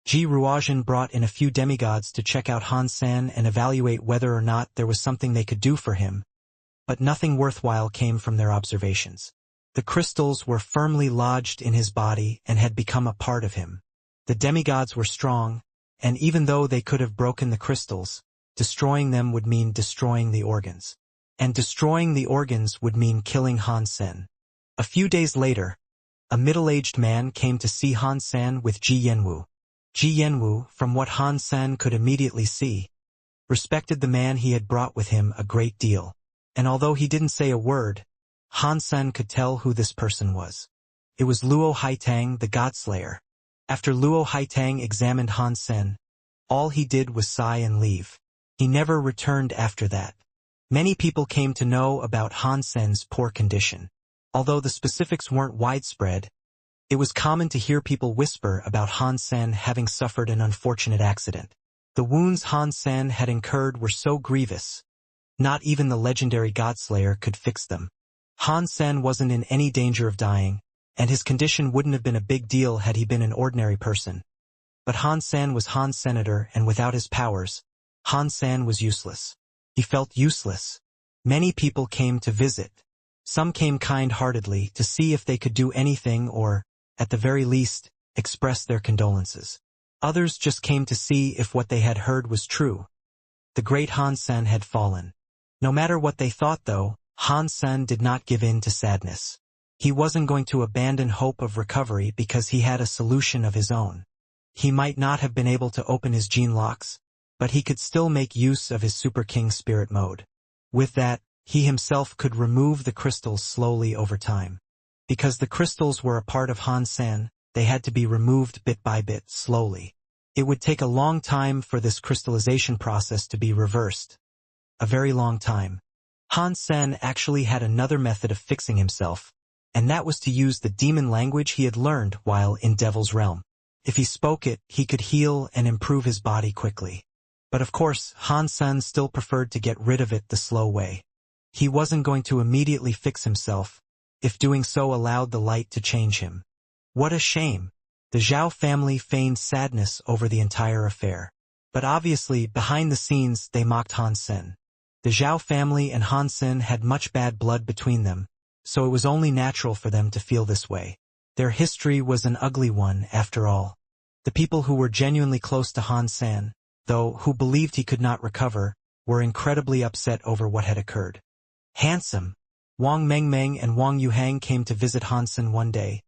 Ji Ruozhen brought in a few demigods to check out Han Sen and evaluate whether or not there was something they could do for him, but nothing worthwhile came from their observations. The crystals were firmly lodged in his body and had become a part of him. The demigods were strong, and even though they could have broken the crystals, destroying them would mean destroying the organs. And destroying the organs would mean killing Han Sen. A few days later, a middle-aged man came to see Han Sen with Ji Yanwu. Ji Yanwu, from what Han Sen could immediately see, respected the man he had brought with him a great deal. And although he didn't say a word, Han Sen could tell who this person was. It was Luo Haitang, the Godslayer. After Luo Haitang examined Han Sen, all he did was sigh and leave. He never returned after that. Many people came to know about Han Sen's poor condition. Although the specifics weren't widespread, it was common to hear people whisper about Han Sen having suffered an unfortunate accident. The wounds Han Sen had incurred were so grievous, not even the legendary Godslayer could fix them. Han Sen wasn't in any danger of dying, and his condition wouldn't have been a big deal had he been an ordinary person. But Han Sen was Han Senator, and without his powers, Han Sen was useless. He felt useless. Many people came to visit. Some came kind-heartedly to see if they could do anything or, at the very least, express their condolences. Others just came to see if what they had heard was true. The great Han Sen had fallen. No matter what they thought, though, Han Sen did not give in to sadness. He wasn't going to abandon hope of recovery because he had a solution of his own. He might not have been able to open his gene locks, but he could still make use of his Super King spirit mode. With that, he himself could remove the crystals slowly over time. Because the crystals were a part of Han Sen, they had to be removed bit by bit, slowly. It would take a long time for this crystallization process to be reversed. A very long time. Han Sen actually had another method of fixing himself, and that was to use the demon language he had learned while in Devil's Realm. If he spoke it, he could heal and improve his body quickly. But of course, Han Sen still preferred to get rid of it the slow way. He wasn't going to immediately fix himself, if doing so allowed the light to change him. What a shame! The Zhao family feigned sadness over the entire affair. But obviously, behind the scenes, they mocked Han Sen. The Zhao family and Han Sen had much bad blood between them, so it was only natural for them to feel this way. Their history was an ugly one, after all. The people who were genuinely close to Han Sen, though, who believed he could not recover, were incredibly upset over what had occurred. Handsome! Wang Mengmeng and Wang Yuhang came to visit Han Sen one day,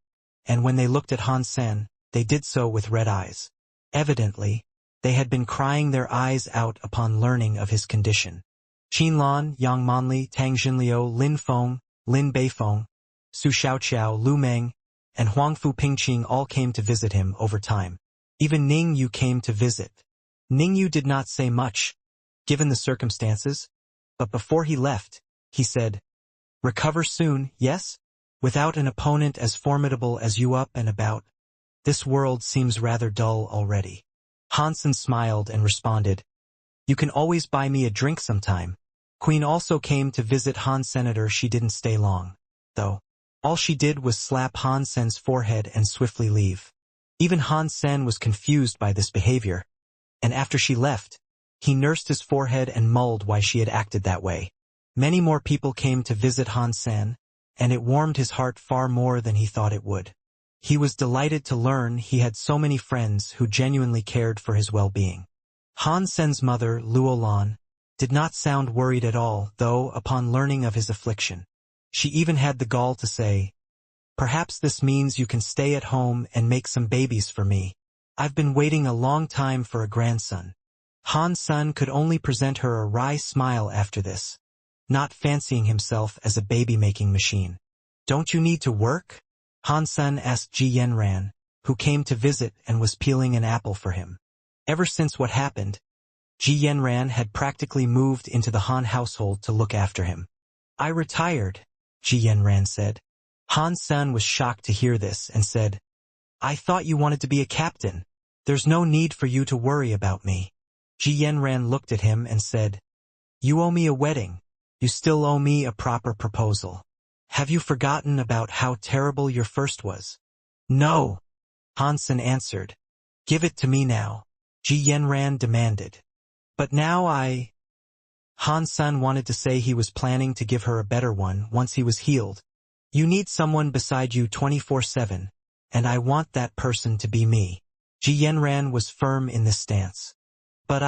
and when they looked at Han Sen, they did so with red eyes. Evidently, they had been crying their eyes out upon learning of his condition. Qin Lan, Yang Manli, Tang Jinliu, Lin Feng, Lin Beifeng, Su Xiaoqiao, Lu Meng, and Huangfu Pingqing all came to visit him over time. Even Ning Yu came to visit. Ning Yu did not say much, given the circumstances, but before he left, he said, "Recover soon, yes? Without an opponent as formidable as you up and about, this world seems rather dull already." Han Sen smiled and responded, "You can always buy me a drink sometime." Queen also came to visit Han Senator. She didn't stay long, though. All she did was slap Han Sen's forehead and swiftly leave. Even Han Sen was confused by this behavior, and after she left, he nursed his forehead and mulled why she had acted that way. Many more people came to visit Han Sen, and it warmed his heart far more than he thought it would. He was delighted to learn he had so many friends who genuinely cared for his well-being. Han Sen's mother, Luo Lan, did not sound worried at all, though, upon learning of his affliction. She even had the gall to say, "Perhaps this means you can stay at home and make some babies for me. I've been waiting a long time for a grandson." Han Sen could only present her a wry smile after this, not fancying himself as a baby-making machine. "Don't you need to work?" Han Sen asked Ji Yanran, who came to visit and was peeling an apple for him. Ever since what happened, Ji Yanran had practically moved into the Han household to look after him. "I retired," Ji Yanran said. Han Sen was shocked to hear this and said, "I thought you wanted to be a captain. There's no need for you to worry about me." Ji Yanran looked at him and said, "You owe me a wedding. You still owe me a proper proposal. Have you forgotten about how terrible your first was?" "No," Han Sen answered. Give it to me now, Ji Yanran demanded. But now Han Sen wanted to say he was planning to give her a better one once he was healed. You need someone beside you 24/7, and I want that person to be me. Ji Yanran was firm in this stance. But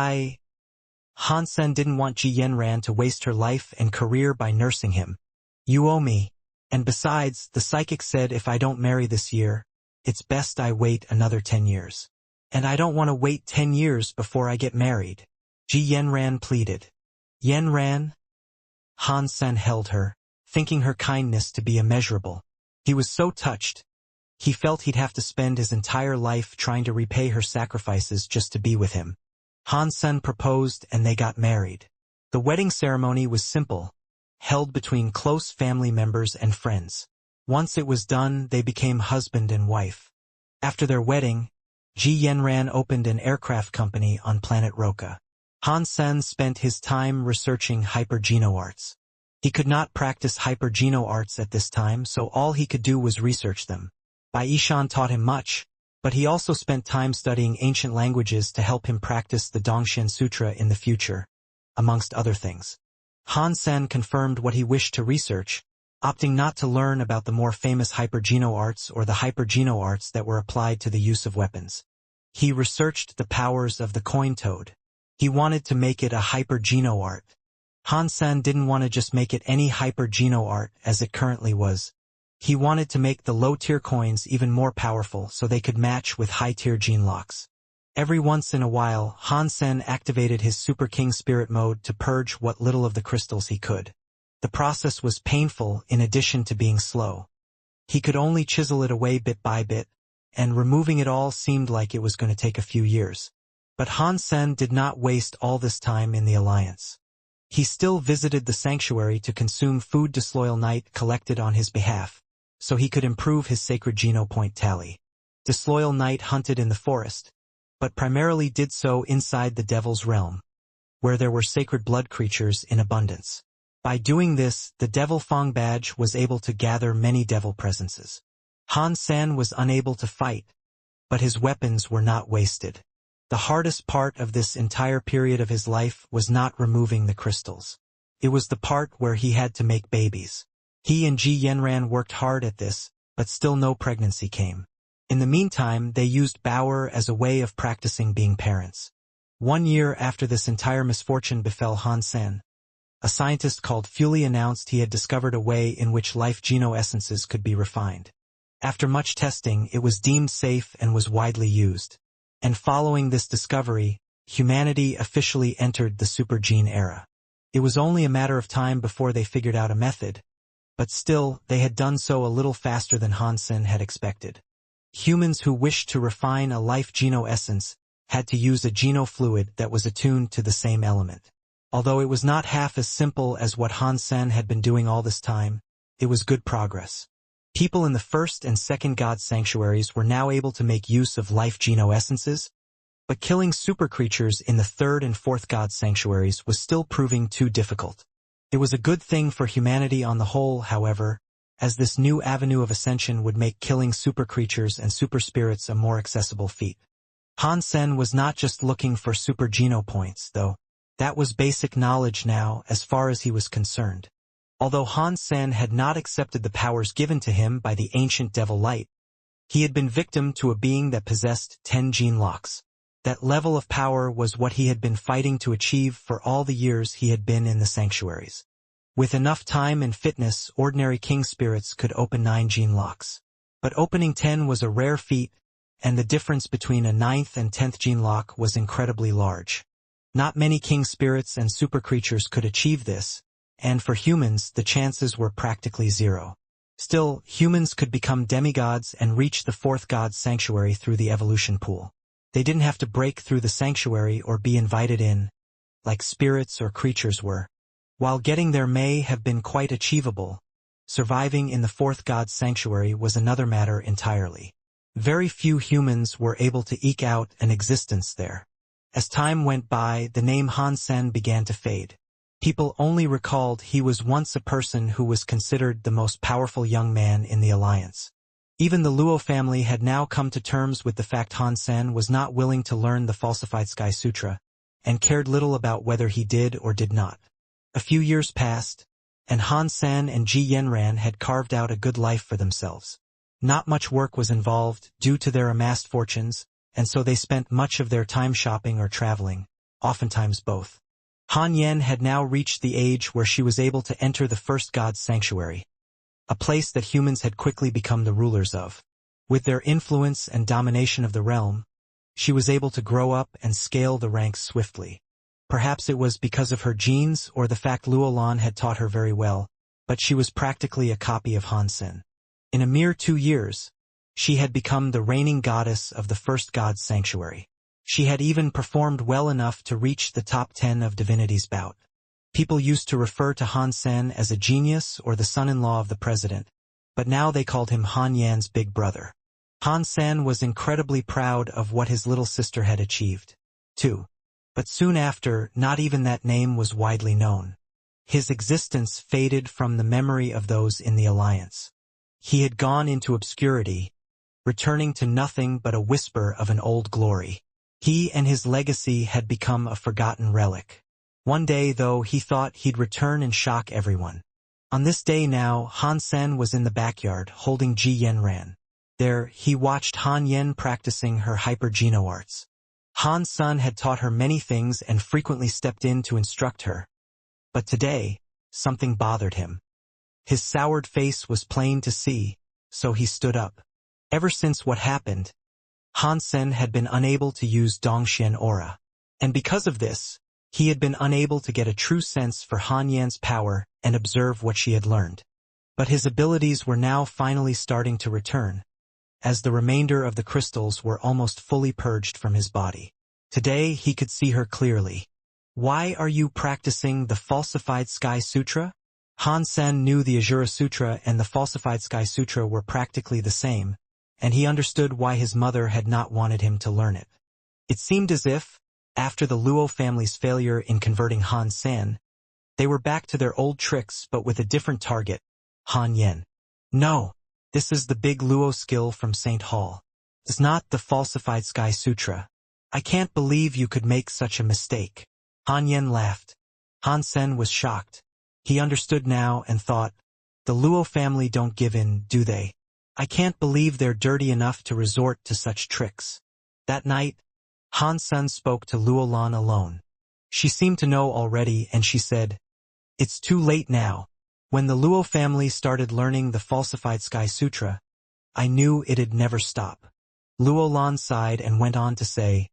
Han Sen didn't want Ji Yanran to waste her life and career by nursing him. You owe me. And besides, the psychic said if I don't marry this year, it's best I wait another 10 years. And I don't want to wait 10 years before I get married. Ji Yanran pleaded. Yanran? Han Sen held her, thinking her kindness to be immeasurable. He was so touched. He felt he'd have to spend his entire life trying to repay her sacrifices just to be with him. Han Sen proposed and they got married. The wedding ceremony was simple, held between close family members and friends. Once it was done, they became husband and wife. After their wedding, Ji Yanran opened an aircraft company on planet Roka. Han Sen spent his time researching hypergenoarts. He could not practice hypergenoarts at this time, so all he could do was research them. Bai Yishan taught him much, but he also spent time studying ancient languages to help him practice the Dongshan Sutra in the future, amongst other things. Han Sen confirmed what he wished to research, opting not to learn about the more famous hypergenoarts or the hypergenoarts that were applied to the use of weapons. He researched the powers of the coin toad. He wanted to make it a hypergenoart. Han Sen didn't want to just make it any hypergenoart as it currently was. He wanted to make the low-tier coins even more powerful so they could match with high-tier gene locks. Every once in a while, Han Sen activated his Super King Spirit mode to purge what little of the crystals he could. The process was painful in addition to being slow. He could only chisel it away bit by bit, and removing it all seemed like it was going to take a few years. But Han Sen did not waste all this time in the alliance. He still visited the sanctuary to consume food Disloyal Knight collected on his behalf, so he could improve his sacred geno point tally. Disloyal Knight hunted in the forest, but primarily did so inside the Devil's Realm, where there were sacred blood creatures in abundance. By doing this, the Devil Fong badge was able to gather many devil presences. Han Sen was unable to fight, but his weapons were not wasted. The hardest part of this entire period of his life was not removing the crystals. It was the part where he had to make babies. He and Ji Yanran worked hard at this, but still no pregnancy came. In the meantime, they used Bauer as a way of practicing being parents. 1 year after this entire misfortune befell Han Sen, a scientist called Fully announced he had discovered a way in which life geno-essences could be refined. After much testing, it was deemed safe and was widely used. And following this discovery, humanity officially entered the super gene era. It was only a matter of time before they figured out a method, but still, they had done so a little faster than Han Sen had expected. Humans who wished to refine a life geno-essence had to use a geno-fluid that was attuned to the same element. Although it was not half as simple as what Han Sen had been doing all this time, it was good progress. People in the first and second god sanctuaries were now able to make use of life geno-essences, but killing super creatures in the third and fourth god sanctuaries was still proving too difficult. It was a good thing for humanity on the whole, however, as this new avenue of ascension would make killing super creatures and super spirits a more accessible feat. Han Sen was not just looking for super geno points, though. That was basic knowledge now, as far as he was concerned. Although Han Sen had not accepted the powers given to him by the ancient devil light, he had been victim to a being that possessed 10 gene locks. That level of power was what he had been fighting to achieve for all the years he had been in the sanctuaries. With enough time and fitness, ordinary king spirits could open 9 gene locks. But opening 10 was a rare feat, and the difference between a 9th and 10th gene lock was incredibly large. Not many king spirits and super creatures could achieve this, and for humans the chances were practically zero. Still, humans could become demigods and reach the fourth god sanctuary through the evolution pool. They didn't have to break through the sanctuary or be invited in, like spirits or creatures were. While getting there may have been quite achievable, surviving in the fourth god sanctuary was another matter entirely. Very few humans were able to eke out an existence there. As time went by, the name Han Sen began to fade. People only recalled he was once a person who was considered the most powerful young man in the alliance. Even the Luo family had now come to terms with the fact Han Sen was not willing to learn the falsified Sky Sutra, and cared little about whether he did or did not. A few years passed, and Han Sen and Ji Yanran had carved out a good life for themselves. Not much work was involved due to their amassed fortunes, and so they spent much of their time shopping or traveling, oftentimes both. Han Yen had now reached the age where she was able to enter the first god's sanctuary, a place that humans had quickly become the rulers of. With their influence and domination of the realm, she was able to grow up and scale the ranks swiftly. Perhaps it was because of her genes or the fact Luolan had taught her very well, but she was practically a copy of Han Sen. In a mere 2 years, she had become the reigning goddess of the first god's sanctuary. She had even performed well enough to reach the top 10 of divinity's bout. People used to refer to Han Sen as a genius or the son-in-law of the president, but now they called him Han Yan's big brother. Han Sen was incredibly proud of what his little sister had achieved, too. But soon after, not even that name was widely known. His existence faded from the memory of those in the alliance. He had gone into obscurity, returning to nothing but a whisper of an old glory. He and his legacy had become a forgotten relic. One day, though, he thought he'd return and shock everyone. On this day now, Han Sen was in the backyard, holding Ji Yanran. There, he watched Han Yen practicing her hyper-geno arts. Han Sen had taught her many things and frequently stepped in to instruct her. But today, something bothered him. His soured face was plain to see, so he stood up. Ever since what happened, Han Sen had been unable to use Dongxian aura. And because of this, he had been unable to get a true sense for Han Yan's power and observe what she had learned. But his abilities were now finally starting to return, as the remainder of the crystals were almost fully purged from his body. Today he could see her clearly. "Why are you practicing the falsified Sky Sutra?" Han Sen knew the Azura Sutra and the falsified Sky Sutra were practically the same, and he understood why his mother had not wanted him to learn it. It seemed as if, after the Luo family's failure in converting Han Sen, they were back to their old tricks but with a different target, Han Yen. "No, this is the big Luo skill from St. Hall. It's not the falsified Sky Sutra. I can't believe you could make such a mistake." Han Yen laughed. Han Sen was shocked. He understood now and thought, the Luo family don't give in, do they? I can't believe they're dirty enough to resort to such tricks. That night, Han Sen spoke to Luolan alone. She seemed to know already, and she said, "It's too late now. When the Luo family started learning the falsified Sky Sutra, I knew it'd never stop." Luolan sighed and went on to say,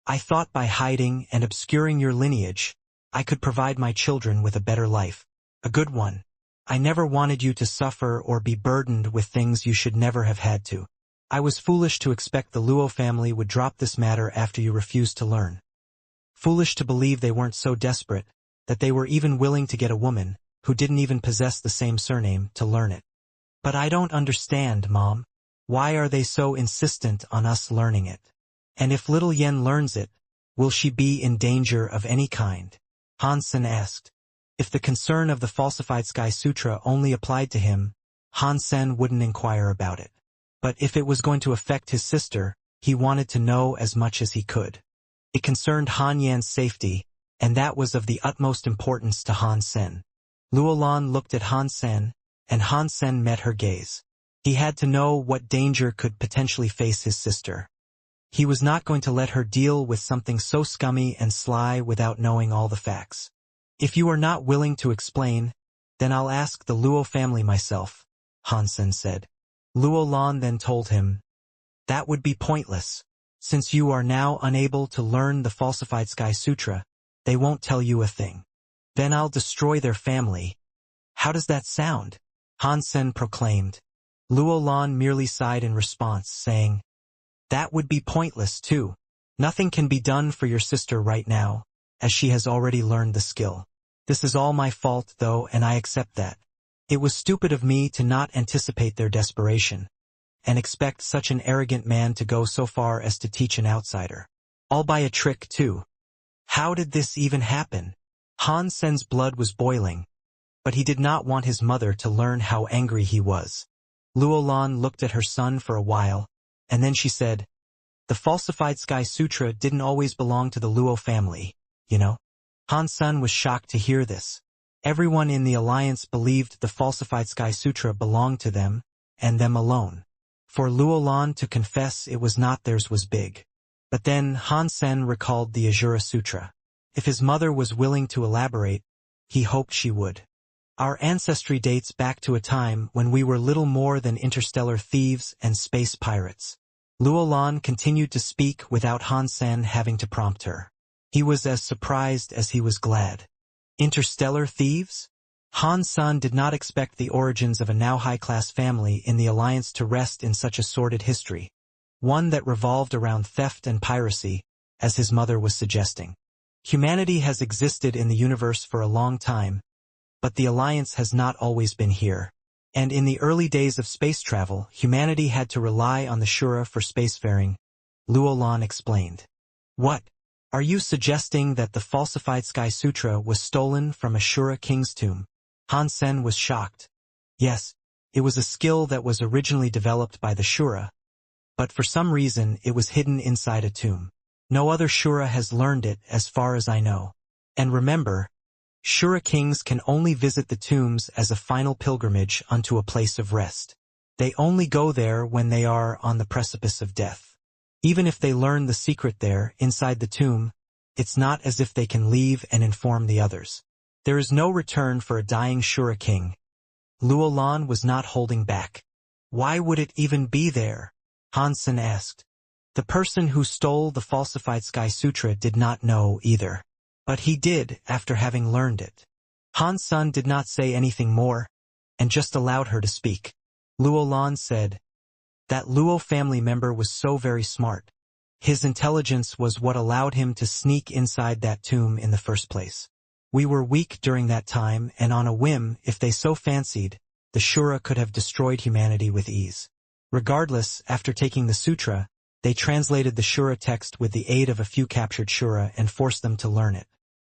"I thought by hiding and obscuring your lineage, I could provide my children with a better life, a good one. I never wanted you to suffer or be burdened with things you should never have had to. I was foolish to expect the Luo family would drop this matter after you refused to learn. Foolish to believe they weren't so desperate that they were even willing to get a woman, who didn't even possess the same surname, to learn it. But I don't understand, Mom. Why are they so insistent on us learning it? And if little Yen learns it, will she be in danger of any kind?" Han Sen asked. If the concern of the falsified Sky Sutra only applied to him, Han Sen wouldn't inquire about it. But if it was going to affect his sister, he wanted to know as much as he could. It concerned Han Yan's safety, and that was of the utmost importance to Han Sen. Luolan looked at Han Sen, and Han Sen met her gaze. He had to know what danger could potentially face his sister. He was not going to let her deal with something so scummy and sly without knowing all the facts. "If you are not willing to explain, then I'll ask the Luo family myself," Han Sen said. Luolan then told him, "That would be pointless. Since you are now unable to learn the falsified Sky Sutra, they won't tell you a thing. Then I'll destroy their family." "How does that sound?" Han Sen proclaimed. Luolan merely sighed in response, saying, "That would be pointless too. Nothing can be done for your sister right now, as she has already learned the skill. This is all my fault, though, and I accept that. It was stupid of me to not anticipate their desperation, and expect such an arrogant man to go so far as to teach an outsider. All by a trick, too. How did this even happen?" Han Sen's blood was boiling, but he did not want his mother to learn how angry he was. Luolan looked at her son for a while, and then she said, "The falsified Sky Sutra didn't always belong to the Luo family, you know?" Han Sen was shocked to hear this. Everyone in the alliance believed the falsified Sky Sutra belonged to them, and them alone. For Luolan to confess it was not theirs was big. But then Han Sen recalled the Azura Sutra. If his mother was willing to elaborate, he hoped she would. "Our ancestry dates back to a time when we were little more than interstellar thieves and space pirates." Luolan continued to speak without Han Sen having to prompt her. He was as surprised as he was glad. Interstellar thieves? Han Sen did not expect the origins of a now high-class family in the Alliance to rest in such a sordid history, one that revolved around theft and piracy, as his mother was suggesting. Humanity has existed in the universe for a long time, but the Alliance has not always been here. And in the early days of space travel, humanity had to rely on the Shura for spacefaring, Luolan explained. "What? Are you suggesting that the falsified Sky Sutra was stolen from a Shura king's tomb?" Han Sen was shocked. Yes, it was a skill that was originally developed by the Shura, but for some reason it was hidden inside a tomb. No other Shura has learned it as far as I know. And remember, Shura kings can only visit the tombs as a final pilgrimage unto a place of rest. They only go there when they are on the precipice of death. Even if they learn the secret there, inside the tomb, it's not as if they can leave and inform the others. There is no return for a dying Shura king. Luolan was not holding back. "Why would it even be there?" Han Sen asked. The person who stole the falsified Sky Sutra did not know either. But he did after having learned it. Han Sen did not say anything more, and just allowed her to speak. Luolan said, "That Luo family member was so very smart. His intelligence was what allowed him to sneak inside that tomb in the first place. We were weak during that time, and on a whim, if they so fancied, the Shura could have destroyed humanity with ease. Regardless, after taking the sutra, they translated the Shura text with the aid of a few captured Shura and forced them to learn it.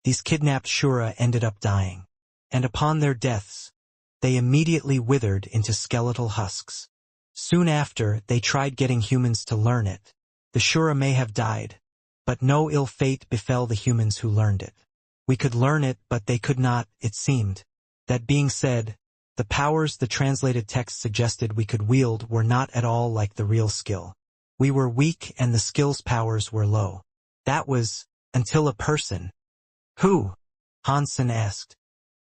These kidnapped Shura ended up dying, and upon their deaths, they immediately withered into skeletal husks. Soon after, they tried getting humans to learn it. The Shura may have died, but no ill fate befell the humans who learned it. We could learn it, but they could not, it seemed. That being said, the powers the translated text suggested we could wield were not at all like the real skill. We were weak and the skill's powers were low. That was, until a person." "Who?" Han Sen asked.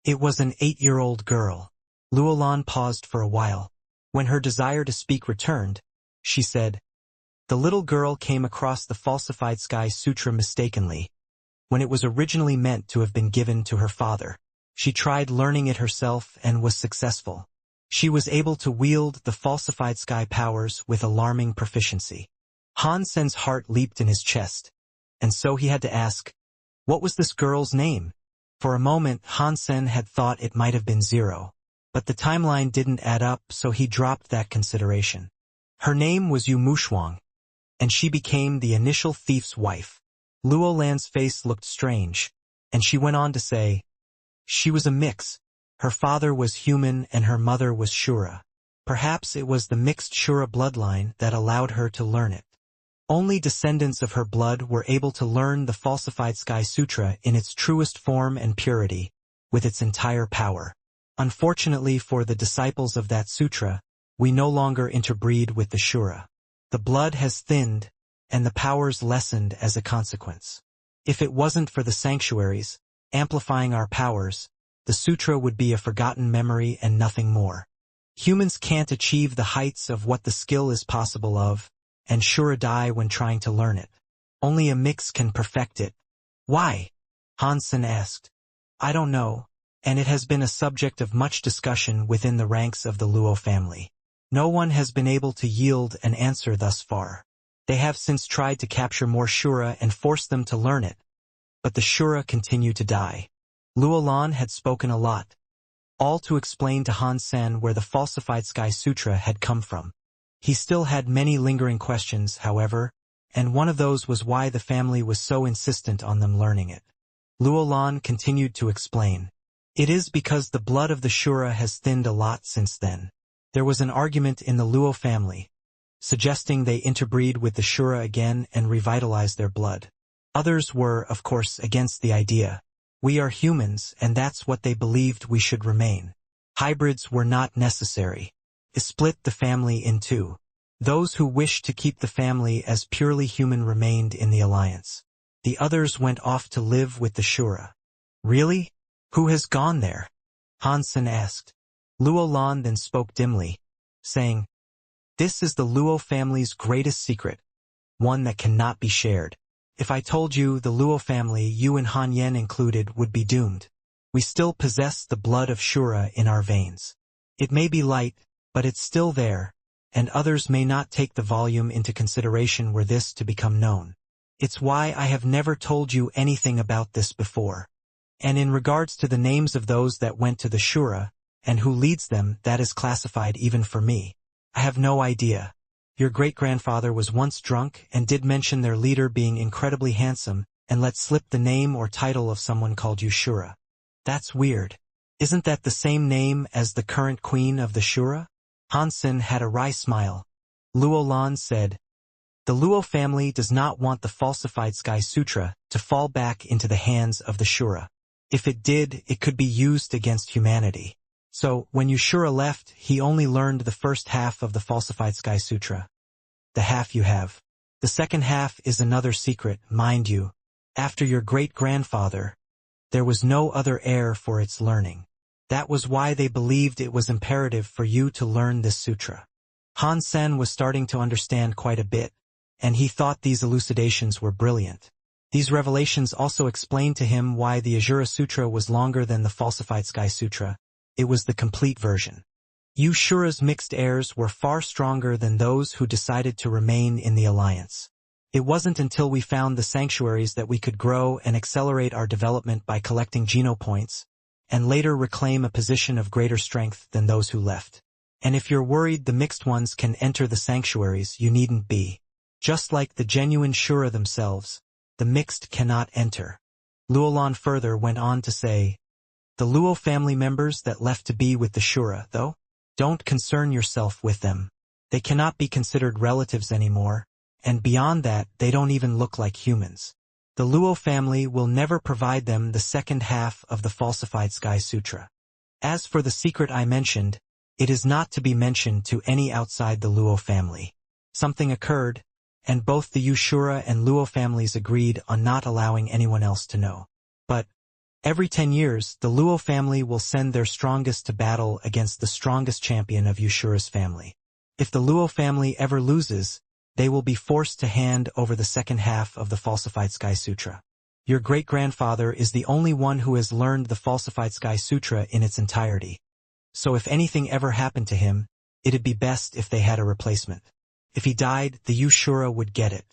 "It was an 8-year-old girl." Luolan paused for a while. When her desire to speak returned, she said, "The little girl came across the falsified Sky Sutra mistakenly, when it was originally meant to have been given to her father. She tried learning it herself and was successful. She was able to wield the falsified sky powers with alarming proficiency." Han Sen's heart leaped in his chest, and so he had to ask, what was this girl's name? For a moment, Han Sen had thought it might have been Zero, but the timeline didn't add up, so he dropped that consideration. Her name was Yu Mushuang, and she became the initial thief's wife. Luo Lan's face looked strange, and she went on to say, "She was a mix. Her father was human and her mother was Shura. Perhaps it was the mixed Shura bloodline that allowed her to learn it. Only descendants of her blood were able to learn the falsified Sky Sutra in its truest form and purity, with its entire power. Unfortunately for the disciples of that sutra, we no longer interbreed with the Shura. The blood has thinned, and the powers lessened as a consequence. If it wasn't for the sanctuaries, amplifying our powers, the sutra would be a forgotten memory and nothing more. Humans can't achieve the heights of what the skill is possible of, and Shura die when trying to learn it. Only a mix can perfect it." "Why?" Han Sen asked. "I don't know, and it has been a subject of much discussion within the ranks of the Luo family. No one has been able to yield an answer thus far. They have since tried to capture more Shura and force them to learn it, but the Shura continue to die." Luolan had spoken a lot, all to explain to Han Sen where the falsified Sky Sutra had come from. He still had many lingering questions, however, and one of those was why the family was so insistent on them learning it. Luolan continued to explain. "It is because the blood of the Shura has thinned a lot since then. There was an argument in the Luo family, suggesting they interbreed with the Shura again and revitalize their blood. Others were, of course, against the idea. We are humans, and that's what they believed we should remain. Hybrids were not necessary. It split the family in two. Those who wished to keep the family as purely human remained in the alliance. The others went off to live with the Shura. Really? Who has gone there? Hansen asked. Luo Lan then spoke dimly, saying, "This is the Luo family's greatest secret, one that cannot be shared. If I told you the Luo family, you and Han Yen included, would be doomed. We still possess the blood of Shura in our veins. It may be light, but it's still there, and others may not take the volume into consideration were this to become known. It's why I have never told you anything about this before. And in regards to the names of those that went to the Shura, and who leads them, that is classified even for me. I have no idea. Your great-grandfather was once drunk and did mention their leader being incredibly handsome and let slip the name or title of someone called you Shura. That's weird. Isn't that the same name as the current queen of the Shura?" Hansen had a wry smile. Luo Lan said, "The Luo family does not want the falsified Sky Sutra to fall back into the hands of the Shura. If it did, it could be used against humanity. So, when Yushura left, he only learned the first half of the falsified Sky Sutra. The half you have. The second half is another secret, mind you. After your great-grandfather, there was no other heir for its learning. That was why they believed it was imperative for you to learn this sutra." Han Sen was starting to understand quite a bit, and he thought these elucidations were brilliant. These revelations also explained to him why the Ajura Sutra was longer than the falsified Sky Sutra. It was the complete version. Yushura's mixed heirs were far stronger than those who decided to remain in the alliance. It wasn't until we found the sanctuaries that we could grow and accelerate our development by collecting genopoints, and later reclaim a position of greater strength than those who left. And if you're worried the mixed ones can enter the sanctuaries, you needn't be. Just like the genuine Shura themselves, the mixed cannot enter. Luolan further went on to say, "The Luo family members that left to be with the Shura, though, don't concern yourself with them. They cannot be considered relatives anymore, and beyond that, they don't even look like humans. The Luo family will never provide them the second half of the falsified Sky Sutra. As for the secret I mentioned, it is not to be mentioned to any outside the Luo family." Something occurred, and both the Yushura and Luo families agreed on not allowing anyone else to know. But every 10 years, the Luo family will send their strongest to battle against the strongest champion of Yushura's family. If the Luo family ever loses, they will be forced to hand over the second half of the falsified Sky Sutra. Your great-grandfather is the only one who has learned the falsified Sky Sutra in its entirety. So if anything ever happened to him, it'd be best if they had a replacement. If he died, the Yushura would get it.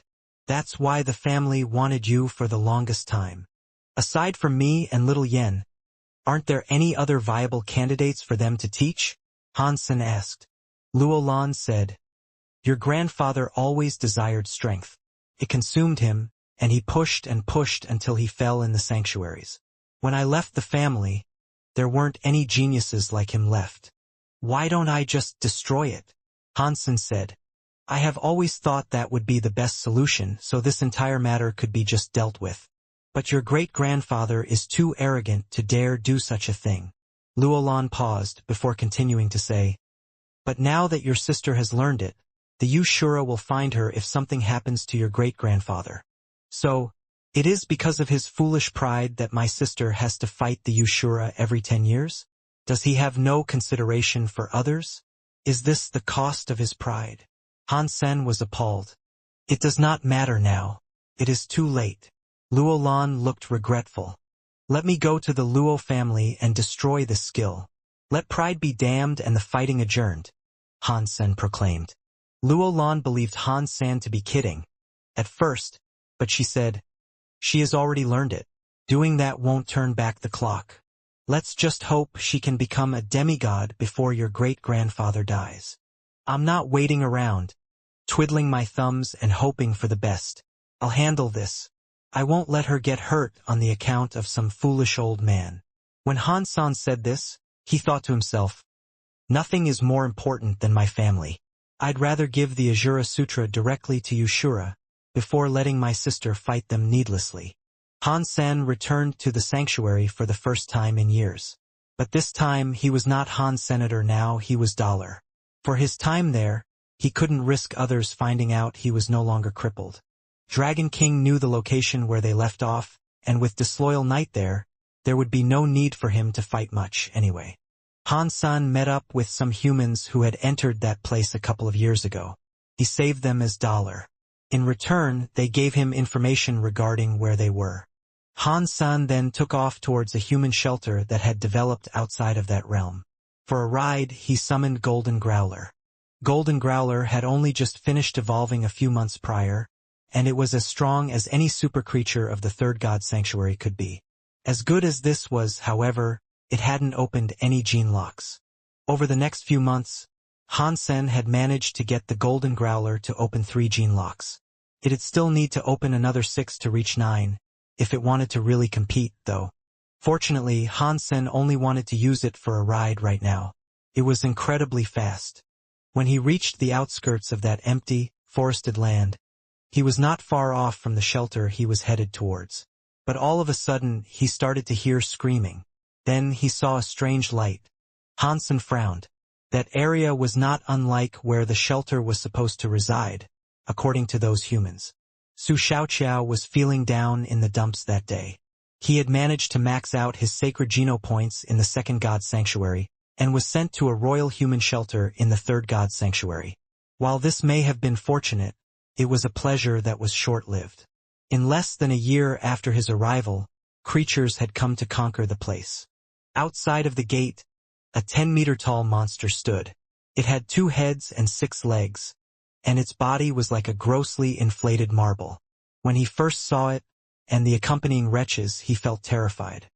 That's why the family wanted you for the longest time. Aside from me and little Yen, aren't there any other viable candidates for them to teach?" Hansen asked. Luo Lan said, "Your grandfather always desired strength. It consumed him, and he pushed and pushed until he fell in the sanctuaries. When I left the family, there weren't any geniuses like him left. Why don't I just destroy it?" Hansen said, "I have always thought that would be the best solution, so this entire matter could be just dealt with. But your great-grandfather is too arrogant to dare do such a thing." Luolan paused before continuing to say, "But now that your sister has learned it, the Yushura will find her if something happens to your great-grandfather. So, it is because of his foolish pride that my sister has to fight the Yushura every 10 years? Does he have no consideration for others? Is this the cost of his pride?" Hansen was appalled. "It does not matter now. It is too late." Luolan looked regretful. "Let me go to the Luo family and destroy this skill. Let pride be damned and the fighting adjourned," Hansen proclaimed. Luolan believed Hansen to be kidding at first, but she said, "She has already learned it. Doing that won't turn back the clock. Let's just hope she can become a demigod before your great-grandfather dies. I'm not waiting around, twiddling my thumbs and hoping for the best. I'll handle this. I won't let her get hurt on the account of some foolish old man." When Hansen said this, he thought to himself, Nothing is more important than my family. I'd rather give the Ajura Sutra directly to Yushura, before letting my sister fight them needlessly. Han Sen returned to the sanctuary for the first time in years. But this time he was not Han Senator now, he was Dollar. For his time there, he couldn't risk others finding out he was no longer crippled. Dragon King knew the location where they left off, and with Disloyal Knight there would be no need for him to fight much anyway. Han Sen met up with some humans who had entered that place a couple of years ago. He saved them as Dollar. In return, they gave him information regarding where they were. Han Sen then took off towards a human shelter that had developed outside of that realm. For a ride, he summoned Golden Growler. Golden Growler had only just finished evolving a few months prior, and it was as strong as any super creature of the Third God Sanctuary could be. As good as this was, however, it hadn't opened any gene locks. Over the next few months, Han Sen had managed to get the Golden Growler to open 3 gene locks. It'd still need to open another 6 to reach 9, if it wanted to really compete, though. Fortunately, Han Sen only wanted to use it for a ride right now. It was incredibly fast. When he reached the outskirts of that empty, forested land, he was not far off from the shelter he was headed towards. But all of a sudden, he started to hear screaming. Then he saw a strange light. Han Sen frowned. That area was not unlike where the shelter was supposed to reside, according to those humans. Su Xiaoqiao was feeling down in the dumps that day. He had managed to max out his sacred geno points in the Second God Sanctuary, and was sent to a royal human shelter in the Third God Sanctuary. While this may have been fortunate, it was a pleasure that was short-lived. In less than a year after his arrival, creatures had come to conquer the place. Outside of the gate, a 10-meter-tall monster stood. It had 2 heads and 6 legs, and its body was like a grossly inflated marble. When he first saw it, and the accompanying wretches, he felt terrified.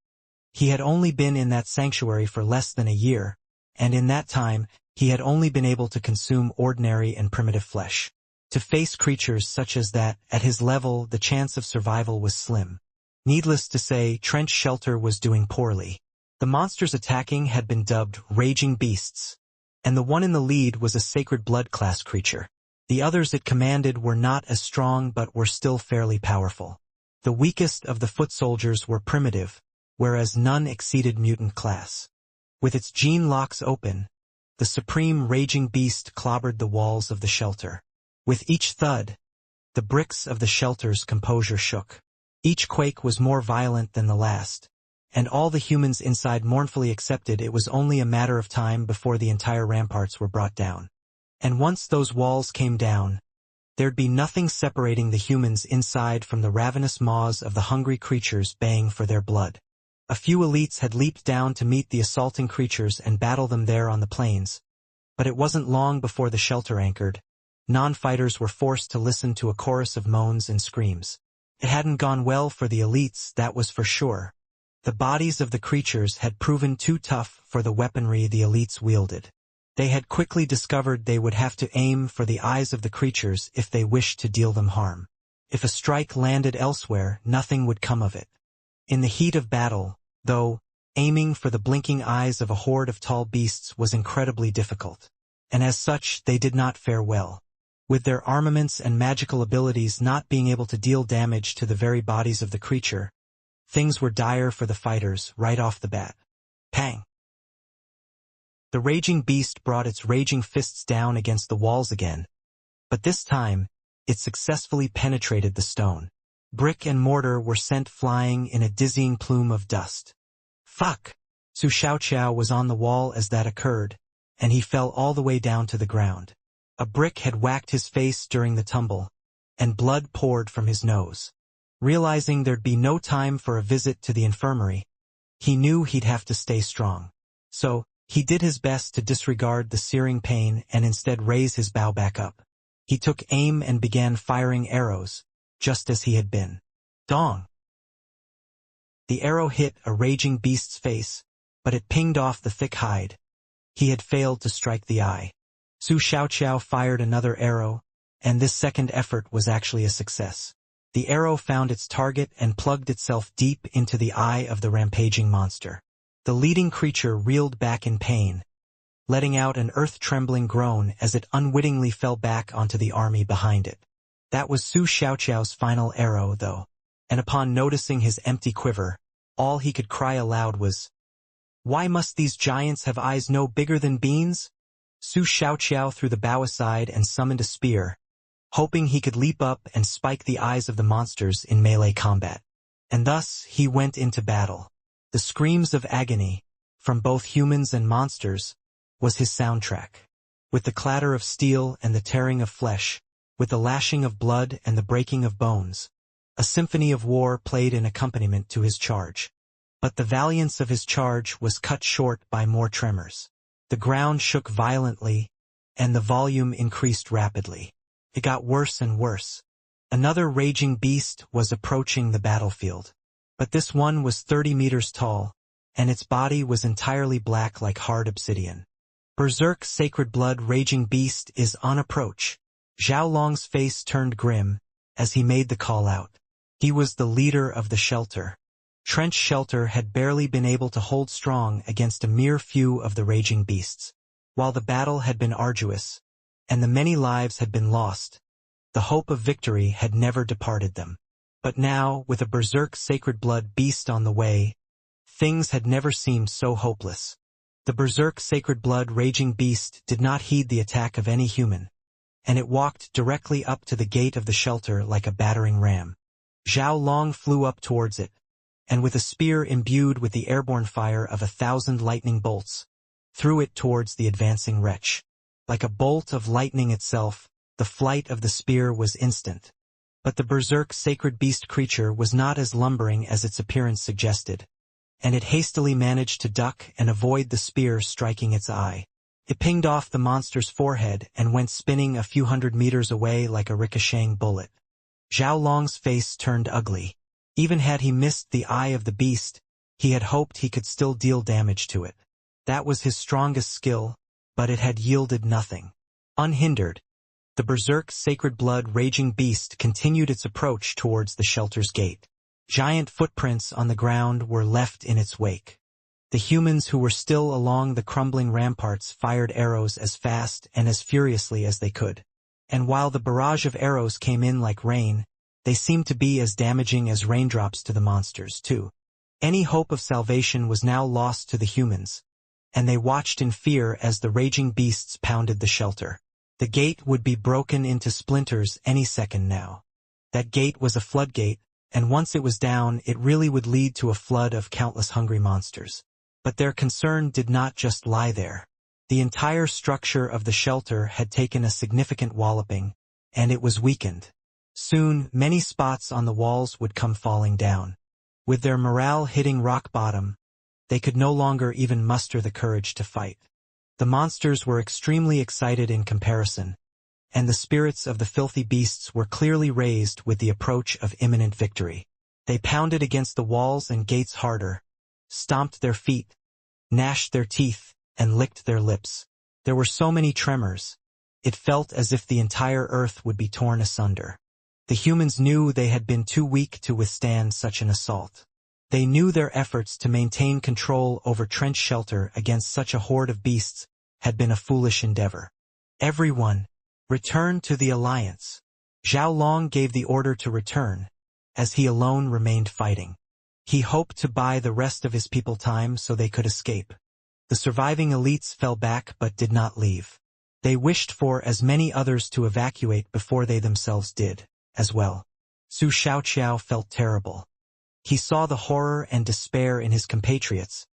He had only been in that sanctuary for less than a year, and in that time, he had only been able to consume ordinary and primitive flesh. To face creatures such as that, at his level, the chance of survival was slim. Needless to say, Trench Shelter was doing poorly. The monsters attacking had been dubbed Raging Beasts, and the one in the lead was a Sacred Blood class creature. The others it commanded were not as strong but were still fairly powerful. The weakest of the foot soldiers were primitive, whereas none exceeded mutant class. With its gene locks open, the supreme Raging Beast clobbered the walls of the shelter. With each thud, the bricks of the shelter's composure shook. Each quake was more violent than the last, and all the humans inside mournfully accepted it was only a matter of time before the entire ramparts were brought down. And once those walls came down, there'd be nothing separating the humans inside from the ravenous maws of the hungry creatures baying for their blood. A few elites had leaped down to meet the assaulting creatures and battle them there on the plains, but it wasn't long before the shelter anchored. Non-fighters were forced to listen to a chorus of moans and screams. It hadn't gone well for the elites, that was for sure. The bodies of the creatures had proven too tough for the weaponry the elites wielded. They had quickly discovered they would have to aim for the eyes of the creatures if they wished to deal them harm. If a strike landed elsewhere, nothing would come of it. In the heat of battle, though, aiming for the blinking eyes of a horde of tall beasts was incredibly difficult. And as such, they did not fare well. With their armaments and magical abilities not being able to deal damage to the very bodies of the creature, things were dire for the fighters right off the bat. Pang! The raging beast brought its raging fists down against the walls again, but this time, it successfully penetrated the stone. Brick and mortar were sent flying in a dizzying plume of dust. Fuck! Su Xiaoqiao was on the wall as that occurred, and he fell all the way down to the ground. A brick had whacked his face during the tumble, and blood poured from his nose. Realizing there'd be no time for a visit to the infirmary, he knew he'd have to stay strong. So, he did his best to disregard the searing pain and instead raise his bow back up. He took aim and began firing arrows, just as he had been. Dong! The arrow hit a raging beast's face, but it pinged off the thick hide. He had failed to strike the eye. Su Xiaoqiao fired another arrow, and this second effort was actually a success. The arrow found its target and plugged itself deep into the eye of the rampaging monster. The leading creature reeled back in pain, letting out an earth-trembling groan as it unwittingly fell back onto the army behind it. That was Su Xiaoqiao's final arrow, though, and upon noticing his empty quiver, all he could cry aloud was, "Why must these giants have eyes no bigger than beans?" Su Xiaoqiao threw the bow aside and summoned a spear, hoping he could leap up and spike the eyes of the monsters in melee combat. And thus he went into battle. The screams of agony, from both humans and monsters, was his soundtrack. With the clatter of steel and the tearing of flesh, with the lashing of blood and the breaking of bones, a symphony of war played in accompaniment to his charge. But the valiance of his charge was cut short by more tremors. The ground shook violently, and the volume increased rapidly. It got worse and worse. Another raging beast was approaching the battlefield. But this one was 30 meters tall, and its body was entirely black like hard obsidian. Berserk Sacred Blood Raging Beast is on approach. Zhao Long's face turned grim as he made the call out. He was the leader of the shelter. Trench Shelter had barely been able to hold strong against a mere few of the raging beasts. While the battle had been arduous, and the many lives had been lost, the hope of victory had never departed them. But now, with a Berserk Sacred Blood Beast on the way, things had never seemed so hopeless. The Berserk Sacred Blood Raging Beast did not heed the attack of any human, and it walked directly up to the gate of the shelter like a battering ram. Zhao Long flew up towards it, and with a spear imbued with the airborne fire of 1,000 lightning bolts, threw it towards the advancing wretch. Like a bolt of lightning itself, the flight of the spear was instant. But the Berserk Sacred Beast creature was not as lumbering as its appearance suggested, and it hastily managed to duck and avoid the spear striking its eye. It pinged off the monster's forehead and went spinning a few hundred meters away like a ricocheting bullet. Zhao Long's face turned ugly. Even had he missed the eye of the beast, he had hoped he could still deal damage to it. That was his strongest skill, but it had yielded nothing. Unhindered, the Berserk Sacred Blood Raging Beast continued its approach towards the shelter's gate. Giant footprints on the ground were left in its wake. The humans who were still along the crumbling ramparts fired arrows as fast and as furiously as they could. And while the barrage of arrows came in like rain, they seemed to be as damaging as raindrops to the monsters, too. Any hope of salvation was now lost to the humans, and they watched in fear as the raging beasts pounded the shelter. The gate would be broken into splinters any second now. That gate was a floodgate, and once it was down, it really would lead to a flood of countless hungry monsters. But their concern did not just lie there. The entire structure of the shelter had taken a significant walloping, and it was weakened. Soon, many spots on the walls would come falling down. With their morale hitting rock bottom, they could no longer even muster the courage to fight. The monsters were extremely excited in comparison, and the spirits of the filthy beasts were clearly raised with the approach of imminent victory. They pounded against the walls and gates harder, stomped their feet, gnashed their teeth, and licked their lips. There were so many tremors. It felt as if the entire earth would be torn asunder. The humans knew they had been too weak to withstand such an assault. They knew their efforts to maintain control over Trench Shelter against such a horde of beasts had been a foolish endeavor. Everyone, return to the Alliance. Zhao Long gave the order to return, as he alone remained fighting. He hoped to buy the rest of his people time so they could escape. The surviving elites fell back but did not leave. They wished for as many others to evacuate before they themselves did, as well. Su Xiaoqiao felt terrible. He saw the horror and despair in his compatriots,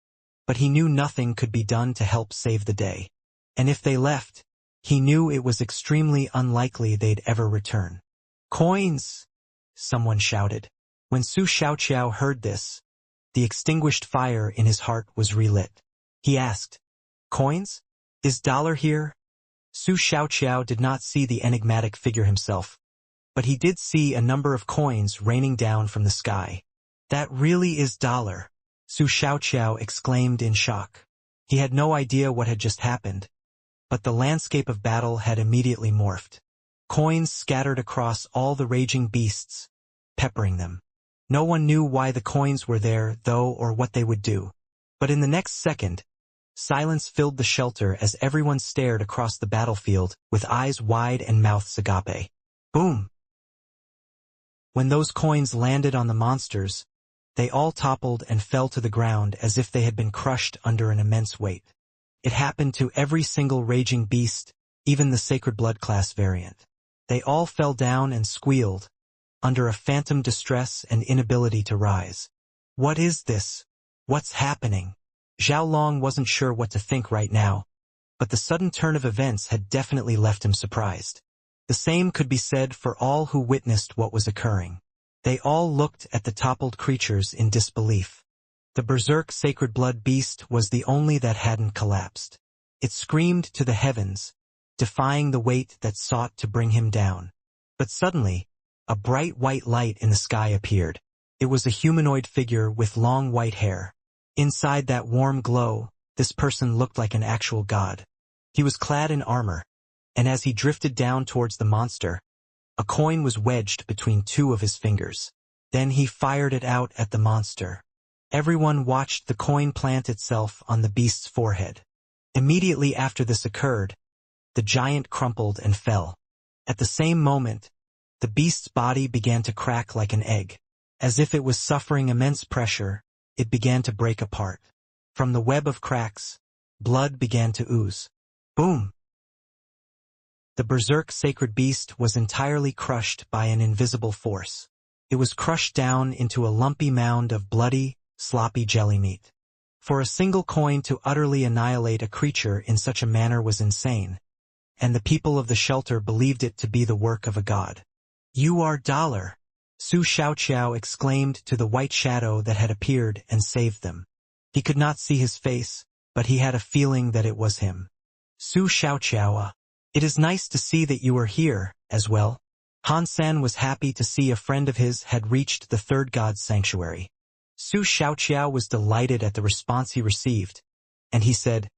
but he knew nothing could be done to help save the day. And if they left, he knew it was extremely unlikely they'd ever return. "Coins!" someone shouted. When Su Xiaoqiao heard this, the extinguished fire in his heart was relit. He asked, "Coins? Is Dollar here?" Su Xiaoqiao did not see the enigmatic figure himself, but he did see a number of coins raining down from the sky. "That really is Dollar," Su Xiaoqiao exclaimed in shock. He had no idea what had just happened, but the landscape of battle had immediately morphed. Coins scattered across all the raging beasts, peppering them. No one knew why the coins were there, though, or what they would do. But in the next second, Silence filled the shelter as everyone stared across the battlefield, with eyes wide and mouths agape. Boom! When those coins landed on the monsters, they all toppled and fell to the ground as if they had been crushed under an immense weight. It happened to every single raging beast, even the Sacred Blood class variant. They all fell down and squealed, under a phantom distress and inability to rise. What is this? What's happening? Zhao Long wasn't sure what to think right now, but the sudden turn of events had definitely left him surprised. The same could be said for all who witnessed what was occurring. They all looked at the toppled creatures in disbelief. The berserk Sacred Blood beast was the only that hadn't collapsed. It screamed to the heavens, defying the weight that sought to bring him down. But suddenly, a bright white light in the sky appeared. It was a humanoid figure with long white hair. Inside that warm glow, this person looked like an actual god. He was clad in armor, and as he drifted down towards the monster, a coin was wedged between two of his fingers. Then he fired it out at the monster. Everyone watched the coin plant itself on the beast's forehead. Immediately after this occurred, the giant crumpled and fell. At the same moment, the beast's body began to crack like an egg. As if it was suffering immense pressure, it began to break apart. From the web of cracks, blood began to ooze. Boom! The berserk sacred beast was entirely crushed by an invisible force. It was crushed down into a lumpy mound of bloody, sloppy jelly meat. For a single coin to utterly annihilate a creature in such a manner was insane, and the people of the shelter believed it to be the work of a god. "You are Dollar!" Su Xiaoqiao exclaimed to the white shadow that had appeared and saved them. He could not see his face, but he had a feeling that it was him. "Su Xiaoqiao, it is nice to see that you are here, as well." Han Sen was happy to see a friend of his had reached the third god's sanctuary. Su Xiaoqiao was delighted at the response he received, and he said,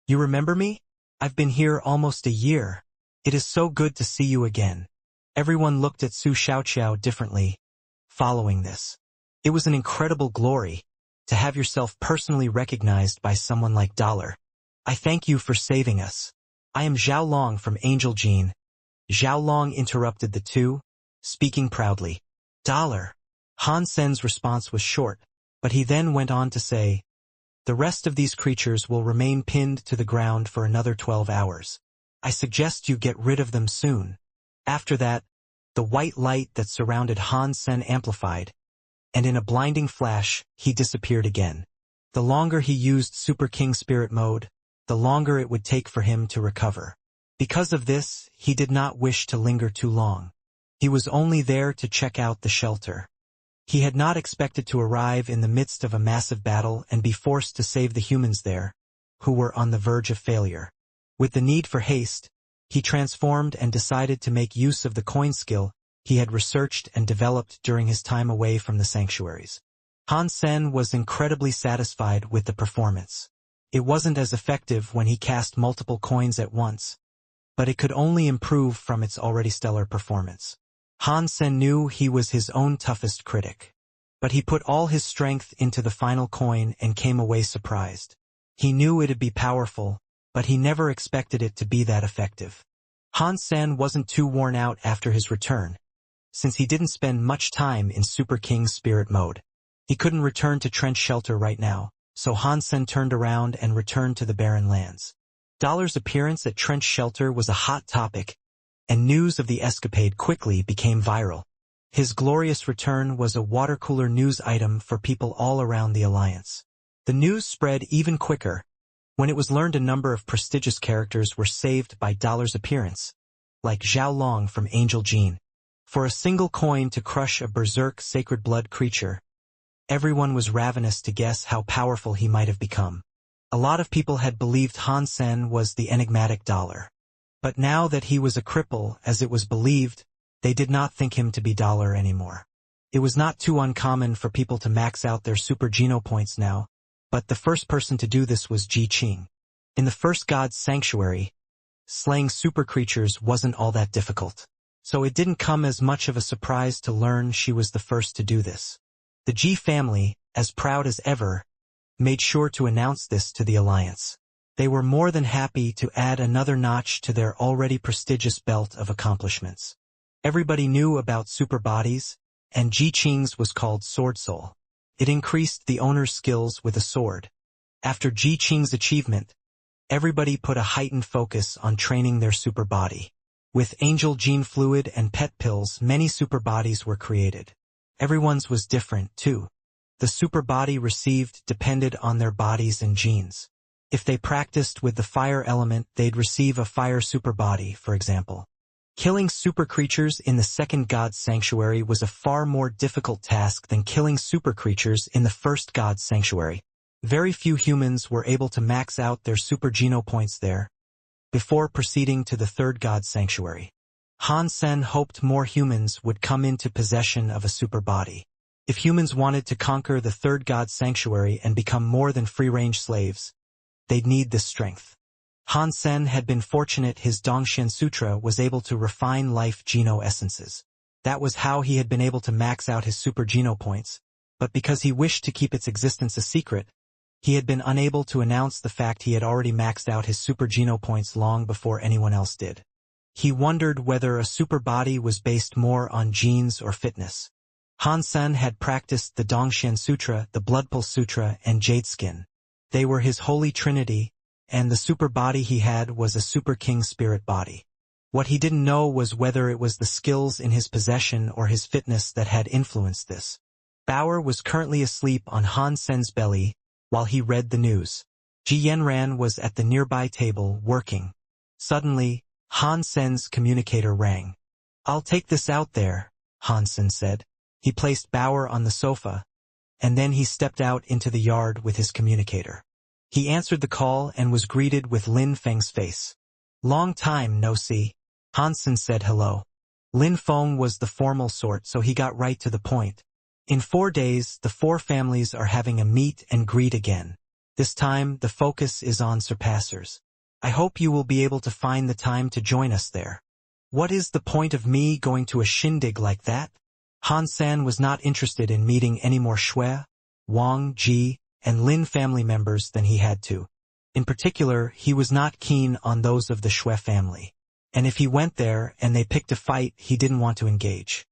"You remember me? I've been here almost a year. It is so good to see you again." Everyone looked at Su Xiaoqiao differently, following this. It was an incredible glory, to have yourself personally recognized by someone like Dollar. "I thank you for saving us. I am Zhao Long from Angel Gene." Zhao Long interrupted the two, speaking proudly. "Dollar." Han Sen's response was short, but he then went on to say, "The rest of these creatures will remain pinned to the ground for another 12 hours. I suggest you get rid of them soon." After that, the white light that surrounded Han Sen amplified, and in a blinding flash, he disappeared again. The longer he used Super King Spirit mode, the longer it would take for him to recover. Because of this, he did not wish to linger too long. He was only there to check out the shelter. He had not expected to arrive in the midst of a massive battle and be forced to save the humans there, who were on the verge of failure. With the need for haste, he transformed and decided to make use of the coin skill he had researched and developed during his time away from the sanctuaries. Han Sen was incredibly satisfied with the performance. It wasn't as effective when he cast multiple coins at once, but it could only improve from its already stellar performance. Han Sen knew he was his own toughest critic, but he put all his strength into the final coin and came away surprised. He knew it'd be powerful, but he never expected it to be that effective. Han Sen wasn't too worn out after his return, since he didn't spend much time in Super King Spirit mode. He couldn't return to Trench Shelter right now, so Han Sen turned around and returned to the Barren Lands. Dollar's appearance at Trench Shelter was a hot topic, and news of the escapade quickly became viral. His glorious return was a water-cooler news item for people all around the Alliance. The news spread even quicker when it was learned a number of prestigious characters were saved by Dollar's appearance, like Zhao Long from Angel Gene. For a single coin to crush a berserk sacred blood creature, everyone was ravenous to guess how powerful he might have become. A lot of people had believed Han Sen was the enigmatic Dollar. But now that he was a cripple, as it was believed, they did not think him to be Dollar anymore. It was not too uncommon for people to max out their super geno points now, but the first person to do this was Ji Qing. In the first god's sanctuary, slaying super creatures wasn't all that difficult, so it didn't come as much of a surprise to learn she was the first to do this. The Ji family, as proud as ever, made sure to announce this to the Alliance. They were more than happy to add another notch to their already prestigious belt of accomplishments. Everybody knew about super bodies, and Ji Qing's was called Sword Soul. It increased the owner's skills with a sword. After Ji Qing's achievement, everybody put a heightened focus on training their super body. With angel gene fluid and pet pills, many super bodies were created. Everyone's was different, too. The super body received depended on their bodies and genes. If they practiced with the fire element, they'd receive a fire super body, for example. Killing super creatures in the second God's Sanctuary was a far more difficult task than killing super creatures in the first God's Sanctuary. Very few humans were able to max out their super geno points there, before proceeding to the third God's Sanctuary. Han Sen hoped more humans would come into possession of a super body. If humans wanted to conquer the third God's Sanctuary and become more than free-range slaves, they'd need this strength. Han Sen had been fortunate his Dongxian Sutra was able to refine life geno essences. That was how he had been able to max out his super geno points, but because he wished to keep its existence a secret, he had been unable to announce the fact he had already maxed out his super geno points long before anyone else did. He wondered whether a super body was based more on genes or fitness. Han Sen had practiced the Dongxian Sutra, the Bloodpulse Sutra, and Jade Skin. They were his holy trinity, and the super body he had was a super king spirit body. What he didn't know was whether it was the skills in his possession or his fitness that had influenced this. Bauer was currently asleep on Han Sen's belly while he read the news. Ji Yanran was at the nearby table working. Suddenly, Han Sen's communicator rang. "I'll take this out there," Han Sen said. He placed Bauer on the sofa, and then he stepped out into the yard with his communicator. He answered the call and was greeted with Lin Feng's face. "Long time no see." Han Sen said hello. Lin Feng was the formal sort, so he got right to the point. "In 4 days, the 4 families are having a meet and greet again. This time, the focus is on surpassers. I hope you will be able to find the time to join us there." "What is the point of me going to a shindig like that?" Han Sen was not interested in meeting any more Shui, Wang, Ji, and Lin family members than he had to. In particular, he was not keen on those of the Shui family. And if he went there and they picked a fight, he didn't want to engage.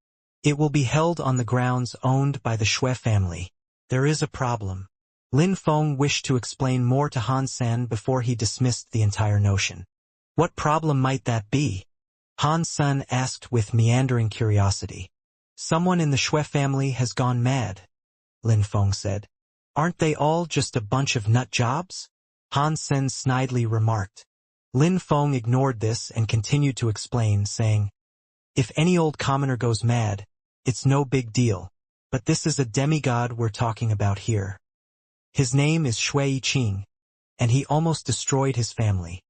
It will be held on the grounds owned by the Shui family. There is a problem. Lin Feng wished to explain more to Han Sen before he dismissed the entire notion. "What problem might that be?" Han Sen asked with meandering curiosity. "Someone in the Shui family has gone mad," Lin Feng said. "Aren't they all just a bunch of nut jobs?" Han Sen snidely remarked. Lin Feng ignored this and continued to explain, saying, "If any old commoner goes mad, it's no big deal, but this is a demigod we're talking about here. His name is Shui Qing, and he almost destroyed his family."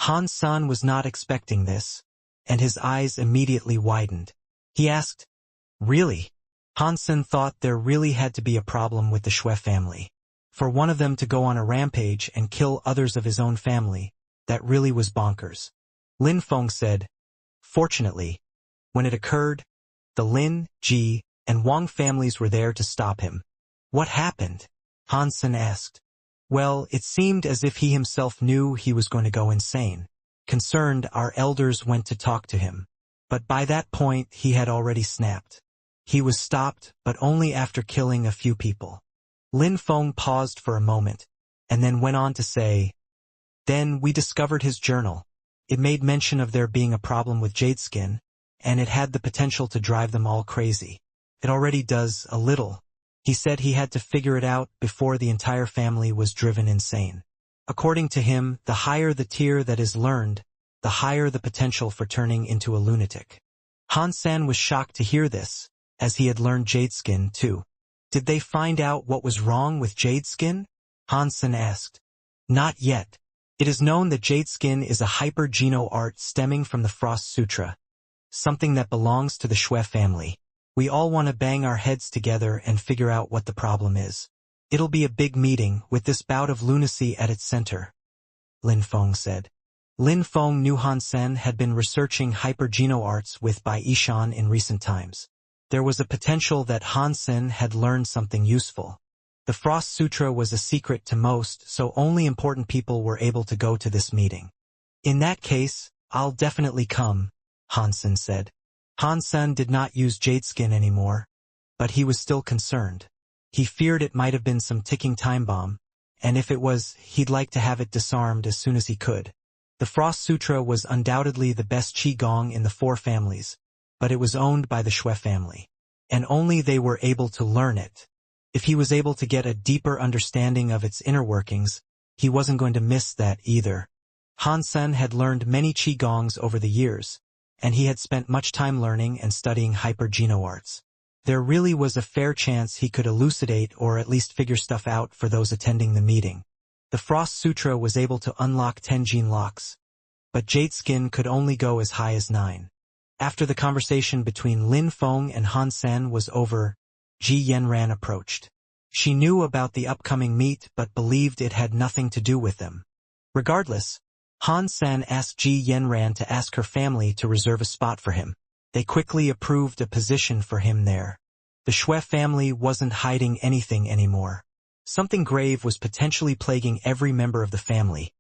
Han Sen was not expecting this, and his eyes immediately widened. He asked, "Really?" Han Sen thought there really had to be a problem with the Shui family. For one of them to go on a rampage and kill others of his own family, that really was bonkers. Lin Feng said, "Fortunately, when it occurred, the Lin, Ji, and Wang families were there to stop him." "What happened?" Han Sen asked. "Well, it seemed as if he himself knew he was going to go insane. Concerned, our elders went to talk to him. But by that point, he had already snapped. He was stopped, but only after killing a few people." Lin Feng paused for a moment, and then went on to say, "Then we discovered his journal. It made mention of there being a problem with Jade Skin, and it had the potential to drive them all crazy. It already does a little. He said he had to figure it out before the entire family was driven insane. According to him, the higher the tier that is learned, the higher the potential for turning into a lunatic." Han Sen was shocked to hear this, as he had learned Jade Skin too. "Did they find out what was wrong with Jade Skin?" Han Sen asked. "Not yet. It is known that Jade Skin is a hyper-geno art stemming from the Frost Sutra, something that belongs to the Shui family. We all want to bang our heads together and figure out what the problem is. It'll be a big meeting, with this bout of lunacy at its center," Lin Feng said. Lin Feng knew Han Sen had been researching hyper-geno arts with Bai Yishan in recent times. There was a potential that Han Sen had learned something useful. The Frost Sutra was a secret to most, so only important people were able to go to this meeting. In that case, I'll definitely come, Hansen said. Hansen did not use Jadeskin anymore, but he was still concerned. He feared it might have been some ticking time bomb, and if it was, he'd like to have it disarmed as soon as he could. The Frost Sutra was undoubtedly the best Qigong in the 4 families, but it was owned by the Xue family, and only they were able to learn it. If he was able to get a deeper understanding of its inner workings, he wasn't going to miss that either. Hansen had learned many Qigongs over the years, and he had spent much time learning and studying hyper-genoarts. There really was a fair chance he could elucidate or at least figure stuff out for those attending the meeting. The Frost Sutra was able to unlock 10 gene locks, but Jadeskin could only go as high as 9. After the conversation between Lin Feng and Hansen was over, Ji Yanran approached. She knew about the upcoming meet but believed it had nothing to do with them. Regardless, Hansen asked Ji Yanran to ask her family to reserve a spot for him. They quickly approved a position for him there. The Xue family wasn't hiding anything anymore. Something grave was potentially plaguing every member of the family,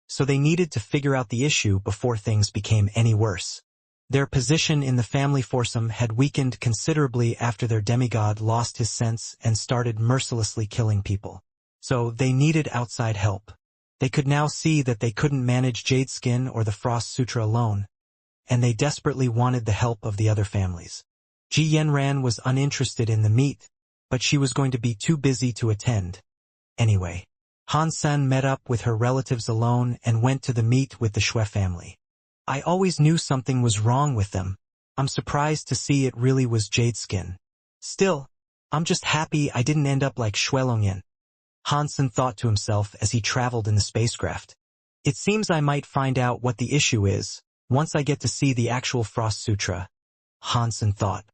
so they needed to figure out the issue before things became any worse. Their position in the family foursome had weakened considerably after their demigod lost his sense and started mercilessly killing people. So they needed outside help. They could now see that they couldn't manage Jadeskin or the Frost Sutra alone, and they desperately wanted the help of the other families. Ji Yanran was uninterested in the meet, but she was going to be too busy to attend. Anyway, Hansen met up with her relatives alone and went to the meet with the Xue family. I always knew something was wrong with them. I'm surprised to see it really was Jadeskin. Still, I'm just happy I didn't end up like Xuelongyan, Hansen thought to himself as he traveled in the spacecraft. It seems I might find out what the issue is once I get to see the actual Frost Sutra, Hansen thought.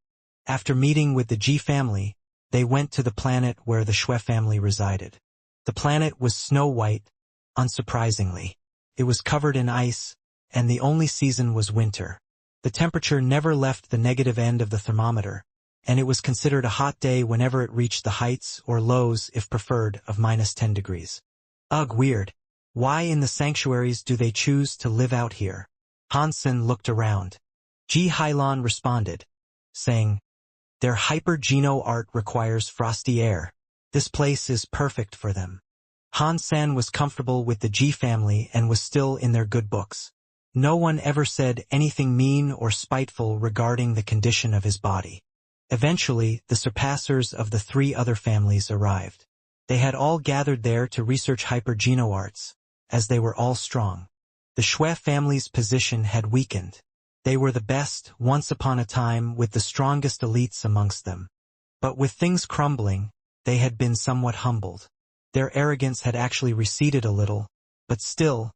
After meeting with the Ji family, they went to the planet where the Xue family resided. The planet was snow-white, unsurprisingly. It was covered in ice, and the only season was winter. The temperature never left the negative end of the thermometer, and it was considered a hot day whenever it reached the heights or lows, if preferred, of -10 degrees. Ugh, weird. Why in the sanctuaries do they choose to live out here? Hansen looked around. Ji Hailan responded, saying, their hyper-geno art requires frosty air. This place is perfect for them. Hansen was comfortable with the Ji family and was still in their good books. No one ever said anything mean or spiteful regarding the condition of his body. Eventually, the surpassers of the 3 other families arrived. They had all gathered there to research hyper-geno arts, as they were all strong. The Xue family's position had weakened. They were the best, once upon a time, with the strongest elites amongst them. But with things crumbling, they had been somewhat humbled. Their arrogance had actually receded a little, but still,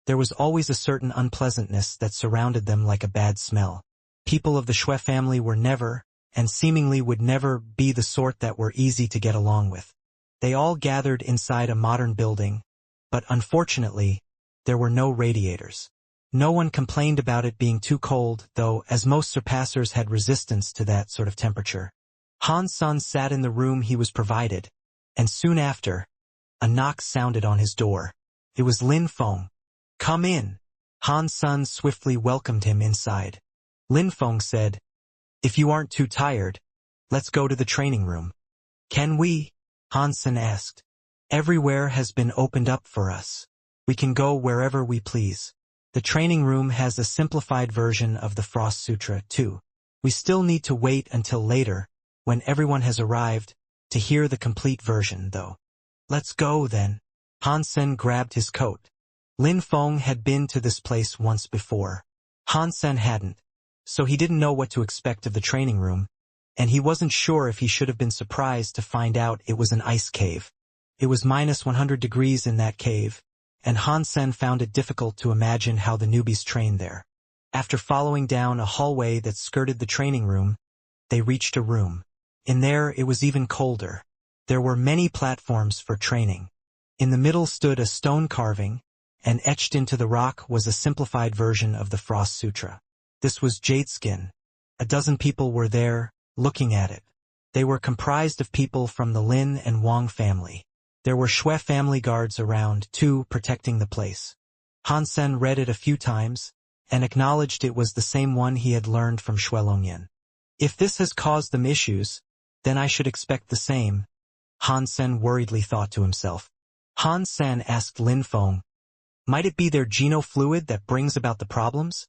there was always a certain unpleasantness that surrounded them like a bad smell. People of the Xue family were never, and seemingly would never, be the sort that were easy to get along with. They all gathered inside a modern building, but unfortunately, there were no radiators. No one complained about it being too cold, though, as most surpassers had resistance to that sort of temperature. Hansen sat in the room he was provided, and soon after, a knock sounded on his door. It was Lin Feng. Come in. Hansen swiftly welcomed him inside. Lin Feng said, if you aren't too tired, let's go to the training room. Can we? Hansen asked. Everywhere has been opened up for us. We can go wherever we please. The training room has a simplified version of the Frost Sutra, too. We still need to wait until later, when everyone has arrived, to hear the complete version, though. Let's go, then. Hansen grabbed his coat. Lin Feng had been to this place once before. Hansen hadn't, so he didn't know what to expect of the training room, and he wasn't sure if he should have been surprised to find out it was an ice cave. It was -100 degrees in that cave, and Hansen found it difficult to imagine how the newbies trained there. After following down a hallway that skirted the training room, they reached a room. In there it was even colder. There were many platforms for training. In the middle stood a stone carving, and etched into the rock was a simplified version of the Frost Sutra. This was Jadeskin. A dozen people were there, looking at it. They were comprised of people from the Lin and Wang family. There were Shui family guards around, too, protecting the place. Han Sen read it a few times, and acknowledged it was the same one he had learned from Shui Longyan. If this has caused them issues, then I should expect the same, Han Sen worriedly thought to himself. Han Sen asked Lin Feng, might it be their genofluid that brings about the problems?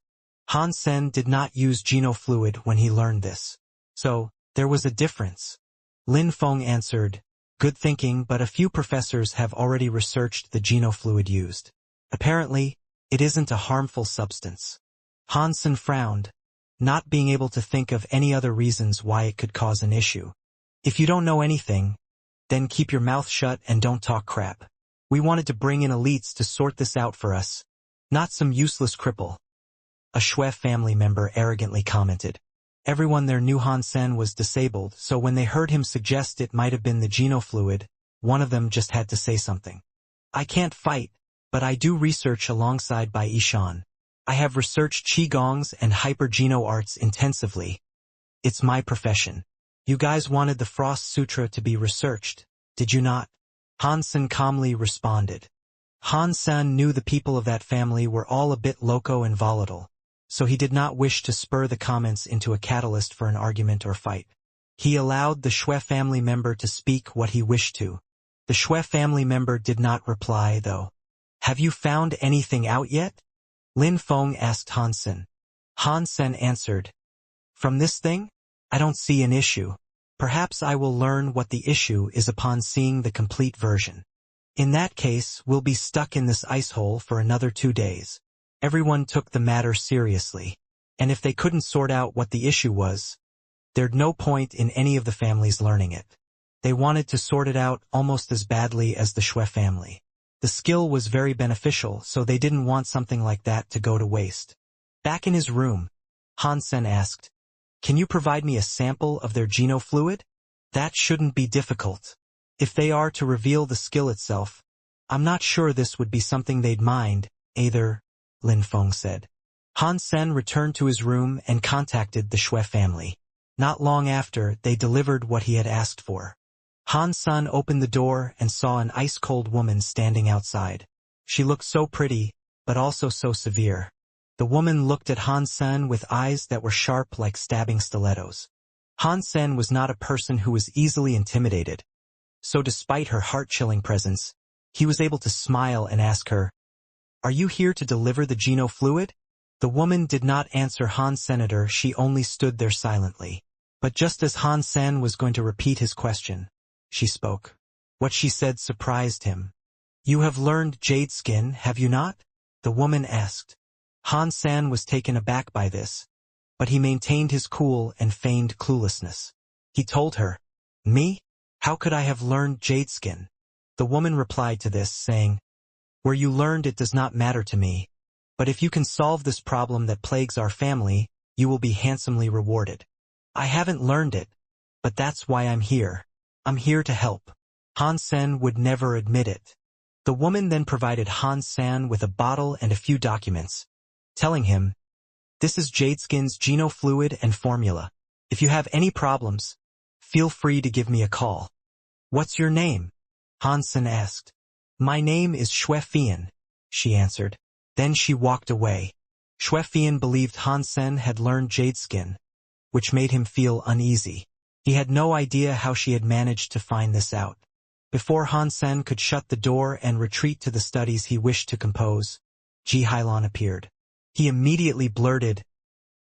Han Sen did not use genofluid when he learned this. So, there was a difference. Lin Feng answered, good thinking, but a few professors have already researched the genofluid used. Apparently, it isn't a harmful substance. Han Sen frowned, not being able to think of any other reasons why it could cause an issue. If you don't know anything, then keep your mouth shut and don't talk crap. We wanted to bring in elites to sort this out for us, not some useless cripple. A Shui family member arrogantly commented. Everyone there knew Han Sen was disabled, so when they heard him suggest it might have been the genofluid, one of them just had to say something. I can't fight, but I do research alongside Bai Ishan. I have researched Qigongs and hyper-geno arts intensively. It's my profession. You guys wanted the Frost Sutra to be researched, did you not? Han Sen calmly responded. Han Sen knew the people of that family were all a bit loco and volatile, so he did not wish to spur the comments into a catalyst for an argument or fight. He allowed the Shui family member to speak what he wished to. The Shui family member did not reply, though. Have you found anything out yet? Lin Feng asked Han Sen. Han Sen answered, from this thing? I don't see an issue. Perhaps I will learn what the issue is upon seeing the complete version. In that case, we'll be stuck in this ice hole for another 2 days. Everyone took the matter seriously, and if they couldn't sort out what the issue was, there'd no point in any of the families learning it. They wanted to sort it out almost as badly as the Shui family. The skill was very beneficial, so they didn't want something like that to go to waste. Back in his room, Han Sen asked, can you provide me a sample of their genofluid? That shouldn't be difficult. If they are to reveal the skill itself, I'm not sure this would be something they'd mind, either, Lin Feng said. Han Sen returned to his room and contacted the Shui family. Not long after, they delivered what he had asked for. Han Sen opened the door and saw an ice-cold woman standing outside. She looked so pretty, but also so severe. The woman looked at Han Sen with eyes that were sharp like stabbing stilettos. Han Sen was not a person who was easily intimidated, so despite her heart-chilling presence, he was able to smile and ask her, are you here to deliver the genofluid? The woman did not answer Han Senator, she only stood there silently. But just as Han Sen was going to repeat his question, she spoke. What she said surprised him. You have learned jade skin, have you not? The woman asked. Han Sen was taken aback by this, but he maintained his cool and feigned cluelessness. He told her, me? How could I have learned jade skin? The woman replied to this, saying, where you learned it does not matter to me, but if you can solve this problem that plagues our family, you will be handsomely rewarded. I haven't learned it, but that's why I'm here. I'm here to help. Han Sen would never admit it. The woman then provided Han Sen with a bottle and a few documents, telling him, this is Jadeskin's genofluid and formula. If you have any problems, feel free to give me a call. What's your name? Han Sen asked. My name is Shui Fian, she answered. Then she walked away. Shui Fian believed Han Sen had learned Jadeskin, which made him feel uneasy. He had no idea how she had managed to find this out. Before Han Sen could shut the door and retreat to the studies he wished to compose, Ji Hailan appeared. He immediately blurted,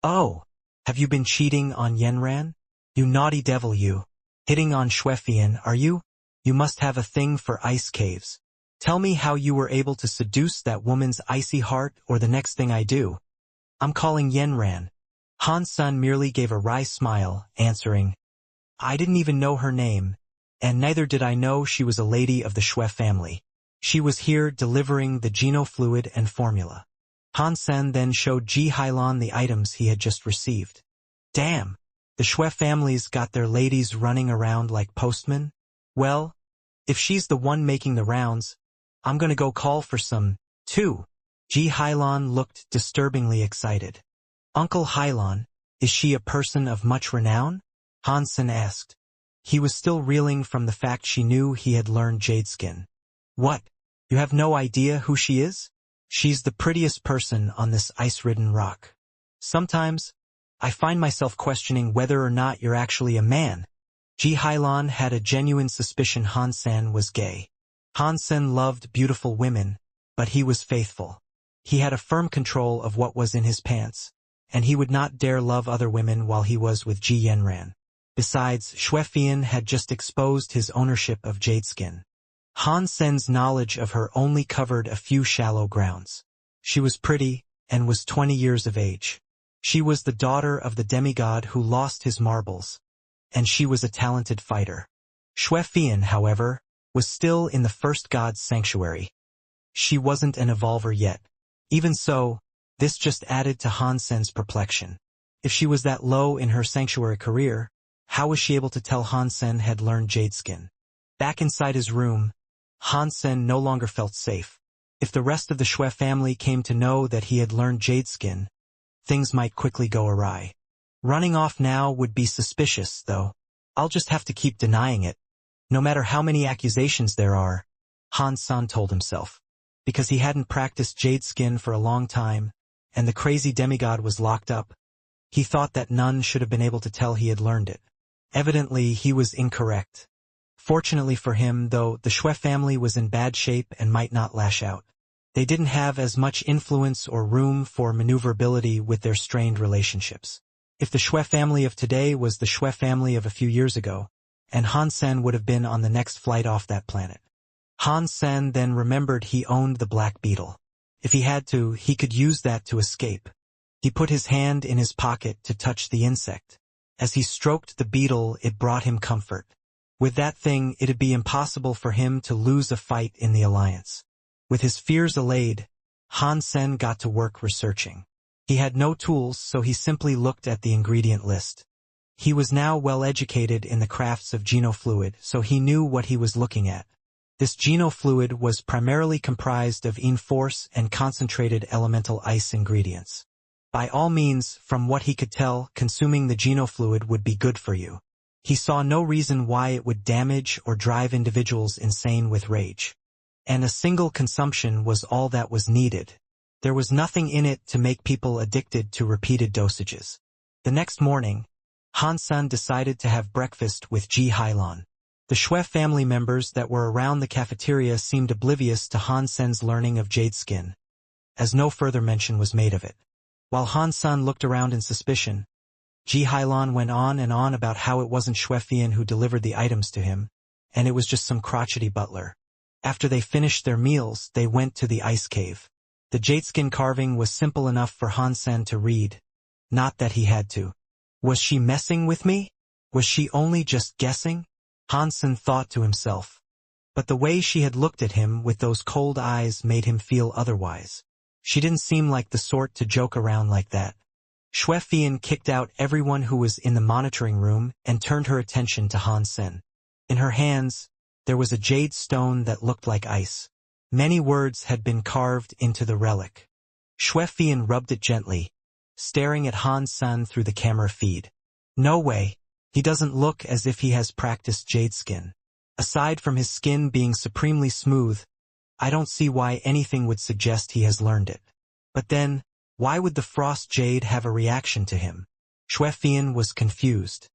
oh, have you been cheating on Yanran? You naughty devil you. Hitting on Shui Fian, are you? You must have a thing for ice caves. Tell me how you were able to seduce that woman's icy heart, or the next thing I do. I'm calling Yanran. Han Sen merely gave a wry smile, answering, I didn't even know her name, and neither did I know she was a lady of the Shui family. She was here delivering the genofluid and formula. Han Sen then showed Ji Hailan the items he had just received. Damn! The Shui families got their ladies running around like postmen? Well, if she's the one making the rounds, I'm gonna go call for some, too. Ji Hailan looked disturbingly excited. Uncle Hailan, is she a person of much renown? Han Sen asked. He was still reeling from the fact she knew he had learned Jadeskin. What? You have no idea who she is? She's the prettiest person on this ice-ridden rock. Sometimes, I find myself questioning whether or not you're actually a man. Ji Hailan had a genuine suspicion Han Sen was gay. Han Sen loved beautiful women, but he was faithful. He had a firm control of what was in his pants, and he would not dare love other women while he was with Ji Yanran. Besides, Xuefian had just exposed his ownership of Jadeskin. Han Sen's knowledge of her only covered a few shallow grounds. She was pretty, and was 20 years of age. She was the daughter of the demigod who lost his marbles, and she was a talented fighter. Xuefian, however, was still in the first god's sanctuary. She wasn't an evolver yet. Even so, this just added to Han Sen's perplexion. If she was that low in her sanctuary career, how was she able to tell Han Sen had learned Jadeskin? Back inside his room, Han Sen no longer felt safe. If the rest of the Xue family came to know that he had learned Jadeskin, things might quickly go awry. Running off now would be suspicious, though. I'll just have to keep denying it. No matter how many accusations there are, Han Sen told himself. Because he hadn't practiced Jadeskin for a long time, and the crazy demigod was locked up, he thought that none should have been able to tell he had learned it. Evidently, he was incorrect. Fortunately for him, though, the Xue family was in bad shape and might not lash out. They didn't have as much influence or room for maneuverability with their strained relationships. If the Xue family of today was the Xue family of a few years ago, and Han Sen would have been on the next flight off that planet. Han Sen then remembered he owned the black beetle. If he had to, he could use that to escape. He put his hand in his pocket to touch the insect. As he stroked the beetle, it brought him comfort. With that thing, it'd be impossible for him to lose a fight in the alliance. With his fears allayed, Han Sen got to work researching. He had no tools, so he simply looked at the ingredient list. He was now well educated in the crafts of genofluid, so he knew what he was looking at. This genofluid was primarily comprised of enforce and concentrated elemental ice ingredients. By all means, from what he could tell, consuming the genofluid would be good for you. He saw no reason why it would damage or drive individuals insane with rage. And a single consumption was all that was needed. There was nothing in it to make people addicted to repeated dosages. The next morning, Han Sen decided to have breakfast with Ji Hailan. The Xue family members that were around the cafeteria seemed oblivious to Han Sen's learning of Jadeskin, as no further mention was made of it. While Han Sen looked around in suspicion, Ji Hailan went on and on about how it wasn't Xuefian who delivered the items to him, and it was just some crotchety butler. After they finished their meals, they went to the ice cave. The Jadeskin carving was simple enough for Han Sen to read. Not that he had to. Was she messing with me? Was she only just guessing? Han Sen thought to himself. But the way she had looked at him with those cold eyes made him feel otherwise. She didn't seem like the sort to joke around like that. Xuefian kicked out everyone who was in the monitoring room and turned her attention to Han Sen. In her hands, there was a jade stone that looked like ice. Many words had been carved into the relic. Xuefian rubbed it gently, staring at Han Sen through the camera feed. No way. He doesn't look as if he has practiced Jadeskin. Aside from his skin being supremely smooth, I don't see why anything would suggest he has learned it. But then, why would the frost jade have a reaction to him? Xuefian was confused.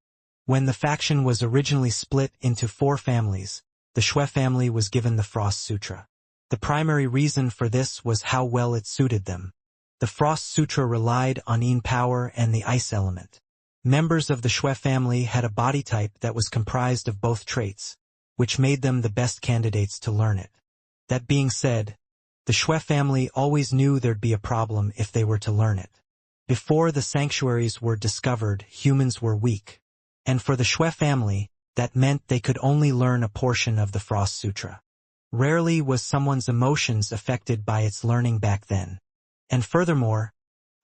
When the faction was originally split into 4 families, the Xue family was given the Frost Sutra. The primary reason for this was how well it suited them. The Frost Sutra relied on Yin power and the ice element. Members of the Xue family had a body type that was comprised of both traits, which made them the best candidates to learn it. That being said, the Xue family always knew there'd be a problem if they were to learn it. Before the sanctuaries were discovered, humans were weak. And for the Xue family, that meant they could only learn a portion of the Frost Sutra. Rarely was someone's emotions affected by its learning back then. And furthermore,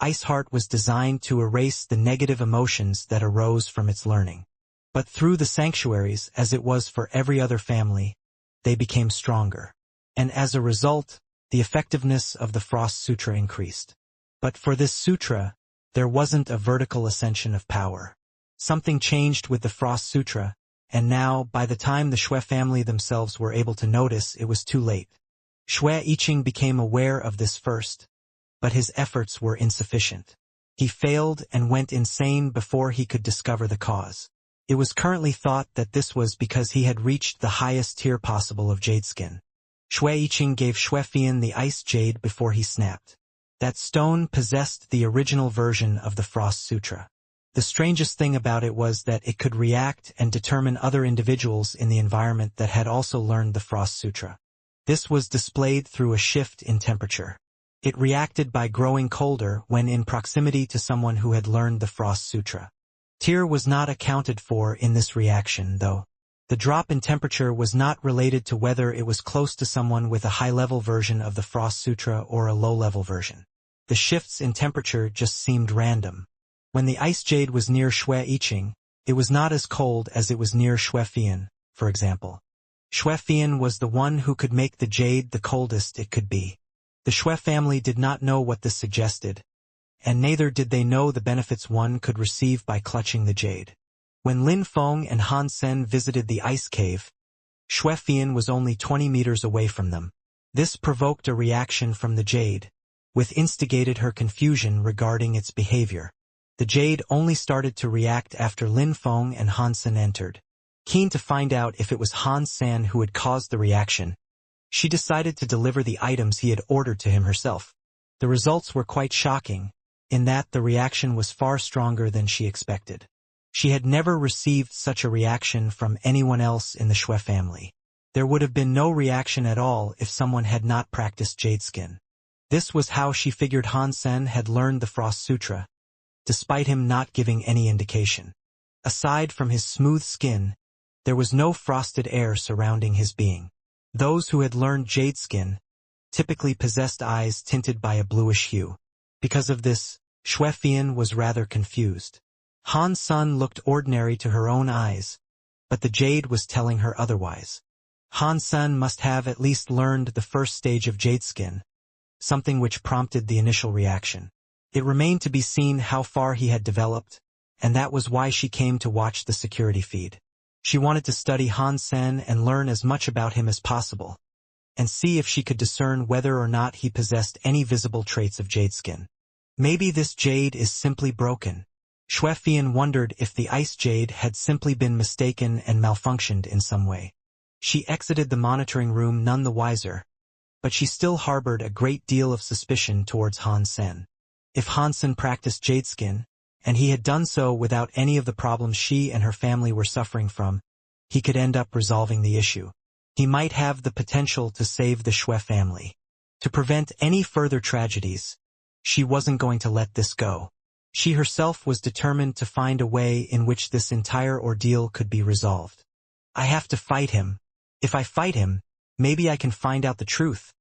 Iceheart was designed to erase the negative emotions that arose from its learning. But through the sanctuaries, as it was for every other family, they became stronger. And as a result, the effectiveness of the Frost Sutra increased. But for this sutra, there wasn't a vertical ascension of power. Something changed with the Frost Sutra, and now, by the time the Shui family themselves were able to notice, it was too late. Shui Yiqing became aware of this first, but his efforts were insufficient. He failed and went insane before he could discover the cause. It was currently thought that this was because he had reached the highest tier possible of jadeskin. Shui Yiqing gave Shui Fian the ice jade before he snapped. That stone possessed the original version of the Frost Sutra. The strangest thing about it was that it could react and determine other individuals in the environment that had also learned the Frost Sutra. This was displayed through a shift in temperature. It reacted by growing colder when in proximity to someone who had learned the Frost Sutra. Tier was not accounted for in this reaction, though. The drop in temperature was not related to whether it was close to someone with a high-level version of the Frost Sutra or a low-level version. The shifts in temperature just seemed random. When the ice jade was near Shui Yiqing, it was not as cold as it was near Shui Fian, for example. Shui Fian was the one who could make the jade the coldest it could be. The Shui family did not know what this suggested, and neither did they know the benefits one could receive by clutching the jade. When Lin Feng and Han Sen visited the ice cave, Shui Fian was only 20 meters away from them. This provoked a reaction from the jade, which instigated her confusion regarding its behavior. The jade only started to react after Lin Feng and Han Sen entered. Keen to find out if it was Han Sen who had caused the reaction, she decided to deliver the items he had ordered to him herself. The results were quite shocking, in that the reaction was far stronger than she expected. She had never received such a reaction from anyone else in the Shui family. There would have been no reaction at all if someone had not practiced jadeskin. This was how she figured Han Sen had learned the Frost Sutra, despite him not giving any indication. Aside from his smooth skin, there was no frosted air surrounding his being. Those who had learned jadeskin typically possessed eyes tinted by a bluish hue. Because of this, Shui Fian was rather confused. Han Sen looked ordinary to her own eyes, but the jade was telling her otherwise. Han Sen must have at least learned the first stage of jadeskin, something which prompted the initial reaction. It remained to be seen how far he had developed, and that was why she came to watch the security feed. She wanted to study Han Sen and learn as much about him as possible, and see if she could discern whether or not he possessed any visible traits of jadeskin. Maybe this jade is simply broken. Shui Fian wondered if the ice jade had simply been mistaken and malfunctioned in some way. She exited the monitoring room none the wiser, but she still harbored a great deal of suspicion towards Han Sen. If Han Sen practiced jadeskin, and he had done so without any of the problems she and her family were suffering from, he could end up resolving the issue. He might have the potential to save the Shui family. To prevent any further tragedies, she wasn't going to let this go. She herself was determined to find a way in which this entire ordeal could be resolved. I have to fight him. If I fight him, maybe I can find out the truth,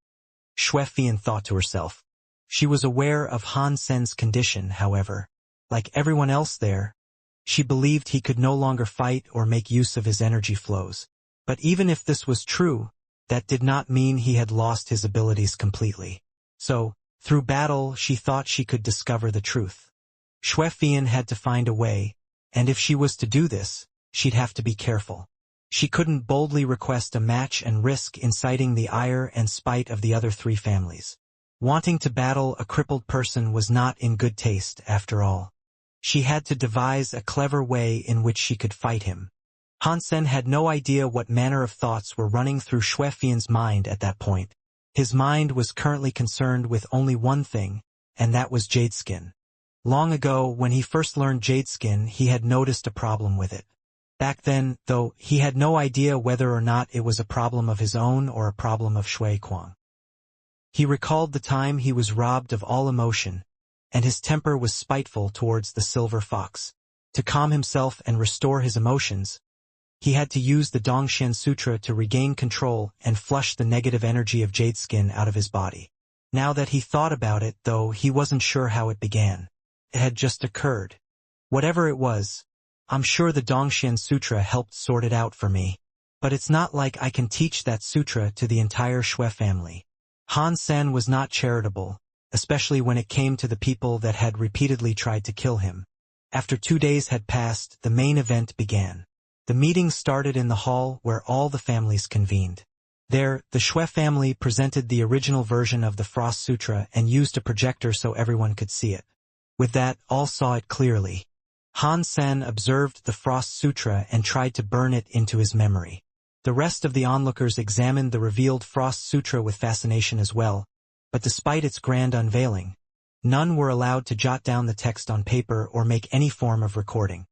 Shui Fian thought to herself. She was aware of Han Sen's condition, however. Like everyone else there, she believed he could no longer fight or make use of his energy flows. But even if this was true, that did not mean he had lost his abilities completely. So, through battle, she thought she could discover the truth. Shui Fian had to find a way, and if she was to do this, she'd have to be careful. She couldn't boldly request a match and risk inciting the ire and spite of the other three families. Wanting to battle a crippled person was not in good taste, after all. She had to devise a clever way in which she could fight him. Han Sen had no idea what manner of thoughts were running through Shui Fian's mind at that point. His mind was currently concerned with only one thing, and that was jadeskin. Long ago, when he first learned jadeskin, he had noticed a problem with it. Back then, though, he had no idea whether or not it was a problem of his own or a problem of Shui Kuang. He recalled the time he was robbed of all emotion, and his temper was spiteful towards the silver fox. To calm himself and restore his emotions, he had to use the Dongxian Sutra to regain control and flush the negative energy of jadeskin out of his body. Now that he thought about it, though, he wasn't sure how it began. It had just occurred. Whatever it was, I'm sure the Dongxian Sutra helped sort it out for me. But it's not like I can teach that sutra to the entire Shui family. Han Sen was not charitable, especially when it came to the people that had repeatedly tried to kill him. After 2 days had passed, the main event began. The meeting started in the hall where all the families convened. There, the Shui family presented the original version of the Frost Sutra and used a projector so everyone could see it. With that, all saw it clearly. Han Sen observed the Frost Sutra and tried to burn it into his memory. The rest of the onlookers examined the revealed Frost Sutra with fascination as well, but despite its grand unveiling, none were allowed to jot down the text on paper or make any form of recording.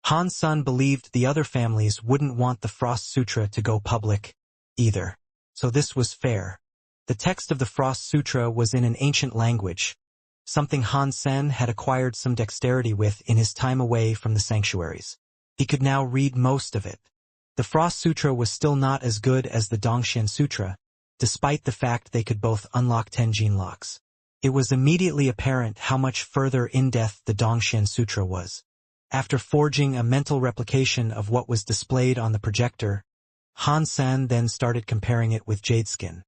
Han Sen believed the other families wouldn't want the Frost Sutra to go public either, so this was fair. The text of the Frost Sutra was in an ancient language, something Han Sen had acquired some dexterity with in his time away from the sanctuaries. He could now read most of it. The Frost Sutra was still not as good as the Dongxian Sutra, despite the fact they could both unlock 10 gene locks. It was immediately apparent how much further in-depth the Dongxian Sutra was. After forging a mental replication of what was displayed on the projector, Han Sen then started comparing it with Jadeskin.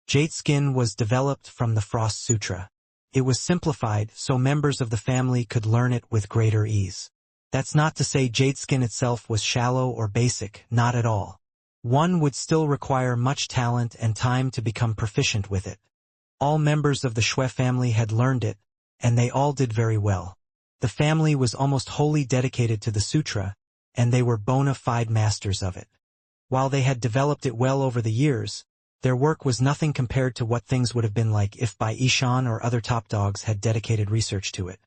Jadeskin was developed from the Frost Sutra. It was simplified so members of the family could learn it with greater ease. That's not to say Jadeskin itself was shallow or basic, not at all. One would still require much talent and time to become proficient with it. All members of the Shui family had learned it, and they all did very well. The family was almost wholly dedicated to the sutra, and they were bona fide masters of it. While they had developed it well over the years, their work was nothing compared to what things would have been like if Bai Yishan or other top dogs had dedicated research to it.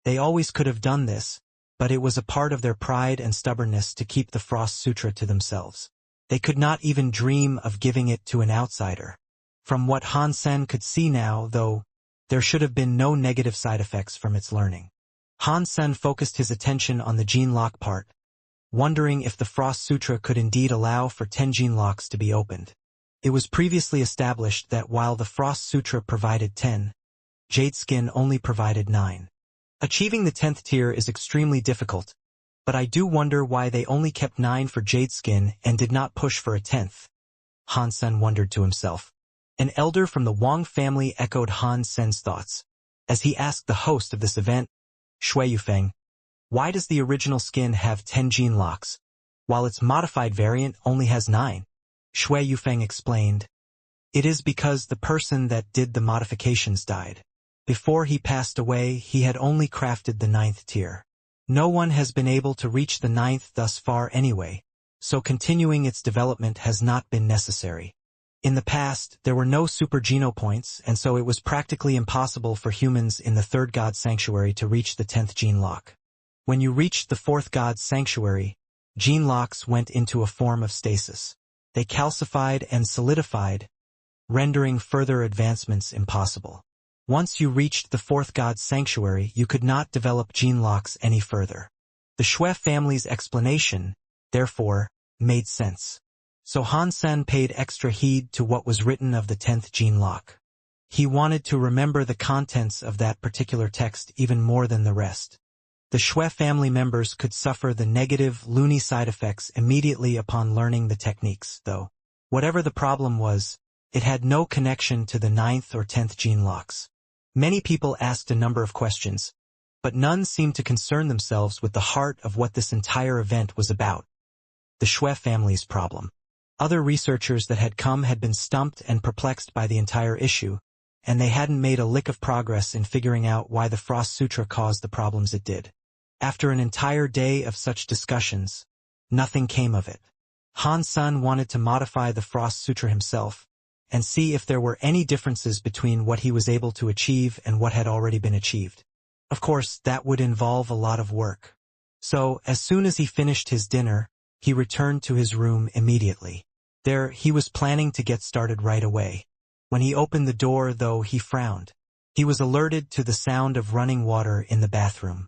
They always could have done this, but it was a part of their pride and stubbornness to keep the Frost Sutra to themselves. They could not even dream of giving it to an outsider. From what Han Sen could see now, though, there should have been no negative side effects from its learning. Han Sen focused his attention on the gene lock part, wondering if the Frost Sutra could indeed allow for 10 gene locks to be opened. It was previously established that while the Frost Sutra provided 10, Jadeskin only provided 9. Achieving the 10th tier is extremely difficult, but I do wonder why they only kept 9 for Jadeskin and did not push for a 10th. Han Sen wondered to himself. An elder from the Wang family echoed Han Sen's thoughts, as he asked the host of this event, Shui Yufeng, why does the original skin have 10 gene locks, while its modified variant only has 9? Shui Yufeng explained, it is because the person that did the modifications died. Before he passed away, he had only crafted the 9th tier. No one has been able to reach the 9th thus far anyway, so continuing its development has not been necessary. In the past, there were no super geno points, and so it was practically impossible for humans in the 3rd God Sanctuary to reach the 10th gene lock. When you reached the 4th God Sanctuary, gene locks went into a form of stasis. They calcified and solidified, rendering further advancements impossible. Once you reached the 4th God Sanctuary, you could not develop gene locks any further. The Shui family's explanation, therefore, made sense. So Han Sen paid extra heed to what was written of the 10th gene lock. He wanted to remember the contents of that particular text even more than the rest. The Shui family members could suffer the negative, loony side effects immediately upon learning the techniques, though. Whatever the problem was, it had no connection to the 9th or 10th gene locks. Many people asked a number of questions, but none seemed to concern themselves with the heart of what this entire event was about. The Shui family's problem. Other researchers that had come had been stumped and perplexed by the entire issue, and they hadn't made a lick of progress in figuring out why the Frost Sutra caused the problems it did. After an entire day of such discussions, nothing came of it. Han Sen wanted to modify the Frost Sutra himself, and see if there were any differences between what he was able to achieve and what had already been achieved. Of course, that would involve a lot of work. So, as soon as he finished his dinner, he returned to his room immediately. There, he was planning to get started right away. When he opened the door, though, he frowned. He was alerted to the sound of running water in the bathroom.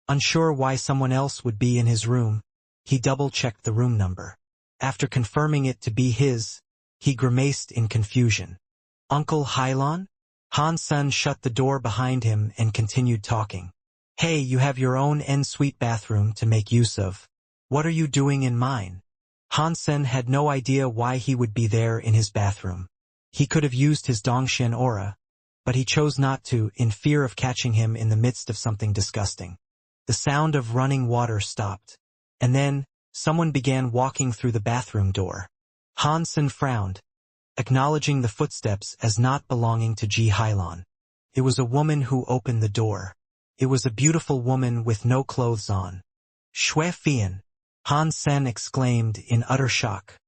Unsure why someone else would be in his room, he double-checked the room number. After confirming it to be his, he grimaced in confusion. Uncle Hylon? Han Sen shut the door behind him and continued talking. Hey, you have your own en-suite bathroom to make use of. What are you doing in mine? Han Sen had no idea why he would be there in his bathroom. He could have used his Dongxian aura, but he chose not to in fear of catching him in the midst of something disgusting. The sound of running water stopped, and then, someone began walking through the bathroom door. Han Sen frowned, acknowledging the footsteps as not belonging to Ji Hailan. It was a woman who opened the door. It was a beautiful woman with no clothes on. "Xue Fian," Han Sen exclaimed in utter shock.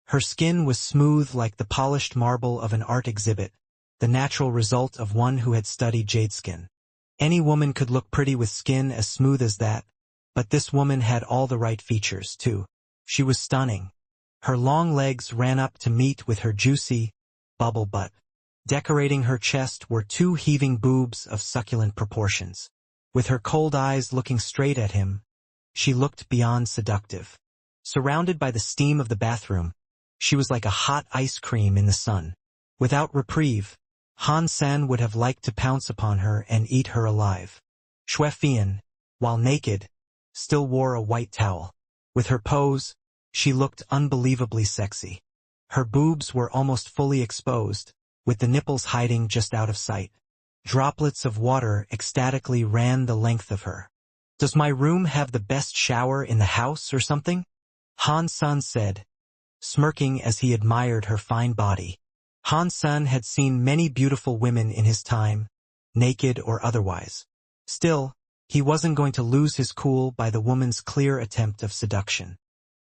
Her skin was smooth like the polished marble of an art exhibit, the natural result of one who had studied jade skin. Any woman could look pretty with skin as smooth as that, but this woman had all the right features, too. She was stunning. Her long legs ran up to meet with her juicy, bubble butt. Decorating her chest were two heaving boobs of succulent proportions. With her cold eyes looking straight at him, she looked beyond seductive. Surrounded by the steam of the bathroom, she was like a hot ice cream in the sun. Without reprieve, Han Sen would have liked to pounce upon her and eat her alive. Xue Fian, while naked, still wore a white towel. With her pose, she looked unbelievably sexy. Her boobs were almost fully exposed, with the nipples hiding just out of sight. Droplets of water ecstatically ran the length of her. "Does my room have the best shower in the house or something?" Han Sen said, smirking as he admired her fine body. Han Sen had seen many beautiful women in his time, naked or otherwise. Still, he wasn't going to lose his cool by the woman's clear attempt of seduction.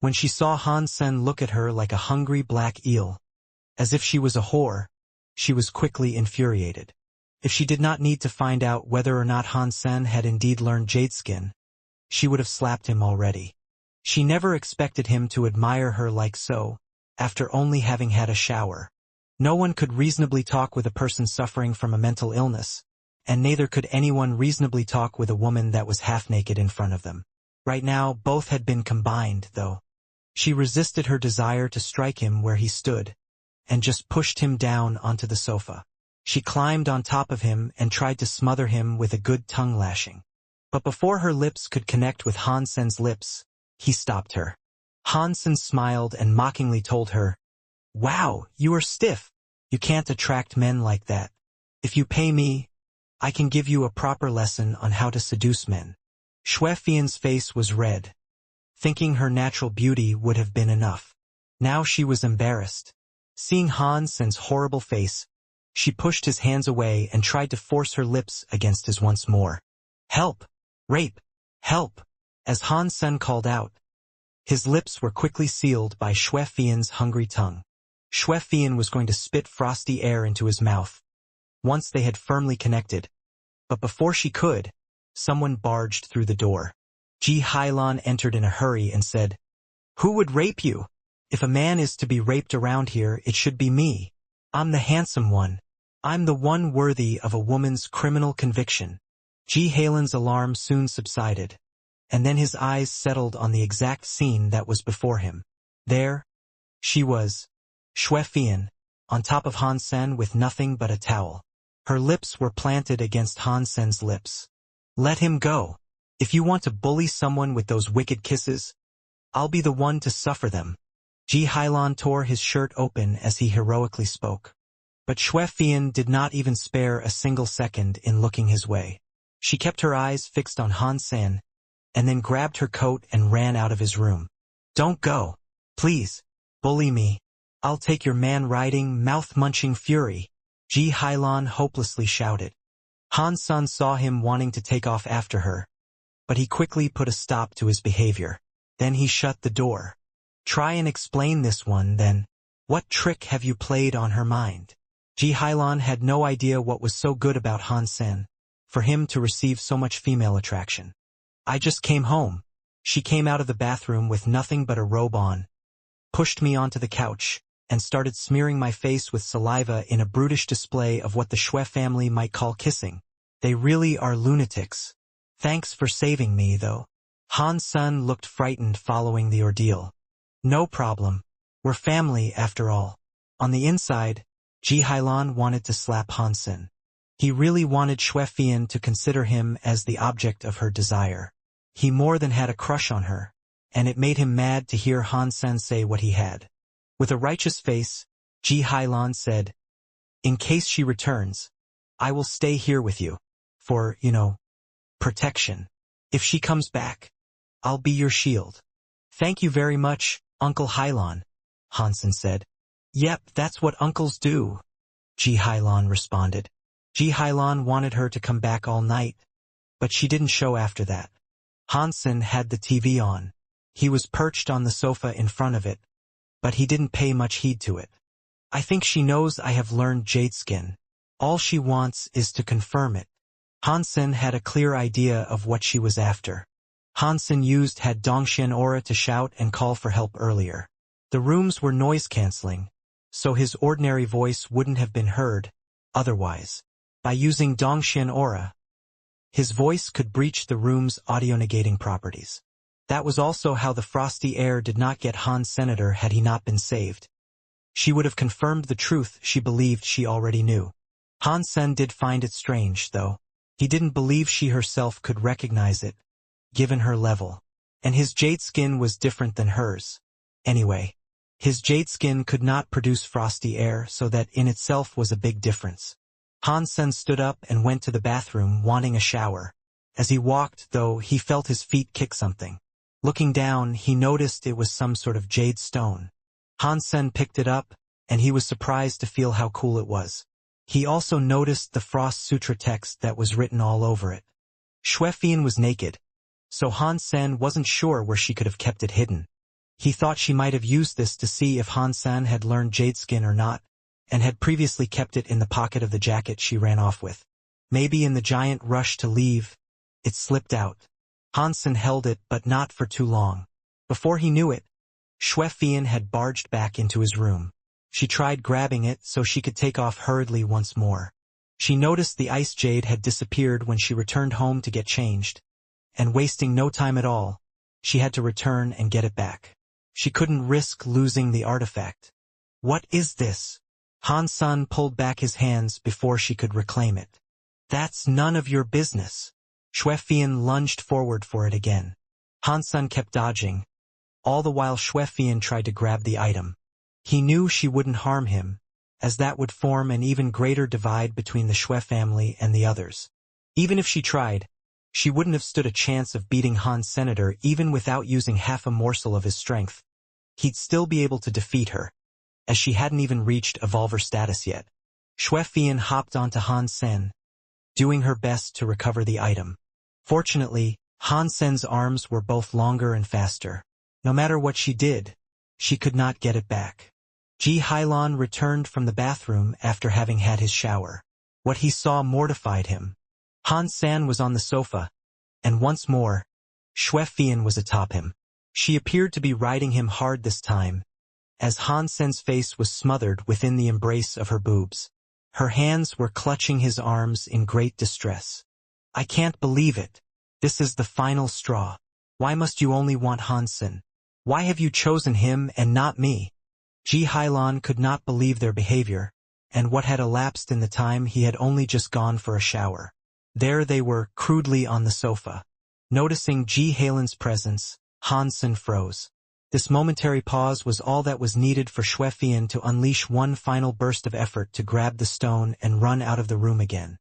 When she saw Han Sen look at her like a hungry black eel, as if she was a whore, she was quickly infuriated. If she did not need to find out whether or not Han Sen had indeed learned jade skin, she would have slapped him already. She never expected him to admire her like so, after only having had a shower. No one could reasonably talk with a person suffering from a mental illness, and neither could anyone reasonably talk with a woman that was half-naked in front of them. Right now, both had been combined, though. She resisted her desire to strike him where he stood, and just pushed him down onto the sofa. She climbed on top of him and tried to smother him with a good tongue lashing. But before her lips could connect with Han Sen's lips, he stopped her. Han Sen smiled and mockingly told her, "Wow, you are stiff. You can't attract men like that. If you pay me, I can give you a proper lesson on how to seduce men." Xue Fian's face was red, thinking her natural beauty would have been enough. Now she was embarrassed. Seeing Han Sen's horrible face, she pushed his hands away and tried to force her lips against his once more. "Help! Rape! Help!" As Han Sen called out, his lips were quickly sealed by Xue Fian's hungry tongue. Xue Fian was going to spit frosty air into his mouth, once they had firmly connected. But before she could, someone barged through the door. Ji Hailan entered in a hurry and said, "Who would rape you? If a man is to be raped around here, it should be me. I'm the handsome one. I'm the one worthy of a woman's criminal conviction." Ji Hailan's alarm soon subsided, and then his eyes settled on the exact scene that was before him. There, she was, Xue Fian, on top of Han Sen with nothing but a towel. Her lips were planted against Han Sen's lips. "Let him go. If you want to bully someone with those wicked kisses, I'll be the one to suffer them." Ji Hailan tore his shirt open as he heroically spoke. But Xue Fian did not even spare a single second in looking his way. She kept her eyes fixed on Han Sen, and then grabbed her coat and ran out of his room. "Don't go. Please. Bully me. I'll take your man-riding, mouth-munching fury," Ji Hailan hopelessly shouted. Han Sen saw him wanting to take off after her, but he quickly put a stop to his behavior. Then he shut the door. "Try and explain this one, then. What trick have you played on her mind?" Ji Hailan had no idea what was so good about Han Sen, for him to receive so much female attraction. "I just came home." She came out of the bathroom with nothing but a robe on, pushed me onto the couch, and started smearing my face with saliva in a brutish display of what the Xue family might call kissing. They really are lunatics. Thanks for saving me, though. Han Sen looked frightened following the ordeal. "No problem. We're family, after all." On the inside, Ji Hailan wanted to slap Han Sen. He really wanted Xue Fian to consider him as the object of her desire. He more than had a crush on her, and it made him mad to hear Han Sen say what he had. With a righteous face, Ji Hailan said, "In case she returns, I will stay here with you. For, protection. If she comes back, I'll be your shield." Thank you very much, Uncle Hylon, Hansen said. Yep, that's what uncles do, Ji Hylon responded. Ji Hylon wanted her to come back all night, but she didn't show after that. Hansen had the TV on. He was perched on the sofa in front of it, but he didn't pay much heed to it. I think she knows I have learned Jadeskin. All she wants is to confirm it. Hansen had a clear idea of what she was after. Hansen used had Dongxian aura to shout and call for help earlier. The rooms were noise-canceling, so his ordinary voice wouldn't have been heard otherwise. By using Dongxian aura, his voice could breach the room's audio-negating properties. That was also how the frosty air did not get Han Senator had he not been saved. She would have confirmed the truth she believed she already knew. Han Sen did find it strange, though. He didn't believe she herself could recognize it, given her level. And his jade skin was different than hers. Anyway, his jade skin could not produce frosty air, so that in itself was a big difference. Han Sen stood up and went to the bathroom, wanting a shower. As he walked, though, he felt his feet kick something. Looking down, he noticed it was some sort of jade stone. Han Sen picked it up, and he was surprised to feel how cool it was. He also noticed the Frost Sutra text that was written all over it. Xuefian was naked, so Han Sen wasn't sure where she could have kept it hidden. He thought she might have used this to see if Han Sen had learned Jadeskin or not, and had previously kept it in the pocket of the jacket she ran off with. Maybe in the giant rush to leave, it slipped out. Hansen held it, but not for too long. Before he knew it, Xuefian had barged back into his room. She tried grabbing it so she could take off hurriedly once more. She noticed the ice jade had disappeared when she returned home to get changed, and wasting no time at all, she had to return and get it back. She couldn't risk losing the artifact. What is this? Han Sen pulled back his hands before she could reclaim it. That's none of your business. Xuefian lunged forward for it again. Han Sen kept dodging, all the while Xuefian tried to grab the item. He knew she wouldn't harm him, as that would form an even greater divide between the Xue family and the others. Even if she tried, she wouldn't have stood a chance of beating Han Senator even without using half a morsel of his strength. He'd still be able to defeat her, as she hadn't even reached Evolver status yet. Xuefian hopped onto Han Sen, doing her best to recover the item. Fortunately, Han Sen's arms were both longer and faster. No matter what she did, she could not get it back. Ji Hylon returned from the bathroom after having had his shower. What he saw mortified him. Han Sen was on the sofa, and once more, Xuefian was atop him. She appeared to be riding him hard this time, as Han Sen's face was smothered within the embrace of her boobs. Her hands were clutching his arms in great distress. I can't believe it. This is the final straw. Why must you only want Hansen? Why have you chosen him and not me? Ji Hylon could not believe their behavior, and what had elapsed in the time he had only just gone for a shower. There they were, crudely on the sofa. Noticing Ji Hylon's presence, Hansen froze. This momentary pause was all that was needed for Xuefian to unleash one final burst of effort to grab the stone and run out of the room again.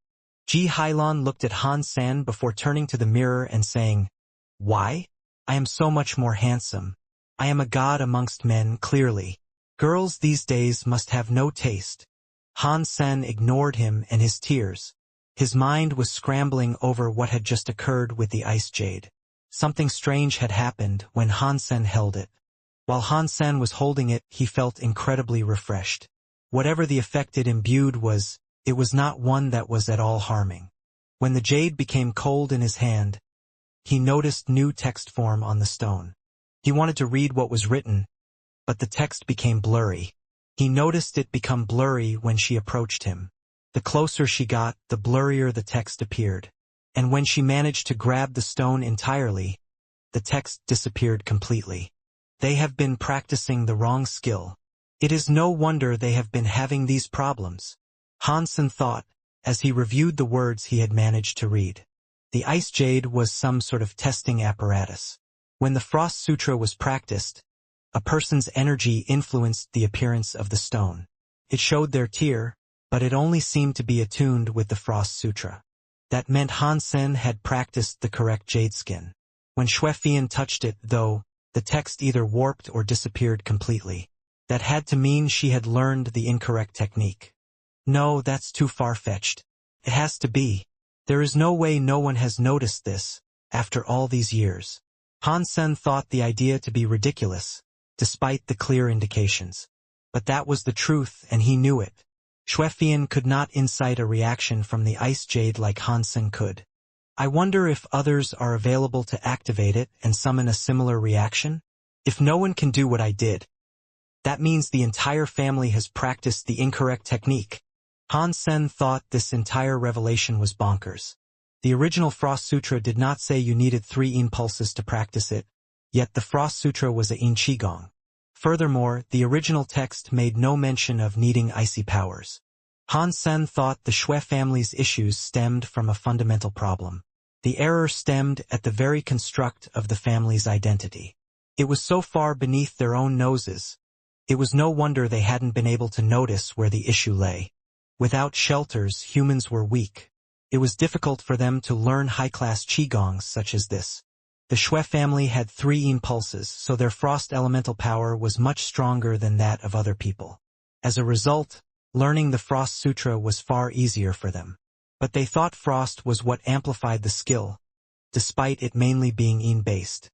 Ji Hylon looked at Han Sen before turning to the mirror and saying, "Why? I am so much more handsome. I am a god amongst men, clearly. Girls these days must have no taste." Han Sen ignored him and his tears. His mind was scrambling over what had just occurred with the ice jade. Something strange had happened when Han Sen held it. While Han Sen was holding it, he felt incredibly refreshed. Whatever the effect it imbued was, it was not one that was at all harming. When the jade became cold in his hand, he noticed new text form on the stone. He wanted to read what was written, but the text became blurry. He noticed it become blurry when she approached him. The closer she got, the blurrier the text appeared. And when she managed to grab the stone entirely, the text disappeared completely. They have been practicing the wrong skill. It is no wonder they have been having these problems, Hansen thought, as he reviewed the words he had managed to read. The ice jade was some sort of testing apparatus. When the Frost Sutra was practiced, a person's energy influenced the appearance of the stone. It showed their tier, but it only seemed to be attuned with the Frost Sutra. That meant Hansen had practiced the correct jade skin. When Xuefian touched it, though, The text either warped or disappeared completely. That had to mean she had learned the incorrect technique. No, that's too far-fetched. It has to be. There is no way no one has noticed this, after all these years. Han Sen thought the idea to be ridiculous, despite the clear indications. But that was the truth, and he knew it. Xuefian could not incite a reaction from the ice jade like Han Sen could. I wonder if others are available to activate it and summon a similar reaction? If no one can do what I did, that means the entire family has practiced the incorrect technique. Han Sen thought this entire revelation was bonkers. The original Frost Sutra did not say you needed 3 yin pulses to practice it, yet the Frost Sutra was a yin qigong. Furthermore, the original text made no mention of needing icy powers. Han Sen thought the Xue family's issues stemmed from a fundamental problem. The error stemmed at the very construct of the family's identity. It was so far beneath their own noses. It was no wonder they hadn't been able to notice where the issue lay. Without shelters, humans were weak. It was difficult for them to learn high-class qigongs such as this. The Xue family had 3 yin pulses, so their frost elemental power was much stronger than that of other people. As a result, learning the Frost Sutra was far easier for them. But they thought frost was what amplified the skill, despite it mainly being yin-based.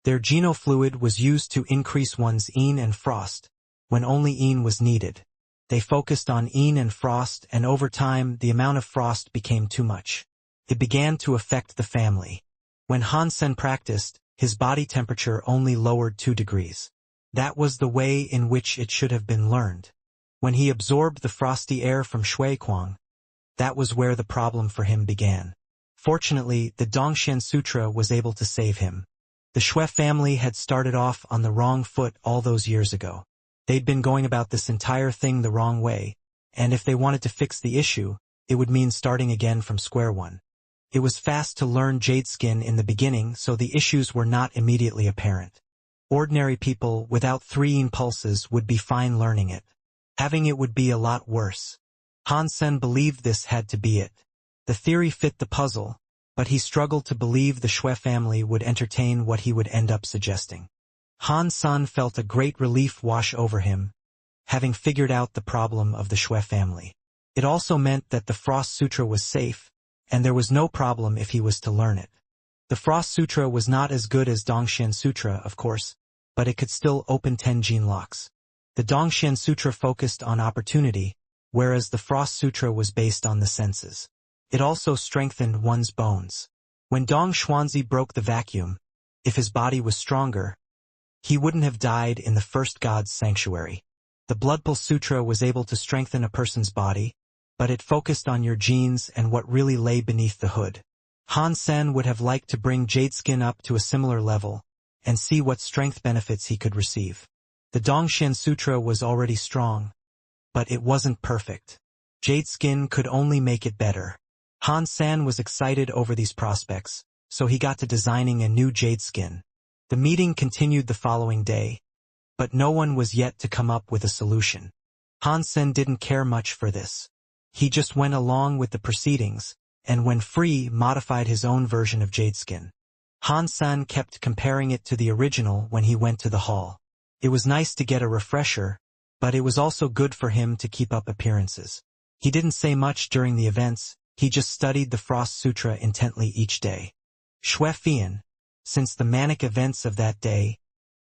Their genofluid was used to increase one's yin and frost, when only yin was needed. They focused on yin and frost, and over time the amount of frost became too much. It began to affect the family. When Han Sen practiced, his body temperature only lowered 2 degrees. That was the way in which it should have been learned. When he absorbed the frosty air from Shuiquang, that was where the problem for him began. Fortunately, the Dongxian Sutra was able to save him. The Xue family had started off on the wrong foot all those years ago. They'd been going about this entire thing the wrong way, and if they wanted to fix the issue, it would mean starting again from square one. It was fast to learn jade skin in the beginning, so the issues were not immediately apparent. Ordinary people without 3 yin pulses would be fine learning it. Having it would be a lot worse. Han Sen believed this had to be it. The theory fit the puzzle, but he struggled to believe the Xue family would entertain what he would end up suggesting. Han Sen felt a great relief wash over him, having figured out the problem of the Xue family. It also meant that the Frost Sutra was safe, and there was no problem if he was to learn it. The Frost Sutra was not as good as Dongxian Sutra, of course, but it could still open 10 gene locks. The Dongxian Sutra focused on opportunity, whereas the Frost Sutra was based on the senses. It also strengthened one's bones. When Dong Xuanzi broke the vacuum, if his body was stronger, he wouldn't have died in the first god's sanctuary. The Bloodpool Sutra was able to strengthen a person's body, but it focused on your genes and what really lay beneath the hood. Han Sen would have liked to bring Jade Skin up to a similar level, and see what strength benefits he could receive. The Dongxian Sutra was already strong, but it wasn't perfect. Jade Skin could only make it better. Han Sen was excited over these prospects, so he got to designing a new Jade Skin. The meeting continued the following day, but no one was yet to come up with a solution. Han Sen didn't care much for this. He just went along with the proceedings, and when free, modified his own version of Jade Skin. Han Sen kept comparing it to the original when he went to the hall. It was nice to get a refresher, but it was also good for him to keep up appearances. He didn't say much during the events, he just studied the Frost Sutra intently each day. Xuefian, since the manic events of that day,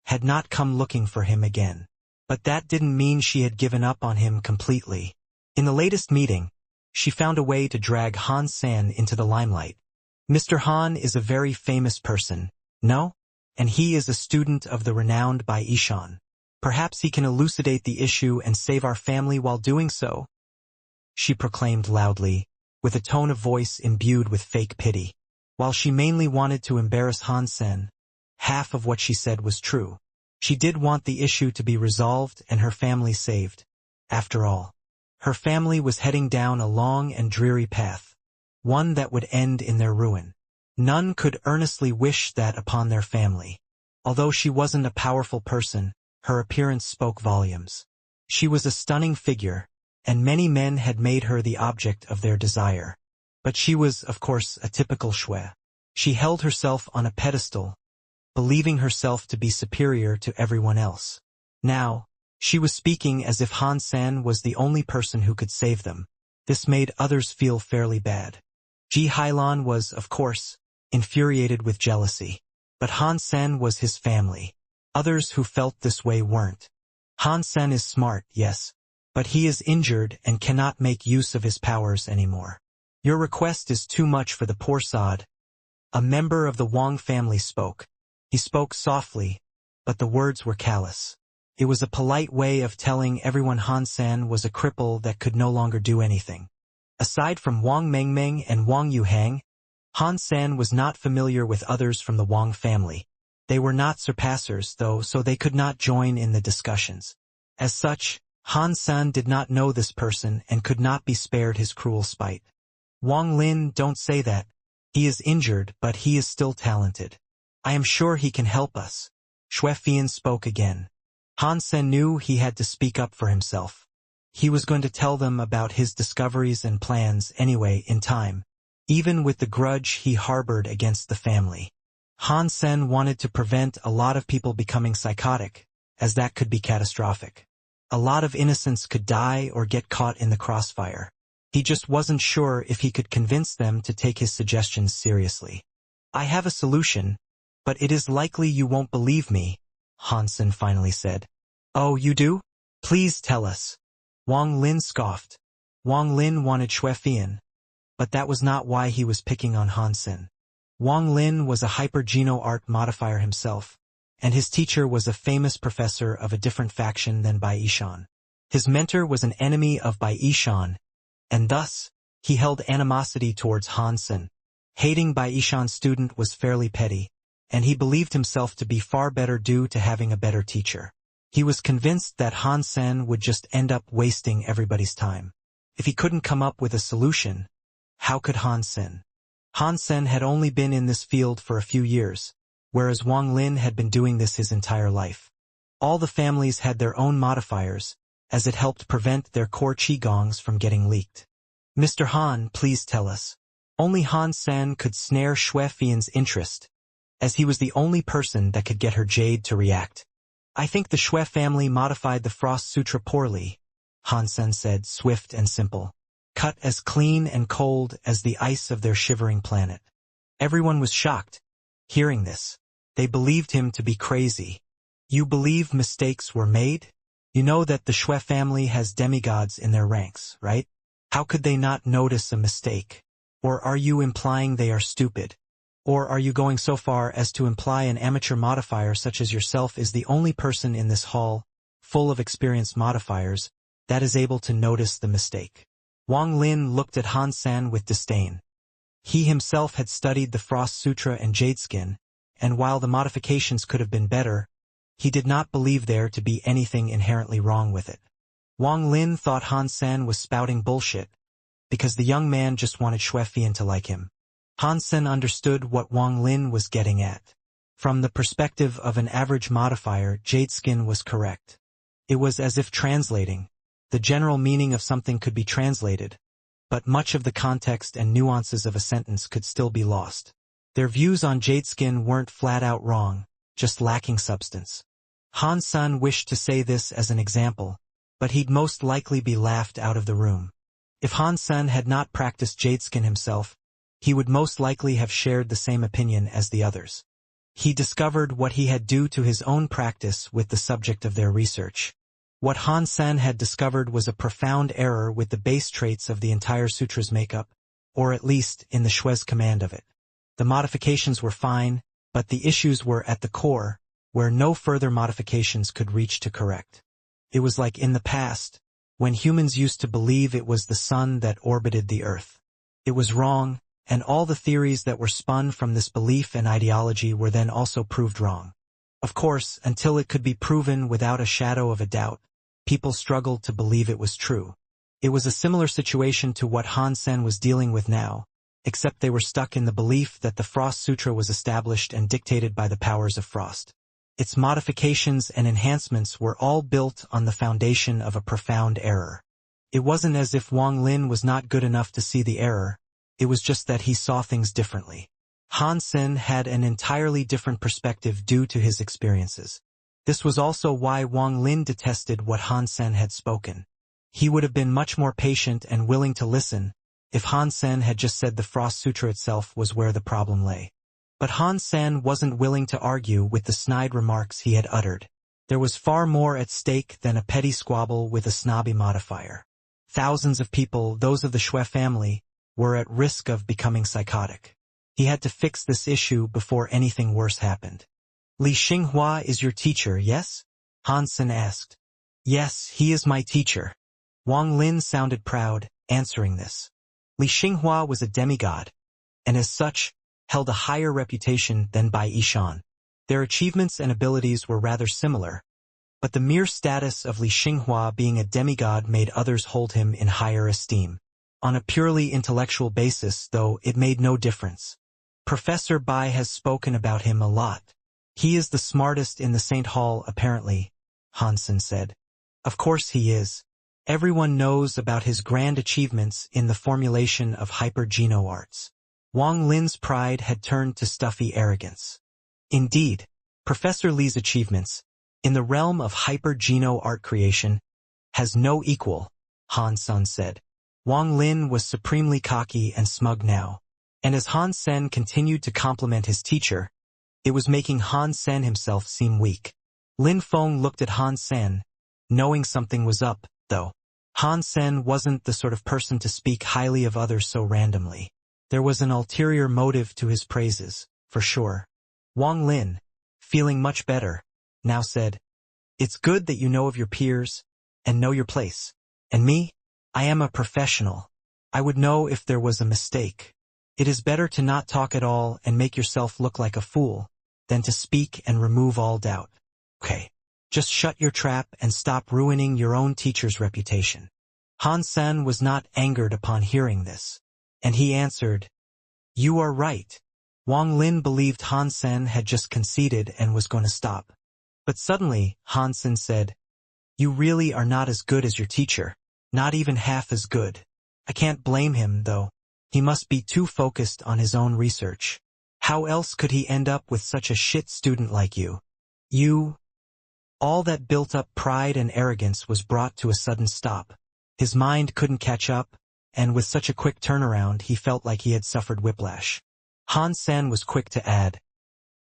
had not come looking for him again. But that didn't mean she had given up on him completely. In the latest meeting, she found a way to drag Han Sen into the limelight. Mr. Han is a very famous person, no? And he is a student of the renowned Bai Yishan. Perhaps he can elucidate the issue and save our family while doing so, she proclaimed loudly, with a tone of voice imbued with fake pity. While she mainly wanted to embarrass Han Sen, half of what she said was true. She did want the issue to be resolved and her family saved. After all, her family was heading down a long and dreary path, one that would end in their ruin. None could earnestly wish that upon their family. Although she wasn't a powerful person, her appearance spoke volumes. She was a stunning figure, and many men had made her the object of their desire. But she was, of course, a typical Xue. She held herself on a pedestal, believing herself to be superior to everyone else. Now, she was speaking as if Han San was the only person who could save them. This made others feel fairly bad. Ji Hailan was, of course, infuriated with jealousy. But Han San was his family. Others who felt this way weren't. Han San is smart, yes, but he is injured and cannot make use of his powers anymore. Your request is too much for the poor sod. A member of the Wang family spoke. He spoke softly, but the words were callous. It was a polite way of telling everyone Han San was a cripple that could no longer do anything. Aside from Wang Mengmeng and Wang Yuhang, Han San was not familiar with others from the Wang family. They were not surpassers, though, so they could not join in the discussions. As such, Han San did not know this person and could not be spared his cruel spite. Wang Lin, don't say that. He is injured, but he is still talented. I am sure he can help us. Xue Fian spoke again. Han San knew he had to speak up for himself. He was going to tell them about his discoveries and plans anyway in time, even with the grudge he harbored against the family. Han San wanted to prevent a lot of people becoming psychotic, as that could be catastrophic. A lot of innocents could die or get caught in the crossfire. He just wasn't sure if he could convince them to take his suggestions seriously. I have a solution, but it is likely you won't believe me, Han San finally said. Oh, you do? Please tell us. Wang Lin scoffed. Wang Lin wanted Xue Fian, but that was not why he was picking on Han San. Wang Lin was a hyper-geno-art modifier himself, and his teacher was a famous professor of a different faction than Bai Yishan. His mentor was an enemy of Bai Yishan, and thus, he held animosity towards Han San. Hating Bai Yishan's student was fairly petty, and he believed himself to be far better due to having a better teacher. He was convinced that Han San would just end up wasting everybody's time. If he couldn't come up with a solution, how could Han San? Han San had only been in this field for a few years, whereas Wang Lin had been doing this his entire life. All the families had their own modifiers, as it helped prevent their core qigongs from getting leaked. Mr. Han, please tell us. Only Han San could snare Xue Fian's interest, as he was the only person that could get her jade to react. I think the Xue family modified the Frost Sutra poorly, Han San said, swift and simple. Cut as clean and cold as the ice of their shivering planet. Everyone was shocked. Hearing this, they believed him to be crazy. You believe mistakes were made? You know that the Xue family has demigods in their ranks, right? How could they not notice a mistake? Or are you implying they are stupid? Or are you going so far as to imply an amateur modifier such as yourself is the only person in this hall, full of experienced modifiers, that is able to notice the mistake? Wang Lin looked at Han San with disdain. He himself had studied the Frost Sutra and Jadeskin, and while the modifications could have been better, he did not believe there to be anything inherently wrong with it. Wang Lin thought Han San was spouting bullshit, because the young man just wanted Xue Fian to like him. Han San understood what Wang Lin was getting at. From the perspective of an average modifier, Jadeskin was correct. It was as if translating. The general meaning of something could be translated, but much of the context and nuances of a sentence could still be lost. Their views on Jadeskin weren't flat-out wrong, just lacking substance. Han San wished to say this as an example, but he'd most likely be laughed out of the room. If Han San had not practiced Jadeskin himself, he would most likely have shared the same opinion as the others. He discovered what he had due to his own practice with the subject of their research. What Han San had discovered was a profound error with the base traits of the entire sutra's makeup, or at least in the Xue's command of it. The modifications were fine, but the issues were at the core, where no further modifications could reach to correct. It was like in the past, when humans used to believe it was the sun that orbited the earth. It was wrong, and all the theories that were spun from this belief and ideology were then also proved wrong. Of course, until it could be proven without a shadow of a doubt, people struggled to believe it was true. It was a similar situation to what Han San was dealing with now, except they were stuck in the belief that the Frost Sutra was established and dictated by the powers of Frost. Its modifications and enhancements were all built on the foundation of a profound error. It wasn't as if Wang Lin was not good enough to see the error, it was just that he saw things differently. Han Sen had an entirely different perspective due to his experiences. This was also why Wang Lin detested what Han Sen had spoken. He would have been much more patient and willing to listen if Han Sen had just said the Frost Sutra itself was where the problem lay. But Han Sen wasn't willing to argue with the snide remarks he had uttered. There was far more at stake than a petty squabble with a snobby modifier. Thousands of people, those of the Shui family, were at risk of becoming psychotic. He had to fix this issue before anything worse happened. Li Xinghua is your teacher, yes? Han Sen asked. Yes, he is my teacher. Wang Lin sounded proud, answering this. Li Xinghua was a demigod, and as such, held a higher reputation than Bai Yishan. Their achievements and abilities were rather similar, but the mere status of Li Xinghua being a demigod made others hold him in higher esteem. On a purely intellectual basis, though, it made no difference. Professor Bai has spoken about him a lot. He is the smartest in the Saint Hall, apparently, Han Sen said. Of course he is. Everyone knows about his grand achievements in the formulation of hyper-geno arts. Wang Lin's pride had turned to stuffy arrogance. Indeed, Professor Li's achievements, in the realm of hyper-geno art creation, has no equal, Han Sen said. Wang Lin was supremely cocky and smug now, and as Han Sen continued to compliment his teacher, it was making Han Sen himself seem weak. Lin Feng looked at Han Sen, knowing something was up, though. Han Sen wasn't the sort of person to speak highly of others so randomly. There was an ulterior motive to his praises, for sure. Wang Lin, feeling much better, now said, It's good that you know of your peers, and know your place. And me? I am a professional. I would know if there was a mistake. It is better to not talk at all and make yourself look like a fool, than to speak and remove all doubt. Okay. Just shut your trap and stop ruining your own teacher's reputation. Han Sen was not angered upon hearing this, and he answered, You are right. Wang Lin believed Han Sen had just conceded and was going to stop. But suddenly, Han Sen said, You really are not as good as your teacher, not even half as good. I can't blame him, though. He must be too focused on his own research. How else could he end up with such a shit student like you? All that built-up pride and arrogance was brought to a sudden stop. His mind couldn't catch up, and with such a quick turnaround he felt like he had suffered whiplash. Han Sen was quick to add,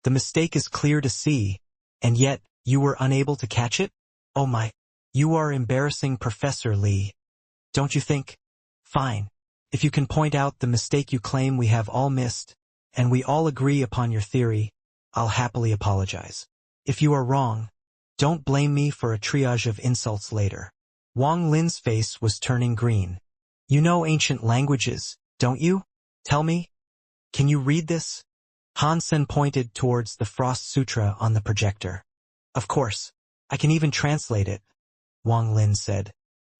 The mistake is clear to see, and yet, you were unable to catch it? Oh my, you are embarrassing Professor Li. Don't you think? Fine. If you can point out the mistake you claim we have all missed, and we all agree upon your theory, I'll happily apologize. If you are wrong, don't blame me for a triage of insults later. Wang Lin's face was turning green. You know ancient languages, don't you? Tell me. Can you read this? Han Sen pointed towards the Frost Sutra on the projector. Of course. I can even translate it, Wang Lin said.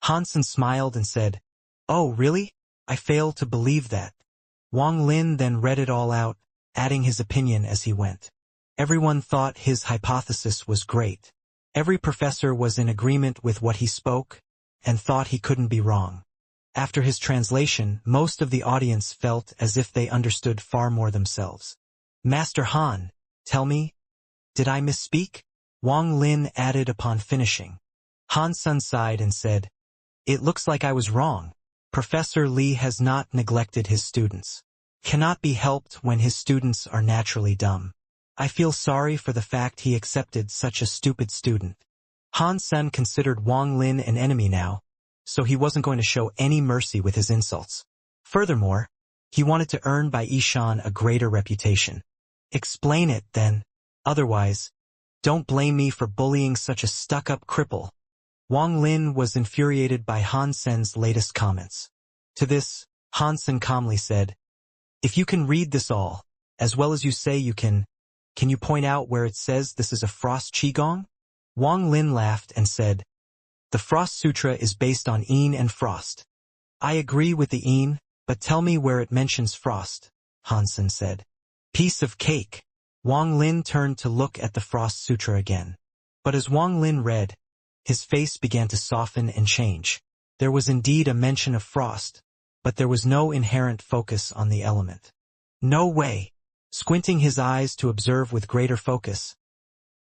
Han Sen smiled and said, Oh, really? I fail to believe that. Wang Lin then read it all out, adding his opinion as he went. Everyone thought his hypothesis was great. Every professor was in agreement with what he spoke, and thought he couldn't be wrong. After his translation, most of the audience felt as if they understood far more themselves. Master Han, tell me, did I misspeak? Wang Lin added upon finishing. Han Sen sighed and said, It looks like I was wrong. Professor Li has not neglected his students. Cannot be helped when his students are naturally dumb. I feel sorry for the fact he accepted such a stupid student. Han Sen considered Wang Lin an enemy now, so he wasn't going to show any mercy with his insults. Furthermore, he wanted to earn Bai Yishan a greater reputation. Explain it, then. Otherwise, don't blame me for bullying such a stuck-up cripple. Wang Lin was infuriated by Han Sen's latest comments. To this, Han Sen calmly said, If you can read this all, as well as you say you can you point out where it says this is a Frost Qigong? Wang Lin laughed and said, The Frost Sutra is based on Yin and Frost. I agree with the Yin, but tell me where it mentions Frost, Han Sen said. Piece of cake. Wang Lin turned to look at the Frost Sutra again. But as Wang Lin read, his face began to soften and change. There was indeed a mention of frost, but there was no inherent focus on the element. No way. Squinting his eyes to observe with greater focus,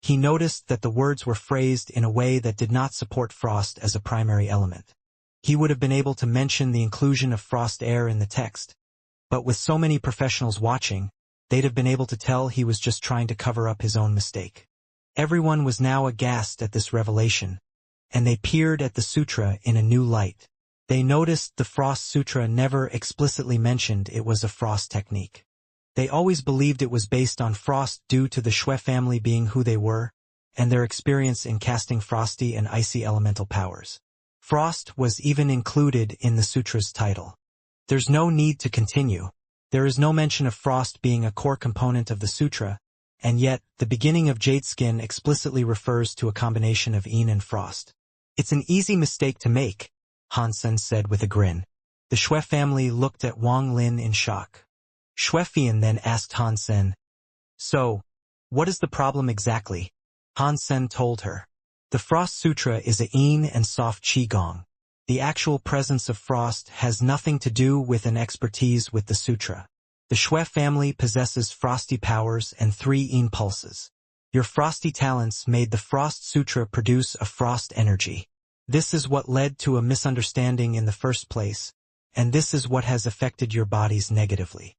he noticed that the words were phrased in a way that did not support frost as a primary element. He would have been able to mention the inclusion of frost air in the text, but with so many professionals watching, they'd have been able to tell he was just trying to cover up his own mistake. Everyone was now aghast at this revelation, and they peered at the sutra in a new light. They noticed the Frost Sutra never explicitly mentioned it was a frost technique. They always believed it was based on frost due to the Shui family being who they were, and their experience in casting frosty and icy elemental powers. Frost was even included in the sutra's title. There's no need to continue. There is no mention of frost being a core component of the sutra, and yet the beginning of Jadeskin explicitly refers to a combination of Yin and frost. It's an easy mistake to make, Hansen said with a grin. The Shui family looked at Wang Lin in shock. Xuefian then asked Hansen, "So, what is the problem exactly?" Hansen told her. The Frost Sutra is a Yin and soft Qigong. The actual presence of frost has nothing to do with an expertise with the sutra. The Shui family possesses frosty powers and 3 Yin pulses. Your frosty talents made the Frost Sutra produce a frost energy. This is what led to a misunderstanding in the first place, and this is what has affected your bodies negatively.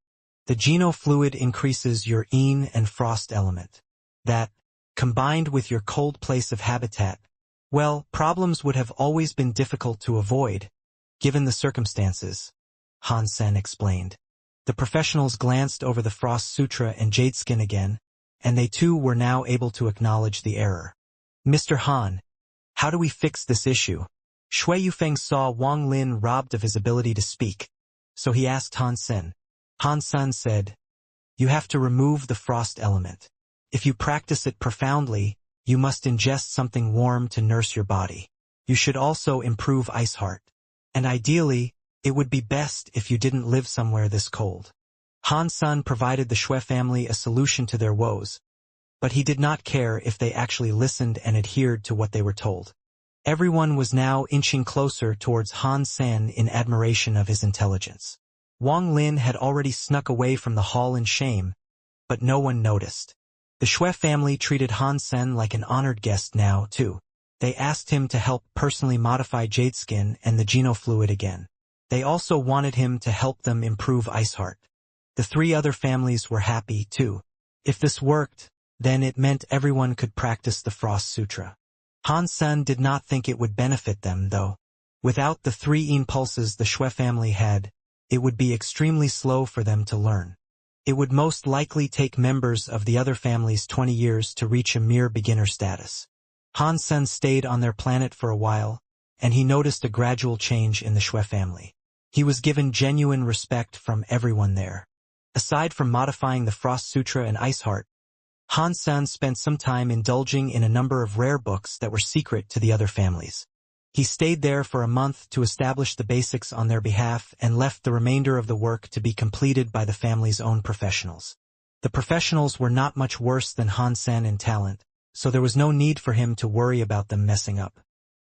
The genofluid increases your Yin and frost element. That, combined with your cold place of habitat, well, problems would have always been difficult to avoid, given the circumstances, Hansen explained. The professionals glanced over the Frost Sutra and Jadeskin again, and they too were now able to acknowledge the error. Mr. Han, how do we fix this issue? Shui Yufeng saw Wang Lin robbed of his ability to speak, so he asked Hansen. Hansen said, "You have to remove the frost element. If you practice it profoundly, you must ingest something warm to nurse your body. You should also improve ice heart. And ideally, it would be best if you didn't live somewhere this cold." Hansen provided the Shui family a solution to their woes, but he did not care if they actually listened and adhered to what they were told. Everyone was now inching closer towards Hansen in admiration of his intelligence. Wang Lin had already snuck away from the hall in shame, but no one noticed. The Shui family treated Hansen like an honored guest now, too. They asked him to help personally modify Jadeskin and the genofluid again. They also wanted him to help them improve Iceheart. The 3 other families were happy, too. If this worked, then it meant everyone could practice the Frost Sutra. Hansen did not think it would benefit them, though. Without the 3 Yin pulses the Shui family had, it would be extremely slow for them to learn. It would most likely take members of the other families 20 years to reach a mere beginner status. Hansen stayed on their planet for a while, and he noticed a gradual change in the Shui family. He was given genuine respect from everyone there. Aside from modifying the Frost Sutra and Iceheart, Hansen spent some time indulging in a number of rare books that were secret to the other families. He stayed there for a month to establish the basics on their behalf and left the remainder of the work to be completed by the family's own professionals. The professionals were not much worse than Hansen in talent, so there was no need for him to worry about them messing up.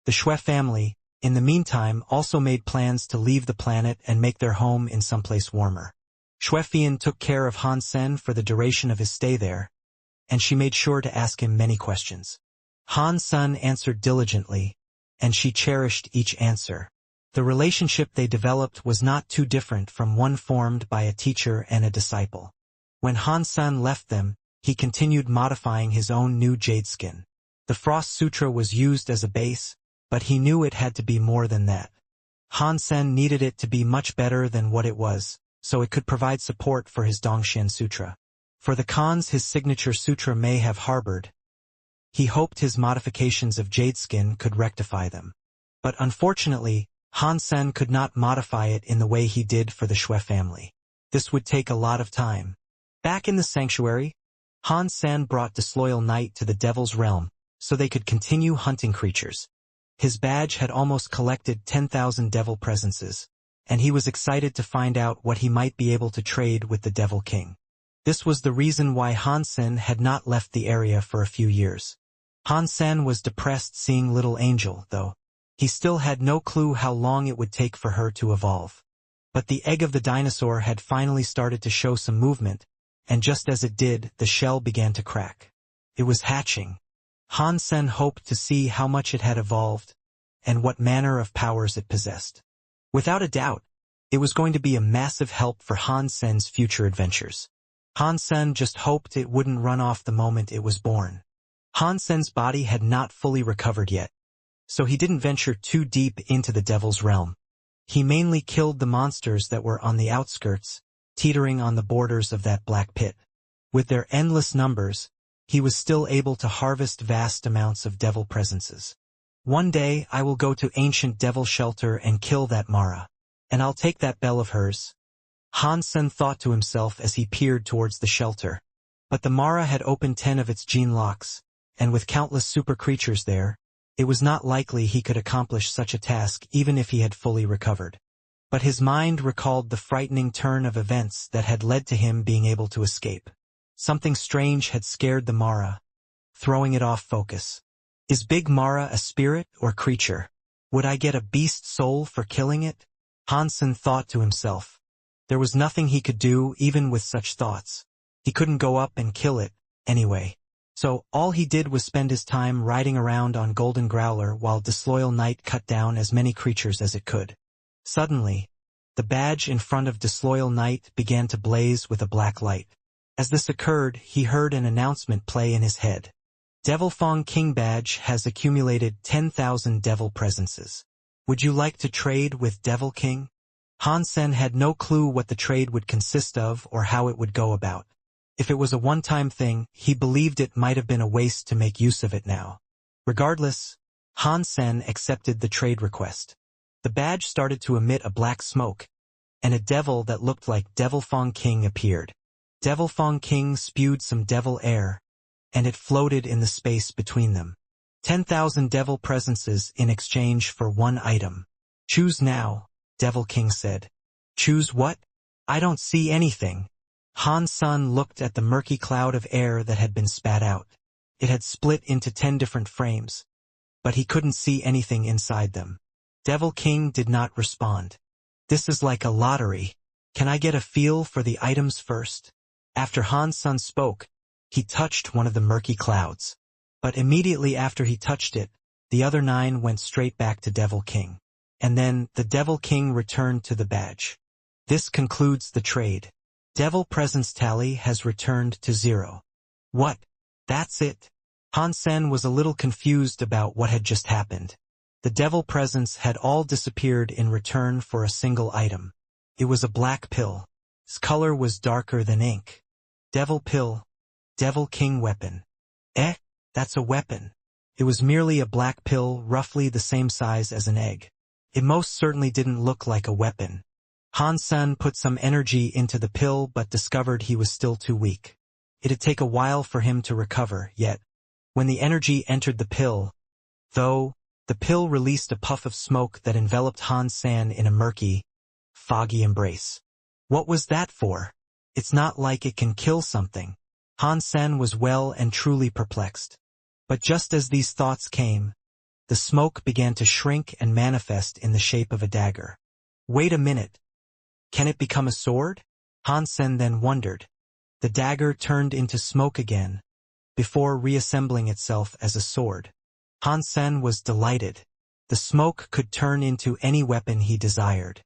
The Shui family, in the meantime, also made plans to leave the planet and make their home in someplace warmer. Xuefian took care of Hansen for the duration of his stay there, and she made sure to ask him many questions. Hansen answered diligently, and she cherished each answer. The relationship they developed was not too different from one formed by a teacher and a disciple. When Hansen left them, he continued modifying his own new Jadeskin. The Frost Sutra was used as a base, but he knew it had to be more than that. Hansen needed it to be much better than what it was, so it could provide support for his Dongxian Sutra. For the cons his signature sutra may have harbored, he hoped his modifications of Jadeskin could rectify them. But unfortunately, Hansen could not modify it in the way he did for the Shui family. This would take a lot of time. Back in the sanctuary, Hansen brought Disloyal Night to the Devil's Realm, so they could continue hunting creatures. His badge had almost collected 10,000 devil presences, and he was excited to find out what he might be able to trade with the Devil King. This was the reason why Hansen had not left the area for a few years. Hansen was depressed seeing Little Angel, though. He still had no clue how long it would take for her to evolve. But the egg of the dinosaur had finally started to show some movement, and just as it did, the shell began to crack. It was hatching. Han Sen hoped to see how much it had evolved, and what manner of powers it possessed. Without a doubt, it was going to be a massive help for Han Sen's future adventures. Han Sen just hoped it wouldn't run off the moment it was born. Han Sen's body had not fully recovered yet, so he didn't venture too deep into the devil's realm. He mainly killed the monsters that were on the outskirts, teetering on the borders of that black pit. With their endless numbers, he was still able to harvest vast amounts of devil presences. One day I will go to ancient devil shelter and kill that Mara, and I'll take that bell of hers. Han Sen thought to himself as he peered towards the shelter. But the Mara had opened 10 of its gene locks, and with countless super creatures there, it was not likely he could accomplish such a task even if he had fully recovered. But his mind recalled the frightening turn of events that had led to him being able to escape. Something strange had scared the Mara, throwing it off focus. Is Big Mara a spirit or creature? Would I get a beast soul for killing it? Han Sen thought to himself. There was nothing he could do even with such thoughts. He couldn't go up and kill it, anyway. So, all he did was spend his time riding around on Golden Growler while Disloyal Night cut down as many creatures as it could. Suddenly, the badge in front of Disloyal Night began to blaze with a black light. As this occurred, he heard an announcement play in his head. Devil Fong King badge has accumulated 10,000 devil presences. Would you like to trade with Devil King? Han Sen had no clue what the trade would consist of or how it would go about. If it was a one-time thing, he believed it might have been a waste to make use of it now. Regardless, Han Sen accepted the trade request. The badge started to emit a black smoke, and a devil that looked like Devil Fong King appeared. Devil Fong King spewed some devil air, and it floated in the space between them. 10,000 devil presences in exchange for one item. Choose now, Devil King said. Choose what? I don't see anything. Han Sen looked at the murky cloud of air that had been spat out. It had split into 10 different frames, but he couldn't see anything inside them. Devil King did not respond. This is like a lottery. Can I get a feel for the items first? After Han Sen spoke, he touched one of the murky clouds. But immediately after he touched it, the other 9 went straight back to Devil King. And then, the Devil King returned to the badge. This concludes the trade. Devil presence tally has returned to 0. What? That's it? Han Sen was a little confused about what had just happened. The devil presence had all disappeared in return for a single item. It was a black pill. Its color was darker than ink. Devil pill. Devil King weapon. That's a weapon. It was merely a black pill roughly the same size as an egg. It most certainly didn't look like a weapon. Han Sen put some energy into the pill but discovered he was still too weak. It'd take a while for him to recover, yet, when the energy entered the pill, the pill released a puff of smoke that enveloped Han Sen in a murky, foggy embrace. What was that for? It's not like it can kill something. Han Sen was well and truly perplexed. But just as these thoughts came, the smoke began to shrink and manifest in the shape of a dagger. Wait a minute. Can it become a sword? Han Sen then wondered. The dagger turned into smoke again, before reassembling itself as a sword. Han Sen was delighted. The smoke could turn into any weapon he desired.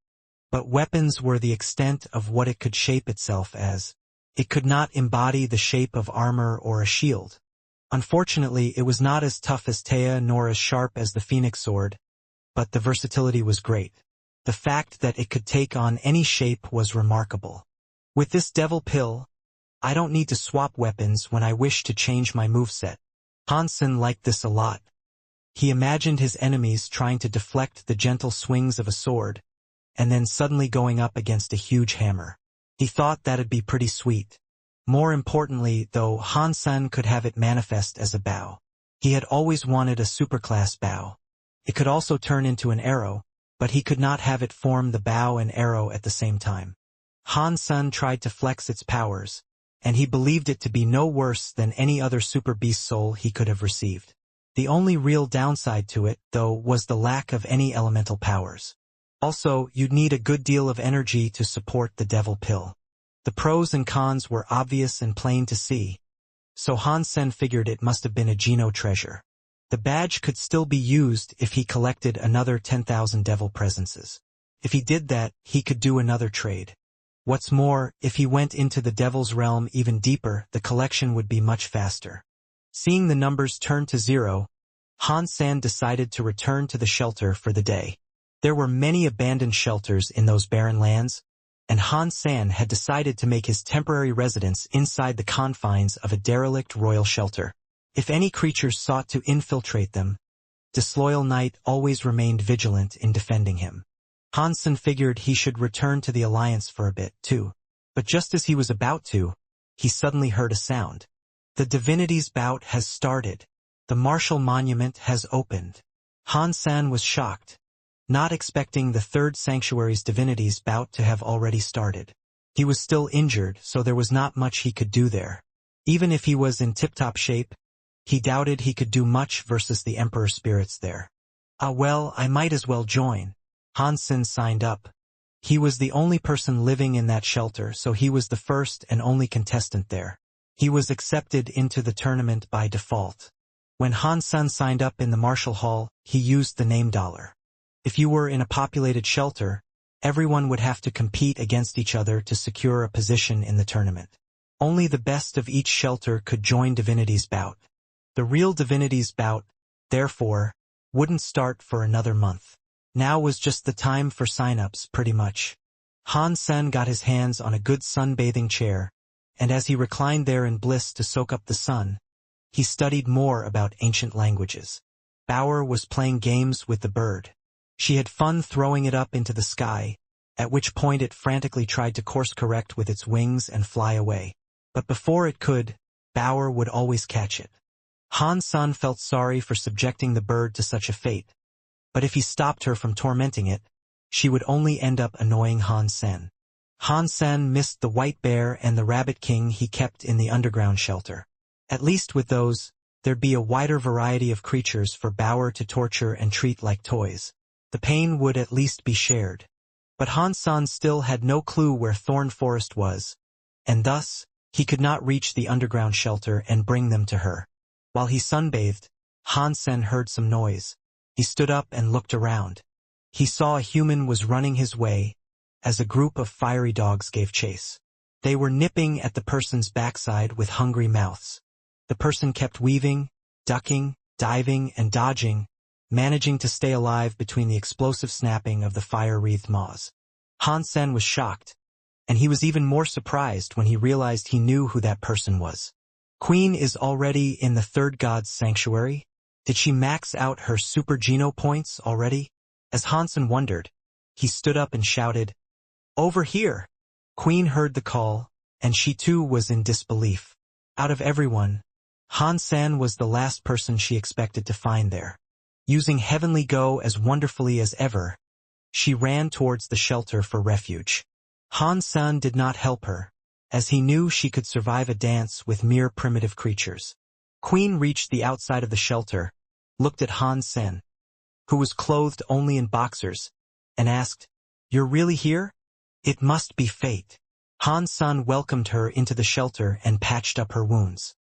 But weapons were the extent of what it could shape itself as. It could not embody the shape of armor or a shield. Unfortunately, it was not as tough as Taya nor as sharp as the Phoenix sword, but the versatility was great. The fact that it could take on any shape was remarkable. With this devil pill, I don't need to swap weapons when I wish to change my moveset. Han Sen liked this a lot. He imagined his enemies trying to deflect the gentle swings of a sword, and then suddenly going up against a huge hammer. He thought that'd be pretty sweet. More importantly, though, Han Sen could have it manifest as a bow. He had always wanted a superclass bow. It could also turn into an arrow, but he could not have it form the bow and arrow at the same time. Han Sen tried to flex its powers, and he believed it to be no worse than any other super beast soul he could have received. The only real downside to it, though, was the lack of any elemental powers. Also, you'd need a good deal of energy to support the devil pill. The pros and cons were obvious and plain to see, so Han Sen figured it must have been a Geno treasure. The badge could still be used if he collected another 10,000 devil presences. If he did that, he could do another trade. What's more, if he went into the devil's realm even deeper, the collection would be much faster. Seeing the numbers turn to 0, Han Sen decided to return to the shelter for the day. There were many abandoned shelters in those barren lands, and Han Sen had decided to make his temporary residence inside the confines of a derelict royal shelter. If any creatures sought to infiltrate them, disloyal Knight always remained vigilant in defending him. Han Sen figured he should return to the Alliance for a bit, too. But just as he was about to, he suddenly heard a sound. The divinity's bout has started. The martial monument has opened. Han Sen was shocked, not expecting the third sanctuary's divinity's bout to have already started. He was still injured, so there was not much he could do there. Even if he was in tip-top shape, he doubted he could do much versus the Emperor spirits there. Well, I might as well join. Han Sen signed up. He was the only person living in that shelter, so he was the first and only contestant there. He was accepted into the tournament by default. When Han Sen signed up in the martial hall, he used the name $. If you were in a populated shelter, everyone would have to compete against each other to secure a position in the tournament. Only the best of each shelter could join Divinity's bout. The real Divinity's bout, therefore, wouldn't start for another month. Now was just the time for sign-ups, pretty much. Han Sen got his hands on a good sunbathing chair, and as he reclined there in bliss to soak up the sun, he studied more about ancient languages. Bauer was playing games with the bird. She had fun throwing it up into the sky, at which point it frantically tried to course-correct with its wings and fly away. But before it could, Bauer would always catch it. Han Sen felt sorry for subjecting the bird to such a fate, but if he stopped her from tormenting it, she would only end up annoying Han Sen. Han Sen missed the white bear and the rabbit king he kept in the underground shelter. At least with those, there'd be a wider variety of creatures for Bauer to torture and treat like toys. The pain would at least be shared. But Han Sen still had no clue where Thorn Forest was, and thus, he could not reach the underground shelter and bring them to her. While he sunbathed, Han Sen heard some noise. He stood up and looked around. He saw a human was running his way, as a group of fiery dogs gave chase. They were nipping at the person's backside with hungry mouths. The person kept weaving, ducking, diving, and dodging, managing to stay alive between the explosive snapping of the fire-wreathed maws. Han Sen was shocked, and he was even more surprised when he realized he knew who that person was. Queen is already in the third god's sanctuary? Did she max out her super Geno points already? As Han Sen wondered, he stood up and shouted, "Over here!" Queen heard the call, and she too was in disbelief. Out of everyone, Han Sen was the last person she expected to find there. Using Heavenly Go as wonderfully as ever, she ran towards the shelter for refuge. Han Sen did not help her, as he knew she could survive a dance with mere primitive creatures. Queen reached the outside of the shelter, looked at Han Sen, who was clothed only in boxers, and asked, "You're really here? It must be fate." Han Sen welcomed her into the shelter and patched up her wounds.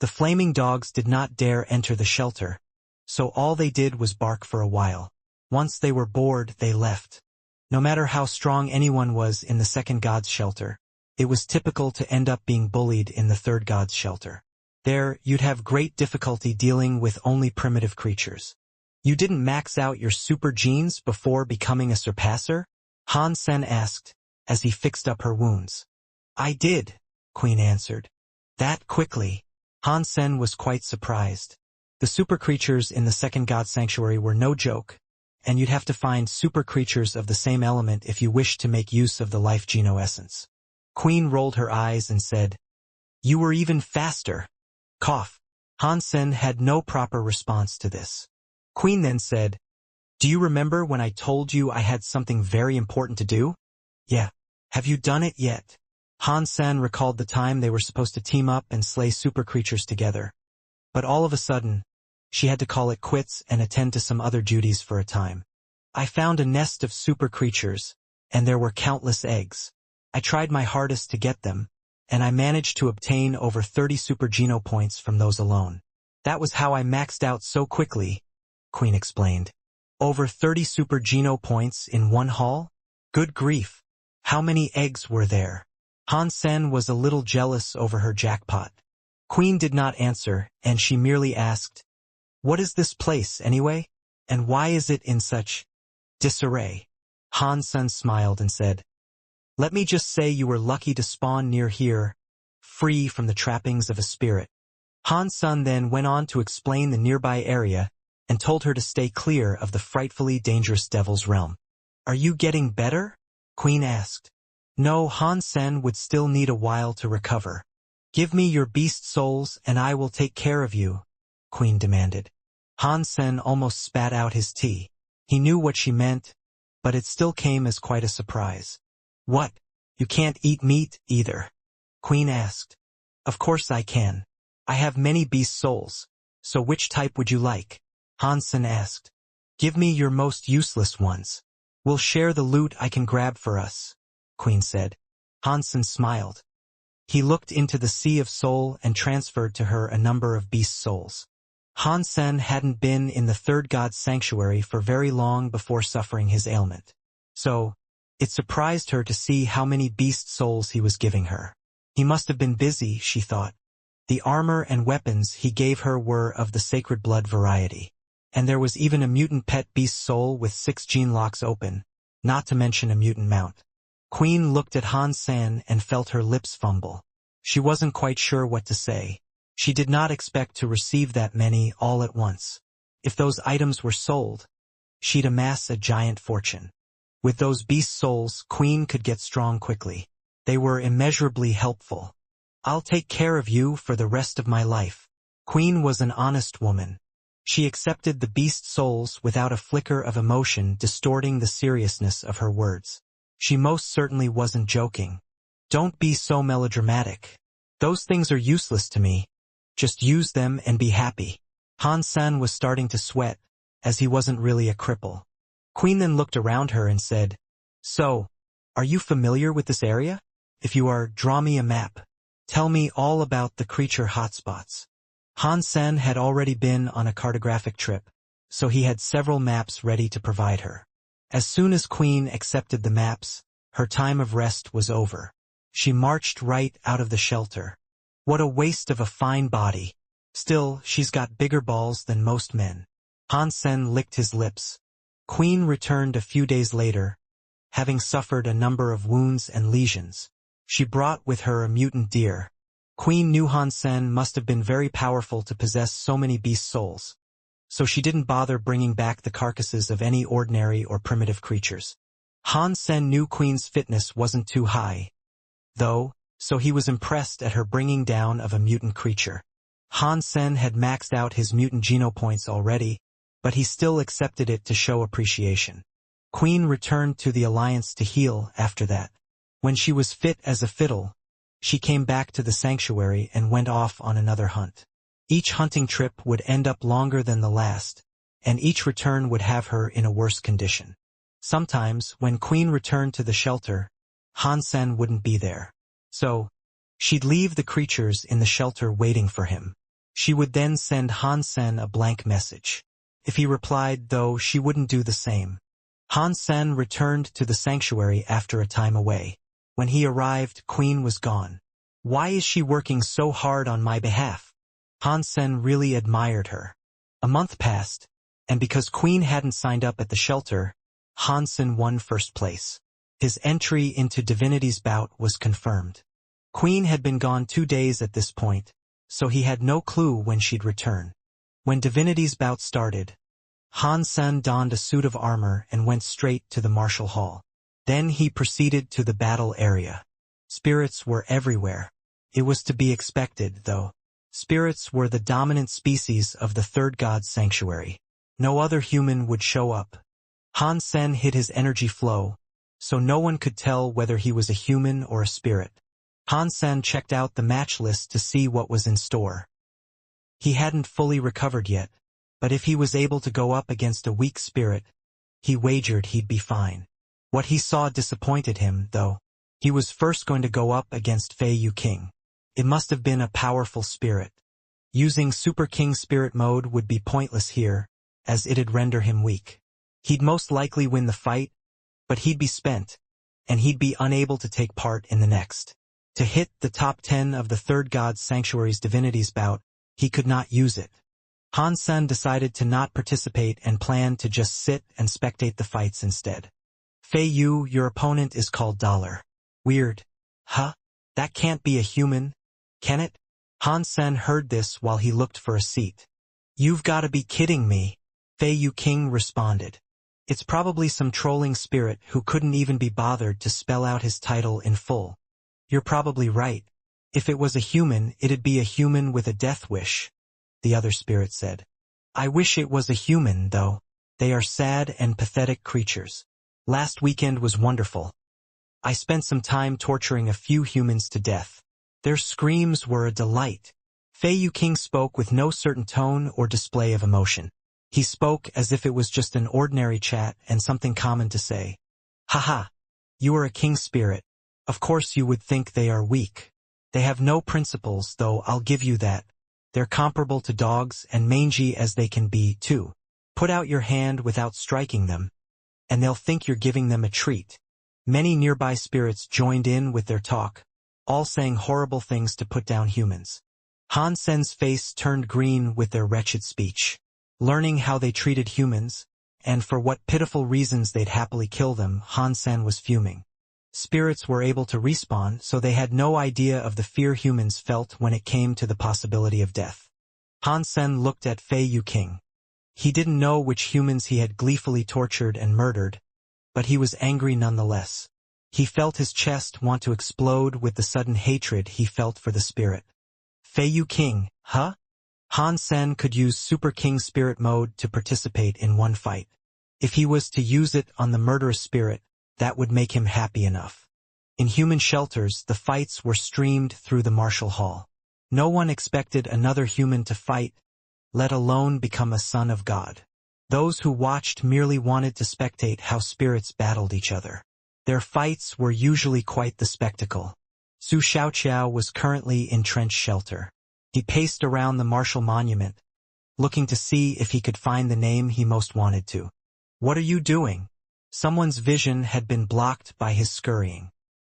The flaming dogs did not dare enter the shelter, so all they did was bark for a while. Once they were bored, they left. No matter how strong anyone was in the second god's shelter, it was typical to end up being bullied in the third god's shelter. There, you'd have great difficulty dealing with only primitive creatures. "You didn't max out your super genes before becoming a surpasser?" Han Sen asked, as he fixed up her wounds. "I did," Queen answered. "That quickly?" Han Sen was quite surprised. The super creatures in the second god sanctuary were no joke, and you'd have to find super creatures of the same element if you wished to make use of the life Geno essence. Queen rolled her eyes and said, "You were even faster." Cough. Han Sen had no proper response to this. Queen then said, "Do you remember when I told you I had something very important to do?" "Yeah. Have you done it yet?" Han Sen recalled the time they were supposed to team up and slay super creatures together. But all of a sudden, she had to call it quits and attend to some other duties for a time. "I found a nest of super creatures, and there were countless eggs. I tried my hardest to get them, and I managed to obtain over 30 super geno points from those alone. That was how I maxed out so quickly, Queen explained. Over 30 super geno points in one haul? Good grief. How many eggs were there? Han Sen was a little jealous over her jackpot. Queen did not answer, and she merely asked, "What is this place, anyway? And why is it in such disarray?" Han Sen smiled and said, "Let me just say you were lucky to spawn near here, free from the trappings of a spirit." Han Sen then went on to explain the nearby area and told her to stay clear of the frightfully dangerous Devil's Realm. "Are you getting better?" Queen asked. "No, Han Sen would still need a while to recover. Give me your beast souls and I will take care of you," Queen demanded. Han Sen almost spat out his tea. He knew what she meant, but it still came as quite a surprise. "What? You can't eat meat, either?" Queen asked. "Of course I can. I have many beast souls, so which type would you like?" Han Sen asked. "Give me your most useless ones. We'll share the loot I can grab for us," Queen said. Han Sen smiled. He looked into the sea of soul and transferred to her a number of beast souls. Han Sen hadn't been in the third god's sanctuary for very long before suffering his ailment. So, it surprised her to see how many beast souls he was giving her. He must have been busy, she thought. The armor and weapons he gave her were of the sacred blood variety. And there was even a mutant pet beast soul with 6 gene locks open, not to mention a mutant mount. Queen looked at Han Sen and felt her lips fumble. She wasn't quite sure what to say. She did not expect to receive that many all at once. If those items were sold, she'd amass a giant fortune. With those beast souls, Queen could get strong quickly. They were immeasurably helpful. "I'll take care of you for the rest of my life." Queen was an honest woman. She accepted the beast souls without a flicker of emotion distorting the seriousness of her words. She most certainly wasn't joking. "Don't be so melodramatic. Those things are useless to me. Just use them and be happy." Han Sen was starting to sweat, as he wasn't really a cripple. Queen then looked around her and said, "So, are you familiar with this area? If you are, draw me a map. Tell me all about the creature hotspots." Han Sen had already been on a cartographic trip, so he had several maps ready to provide her. As soon as Queen accepted the maps, her time of rest was over. She marched right out of the shelter. What a waste of a fine body. Still, she's got bigger balls than most men. Han Sen licked his lips. Queen returned a few days later, having suffered a number of wounds and lesions. She brought with her a mutant deer. Queen knew Han Sen must have been very powerful to possess so many beast souls, so she didn't bother bringing back the carcasses of any ordinary or primitive creatures. Han Sen knew Queen's fitness wasn't too high, though, so he was impressed at her bringing down of a mutant creature. Han Sen had maxed out his mutant geno points already, but he still accepted it to show appreciation. Queen returned to the Alliance to heal after that. When she was fit as a fiddle, she came back to the sanctuary and went off on another hunt. Each hunting trip would end up longer than the last, and each return would have her in a worse condition. Sometimes, when Queen returned to the shelter, Han Sen wouldn't be there. So, she'd leave the creatures in the shelter waiting for him. She would then send Han Sen a blank message. If he replied, though, she wouldn't do the same. Han Sen returned to the sanctuary after a time away. When he arrived, Queen was gone. "Why is she working so hard on my behalf?" Han Sen really admired her. A month passed, and because Queen hadn't signed up at the shelter, Han Sen won first place. His entry into Divinity's bout was confirmed. Queen had been gone 2 days at this point, so he had no clue when she'd return. When Divinity's bout started, Han Sen donned a suit of armor and went straight to the martial hall. Then he proceeded to the battle area. Spirits were everywhere. It was to be expected, though. Spirits were the dominant species of the third god's sanctuary. No other human would show up. Han Sen hid his energy flow, so no one could tell whether he was a human or a spirit. Han Sen checked out the match list to see what was in store. He hadn't fully recovered yet, but if he was able to go up against a weak spirit, he wagered he'd be fine. What he saw disappointed him, though. He was first going to go up against Fei Yu King. It must have been a powerful spirit. Using Super King Spirit mode would be pointless here, as it'd render him weak. He'd most likely win the fight, but he'd be spent, and he'd be unable to take part in the next. To hit the top 10 of the Third God's Sanctuary's Divinities bout, he could not use it. Han Sen decided to not participate and planned to just sit and spectate the fights instead. Fei Yu, your opponent is called Dollar. Weird. Huh? That can't be a human, can it? Han Sen heard this while he looked for a seat. You've gotta be kidding me, Fei Yu King responded. It's probably some trolling spirit who couldn't even be bothered to spell out his title in full. You're probably right. If it was a human, it'd be a human with a death wish, the other spirit said. I wish it was a human, though. They are sad and pathetic creatures. Last weekend was wonderful. I spent some time torturing a few humans to death. Their screams were a delight. Fei Yu King spoke with no certain tone or display of emotion. He spoke as if it was just an ordinary chat and something common to say. Haha. You are a king spirit. Of course you would think they are weak. They have no principles, though I'll give you that. They're comparable to dogs and mangy as they can be, too. Put out your hand without striking them, and they'll think you're giving them a treat. Many nearby spirits joined in with their talk, all saying horrible things to put down humans. Han Sen's face turned green with their wretched speech. Learning how they treated humans, and for what pitiful reasons they'd happily kill them, Han Sen was fuming. Spirits were able to respawn, so they had no idea of the fear humans felt when it came to the possibility of death. Han Sen looked at Fei Yu King. He didn't know which humans he had gleefully tortured and murdered, but he was angry nonetheless. He felt his chest want to explode with the sudden hatred he felt for the spirit. Fei Yu King, huh? Han Sen could use Super King Spirit mode to participate in one fight. If he was to use it on the murderous spirit, that would make him happy enough. In human shelters, the fights were streamed through the martial hall. No one expected another human to fight, let alone become a son of God. Those who watched merely wanted to spectate how spirits battled each other. Their fights were usually quite the spectacle. Su Xiaoqiao was currently in trench shelter. He paced around the martial monument, looking to see if he could find the name he most wanted to. What are you doing? Someone's vision had been blocked by his scurrying.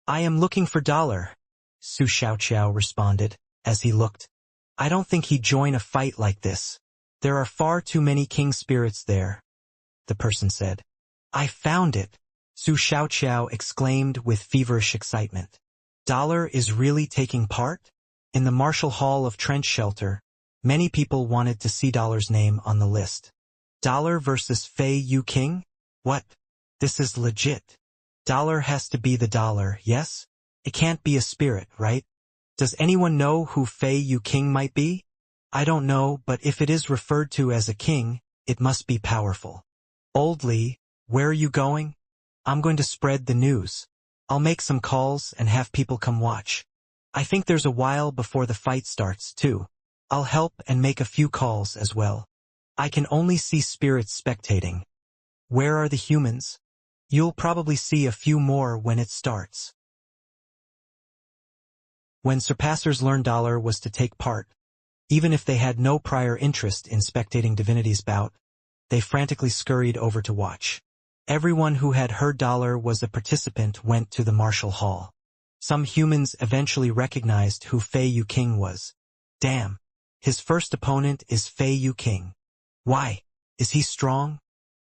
I am looking for Dollar, Su Xiaoqiao responded, as he looked. I don't think he'd join a fight like this. There are far too many king spirits there, the person said. I found it, Su Xiaoqiao exclaimed with feverish excitement. Dollar is really taking part? In the martial hall of trench shelter, many people wanted to see Dollar's name on the list. Dollar versus Fei Yu King? What? This is legit. Dollar has to be the Dollar, yes? It can't be a spirit, right? Does anyone know who Fei Yu King might be? I don't know, but if it is referred to as a king, it must be powerful. Old Lee, where are you going? I'm going to spread the news. I'll make some calls and have people come watch. I think there's a while before the fight starts, too. I'll help and make a few calls as well. I can only see spirits spectating. Where are the humans? You'll probably see a few more when it starts. When Surpassers learned Dollar was to take part, even if they had no prior interest in spectating Divinity's bout, they frantically scurried over to watch. Everyone who had heard Dollar was a participant went to the martial hall. Some humans eventually recognized who Fei Yu King was. Damn, his first opponent is Fei Yu King. Why? Is he strong?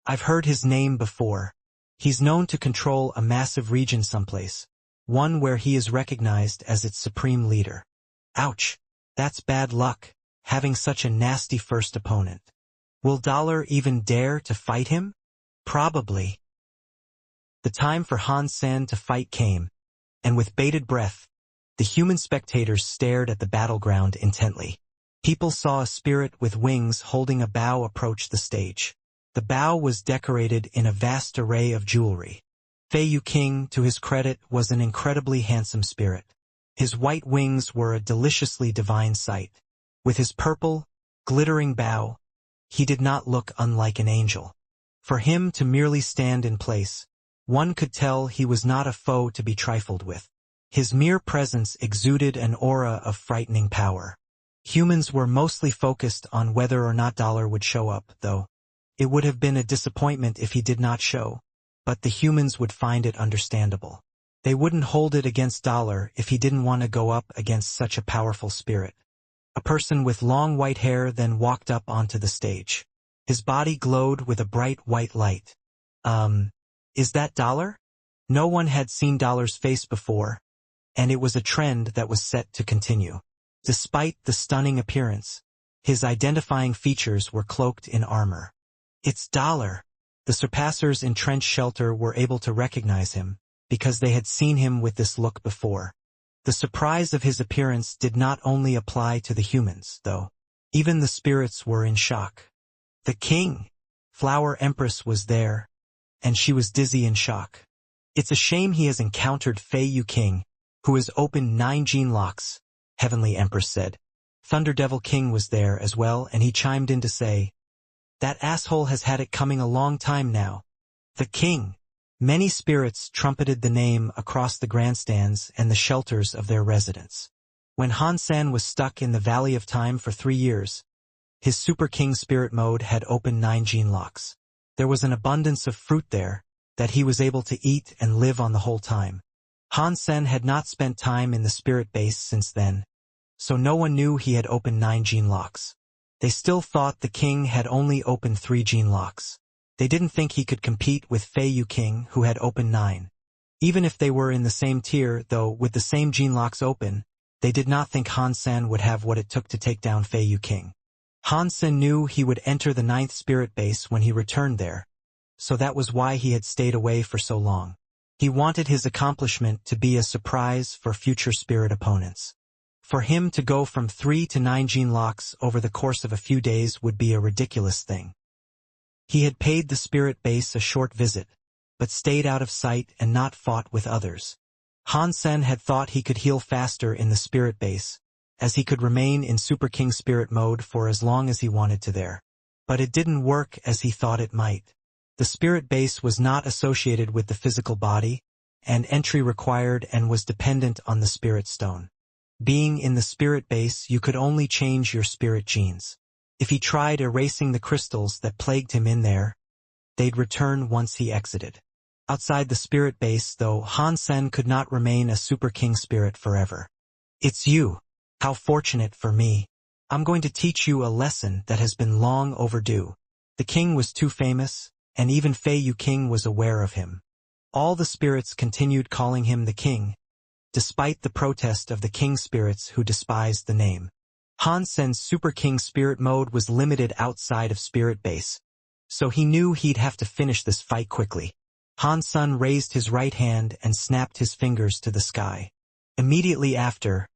I've heard his name before. He's known to control a massive region someplace, one where he is recognized as its supreme leader. Ouch, that's bad luck, having such a nasty first opponent. Will Dollar even dare to fight him? Probably. The time for Han Sen to fight came, and with bated breath, the human spectators stared at the battleground intently. People saw a spirit with wings holding a bow approach the stage. The bow was decorated in a vast array of jewelry. Fei Yu King, to his credit, was an incredibly handsome spirit. His white wings were a deliciously divine sight. With his purple, glittering bow, he did not look unlike an angel. For him to merely stand in place, One could tell he was not a foe to be trifled with. His mere presence exuded an aura of frightening power. Humans were mostly focused on whether or not Dollar would show up, though. It would have been a disappointment if he did not show, but the humans would find it understandable. They wouldn't hold it against Dollar if he didn't want to go up against such a powerful spirit. A person with long white hair then walked up onto the stage. His body glowed with a bright white light. Is that Dollar? No one had seen Dollar's face before, and it was a trend that was set to continue. Despite the stunning appearance, his identifying features were cloaked in armor. It's Dollar. The surpassers in Trench Shelter were able to recognize him, because they had seen him with this look before. The surprise of his appearance did not only apply to the humans, though. Even the spirits were in shock. The king, Flower Empress, was there, and she was dizzy in shock. It's a shame he has encountered Fei Yu King, who has opened 9 gene locks, Heavenly Empress said. Thunder Devil King was there as well, and he chimed in to say, "That asshole has had it coming a long time now." The king. Many spirits trumpeted the name across the grandstands and the shelters of their residence. When Han-san was stuck in the Valley of Time for 3 years, his Super King spirit mode had opened 9 gene locks. There was an abundance of fruit there that he was able to eat and live on the whole time. Han-sen had not spent time in the spirit base since then, so no one knew he had opened 9 gene locks. They still thought the king had only opened 3 gene locks. They didn't think he could compete with Fei Yu King, who had opened 9. Even if they were in the same tier, though, with the same gene locks open, they did not think Han-sen would have what it took to take down Fei Yu King. Han-sen knew he would enter the 9th spirit base when he returned there, so that was why he had stayed away for so long. He wanted his accomplishment to be a surprise for future spirit opponents. For him to go from 3 to 9 gene locks over the course of a few days would be a ridiculous thing. He had paid the spirit base a short visit, but stayed out of sight and not fought with others. Han-sen had thought he could heal faster in the spirit base, as he could remain in Super King spirit mode for as long as he wanted to there. But it didn't work as he thought it might. The spirit base was not associated with the physical body, and entry required and was dependent on the spirit stone. Being in the spirit base, you could only change your spirit genes. If he tried erasing the crystals that plagued him in there, they'd return once he exited. Outside the spirit base, though, Han-sen could not remain a Super King spirit forever. "It's you. How fortunate for me. I'm going to teach you a lesson that has been long overdue." The king was too famous, and even Fei Yu King was aware of him. All the spirits continued calling him the king, despite the protest of the king spirits who despised the name. Han-sen's Super King spirit mode was limited outside of spirit base, so he knew he'd have to finish this fight quickly. Han-sen raised his right hand and snapped his fingers to the sky. Immediately after,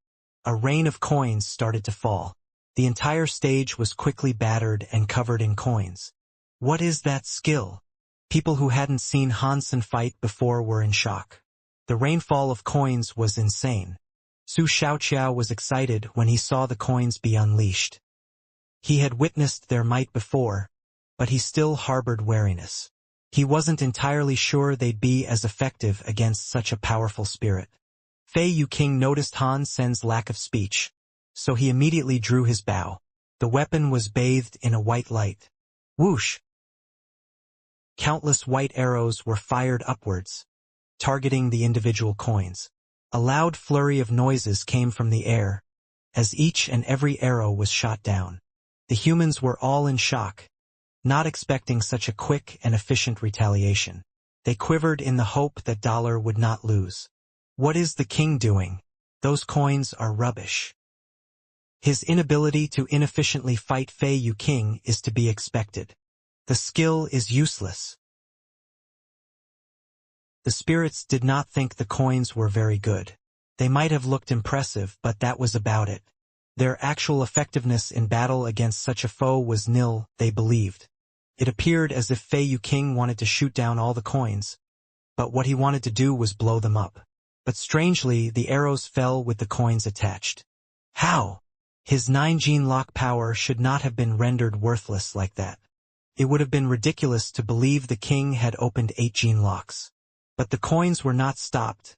a rain of coins started to fall. The entire stage was quickly battered and covered in coins. What is that skill? People who hadn't seen Han-sen fight before were in shock. The rainfall of coins was insane. Su Xiaoqiao was excited when he saw the coins be unleashed. He had witnessed their might before, but he still harbored wariness. He wasn't entirely sure they'd be as effective against such a powerful spirit. Fei Yu King noticed Han-sen's lack of speech, so he immediately drew his bow. The weapon was bathed in a white light. Whoosh! Countless white arrows were fired upwards, targeting the individual coins. A loud flurry of noises came from the air, as each and every arrow was shot down. The humans were all in shock, not expecting such a quick and efficient retaliation. They quivered in the hope that Dollar would not lose. What is the king doing? Those coins are rubbish. His inability to inefficiently fight Fei Yu King is to be expected. The skill is useless. The spirits did not think the coins were very good. They might have looked impressive, but that was about it. Their actual effectiveness in battle against such a foe was nil, they believed. It appeared as if Fei Yu King wanted to shoot down all the coins, but what he wanted to do was blow them up. But strangely, the arrows fell with the coins attached. How? His 9 gene lock power should not have been rendered worthless like that. It would have been ridiculous to believe the king had opened 8 gene locks. But the coins were not stopped,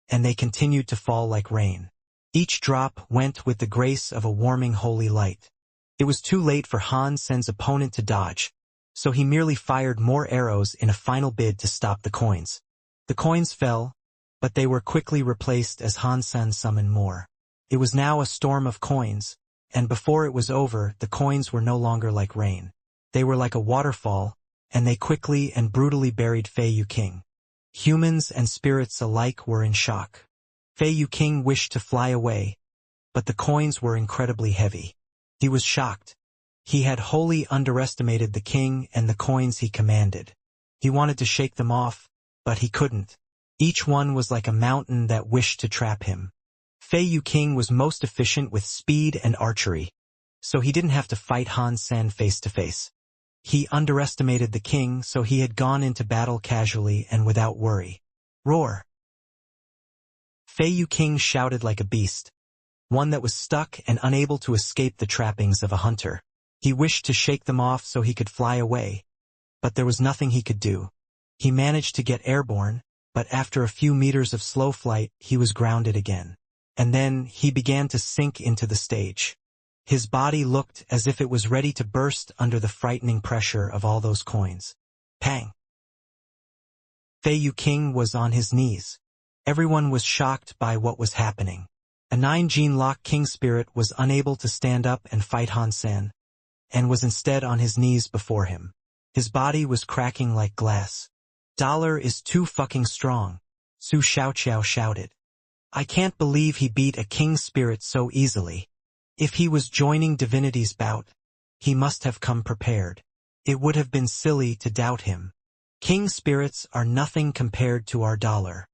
and they continued to fall like rain. Each drop went with the grace of a warming holy light. It was too late for Han Sen's opponent to dodge, so he merely fired more arrows in a final bid to stop the coins. The coins fell, but they were quickly replaced as Han Sen summoned more. It was now a storm of coins, and before it was over, the coins were no longer like rain. They were like a waterfall, and they quickly and brutally buried Fei Yuqing. Humans and spirits alike were in shock. Fei Yuqing wished to fly away, but the coins were incredibly heavy. He was shocked. He had wholly underestimated the king and the coins he commanded. He wanted to shake them off, but he couldn't. Each one was like a mountain that wished to trap him. Fei Yuqing was most efficient with speed and archery, so he didn't have to fight Han Sen face to face. He underestimated the king, so he had gone into battle casually and without worry. Roar! Fei Yuqing shouted like a beast, one that was stuck and unable to escape the trappings of a hunter. He wished to shake them off so he could fly away, but there was nothing he could do. He managed to get airborne, but after a few meters of slow flight, he was grounded again. And then he began to sink into the stage. His body looked as if it was ready to burst under the frightening pressure of all those coins. Pang! Fei Yuqing was on his knees. Everyone was shocked by what was happening. A 9-gene lock king spirit was unable to stand up and fight Han Sen, and was instead on his knees before him. His body was cracking like glass. Dollar is too fucking strong, Su Xiaoqiao shouted. I can't believe he beat a king spirit so easily. If he was joining Divinity's bout, he must have come prepared. It would have been silly to doubt him. King spirits are nothing compared to our dollar.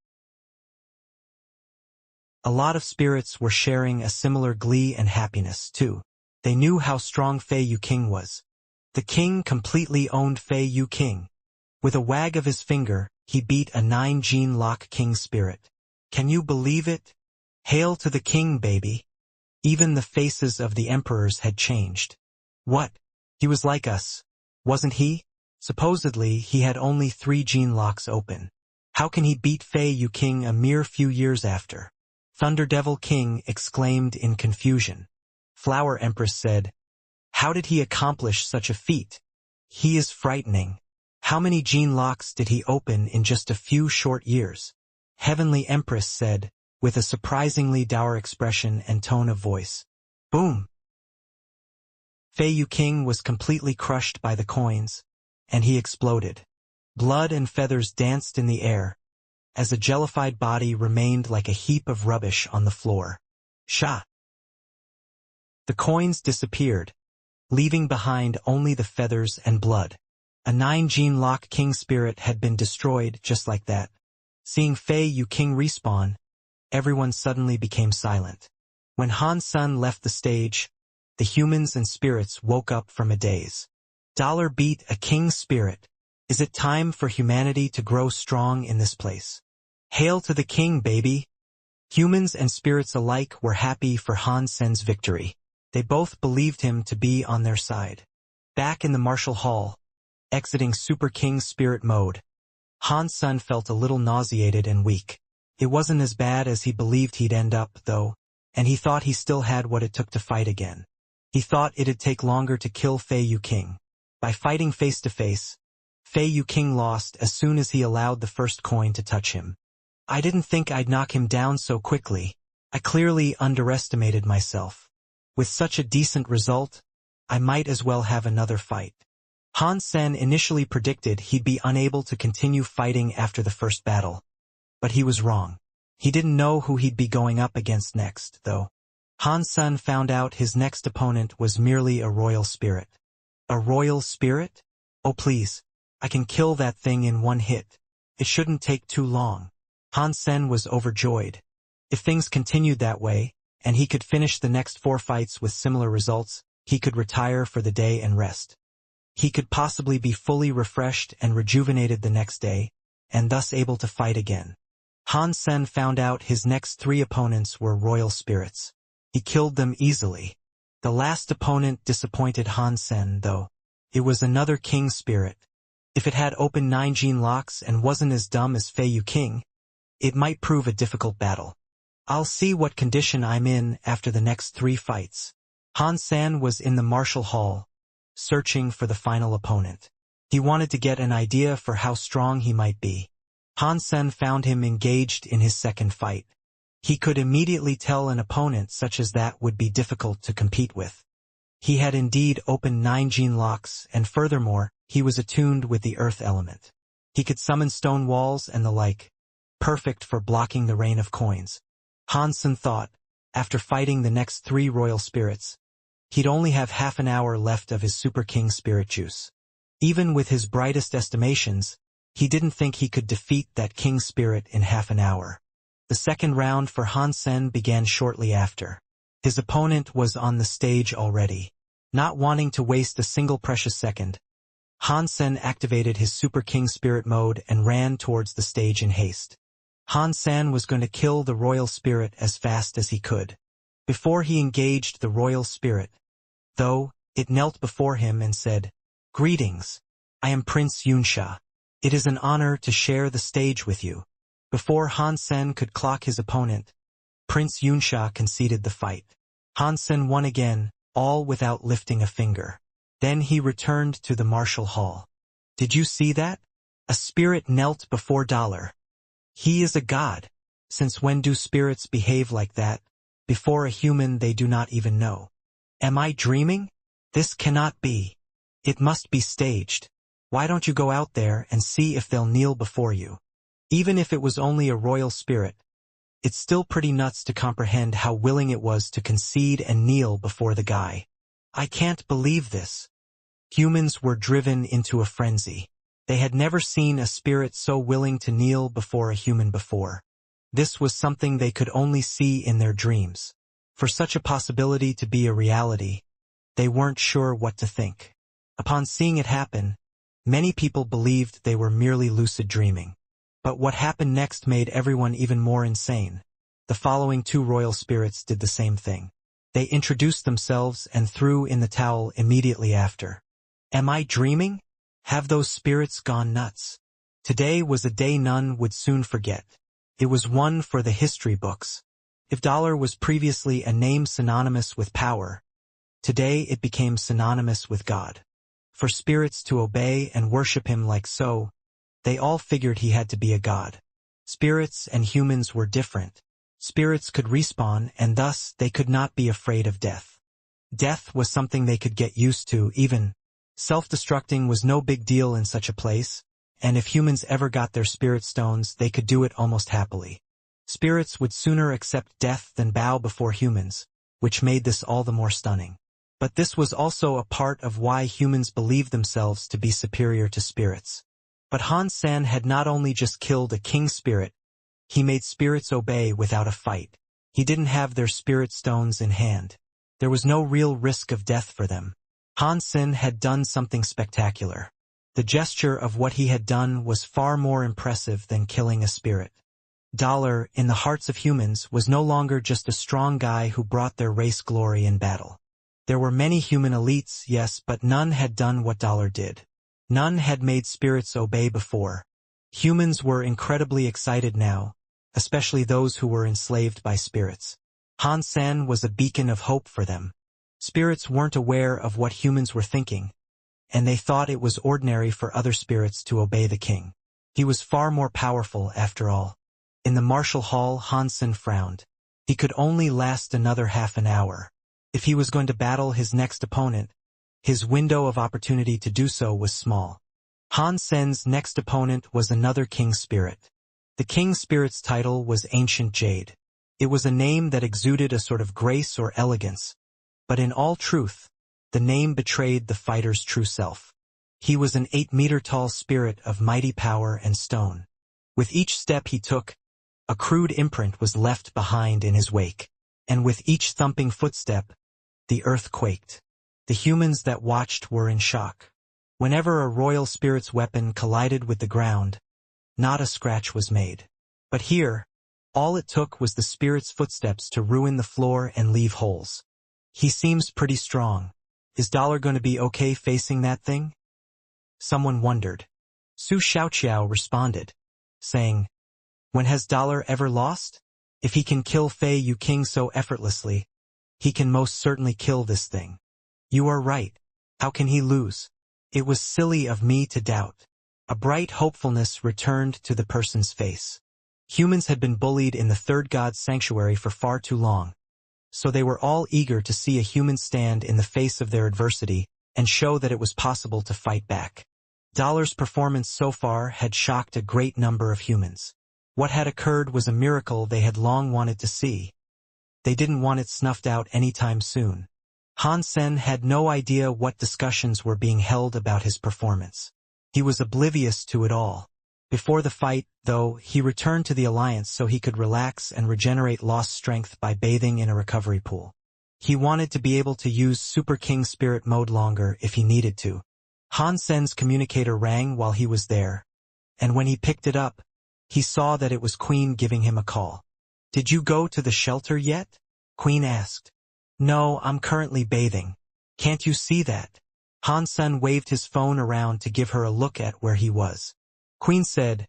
A lot of spirits were sharing a similar glee and happiness, too. They knew how strong Fei Yuqing was. The king completely owned Fei Yuqing. With a wag of his finger, he beat a 9-gene lock king spirit. Can you believe it? Hail to the king, baby. Even the faces of the emperors had changed. What? He was like us, wasn't he? Supposedly, he had only 3 gene locks open. How can he beat Fei Yuqing a mere few years after? Thunder Devil King exclaimed in confusion. Flower Empress said, how did he accomplish such a feat? He is frightening. How many gene locks did he open in just a few short years? Heavenly Empress said, with a surprisingly dour expression and tone of voice. Boom! Fei Yuqing was completely crushed by the coins, and he exploded. Blood and feathers danced in the air, as a jellified body remained like a heap of rubbish on the floor. Sha! The coins disappeared, leaving behind only the feathers and blood. A 9-gene lock king spirit had been destroyed just like that. Seeing Fei Yuqing respawn, everyone suddenly became silent. When Han Sen left the stage, the humans and spirits woke up from a daze. Dollar beat a king spirit. Is it time for humanity to grow strong in this place? Hail to the king, baby! Humans and spirits alike were happy for Han Sen's victory. They both believed him to be on their side. Back in the martial hall, exiting Super King Spirit mode, Han Sen felt a little nauseated and weak. It wasn't as bad as he believed he'd end up, though, and he thought he still had what it took to fight again. He thought it'd take longer to kill Fei Yuqing. By fighting face to face, Fei Yuqing lost as soon as he allowed the first coin to touch him. I didn't think I'd knock him down so quickly. I clearly underestimated myself. With such a decent result, I might as well have another fight. Han Sen initially predicted he'd be unable to continue fighting after the first battle. But he was wrong. He didn't know who he'd be going up against next, though. Han Sen found out his next opponent was merely a royal spirit. A royal spirit? Oh please, I can kill that thing in one hit. It shouldn't take too long. Han Sen was overjoyed. If things continued that way, and he could finish the next 4 fights with similar results, he could retire for the day and rest. He could possibly be fully refreshed and rejuvenated the next day, and thus able to fight again. Han Sen found out his next 3 opponents were royal spirits. He killed them easily. The last opponent disappointed Han Sen, though. It was another king spirit. If it had opened 9 gene locks and wasn't as dumb as Fei Yu King, it might prove a difficult battle. I'll see what condition I'm in after the next 3 fights. Han San was in the martial hall, searching for the final opponent. He wanted to get an idea for how strong he might be. Han Sen found him engaged in his second fight. He could immediately tell an opponent such as that would be difficult to compete with. He had indeed opened 9 gene locks, and furthermore, he was attuned with the earth element. He could summon stone walls and the like, perfect for blocking the rain of coins. Han Sen thought, after fighting the next 3 royal spirits, he'd only have half an hour left of his Super King spirit juice. Even with his brightest estimations, he didn't think he could defeat that king spirit in half an hour. The second round for Han Sen began shortly after. His opponent was on the stage already. Not wanting to waste a single precious second, Han Sen activated his Super King Spirit mode and ran towards the stage in haste. Han Sen was going to kill the royal spirit as fast as he could. Before he engaged the royal spirit, though, it knelt before him and said, "Greetings. I am Prince Yunsha. It is an honor to share the stage with you." Before Han Sen could clock his opponent, Prince Yunsha conceded the fight. Han Sen won again, all without lifting a finger. Then he returned to the martial hall. "Did you see that? A spirit knelt before Dollar. He is a god. Since when do spirits behave like that? Before a human they do not even know. Am I dreaming? This cannot be. It must be staged. Why don't you go out there and see if they'll kneel before you?" Even if it was only a royal spirit, it's still pretty nuts to comprehend how willing it was to concede and kneel before the guy. "I can't believe this." Humans were driven into a frenzy. They had never seen a spirit so willing to kneel before a human before. This was something they could only see in their dreams. For such a possibility to be a reality, they weren't sure what to think. Upon seeing it happen, many people believed they were merely lucid dreaming. But what happened next made everyone even more insane. The following 2 royal spirits did the same thing. They introduced themselves and threw in the towel immediately after. Am I dreaming? Have those spirits gone nuts? Today was a day none would soon forget. It was one for the history books. If Dollar was previously a name synonymous with power, today it became synonymous with God. For spirits to obey and worship him like so, they all figured he had to be a god. Spirits and humans were different. Spirits could respawn, and thus they could not be afraid of death. Death was something they could get used to, even. Self-destructing was no big deal in such a place, and if humans ever got their spirit stones, they could do it almost happily. Spirits would sooner accept death than bow before humans, which made this all the more stunning. But this was also a part of why humans believed themselves to be superior to spirits. But Han San had not only just killed a king spirit, he made spirits obey without a fight. He didn't have their spirit stones in hand. There was no real risk of death for them. Han Sen had done something spectacular. The gesture of what he had done was far more impressive than killing a spirit. Dollar, in the hearts of humans, was no longer just a strong guy who brought their race glory in battle. There were many human elites, yes, but none had done what Dollar did. None had made spirits obey before. Humans were incredibly excited now, especially those who were enslaved by spirits. Han San was a beacon of hope for them. Spirits weren't aware of what humans were thinking, and they thought it was ordinary for other spirits to obey the king. He was far more powerful after all. In the martial hall, Han Sen frowned. He could only last another half an hour. If he was going to battle his next opponent, his window of opportunity to do so was small. Han Sen's next opponent was another king spirit. The king spirit's title was Ancient Jade. It was a name that exuded a sort of grace or elegance, but in all truth, the name betrayed the fighter's true self. He was an 8-meter-tall spirit of mighty power and stone. With each step he took, a crude imprint was left behind in his wake, and with each thumping footstep, the earth quaked. The humans that watched were in shock. Whenever a royal spirit's weapon collided with the ground, not a scratch was made. But here, all it took was the spirit's footsteps to ruin the floor and leave holes. He seems pretty strong. Is Dollar going to be okay facing that thing? Someone wondered. Su Xiaoqiao responded, saying, "When has dollar ever lost? If he can kill Fei Yu King so effortlessly, he can most certainly kill this thing. You are right. How can he lose? It was silly of me to doubt." A bright hopefulness returned to the person's face. Humans had been bullied in the third god's sanctuary for far too long, so they were all eager to see a human stand in the face of their adversity and show that it was possible to fight back. Dollar's performance so far had shocked a great number of humans. What had occurred was a miracle they had long wanted to see. They didn't want it snuffed out anytime soon. Han Sen had no idea what discussions were being held about his performance. He was oblivious to it all. Before the fight, though, he returned to the Alliance so he could relax and regenerate lost strength by bathing in a recovery pool. He wanted to be able to use Super King Spirit mode longer if he needed to. Han Sen's communicator rang while he was there, and when he picked it up, he saw that it was Queen giving him a call. "Did you go to the shelter yet?" Queen asked. "No, I'm currently bathing. Can't you see that?" Han Sen waved his phone around to give her a look at where he was. Queen said,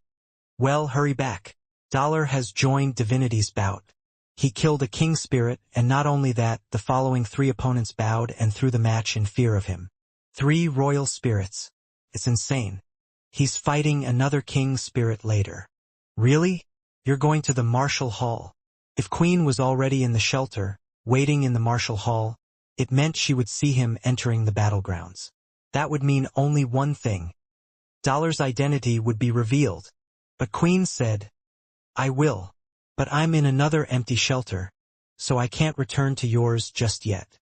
"Well, hurry back. Dollar has joined Divinity's bout. He killed a king spirit, and not only that, the following 3 opponents bowed and threw the match in fear of him. 3 royal spirits. It's insane. He's fighting another king spirit later." "Really? You're going to the Martial Hall?" If Queen was already in the shelter, waiting in the Martial Hall, it meant she would see him entering the battlegrounds. That would mean only one thing. Dollar's identity would be revealed. But Queen said, "I will. But I'm in another empty shelter, so I can't return to yours just yet."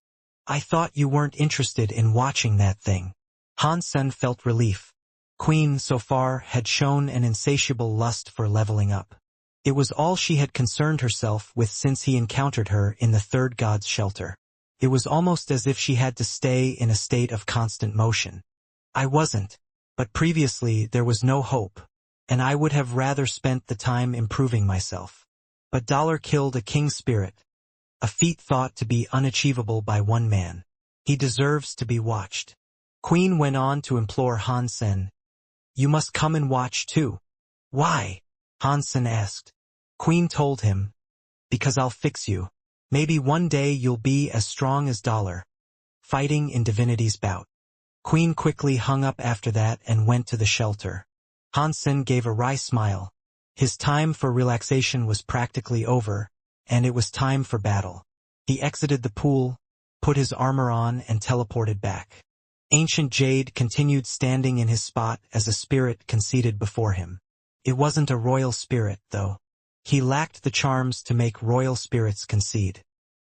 "I thought you weren't interested in watching that thing." Han Sen felt relief. Queen, so far, had shown an insatiable lust for leveling up. It was all she had concerned herself with since he encountered her in the third god's shelter. It was almost as if she had to stay in a state of constant motion. "I wasn't. But previously there was no hope, and I would have rather spent the time improving myself. But Dollar killed a king spirit, a feat thought to be unachievable by one man. He deserves to be watched." Queen went on to implore Han Sen, "You must come and watch too." "Why?" Han Sen asked. Queen told him, "Because I'll fix you. Maybe one day you'll be as strong as Dollar, fighting in Divinity's bout." Queen quickly hung up after that and went to the shelter. Han Sen gave a wry smile. His time for relaxation was practically over, and it was time for battle. He exited the pool, put his armor on, and teleported back. Ancient Jade continued standing in his spot as a spirit conceded before him. It wasn't a royal spirit, though. He lacked the charms to make royal spirits concede.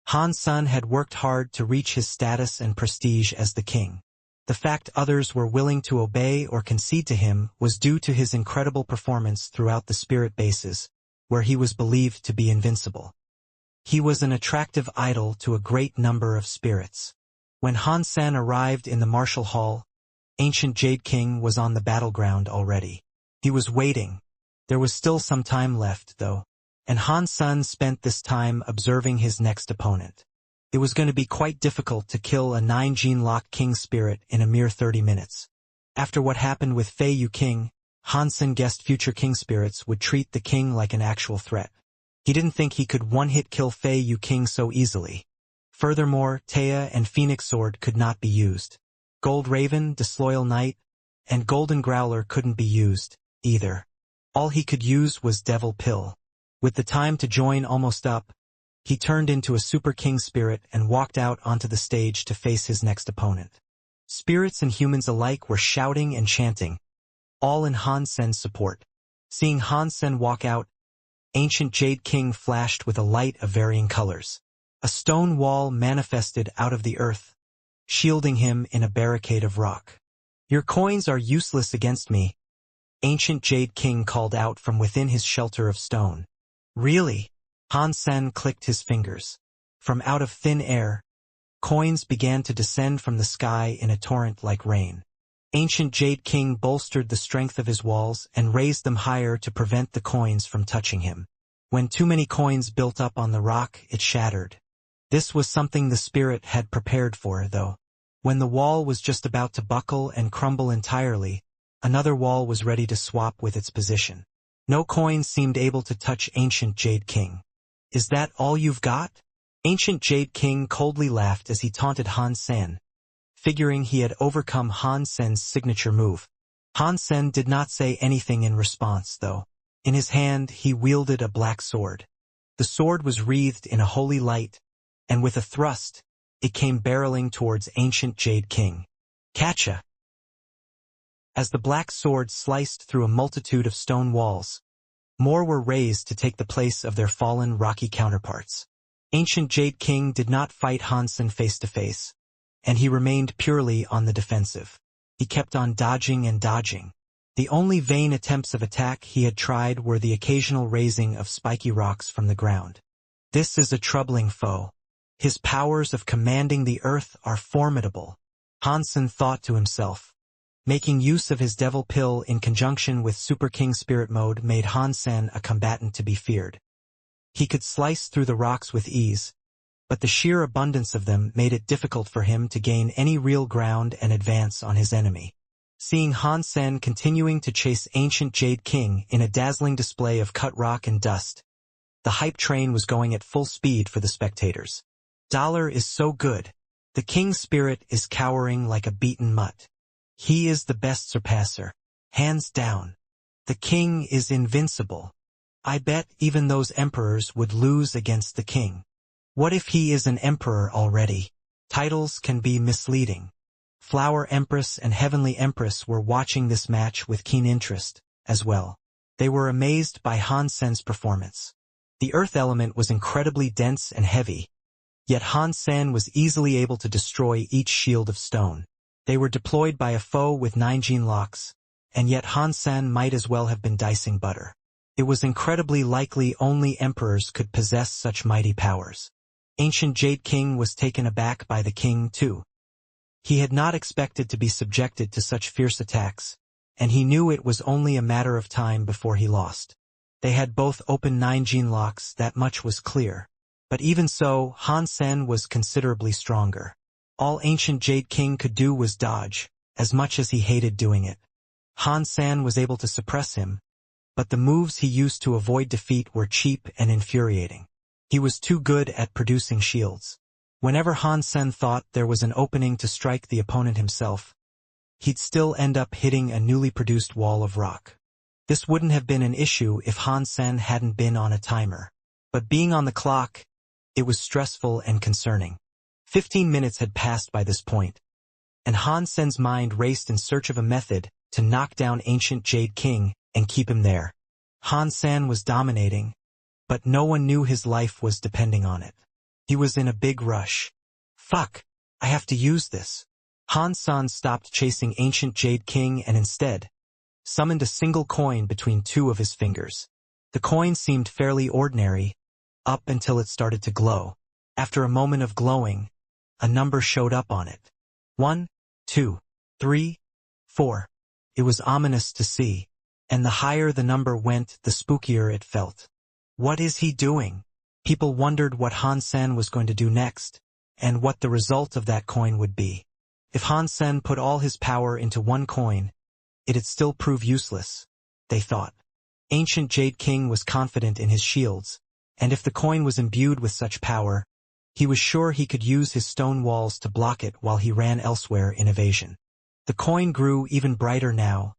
Han Sen had worked hard to reach his status and prestige as the king. The fact others were willing to obey or concede to him was due to his incredible performance throughout the spirit bases, where he was believed to be invincible. He was an attractive idol to a great number of spirits. When Han Sen arrived in the Martial Hall, Ancient Jade King was on the battleground already. He was waiting. There was still some time left, though, and Han Sen spent this time observing his next opponent. It was going to be quite difficult to kill a 9-gene lock king spirit in a mere 30 minutes. After what happened with Fei Yu King, Han Sen guessed future king spirits would treat the king like an actual threat. He didn't think he could one-hit kill Fei Yu King so easily. Furthermore, Taya and Phoenix Sword could not be used. Gold Raven, Disloyal Knight, and Golden Growler couldn't be used, either. All he could use was Devil Pill. With the time to join almost up, he turned into a Super King spirit and walked out onto the stage to face his next opponent. Spirits and humans alike were shouting and chanting, all in Han Sen's support. Seeing Han Sen walk out, Ancient Jade King flashed with a light of varying colors. A stone wall manifested out of the earth, shielding him in a barricade of rock. "Your coins are useless against me," Ancient Jade King called out from within his shelter of stone. "Really?" Han Sen clicked his fingers. From out of thin air, coins began to descend from the sky in a torrent like rain. Ancient Jade King bolstered the strength of his walls and raised them higher to prevent the coins from touching him. When too many coins built up on the rock, it shattered. This was something the spirit had prepared for, though. When the wall was just about to buckle and crumble entirely, Another wall was ready to swap with its position. No coin seemed able to touch Ancient Jade King. "Is that all you've got?" Ancient Jade King coldly laughed as he taunted Han Sen, figuring he had overcome Han Sen's signature move. Han Sen did not say anything in response, though. In his hand, he wielded a black sword. The sword was wreathed in a holy light, and with a thrust, it came barreling towards Ancient Jade King. "Catcha!" As the black sword sliced through a multitude of stone walls, more were raised to take the place of their fallen rocky counterparts. Ancient Jade King did not fight Han Sen face to face, and he remained purely on the defensive. He kept on dodging and dodging. The only vain attempts of attack he had tried were the occasional raising of spiky rocks from the ground. This is a troubling foe. His powers of commanding the earth are formidable, Han Sen thought to himself. Making use of his devil pill in conjunction with Super King Spirit Mode made Han Sen a combatant to be feared. He could slice through the rocks with ease, but the sheer abundance of them made it difficult for him to gain any real ground and advance on his enemy. Seeing Han Sen continuing to chase Ancient Jade King in a dazzling display of cut rock and dust, the hype train was going at full speed for the spectators. Dollar is so good. The King's spirit is cowering like a beaten mutt. He is the best surpasser. Hands down. The king is invincible. I bet even those emperors would lose against the king. What if he is an emperor already? Titles can be misleading. Flower Empress and Heavenly Empress were watching this match with keen interest, as well. They were amazed by Han Sen's performance. The earth element was incredibly dense and heavy, yet Han Sen was easily able to destroy each shield of stone. They were deployed by a foe with 9 gene locks, and yet Han Sen might as well have been dicing butter. It was incredibly likely only emperors could possess such mighty powers. Ancient Jade King was taken aback by the king, too. He had not expected to be subjected to such fierce attacks, and he knew it was only a matter of time before he lost. They had both open 9 gene locks, that much was clear. But even so, Han Sen was considerably stronger. All Ancient Jade King could do was dodge, as much as he hated doing it. Han Sen was able to suppress him, but the moves he used to avoid defeat were cheap and infuriating. He was too good at producing shields. Whenever Han Sen thought there was an opening to strike the opponent himself, he'd still end up hitting a newly produced wall of rock. This wouldn't have been an issue if Han Sen hadn't been on a timer. But being on the clock, it was stressful and concerning. 15 minutes had passed by this point, and Han Sen's mind raced in search of a method to knock down Ancient Jade King and keep him there. Han Sen was dominating, but no one knew his life was depending on it. He was in a big rush. Fuck, I have to use this. Han Sen stopped chasing Ancient Jade King and instead summoned a single coin between 2 of his fingers. The coin seemed fairly ordinary, up until it started to glow. After a moment of glowing, a number showed up on it. 1, 2, 3, 4. It was ominous to see, and the higher the number went, the spookier it felt. What is he doing? People wondered what Han Sen was going to do next, and what the result of that coin would be. If Han Sen put all his power into one coin, it'd still prove useless, they thought. Ancient Jade King was confident in his shields, and if the coin was imbued with such power, he was sure he could use his stone walls to block it while he ran elsewhere in evasion. The coin grew even brighter now,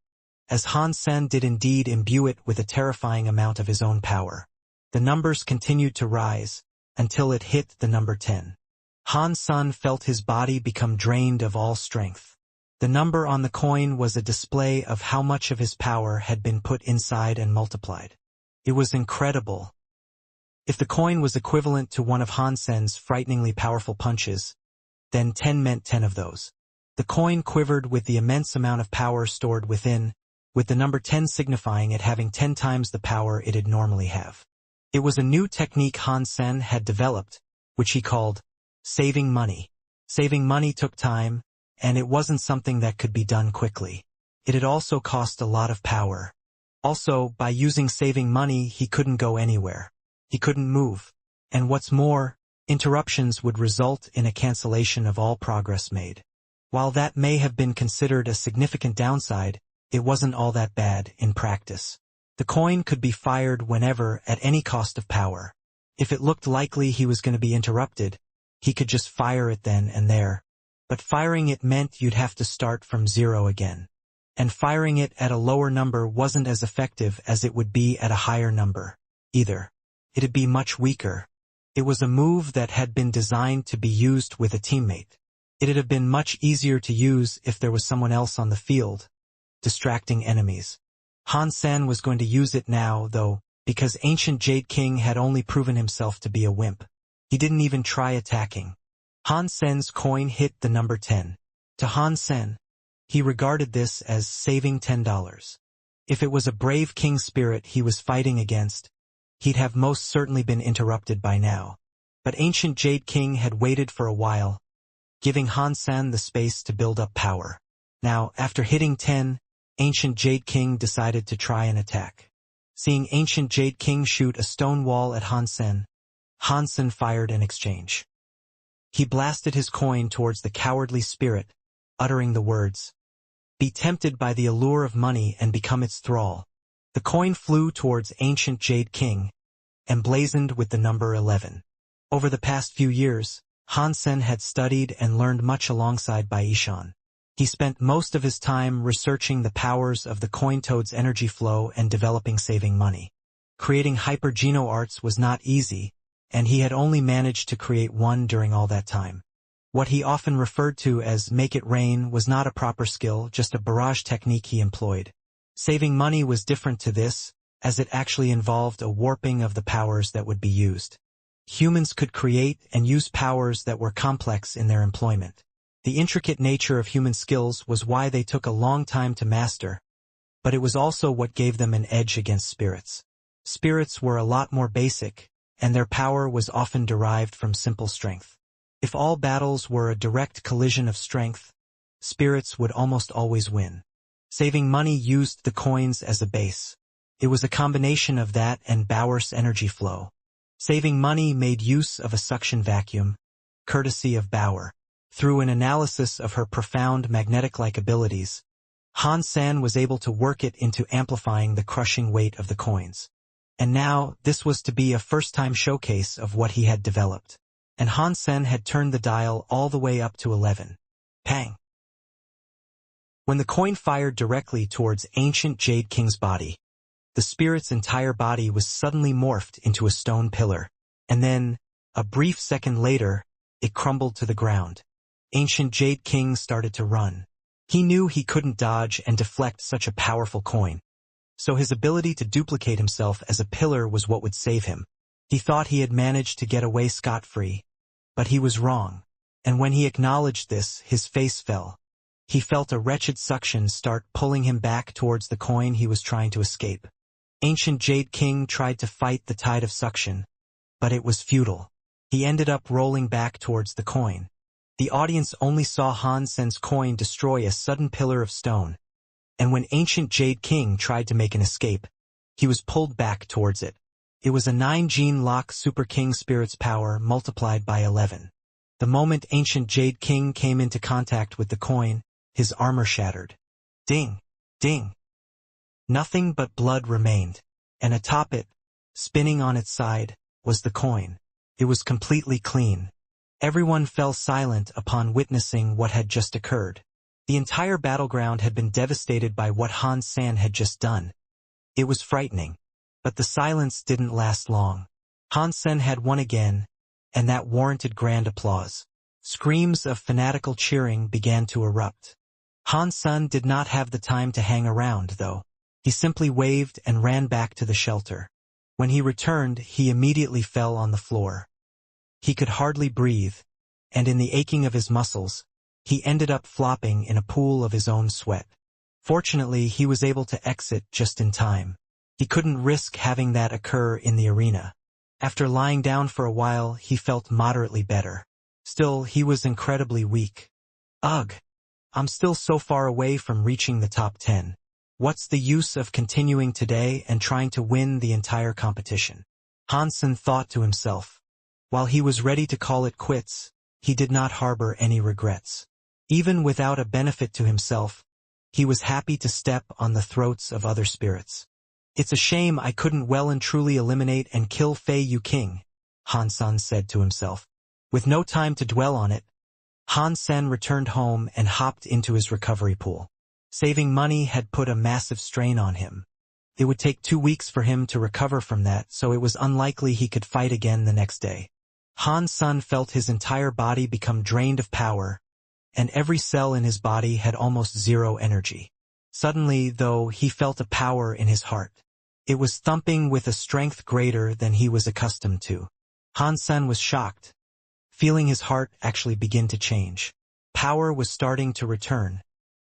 as Han Sen did indeed imbue it with a terrifying amount of his own power. The numbers continued to rise, until it hit the number 10. Han Sen felt his body become drained of all strength. The number on the coin was a display of how much of his power had been put inside and multiplied. It was incredible. If the coin was equivalent to one of Han Sen's frighteningly powerful punches, then 10 meant 10 of those. The coin quivered with the immense amount of power stored within, with the number 10 signifying it having 10 times the power it'd normally have. It was a new technique Han Sen had developed, which he called saving money. Saving money took time, and it wasn't something that could be done quickly. It had also cost a lot of power. Also, by using saving money, he couldn't go anywhere. He couldn't move. And what's more, interruptions would result in a cancellation of all progress made. While that may have been considered a significant downside, it wasn't all that bad in practice. The coin could be fired whenever at any cost of power. If it looked likely he was going to be interrupted, he could just fire it then and there. But firing it meant you'd have to start from zero again. And firing it at a lower number wasn't as effective as it would be at a higher number, either. It'd be much weaker. It was a move that had been designed to be used with a teammate. It'd have been much easier to use if there was someone else on the field, distracting enemies. Han Sen was going to use it now, though, because Ancient Jade King had only proven himself to be a wimp. He didn't even try attacking. Han Sen's coin hit the number 10. To Han Sen, he regarded this as saving $10. If it was a brave king spirit he was fighting against, he'd have most certainly been interrupted by now. But Ancient Jade King had waited for a while, giving Han Sen the space to build up power. Now, after hitting 10, Ancient Jade King decided to try an attack. Seeing Ancient Jade King shoot a stone wall at Han Sen fired an exchange. He blasted his coin towards the cowardly spirit, uttering the words, "Be tempted by the allure of money and become its thrall." The coin flew towards Ancient Jade King, emblazoned with the number 11. Over the past few years, Han Sen had studied and learned much alongside Baishan. He spent most of his time researching the powers of the coin toad's energy flow and developing saving money. Creating hyper-geno arts was not easy, and he had only managed to create one during all that time. What he often referred to as make it rain was not a proper skill, just a barrage technique he employed. Saving money was different to this, as it actually involved a warping of the powers that would be used. Humans could create and use powers that were complex in their employment. The intricate nature of human skills was why they took a long time to master, but it was also what gave them an edge against spirits. Spirits were a lot more basic, and their power was often derived from simple strength. If all battles were a direct collision of strength, spirits would almost always win. Saving money used the coins as a base. It was a combination of that and Bauer's energy flow. Saving money made use of a suction vacuum, courtesy of Bauer. Through an analysis of her profound magnetic-like abilities, Han Sen was able to work it into amplifying the crushing weight of the coins. And now, this was to be a first-time showcase of what he had developed. And Han Sen had turned the dial all the way up to 11. Pang! When the coin fired directly towards Ancient Jade King's body, the spirit's entire body was suddenly morphed into a stone pillar, and then, a brief second later, it crumbled to the ground. Ancient Jade King started to run. He knew he couldn't dodge and deflect such a powerful coin, so his ability to duplicate himself as a pillar was what would save him. He thought he had managed to get away scot-free, but he was wrong, and when he acknowledged this, his face fell. He felt a wretched suction start pulling him back towards the coin he was trying to escape. Ancient Jade King tried to fight the tide of suction, but it was futile. He ended up rolling back towards the coin. The audience only saw Han Sen's coin destroy a sudden pillar of stone, and when Ancient Jade King tried to make an escape, he was pulled back towards it. It was a 9-gene lock Super King Spirit's power multiplied by 11. The moment Ancient Jade King came into contact with the coin, his armor shattered. Ding! Ding! Nothing but blood remained, and atop it, spinning on its side, was the coin. It was completely clean. Everyone fell silent upon witnessing what had just occurred. The entire battleground had been devastated by what Han Sen had just done. It was frightening, but the silence didn't last long. Han Sen had won again, and that warranted grand applause. Screams of fanatical cheering began to erupt. Han Sen did not have the time to hang around, though. He simply waved and ran back to the shelter. When he returned, he immediately fell on the floor. He could hardly breathe, and in the aching of his muscles, he ended up flopping in a pool of his own sweat. Fortunately, he was able to exit just in time. He couldn't risk having that occur in the arena. After lying down for a while, he felt moderately better. Still, he was incredibly weak. Ugh! I'm still so far away from reaching the top 10. What's the use of continuing today and trying to win the entire competition? Han Sen thought to himself. While he was ready to call it quits, he did not harbor any regrets. Even without a benefit to himself, He was happy to step on the throats of other spirits. "It's a shame I couldn't well and truly eliminate and kill Fei Yu King," Han Sen said to himself. With no time to dwell on it, Han Sen returned home and hopped into his recovery pool. Saving money had put a massive strain on him. It would take 2 weeks for him to recover from that, so it was unlikely he could fight again the next day. Han Sen felt his entire body become drained of power, and every cell in his body had almost zero energy. Suddenly, though, he felt a power in his heart. It was thumping with a strength greater than he was accustomed to. Han Sen was shocked, feeling his heart actually begin to change. Power was starting to return,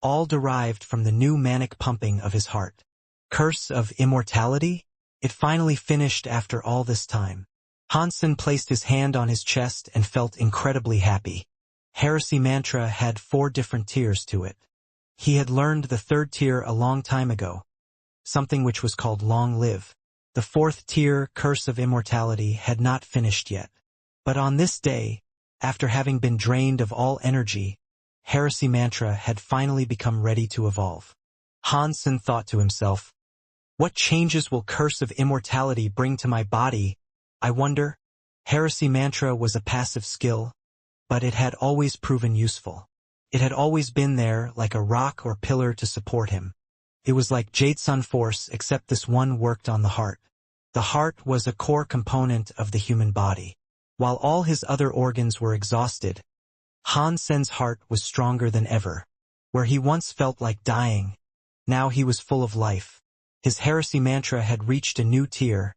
all derived from the new manic pumping of his heart. Curse of immortality? It finally finished after all this time. Han Sen placed his hand on his chest and felt incredibly happy. Heresy mantra had 4 different tiers to it. He had learned the 3rd tier a long time ago, something which was called Long Live. The 4th tier, Curse of Immortality, had not finished yet. But on this day, after having been drained of all energy, Heresy mantra had finally become ready to evolve. Han Sen thought to himself, "What changes will Curse of Immortality bring to my body, I wonder?" Heresy mantra was a passive skill, but it had always proven useful. It had always been there like a rock or pillar to support him. It was like Jade Sun Force, except this one worked on the heart. The heart was a core component of the human body. While all his other organs were exhausted, Han Sen's heart was stronger than ever. Where he once felt like dying, now he was full of life. His heresy mantra had reached a new tier,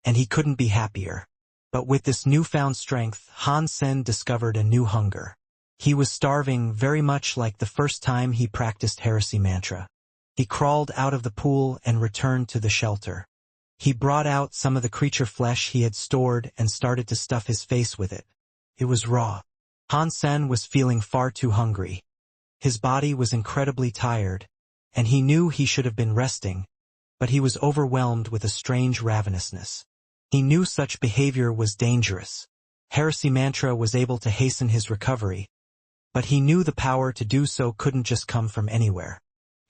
and he couldn't be happier. But with this newfound strength, Han Sen discovered a new hunger. He was starving, very much like the first time he practiced heresy mantra. He crawled out of the pool and returned to the shelter. He brought out some of the creature flesh he had stored and started to stuff his face with it. It was raw. Han Sen was feeling far too hungry. His body was incredibly tired, and he knew he should have been resting, but he was overwhelmed with a strange ravenousness. He knew such behavior was dangerous. Heresy mantra was able to hasten his recovery, but he knew the power to do so couldn't just come from anywhere.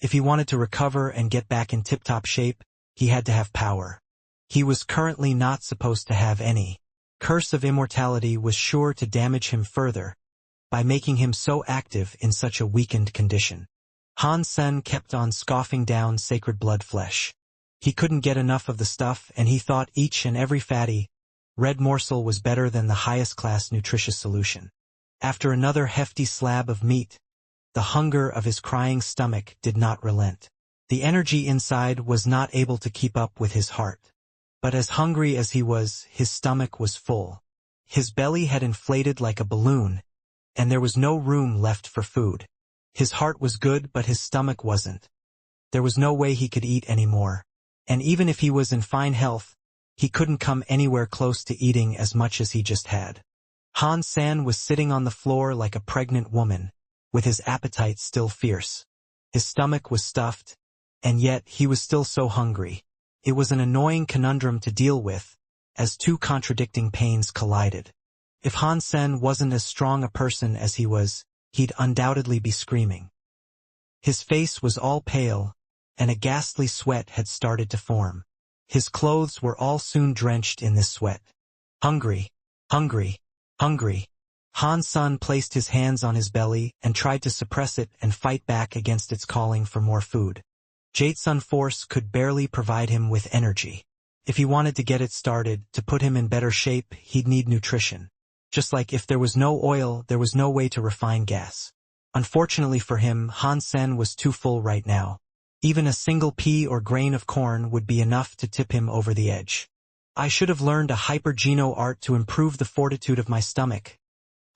If he wanted to recover and get back in tip-top shape, he had to have power. He was currently not supposed to have any. Curse of Immortality was sure to damage him further by making him so active in such a weakened condition. Han Sen kept on scoffing down sacred blood flesh. He couldn't get enough of the stuff, and he thought each and every fatty, red morsel was better than the highest-class nutritious solution. After another hefty slab of meat, the hunger of his crying stomach did not relent. The energy inside was not able to keep up with his heart. But as hungry as he was, his stomach was full. His belly had inflated like a balloon, and there was no room left for food. His heart was good, but his stomach wasn't. There was no way he could eat anymore. And even if he was in fine health, he couldn't come anywhere close to eating as much as he just had. Han Sen was sitting on the floor like a pregnant woman, with his appetite still fierce. His stomach was stuffed, and yet he was still so hungry. It was an annoying conundrum to deal with, as 2 contradicting pains collided. If Han Sen wasn't as strong a person as he was, he'd undoubtedly be screaming. His face was all pale, and a ghastly sweat had started to form. His clothes were all soon drenched in this sweat. Hungry, hungry, hungry. Han Sen placed his hands on his belly and tried to suppress it and fight back against its calling for more food. Jade Sun Force could barely provide him with energy. If he wanted to get it started, to put him in better shape, he'd need nutrition. Just like if there was no oil, there was no way to refine gas. Unfortunately for him, Han Sen was too full right now. Even a single pea or grain of corn would be enough to tip him over the edge. I should have learned a hyper-geno art to improve the fortitude of my stomach,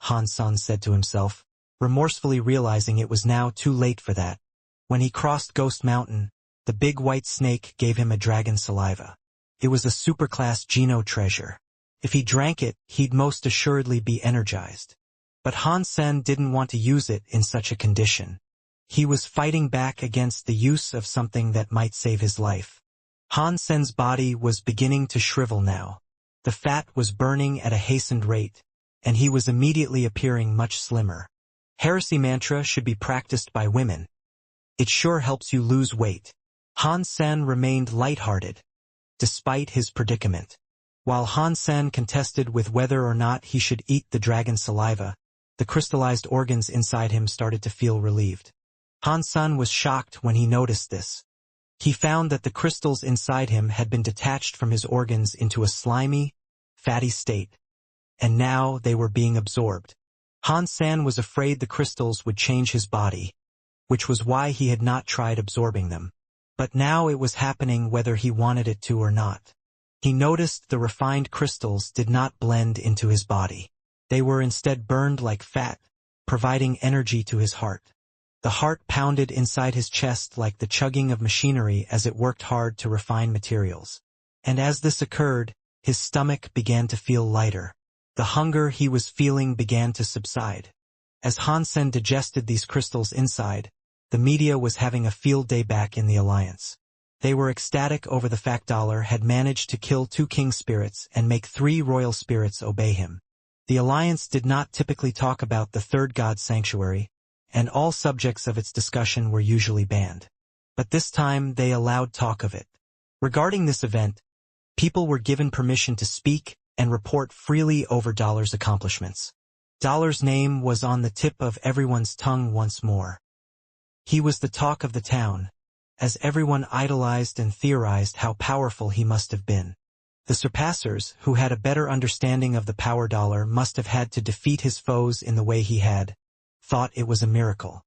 Han Sen said to himself, remorsefully realizing it was now too late for that. When he crossed Ghost Mountain, the big white snake gave him a dragon saliva. It was a superclass geno treasure. If he drank it, he'd most assuredly be energized. But Han Sen didn't want to use it in such a condition. He was fighting back against the use of something that might save his life. Han Sen's body was beginning to shrivel now. The fat was burning at a hastened rate, and he was immediately appearing much slimmer. Heresy mantra should be practiced by women. It sure helps you lose weight. Han-san remained lighthearted, despite his predicament. While Han-san contested with whether or not he should eat the dragon's saliva, the crystallized organs inside him started to feel relieved. Han-san was shocked when he noticed this. He found that the crystals inside him had been detached from his organs into a slimy, fatty state, and now they were being absorbed. Han-san was afraid the crystals would change his body, which was why he had not tried absorbing them. But now it was happening whether he wanted it to or not. He noticed the refined crystals did not blend into his body. They were instead burned like fat, providing energy to his heart. The heart pounded inside his chest like the chugging of machinery as it worked hard to refine materials. And as this occurred, his stomach began to feel lighter. The hunger he was feeling began to subside. As Han-sen digested these crystals inside, the media was having a field day back in the Alliance. They were ecstatic over the fact Dollar had managed to kill 2 king spirits and make 3 royal spirits obey him. The Alliance did not typically talk about the third god's sanctuary, and all subjects of its discussion were usually banned. But this time they allowed talk of it. Regarding this event, people were given permission to speak and report freely over Dollar's accomplishments. Dollar's name was on the tip of everyone's tongue once more. He was the talk of the town, as everyone idolized and theorized how powerful he must have been. The surpassers, who had a better understanding of the power Dollar must have had to defeat his foes in the way he had, thought it was a miracle.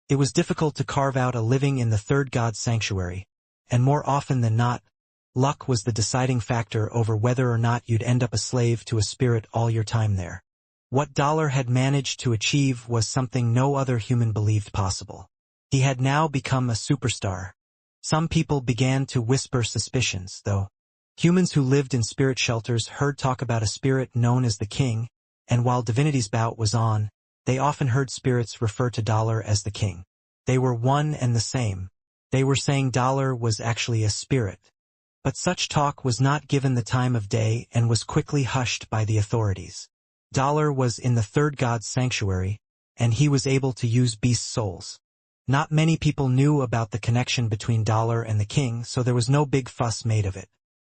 It was difficult to carve out a living in the third god's sanctuary, and more often than not, luck was the deciding factor over whether or not you'd end up a slave to a spirit all your time there. What Dollar had managed to achieve was something no other human believed possible. He had now become a superstar. Some people began to whisper suspicions, though. Humans who lived in spirit shelters heard talk about a spirit known as the King, and while Divinity's bout was on, they often heard spirits refer to Dollar as the King. They were one and the same. They were saying Dollar was actually a spirit. But such talk was not given the time of day and was quickly hushed by the authorities. Dollar was in the third god's sanctuary, and he was able to use beast souls. Not many people knew about the connection between Dollar and the King, so there was no big fuss made of it.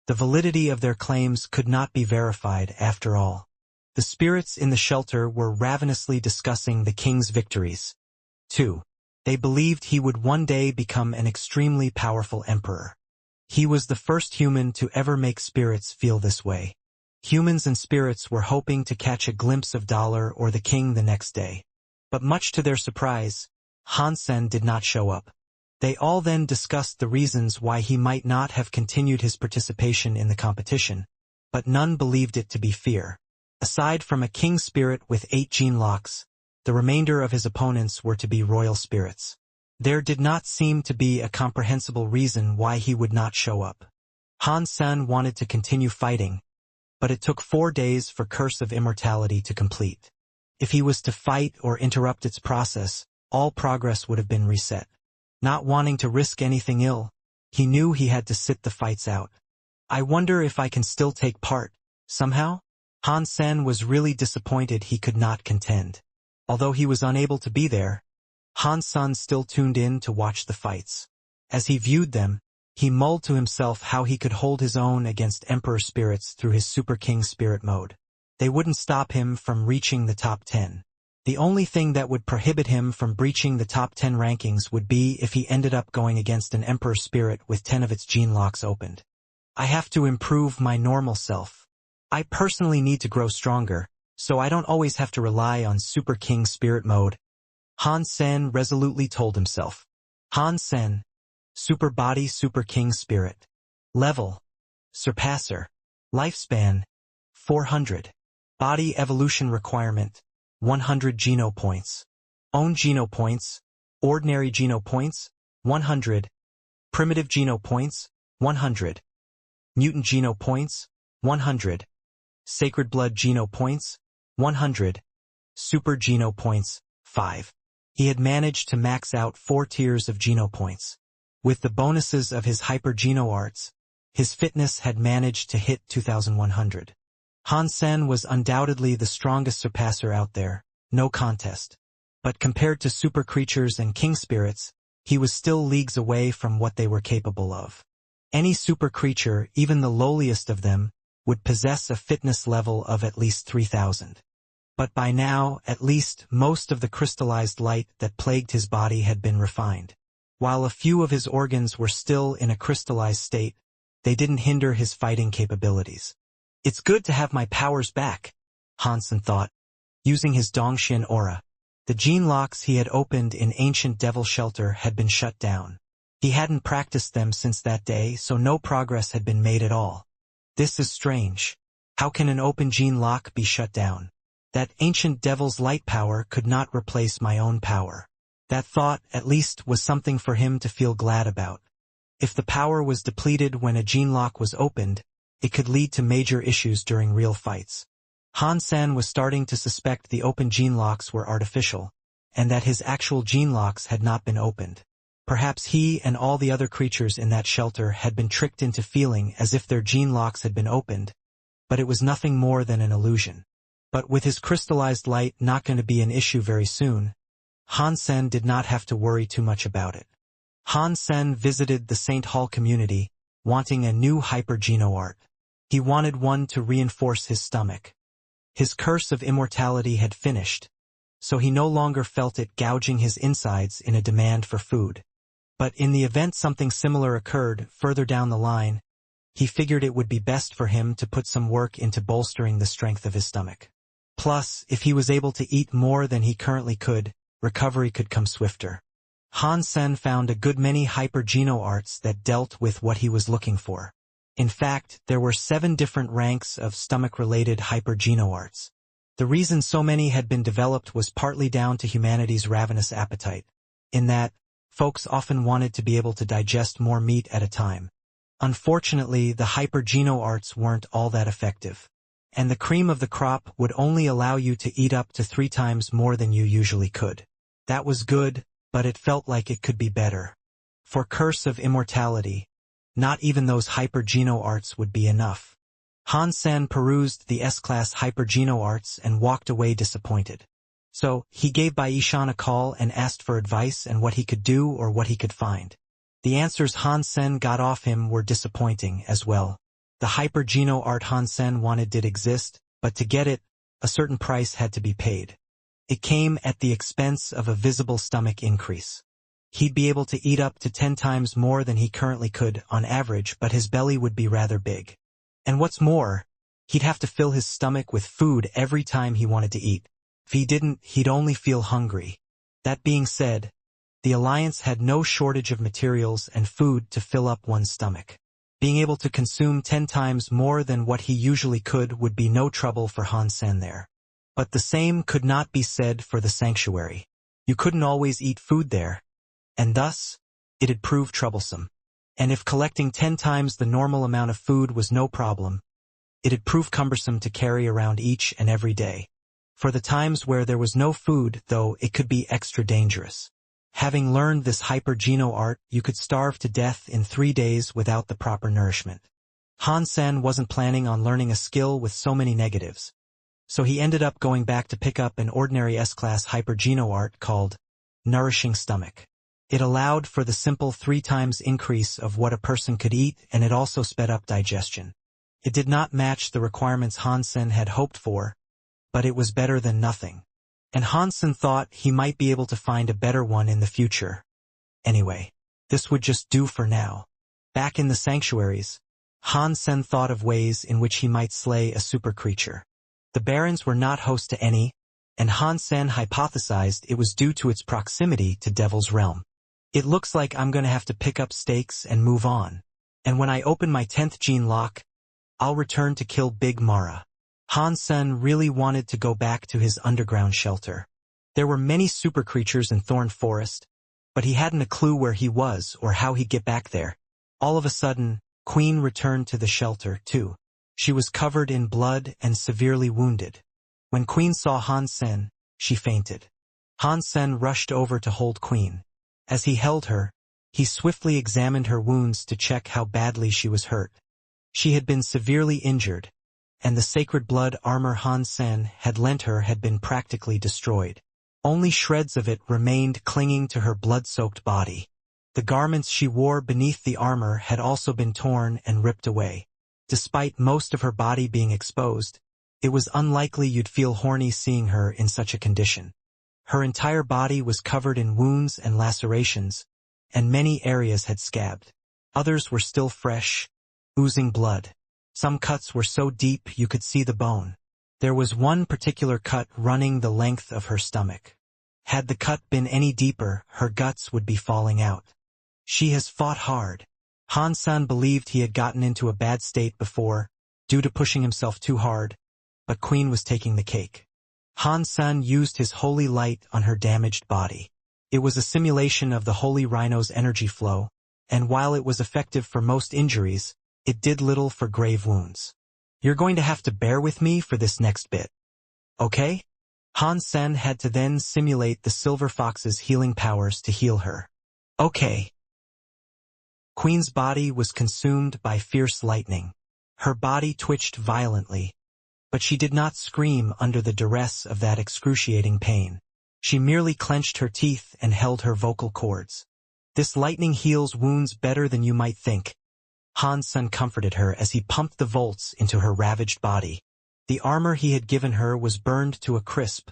The validity of their claims could not be verified after all. The spirits in the shelter were ravenously discussing the King's victories. 2. They believed he would one day become an extremely powerful emperor. He was the first human to ever make spirits feel this way. Humans and spirits were hoping to catch a glimpse of Dollar or the King the next day. But much to their surprise, Han-sen did not show up. They all then discussed the reasons why he might not have continued his participation in the competition, but none believed it to be fear. Aside from a king spirit with 8 gene locks, the remainder of his opponents were to be royal spirits. There did not seem to be a comprehensible reason why he would not show up. Han-sen wanted to continue fighting, but it took 4 days for Curse of Immortality to complete. If he was to fight or interrupt its process, all progress would have been reset. Not wanting to risk anything ill, he knew he had to sit the fights out. I wonder if I can still take part, somehow? Han-sen was really disappointed he could not contend. Although he was unable to be there, Han-sen still tuned in to watch the fights. As he viewed them, he mulled to himself how he could hold his own against Emperor spirits through his Super King spirit mode. They wouldn't stop him from reaching the top 10. The only thing that would prohibit him from breaching the top 10 rankings would be if he ended up going against an Emperor spirit with 10 of its gene locks opened. I have to improve my normal self. I personally need to grow stronger, so I don't always have to rely on Super King spirit mode, Han-sen resolutely told himself. Han-sen, Super Body Super King Spirit. Level, Surpasser. Lifespan, 400. Body Evolution Requirement, 100 Geno Points. Own Geno Points, Ordinary Geno Points, 100. Primitive Geno Points, 100. Mutant Geno Points, 100. Sacred Blood Geno Points, 100. Super Geno Points, 5. He had managed to max out 4 tiers of Geno Points. With the bonuses of his Hyper Geno Arts, his fitness had managed to hit 2,100. Han-sen was undoubtedly the strongest surpasser out there, no contest. But compared to super creatures and king spirits, he was still leagues away from what they were capable of. Any super creature, even the lowliest of them, would possess a fitness level of at least 3,000. But by now, at least, most of the crystallized light that plagued his body had been refined. While a few of his organs were still in a crystallized state, they didn't hinder his fighting capabilities. It's good to have my powers back, Hansen thought, using his Dongxin aura. The gene locks he had opened in ancient devil shelter had been shut down. He hadn't practiced them since that day, so no progress had been made at all. This is strange. How can an open gene lock be shut down? That ancient devil's light power could not replace my own power. That thought, at least, was something for him to feel glad about. If the power was depleted when a gene lock was opened, it could lead to major issues during real fights. Hansen was starting to suspect the open gene locks were artificial, and that his actual gene locks had not been opened. Perhaps he and all the other creatures in that shelter had been tricked into feeling as if their gene locks had been opened, but it was nothing more than an illusion. But with his crystallized light not going to be an issue very soon, Hansen did not have to worry too much about it. Hansen visited the St. Hall community, wanting a new hyper-geno-art. He wanted one to reinforce his stomach. His curse of immortality had finished, so he no longer felt it gouging his insides in a demand for food. But in the event something similar occurred further down the line, he figured it would be best for him to put some work into bolstering the strength of his stomach. Plus, if he was able to eat more than he currently could, recovery could come swifter. Hansen found a good many hyper-geno-arts that dealt with what he was looking for. In fact, there were 7 different ranks of stomach-related hyper-geno-arts. The reason so many had been developed was partly down to humanity's ravenous appetite, in that, folks often wanted to be able to digest more meat at a time. Unfortunately, the hyper-geno-arts weren't all that effective. And the cream of the crop would only allow you to eat up to 3 times more than you usually could. That was good, but it felt like it could be better. For Curse of Immortality, not even those hyper-geno-arts would be enough. Hansen perused the S-class hyper-geno-arts and walked away disappointed. So, he gave Baishan a call and asked for advice and what he could do or what he could find. The answers Hansen got off him were disappointing as well. The hyper-geno-art Hansen wanted did exist, but to get it, a certain price had to be paid. It came at the expense of a visible stomach increase. He'd be able to eat up to 10 times more than he currently could on average, but his belly would be rather big. And what's more, he'd have to fill his stomach with food every time he wanted to eat. If he didn't, he'd only feel hungry. That being said, the Alliance had no shortage of materials and food to fill up one's stomach. Being able to consume 10 times more than what he usually could would be no trouble for Hansen there. But the same could not be said for the sanctuary. You couldn't always eat food there, and thus, it'd prove troublesome. And if collecting 10 times the normal amount of food was no problem, it'd prove cumbersome to carry around each and every day. For the times where there was no food, though, it could be extra dangerous. Having learned this hyper-geno-art, you could starve to death in 3 days without the proper nourishment. Hansen wasn't planning on learning a skill with so many negatives, so he ended up going back to pick up an ordinary S-class hyper-geno-art called Nourishing Stomach. It allowed for the simple 3 times increase of what a person could eat, and it also sped up digestion. It did not match the requirements Hansen had hoped for, but it was better than nothing. And Hansen thought he might be able to find a better one in the future. Anyway, this would just do for now. Back in the sanctuaries, Hansen thought of ways in which he might slay a super creature. The barons were not host to any, and Hansen hypothesized it was due to its proximity to Devil's Realm. It looks like I'm going to have to pick up stakes and move on. And when I open my 10th gene lock, I'll return to kill Big Mara. Hansen really wanted to go back to his underground shelter. There were many super creatures in Thorn Forest, but he hadn't a clue where he was or how he'd get back there. All of a sudden, Queen returned to the shelter, too. She was covered in blood and severely wounded. When Queen saw Hansen, she fainted. Hansen rushed over to hold Queen. As he held her, he swiftly examined her wounds to check how badly she was hurt. She had been severely injured, and the sacred blood armor Hansen had lent her had been practically destroyed. Only shreds of it remained clinging to her blood-soaked body. The garments she wore beneath the armor had also been torn and ripped away. Despite most of her body being exposed, it was unlikely you'd feel horny seeing her in such a condition. Her entire body was covered in wounds and lacerations, and many areas had scabbed. Others were still fresh, oozing blood. Some cuts were so deep you could see the bone. There was one particular cut running the length of her stomach. Had the cut been any deeper, her guts would be falling out. She has fought hard. Han-san believed he had gotten into a bad state before, due to pushing himself too hard, but Queen was taking the cake. Han-san used his holy light on her damaged body. It was a simulation of the holy rhino's energy flow, and while it was effective for most injuries, it did little for grave wounds. You're going to have to bear with me for this next bit. Okay? Han-san had to then simulate the silver fox's healing powers to heal her. Okay. Queen's body was consumed by fierce lightning. Her body twitched violently, but she did not scream under the duress of that excruciating pain. She merely clenched her teeth and held her vocal cords. This lightning heals wounds better than you might think. Han-san comforted her as he pumped the volts into her ravaged body. The armor he had given her was burned to a crisp,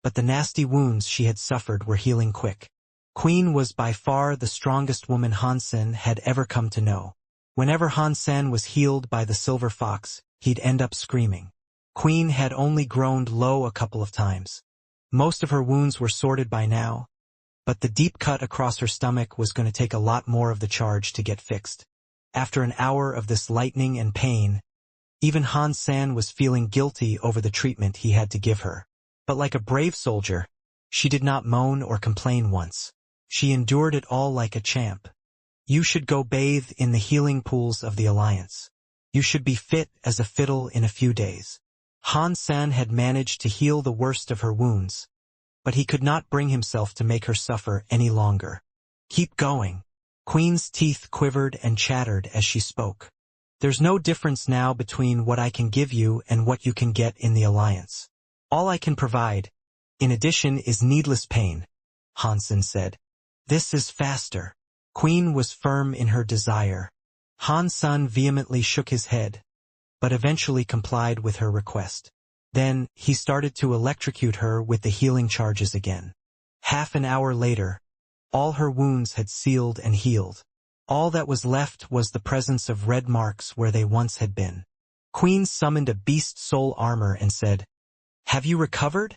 but the nasty wounds she had suffered were healing quick. Queen was by far the strongest woman Han-san had ever come to know. Whenever Han-san was healed by the silver fox, he'd end up screaming. Queen had only groaned low a couple of times. Most of her wounds were sorted by now, but the deep cut across her stomach was going to take a lot more of the charge to get fixed. After an hour of this lightning and pain, even Han-san was feeling guilty over the treatment he had to give her. But like a brave soldier, she did not moan or complain once. She endured it all like a champ. You should go bathe in the healing pools of the Alliance. You should be fit as a fiddle in a few days. Han-san had managed to heal the worst of her wounds, but he could not bring himself to make her suffer any longer. Keep going. Queen's teeth quivered and chattered as she spoke. There's no difference now between what I can give you and what you can get in the Alliance. All I can provide, in addition, is needless pain, Han-san said. This is faster. Queen was firm in her desire. Han-san vehemently shook his head, but eventually complied with her request. Then, he started to electrocute her with the healing charges again. Half an hour later, all her wounds had sealed and healed. All that was left was the presence of red marks where they once had been. Queen summoned a beast soul armor and said, "Have you recovered?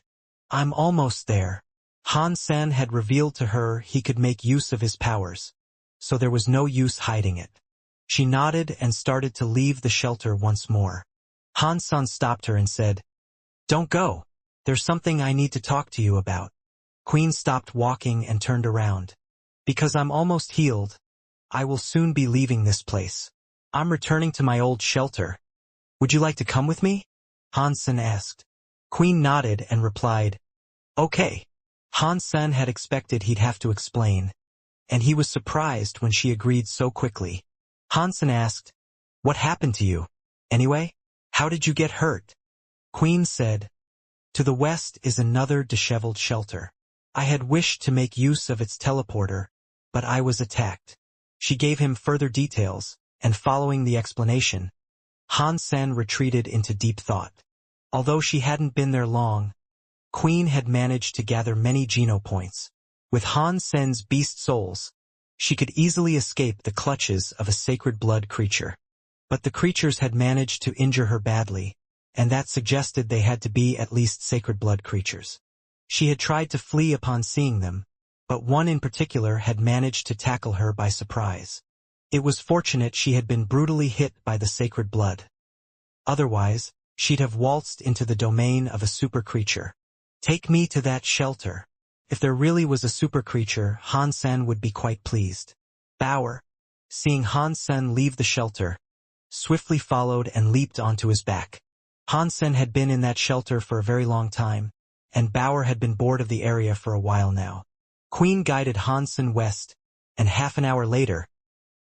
I'm almost there." Han-san had revealed to her he could make use of his powers, so there was no use hiding it. She nodded and started to leave the shelter once more. Han-san stopped her and said, "Don't go. There's something I need to talk to you about." Queen stopped walking and turned around. "Because I'm almost healed, I will soon be leaving this place. I'm returning to my old shelter. Would you like to come with me?" Han-san asked. Queen nodded and replied, "Okay." Han-san had expected he'd have to explain, and he was surprised when she agreed so quickly. Han-san asked, "What happened to you, anyway? How did you get hurt?" Queen said, "To the west is another disheveled shelter. I had wished to make use of its teleporter, but I was attacked." She gave him further details, and following the explanation, Han-san retreated into deep thought. Although she hadn't been there long, Queen had managed to gather many genopoints. With Han-sen's beast souls, she could easily escape the clutches of a sacred blood creature. But the creatures had managed to injure her badly, and that suggested they had to be at least sacred blood creatures. She had tried to flee upon seeing them, but one in particular had managed to tackle her by surprise. It was fortunate she had been brutally hit by the sacred blood. Otherwise, she'd have waltzed into the domain of a super creature. "Take me to that shelter." If there really was a super creature, Han-san would be quite pleased. Bauer, seeing Han-san leave the shelter, swiftly followed and leaped onto his back. Han-san had been in that shelter for a very long time, and Bauer had been bored of the area for a while now. Queen guided Han-san west, and half an hour later,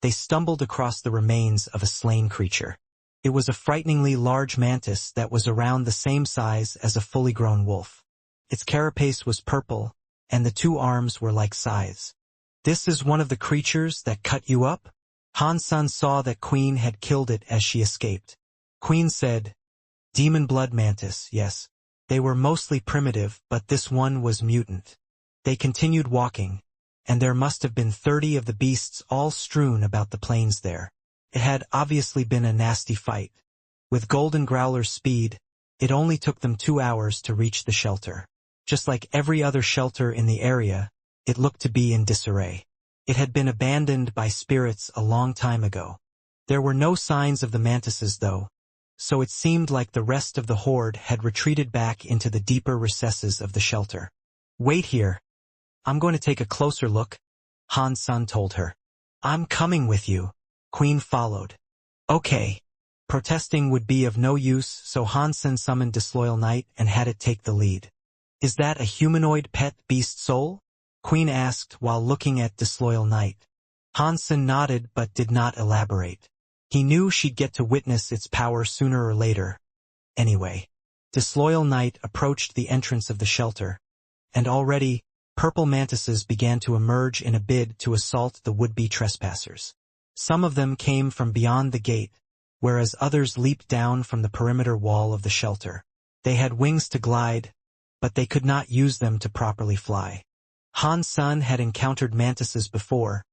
they stumbled across the remains of a slain creature. It was a frighteningly large mantis that was around the same size as a fully grown wolf. Its carapace was purple, and the two arms were like scythes. "This is one of the creatures that cut you up?" Han-san saw that Queen had killed it as she escaped. Queen said, "Demon blood mantis, yes. They were mostly primitive, but this one was mutant." They continued walking, and there must have been 30 of the beasts all strewn about the plains there. It had obviously been a nasty fight. With Golden Growler's speed, it only took them 2 hours to reach the shelter. Just like every other shelter in the area, it looked to be in disarray. It had been abandoned by spirits a long time ago. There were no signs of the mantises though, so it seemed like the rest of the horde had retreated back into the deeper recesses of the shelter. "Wait here. I'm going to take a closer look," Han-san told her. "I'm coming with you." Queen followed. Okay. Protesting would be of no use, so Han-san summoned Disloyal Knight and had it take the lead. "Is that a humanoid pet beast soul?" Queen asked while looking at Disloyal Knight. Han-san nodded but did not elaborate. He knew she'd get to witness its power sooner or later. Anyway, Disloyal Knight approached the entrance of the shelter, and already, purple mantises began to emerge in a bid to assault the would-be trespassers. Some of them came from beyond the gate, whereas others leaped down from the perimeter wall of the shelter. They had wings to glide, but they could not use them to properly fly. Han-san had encountered mantises before,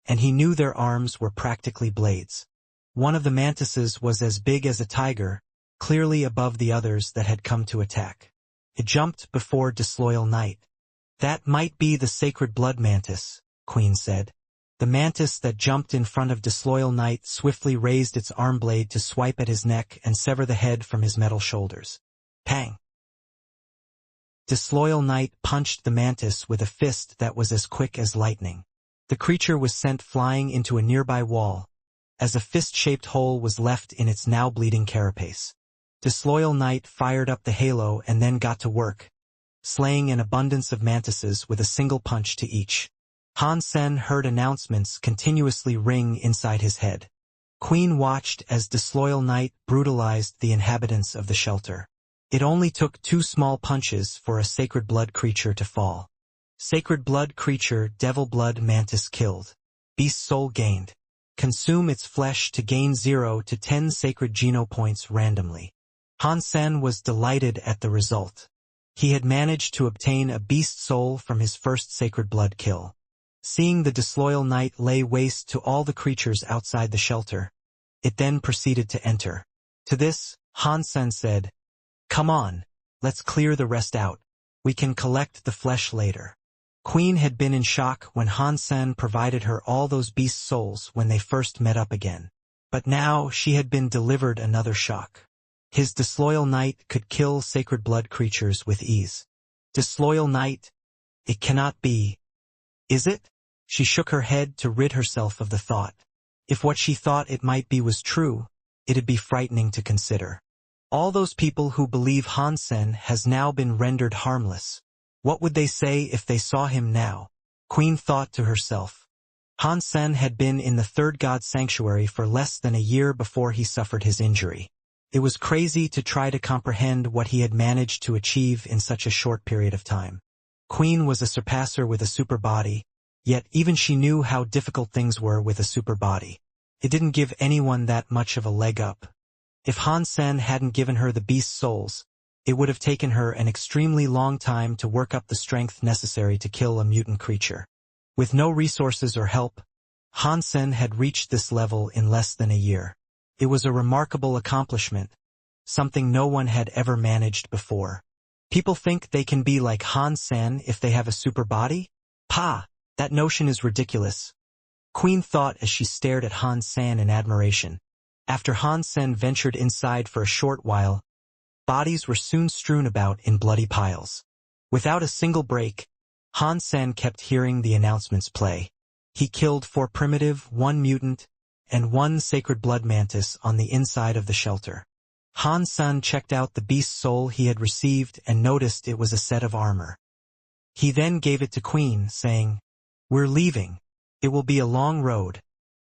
and he knew their arms were practically blades. One of the mantises was as big as a tiger, clearly above the others that had come to attack. It jumped before Disloyal Knight. "That might be the sacred blood mantis," Queen said. The mantis that jumped in front of Disloyal Knight swiftly raised its arm blade to swipe at his neck and sever the head from his metal shoulders. Pang! Disloyal Knight punched the mantis with a fist that was as quick as lightning. The creature was sent flying into a nearby wall, as a fist-shaped hole was left in its now bleeding carapace. Disloyal Knight fired up the halo and then got to work, slaying an abundance of mantises with a single punch to each. Han-sen heard announcements continuously ring inside his head. Queen watched as Disloyal Knight brutalized the inhabitants of the shelter. It only took 2 small punches for a sacred blood creature to fall. Sacred blood creature, devil blood mantis killed. Beast soul gained. Consume its flesh to gain 0 to 10 sacred geno points randomly. Han-sen was delighted at the result. He had managed to obtain a beast soul from his first sacred blood kill. Seeing the Disloyal Knight lay waste to all the creatures outside the shelter, it then proceeded to enter. To this, Han-sen said, "Come on, let's clear the rest out. We can collect the flesh later." Queen had been in shock when Han-sen provided her all those beast souls when they first met up again. But now she had been delivered another shock. His Disloyal Knight could kill sacred blood creatures with ease. Disloyal Knight? It cannot be. Is it? She shook her head to rid herself of the thought. If what she thought it might be was true, it'd be frightening to consider. All those people who believe Han-sen has now been rendered harmless. What would they say if they saw him now? Queen thought to herself. Han-sen had been in the Third God Sanctuary for less than a year before he suffered his injury. It was crazy to try to comprehend what he had managed to achieve in such a short period of time. Queen was a surpasser with a super body, yet even she knew how difficult things were with a super body. It didn't give anyone that much of a leg up. If Han-sen hadn't given her the beast souls, it would have taken her an extremely long time to work up the strength necessary to kill a mutant creature. With no resources or help, Han-sen had reached this level in less than a year. It was a remarkable accomplishment, something no one had ever managed before. People think they can be like Han-sen if they have a super body? Pah! That notion is ridiculous. Queen thought as she stared at Han-sen in admiration. After Han-sen ventured inside for a short while, bodies were soon strewn about in bloody piles. Without a single break, Han-sen kept hearing the announcements play. He killed 4 primitive, 1 mutant, and 1 sacred blood mantis on the inside of the shelter. Han-sen checked out the beast soul he had received and noticed it was a set of armor. He then gave it to Queen, saying, "We're leaving. It will be a long road,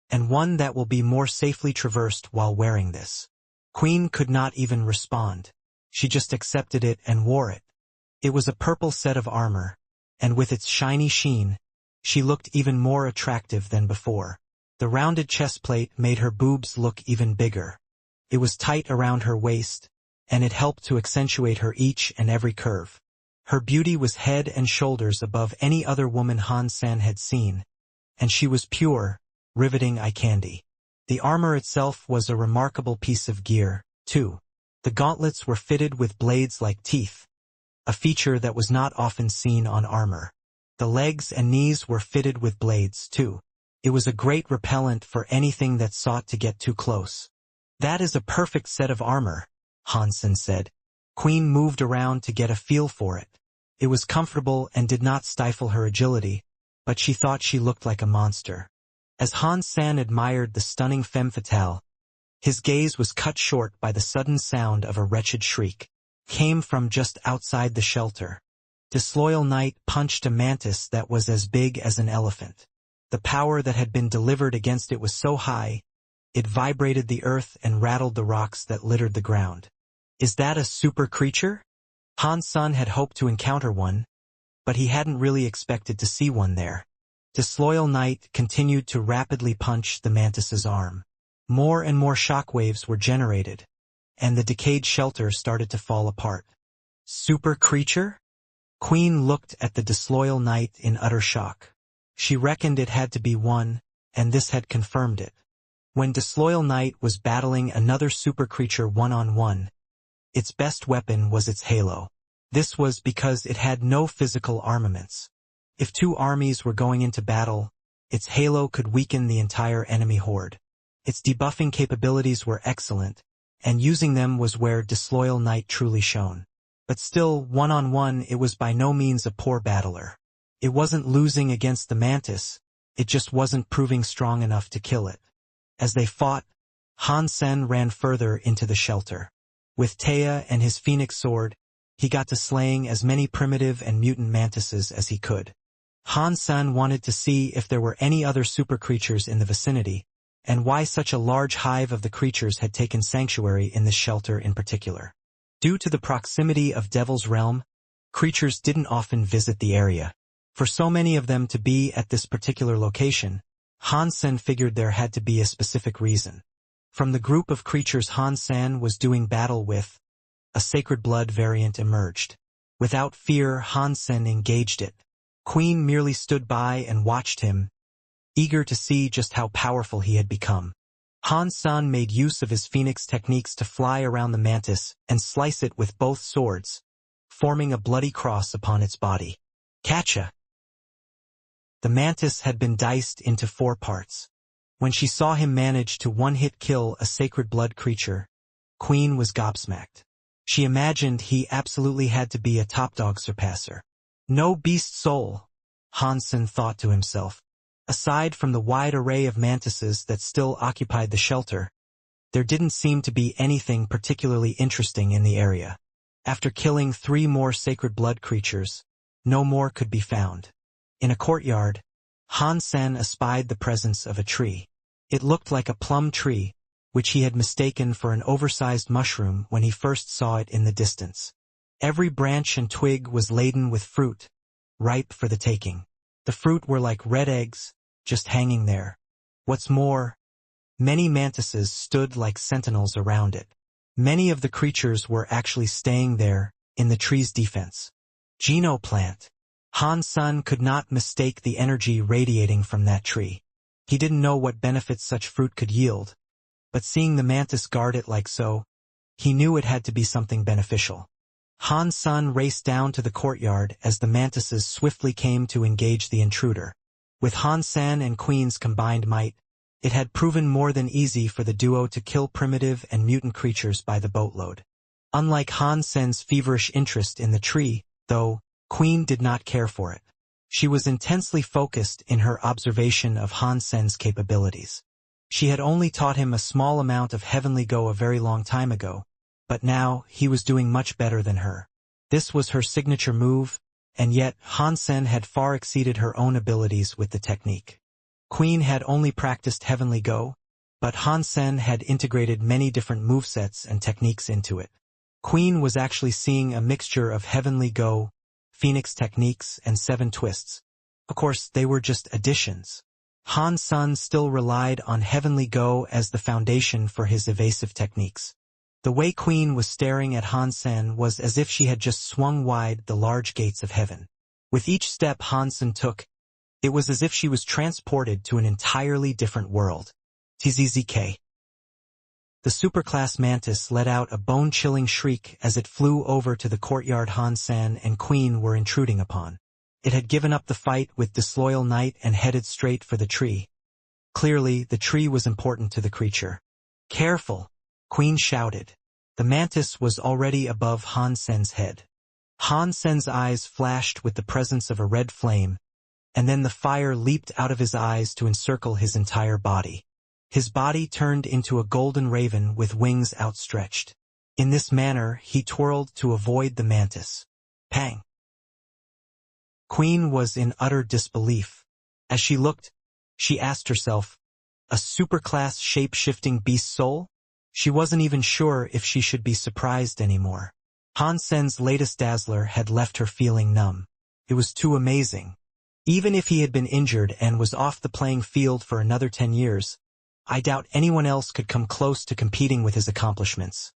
and one that will be more safely traversed while wearing this." Queen could not even respond. She just accepted it and wore it. It was a purple set of armor, and with its shiny sheen, She looked even more attractive than before. The rounded chest plate made her boobs look even bigger. It was tight around her waist, and it helped to accentuate her each and every curve. Her beauty was head and shoulders above any other woman Han San had seen, and she was pure, riveting eye candy. The armor itself was a remarkable piece of gear, too. The gauntlets were fitted with blades like teeth, a feature that was not often seen on armor. The legs and knees were fitted with blades, too. It was a great repellent for anything that sought to get too close. "That is a perfect set of armor," Han San said. Queen moved around to get a feel for it. It was comfortable and did not stifle her agility, but she thought she looked like a monster. As Han San admired the stunning femme fatale, his gaze was cut short by the sudden sound of a wretched shriek. Came from just outside the shelter. Disloyal Knight punched a mantis that was as big as an elephant. The power that had been delivered against it was so high, it vibrated the earth and rattled the rocks that littered the ground. "Is that a super creature?" Han San had hoped to encounter one, but he hadn't really expected to see one there. Disloyal Knight continued to rapidly punch the mantis's arm. More and more shockwaves were generated, and the decayed shelter started to fall apart. "Super creature?" Queen looked at the Disloyal Knight in utter shock. She reckoned it had to be one, and this had confirmed it. When Disloyal Knight was battling another super creature one-on-one, its best weapon was its halo. This was because it had no physical armaments. If two armies were going into battle, its halo could weaken the entire enemy horde. Its debuffing capabilities were excellent, and using them was where Disloyal Knight truly shone. But still, one-on-one, it was by no means a poor battler. It wasn't losing against the mantis, it just wasn't proving strong enough to kill it. As they fought, Han San ran further into the shelter. With Taya and his phoenix sword, he got to slaying as many primitive and mutant mantises as he could. Han San wanted to see if there were any other super creatures in the vicinity, and why such a large hive of the creatures had taken sanctuary in this shelter in particular. Due to the proximity of Devil's Realm, creatures didn't often visit the area. For so many of them to be at this particular location, Han San figured there had to be a specific reason. From the group of creatures Han San was doing battle with, a sacred blood variant emerged. Without fear, Han San engaged it. Queen merely stood by and watched him, eager to see just how powerful he had become. Han San made use of his phoenix techniques to fly around the mantis and slice it with both swords, forming a bloody cross upon its body. Catcha! The mantis had been diced into 4 parts. When she saw him manage to one-hit kill a sacred blood creature, Queen was gobsmacked. She imagined he absolutely had to be a top-dog surpasser. No beast soul, Han San thought to himself. Aside from the wide array of mantises that still occupied the shelter, there didn't seem to be anything particularly interesting in the area. After killing 3 more sacred blood creatures, no more could be found. In a courtyard, Han San espied the presence of a tree. It looked like a plum tree, which he had mistaken for an oversized mushroom when he first saw it in the distance. Every branch and twig was laden with fruit, ripe for the taking. The fruit were like red eggs, just hanging there. What's more, many mantises stood like sentinels around it. Many of the creatures were actually staying there, in the tree's defense. Genoplant. Han San could not mistake the energy radiating from that tree. He didn't know what benefits such fruit could yield, but seeing the mantis guard it like so, he knew it had to be something beneficial. Han San raced down to the courtyard as the mantises swiftly came to engage the intruder. With Han San and Queen's combined might, it had proven more than easy for the duo to kill primitive and mutant creatures by the boatload. Unlike Han San's feverish interest in the tree, though, Queen did not care for it. She was intensely focused in her observation of Han San's capabilities. She had only taught him a small amount of Heavenly Go a very long time ago, but now he was doing much better than her. This was her signature move, and yet Han San had far exceeded her own abilities with the technique. Queen had only practiced Heavenly Go, but Han San had integrated many different movesets and techniques into it. Queen was actually seeing a mixture of Heavenly Go, Phoenix techniques, and 7 twists. Of course, they were just additions. Han Sen still relied on Heavenly Go as the foundation for his evasive techniques. The way Queen was staring at Han Sen was as if she had just swung wide the large gates of heaven. With each step Han Sen took, it was as if she was transported to an entirely different world. TZZK. The superclass mantis let out a bone-chilling shriek as it flew over to the courtyard Han Sen and Queen were intruding upon. It had given up the fight with disloyal knight and headed straight for the tree. Clearly, the tree was important to the creature. "Careful!" Queen shouted. The mantis was already above Han Sen's head. Han Sen's eyes flashed with the presence of a red flame, and then the fire leaped out of his eyes to encircle his entire body. His body turned into a golden raven with wings outstretched. In this manner, he twirled to avoid the mantis. Pang! Queen was in utter disbelief. As she looked, she asked herself, a superclass shape-shifting beast soul? She wasn't even sure if she should be surprised anymore. Han Sen's latest dazzler had left her feeling numb. It was too amazing. Even if he had been injured and was off the playing field for another 10 years, I doubt anyone else could come close to competing with his accomplishments.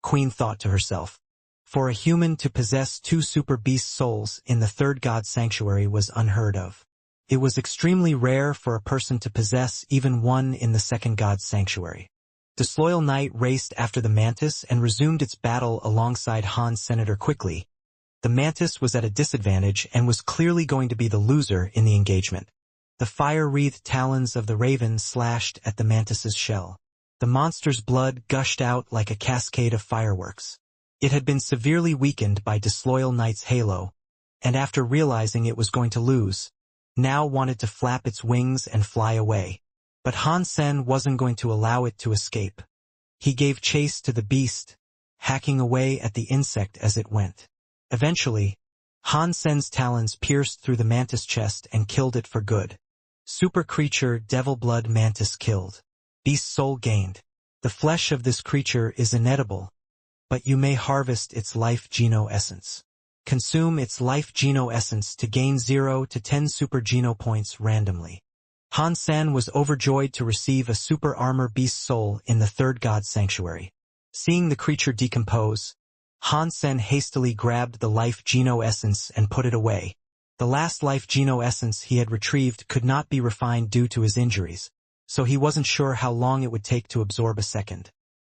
Queen thought to herself. For a human to possess 2 super beast souls in the third god sanctuary was unheard of. It was extremely rare for a person to possess even one in the second god sanctuary. Disloyal Knight raced after the mantis and resumed its battle alongside Han's senator quickly. The mantis was at a disadvantage and was clearly going to be the loser in the engagement. The fire-wreathed talons of the raven slashed at the mantis's shell. The monster's blood gushed out like a cascade of fireworks. It had been severely weakened by Disloyal Knight's halo, and after realizing it was going to lose, now wanted to flap its wings and fly away. But Han Sen wasn't going to allow it to escape. He gave chase to the beast, hacking away at the insect as it went. Eventually, Han Sen's talons pierced through the mantis chest and killed it for good. Super creature Devil Blood Mantis killed. Beast soul gained. The flesh of this creature is inedible, but you may harvest its life geno essence. Consume its life geno essence to gain 0 to 10 super geno points randomly. Han Sen was overjoyed to receive a super armor beast soul in the third god sanctuary. Seeing the creature decompose, Han Sen hastily grabbed the life geno essence and put it away. The last life geno essence he had retrieved could not be refined due to his injuries, so he wasn't sure how long it would take to absorb a second.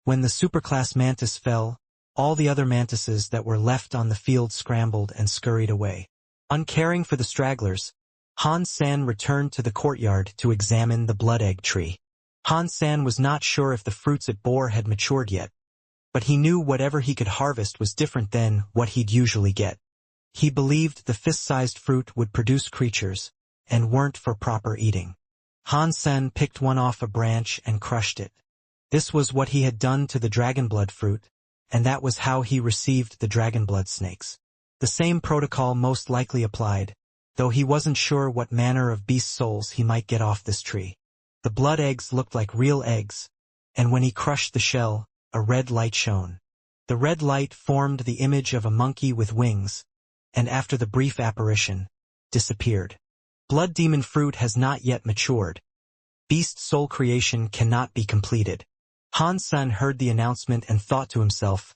When the superclass mantis fell, all the other mantises that were left on the field scrambled and scurried away. Uncaring for the stragglers, Han Sen returned to the courtyard to examine the blood egg tree. Han Sen was not sure if the fruits it bore had matured yet, but he knew whatever he could harvest was different than what he'd usually get. He believed the fist-sized fruit would produce creatures, and weren't for proper eating. Han Sen picked one off a branch and crushed it. This was what he had done to the dragonblood fruit, and that was how he received the dragonblood snakes. The same protocol most likely applied, though he wasn't sure what manner of beast souls he might get off this tree. The blood eggs looked like real eggs, and when he crushed the shell, a red light shone. The red light formed the image of a monkey with wings, and after the brief apparition, disappeared. Blood demon fruit has not yet matured. Beast soul creation cannot be completed. Han Sen heard the announcement and thought to himself,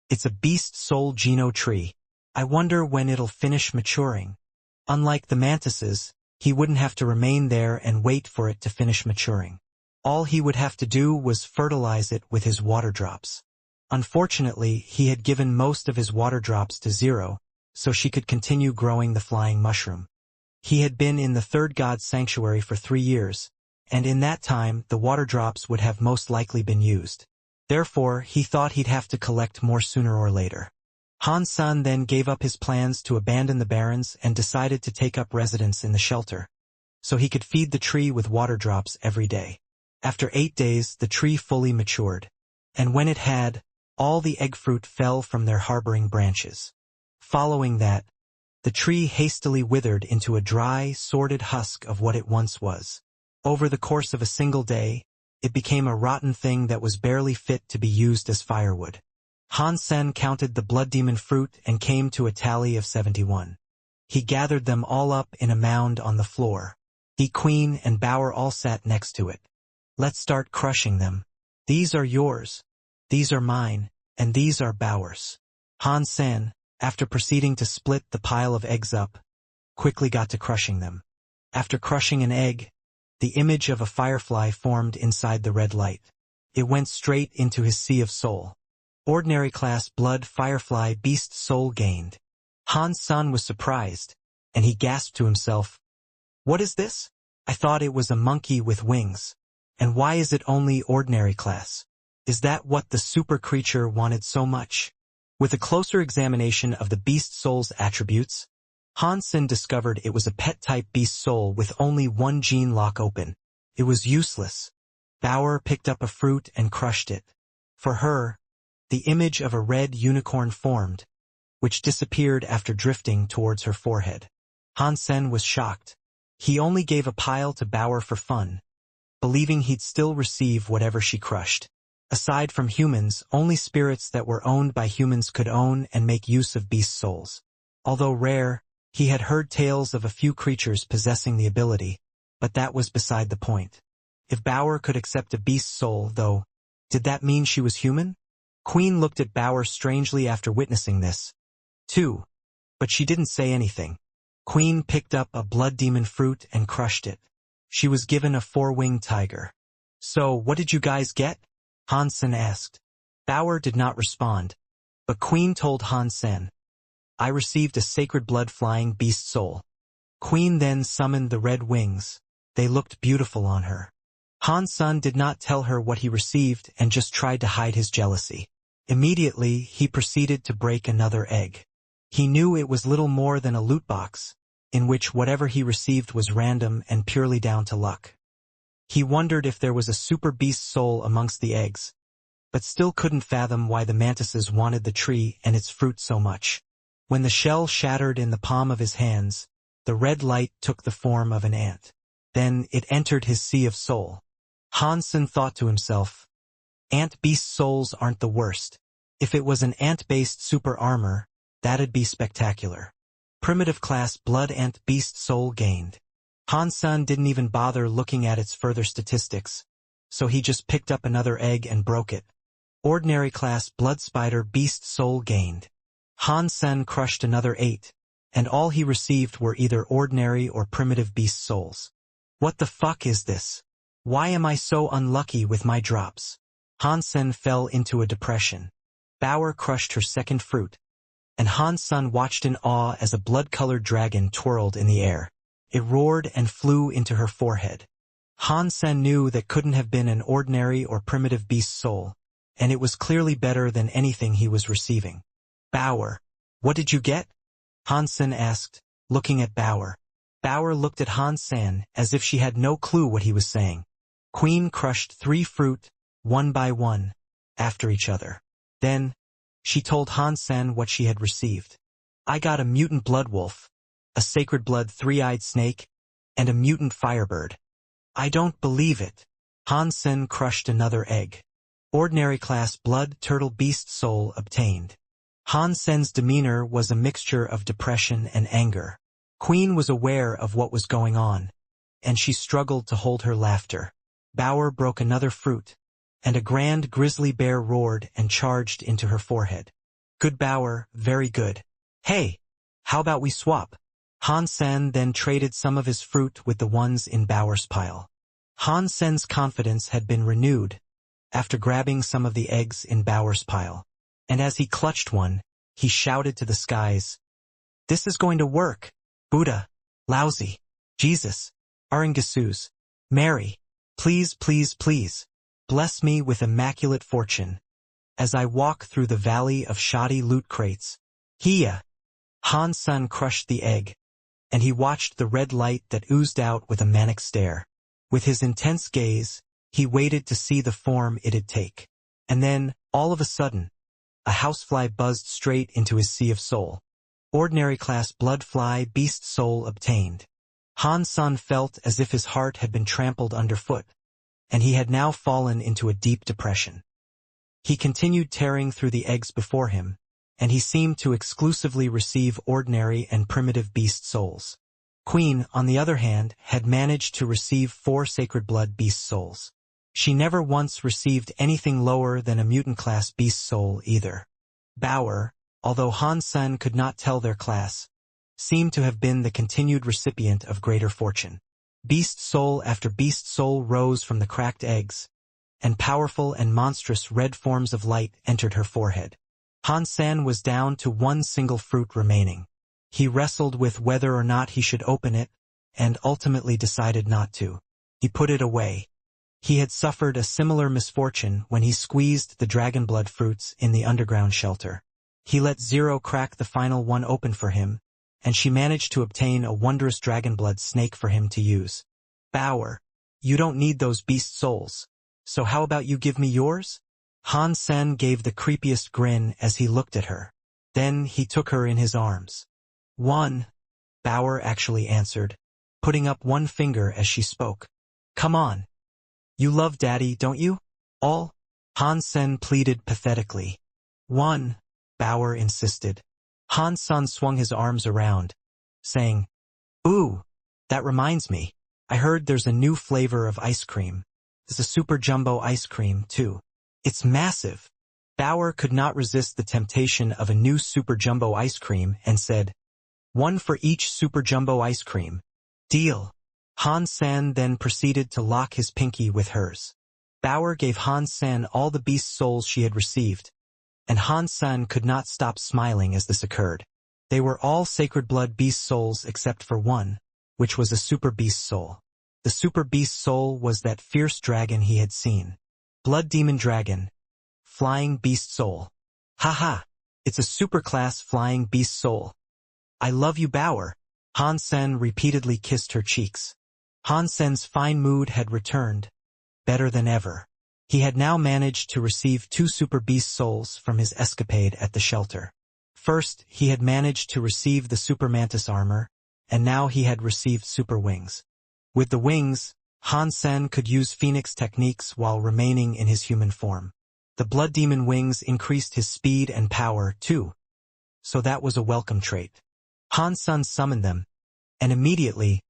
it's a beast soul geno tree. I wonder when it'll finish maturing. Unlike the mantises, he wouldn't have to remain there and wait for it to finish maturing. All he would have to do was fertilize it with his water drops. Unfortunately, he had given most of his water drops to Zero, so she could continue growing the flying mushroom. He had been in the third god sanctuary for 3 years, and in that time the water drops would have most likely been used. Therefore, he thought he'd have to collect more sooner or later. Han Sen then gave up his plans to abandon the barrens and decided to take up residence in the shelter, so he could feed the tree with water drops every day. After 8 days, the tree fully matured, and when it had, all the egg fruit fell from their harboring branches. Following that, the tree hastily withered into a dry, sordid husk of what it once was. Over the course of a single day, it became a rotten thing that was barely fit to be used as firewood. Han Sen counted the blood demon fruit and came to a tally of 71. He gathered them all up in a mound on the floor. The Queen and Bauer all sat next to it. Let's start crushing them. These are yours. These are mine. And these are Bauer's. Han Sen, after proceeding to split the pile of eggs up, quickly got to crushing them. After crushing an egg, the image of a firefly formed inside the red light. It went straight into his sea of soul. Ordinary class blood firefly beast soul gained. Han Sen was surprised, and he gasped to himself, "What is this? I thought it was a monkey with wings. And why is it only ordinary class? Is that what the super creature wanted so much?" With a closer examination of the beast soul's attributes, Han Sen discovered it was a pet-type beast soul with only one gene lock open. It was useless. Bauer picked up a fruit and crushed it. For her, the image of a red unicorn formed, which disappeared after drifting towards her forehead. Han Sen was shocked. He only gave a pile to Bauer for fun, believing he'd still receive whatever she crushed. Aside from humans, only spirits that were owned by humans could own and make use of beast souls. Although rare, he had heard tales of a few creatures possessing the ability, but that was beside the point. If Bauer could accept a beast soul, though, did that mean she was human? Queen looked at Bauer strangely after witnessing this, too, but she didn't say anything. Queen picked up a blood demon fruit and crushed it. She was given a four-winged tiger. "So, what did you guys get?" Han Sen asked. Bauer did not respond, but Queen told Han Sen, "I received a sacred blood-flying beast soul." Queen then summoned the red wings. They looked beautiful on her. Han Sen did not tell her what he received and just tried to hide his jealousy. Immediately, he proceeded to break another egg. He knew it was little more than a loot box, in which whatever he received was random and purely down to luck. He wondered if there was a super beast soul amongst the eggs, but still couldn't fathom why the mantises wanted the tree and its fruit so much. When the shell shattered in the palm of his hands, the red light took the form of an ant. Then it entered his sea of soul. Han Sen thought to himself, "Ant beast souls aren't the worst. If it was an ant-based super armor, that'd be spectacular." Primitive class blood ant beast soul gained. Han Sen didn't even bother looking at its further statistics, so he just picked up another egg and broke it. Ordinary class blood spider beast soul gained. Han Sen crushed another 8, and all he received were either ordinary or primitive beast souls. What the fuck is this? Why am I so unlucky with my drops? Han Sen fell into a depression. Bauer crushed her second fruit, and Han Sen watched in awe as a blood-colored dragon twirled in the air. It roared and flew into her forehead. Han Sen knew that couldn't have been an ordinary or primitive beast soul, and it was clearly better than anything he was receiving. "Bauer, what did you get?" Han Sen asked, looking at Bauer. Bauer looked at Han Sen as if she had no clue what he was saying. Queen crushed 3 fruit, one by one, after each other. Then, she told Han Sen what she had received. "I got a mutant blood wolf, a sacred blood three-eyed snake, and a mutant firebird." "I don't believe it." Han Sen crushed another egg. Ordinary class blood turtle beast soul obtained. Han Sen's demeanor was a mixture of depression and anger. Queen was aware of what was going on, and she struggled to hold her laughter. Bauer broke another fruit, and a grand grizzly bear roared and charged into her forehead. "Good Bauer, very good. Hey, how about we swap?" Han Sen then traded some of his fruit with the ones in Bauer's pile. Han Sen's confidence had been renewed after grabbing some of the eggs in Bauer's pile, and as he clutched one, he shouted to the skies, "This is going to work! Buddha, Laozi, Jesus, Arangasus, Mary, please, please, please, bless me with immaculate fortune as I walk through the valley of shoddy loot crates." Hiya! Han Sen crushed the egg, and he watched the red light that oozed out with a manic stare. With his intense gaze, he waited to see the form it'd take. And then, all of a sudden, a housefly buzzed straight into his sea of soul. Ordinary class bloodfly beast soul obtained. Han Sen felt as if his heart had been trampled underfoot, and he had now fallen into a deep depression. He continued tearing through the eggs before him, and he seemed to exclusively receive ordinary and primitive beast souls. Queen, on the other hand, had managed to receive 4 sacred blood beast souls. She never once received anything lower than a mutant-class beast soul either. Bauer, although Han Sen could not tell their class, seemed to have been the continued recipient of greater fortune. Beast soul after beast soul rose from the cracked eggs, and powerful and monstrous red forms of light entered her forehead. Han Sen was down to one single fruit remaining. He wrestled with whether or not he should open it, and ultimately decided not to. He put it away. He had suffered a similar misfortune when he squeezed the dragon blood fruits in the underground shelter. He let Zero crack the final one open for him, and she managed to obtain a wondrous dragon blood snake for him to use. Bauer, you don't need those beast souls, so how about you give me yours? Han Sen gave the creepiest grin as he looked at her. Then he took her in his arms. One, Bauer actually answered, putting up one finger as she spoke. Come on. You love Daddy, don't you? All? Han Sen pleaded pathetically. One, Bauer insisted. Han Sen swung his arms around, saying, Ooh, that reminds me. I heard there's a new flavor of ice cream. There's a super jumbo ice cream, too. It's massive. Bauer could not resist the temptation of a new super jumbo ice cream and said, One for each super jumbo ice cream. Deal. Han Sen then proceeded to lock his pinky with hers. Bauer gave Han Sen all the beast souls she had received, and Han Sen could not stop smiling as this occurred. They were all sacred blood beast souls except for one, which was a super beast soul. The super beast soul was that fierce dragon he had seen. Blood demon dragon. Flying beast soul. Haha, it's a superclass flying beast soul. I love you, Bauer. Han Sen repeatedly kissed her cheeks. Han Sen's fine mood had returned, better than ever. He had now managed to receive 2 super beast souls from his escapade at the shelter. First, he had managed to receive the super mantis armor, and now he had received super wings. With the wings, Han Sen could use phoenix techniques while remaining in his human form. The blood demon wings increased his speed and power, too, so that was a welcome trait. Han Sen summoned them, and immediately,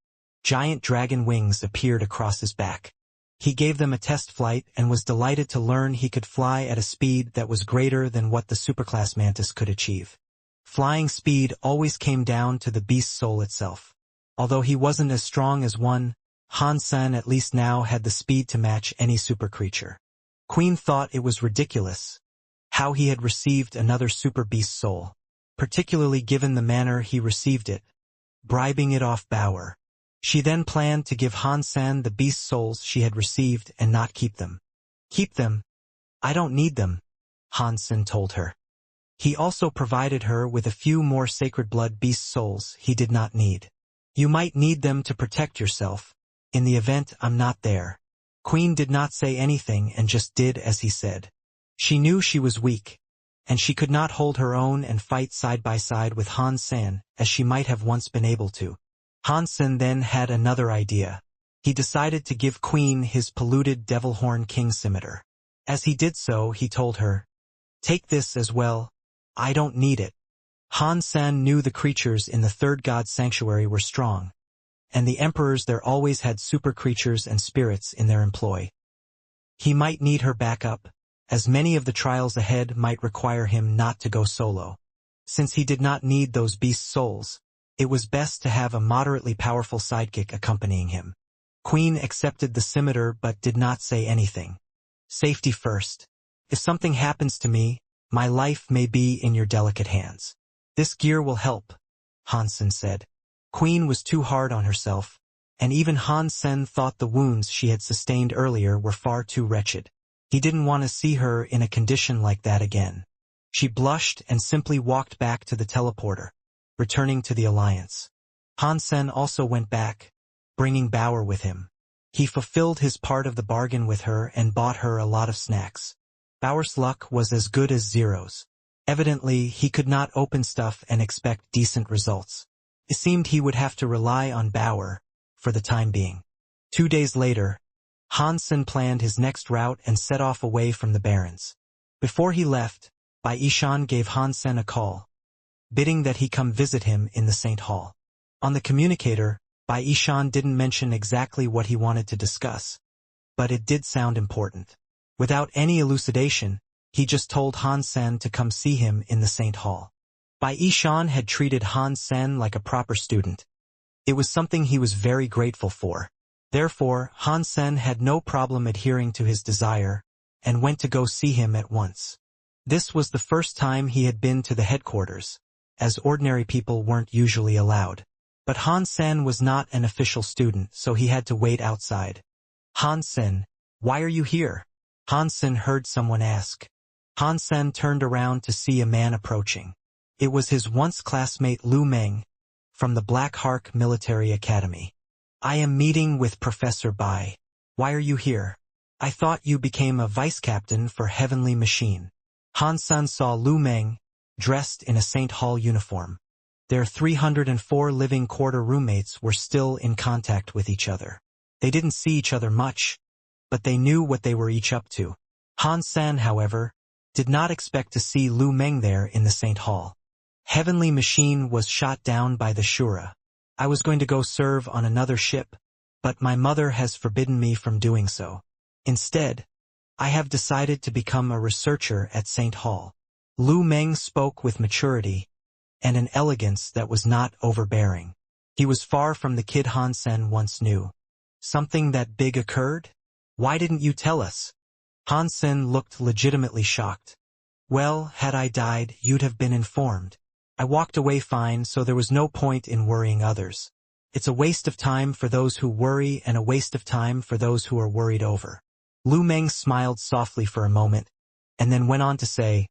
giant dragon wings appeared across his back. He gave them a test flight and was delighted to learn he could fly at a speed that was greater than what the superclass mantis could achieve. Flying speed always came down to the beast soul itself. Although he wasn't as strong as one, Han Sen at least now had the speed to match any super creature. Queen thought it was ridiculous how he had received another super beast soul, particularly given the manner he received it, bribing it off Bauer. She then planned to give Han Sen the beast souls she had received and not keep them. Keep them? I don't need them, Han Sen told her. He also provided her with a few more sacred blood beast souls he did not need. You might need them to protect yourself, in the event I'm not there. Queen did not say anything and just did as he said. She knew she was weak, and she could not hold her own and fight side by side with Han Sen as she might have once been able to. Han Sen then had another idea. He decided to give Queen his polluted devil horn king scimitar. As he did so, he told her, Take this as well. I don't need it. Han Sen knew the creatures in the third god sanctuary were strong, and the emperors there always had super creatures and spirits in their employ. He might need her backup, as many of the trials ahead might require him not to go solo. Since he did not need those beast souls, it was best to have a moderately powerful sidekick accompanying him. Queen accepted the scimitar but did not say anything. Safety first. If something happens to me, my life may be in your delicate hands. This gear will help, Han Sen said. Queen was too hard on herself, and even Han Sen thought the wounds she had sustained earlier were far too wretched. He didn't want to see her in a condition like that again. She blushed and simply walked back to the teleporter, returning to the Alliance. Han Sen also went back, bringing Bauer with him. He fulfilled his part of the bargain with her and bought her a lot of snacks. Bauer's luck was as good as Zero's. Evidently, he could not open stuff and expect decent results. It seemed he would have to rely on Bauer, for the time being. 2 days later, Han Sen planned his next route and set off away from the barons. Before he left, Bai Yishan gave Han Sen a call, bidding that he come visit him in the Saint Hall. On the communicator, Bai Yishan didn't mention exactly what he wanted to discuss, but it did sound important. Without any elucidation, he just told Han Sen to come see him in the Saint Hall. Bai Yishan had treated Han Sen like a proper student. It was something he was very grateful for. Therefore, Han Sen had no problem adhering to his desire, and went to go see him at once. This was the first time he had been to the headquarters, as ordinary people weren't usually allowed. But Han Sen was not an official student, so he had to wait outside. Han Sen, why are you here? Han Sen heard someone ask. Han Sen turned around to see a man approaching. It was his once classmate Lu Meng, from the Black Hawk Military Academy. I am meeting with Professor Bai. Why are you here? I thought you became a vice-captain for Heavenly Machine. Han Sen saw Lu Meng, dressed in a Saint Hall uniform. Their 304 living quarter roommates were still in contact with each other. They didn't see each other much, but they knew what they were each up to. Han Sen, however, did not expect to see Lu Meng there in the Saint Hall. Heavenly Machine was shot down by the Shura. I was going to go serve on another ship, but my mother has forbidden me from doing so. Instead, I have decided to become a researcher at Saint Hall. Lu Meng spoke with maturity and an elegance that was not overbearing. He was far from the kid Han Sen once knew. Something that big occurred? Why didn't you tell us? Han Sen looked legitimately shocked. Well, had I died, you'd have been informed. I walked away fine, so there was no point in worrying others. It's a waste of time for those who worry and a waste of time for those who are worried over. Lu Meng smiled softly for a moment, and then went on to say,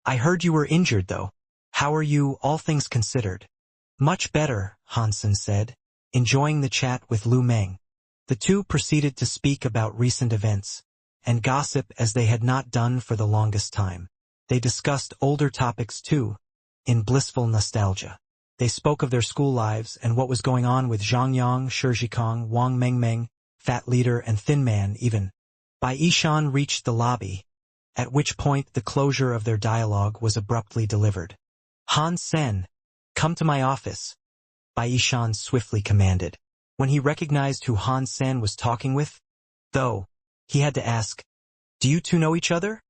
I heard you were injured though. How are you, all things considered? Much better, Han Sen said, enjoying the chat with Lu Meng. The two proceeded to speak about recent events, and gossip as they had not done for the longest time. They discussed older topics too, in blissful nostalgia. They spoke of their school lives and what was going on with Zhang Yang, Shi Zhikong, Wang Mengmeng, Fat Leader and Thin Man even. Bai Yishan reached the lobby, at which point the closure of their dialogue was abruptly delivered. Han Sen, come to my office, Bai Yishan swiftly commanded. When he recognized who Han Sen was talking with, though, he had to ask, do you two know each other?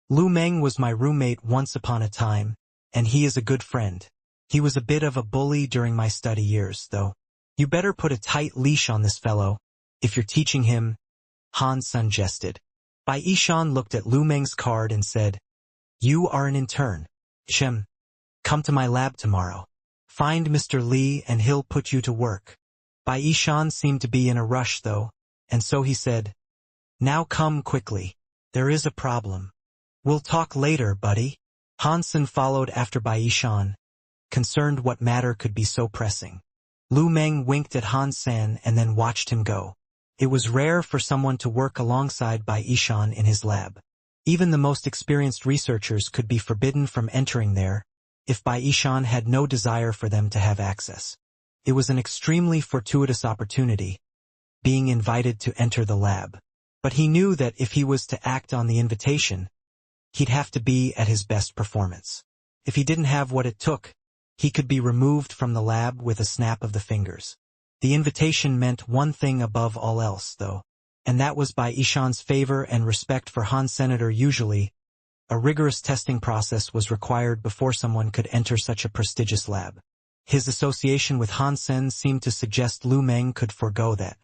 Lu Meng was my roommate once upon a time, and he is a good friend. He was a bit of a bully during my study years, though. You better put a tight leash on this fellow, if you're teaching him, Han Sen jested. Bai Yishan looked at Lu Meng's card and said, you are an intern. Shem, come to my lab tomorrow. Find Mr. Li and he'll put you to work. Bai Yishan seemed to be in a rush though, and so he said, now come quickly. There is a problem. We'll talk later, buddy. Han Sen followed after Bai Yishan, concerned what matter could be so pressing. Lu Meng winked at Han Sen and then watched him go. It was rare for someone to work alongside Bai Yishan in his lab. Even the most experienced researchers could be forbidden from entering there, if Bai Yishan had no desire for them to have access. It was an extremely fortuitous opportunity, being invited to enter the lab. But he knew that if he was to act on the invitation, he'd have to be at his best performance. If he didn't have what it took, he could be removed from the lab with a snap of the fingers. The invitation meant one thing above all else, though, and that was Bai Yishan's favor and respect for Han Senator. Usually, a rigorous testing process was required before someone could enter such a prestigious lab. His association with Han Sen seemed to suggest Lu Meng could forego that.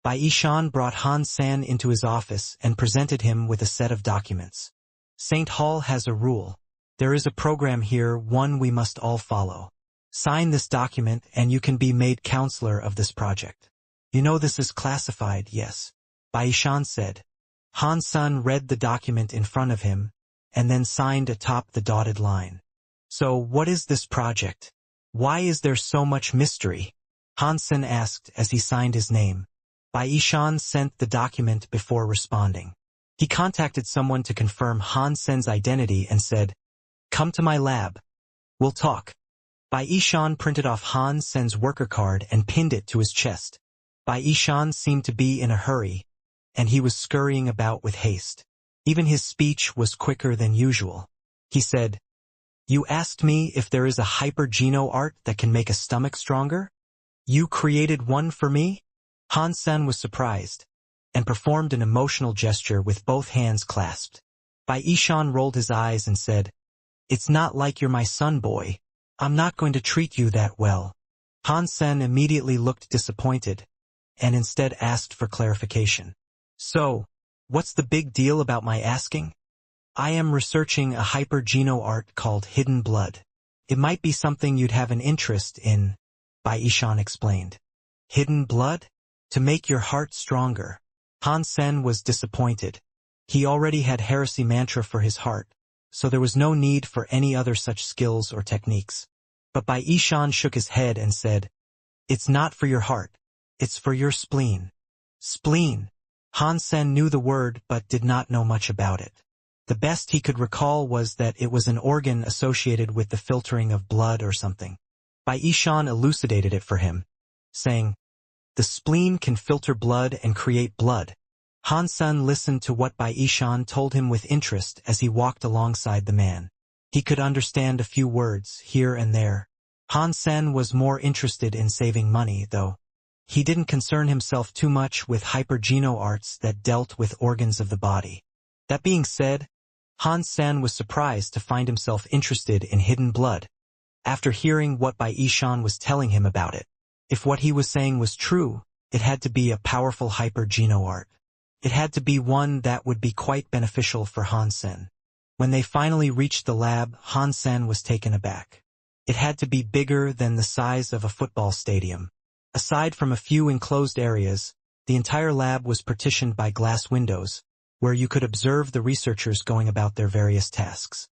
Bai Yishan brought Han Sen into his office and presented him with a set of documents. Saint Hall has a rule. There is a program here, one we must all follow. Sign this document and you can be made counselor of this project. You know this is classified, yes? Bai Yishan said. Han Sen read the document in front of him, and then signed atop the dotted line. So what is this project? Why is there so much mystery? Han Sen asked as he signed his name. Bai Yishan sent the document before responding. He contacted someone to confirm Han Sen's identity and said, come to my lab. We'll talk. Bai Yishan printed off Han Sen's worker card and pinned it to his chest. Bai Yishan seemed to be in a hurry, and he was scurrying about with haste. Even his speech was quicker than usual. He said, "You asked me if there is a hyper-geno art that can make a stomach stronger? You created one for me?" Han Sen was surprised, and performed an emotional gesture with both hands clasped. Bai Yishan rolled his eyes and said, "It's not like you're my son, boy. I'm not going to treat you that well." Han Sen immediately looked disappointed, and instead asked for clarification. "So, what's the big deal about my asking?" "I am researching a hyper-geno art called Hidden Blood. It might be something you'd have an interest in," Bai Yishan explained. "Hidden blood? To make your heart stronger." Han Sen was disappointed. He already had heresy mantra for his heart, so there was no need for any other such skills or techniques. But Bai Yishan shook his head and said, "It's not for your heart. It's for your spleen." Spleen. Han Sen knew the word but did not know much about it. The best he could recall was that it was an organ associated with the filtering of blood or something. Bai Yishan elucidated it for him, saying, "The spleen can filter blood and create blood." Han Sen listened to what Bai Yishan told him with interest as he walked alongside the man. He could understand a few words here and there. Han Sen was more interested in saving money, though. He didn't concern himself too much with hyper-geno arts that dealt with organs of the body. That being said, Han Sen was surprised to find himself interested in hidden blood, after hearing what Bai Yishan was telling him about it. If what he was saying was true, it had to be a powerful hyper-geno art. It had to be one that would be quite beneficial for Han Sen. When they finally reached the lab, Han Sen was taken aback. It had to be bigger than the size of a football stadium. Aside from a few enclosed areas, the entire lab was partitioned by glass windows, where you could observe the researchers going about their various tasks.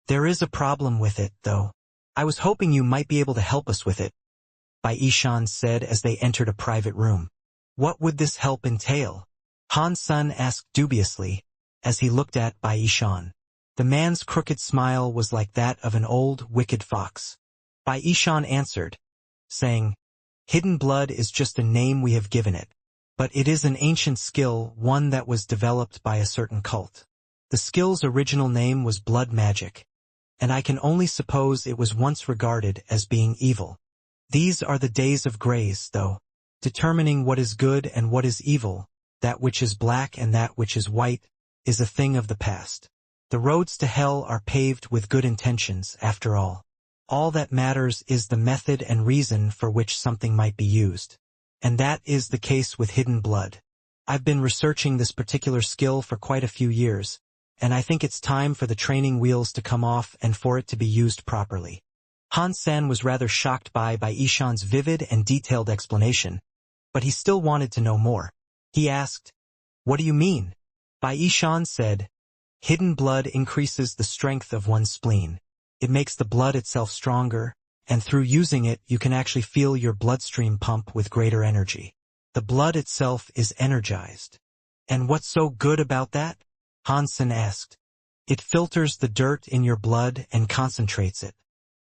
"There is a problem with it, though. I was hoping you might be able to help us with it," Bai Yishan said as they entered a private room. "What would this help entail?" Han Sen asked dubiously, as he looked at Bai Yishan. The man's crooked smile was like that of an old, wicked fox. Bai Yishan answered, saying, "Hidden blood is just a name we have given it. But it is an ancient skill, one that was developed by a certain cult. The skill's original name was blood magic, and I can only suppose it was once regarded as being evil. These are the days of grays, though, determining what is good and what is evil, that which is black and that which is white, is a thing of the past. The roads to hell are paved with good intentions, after all. All that matters is the method and reason for which something might be used. And that is the case with hidden blood. I've been researching this particular skill for quite a few years, and I think it's time for the training wheels to come off and for it to be used properly." Han Sen was rather shocked by Yishan's vivid and detailed explanation, but he still wanted to know more. He asked, "What do you mean?" Bai Yishan said, "Hidden blood increases the strength of one's spleen. It makes the blood itself stronger, and through using it you can actually feel your bloodstream pump with greater energy. The blood itself is energized." "And what's so good about that?" Han Sen asked. "It filters the dirt in your blood and concentrates it.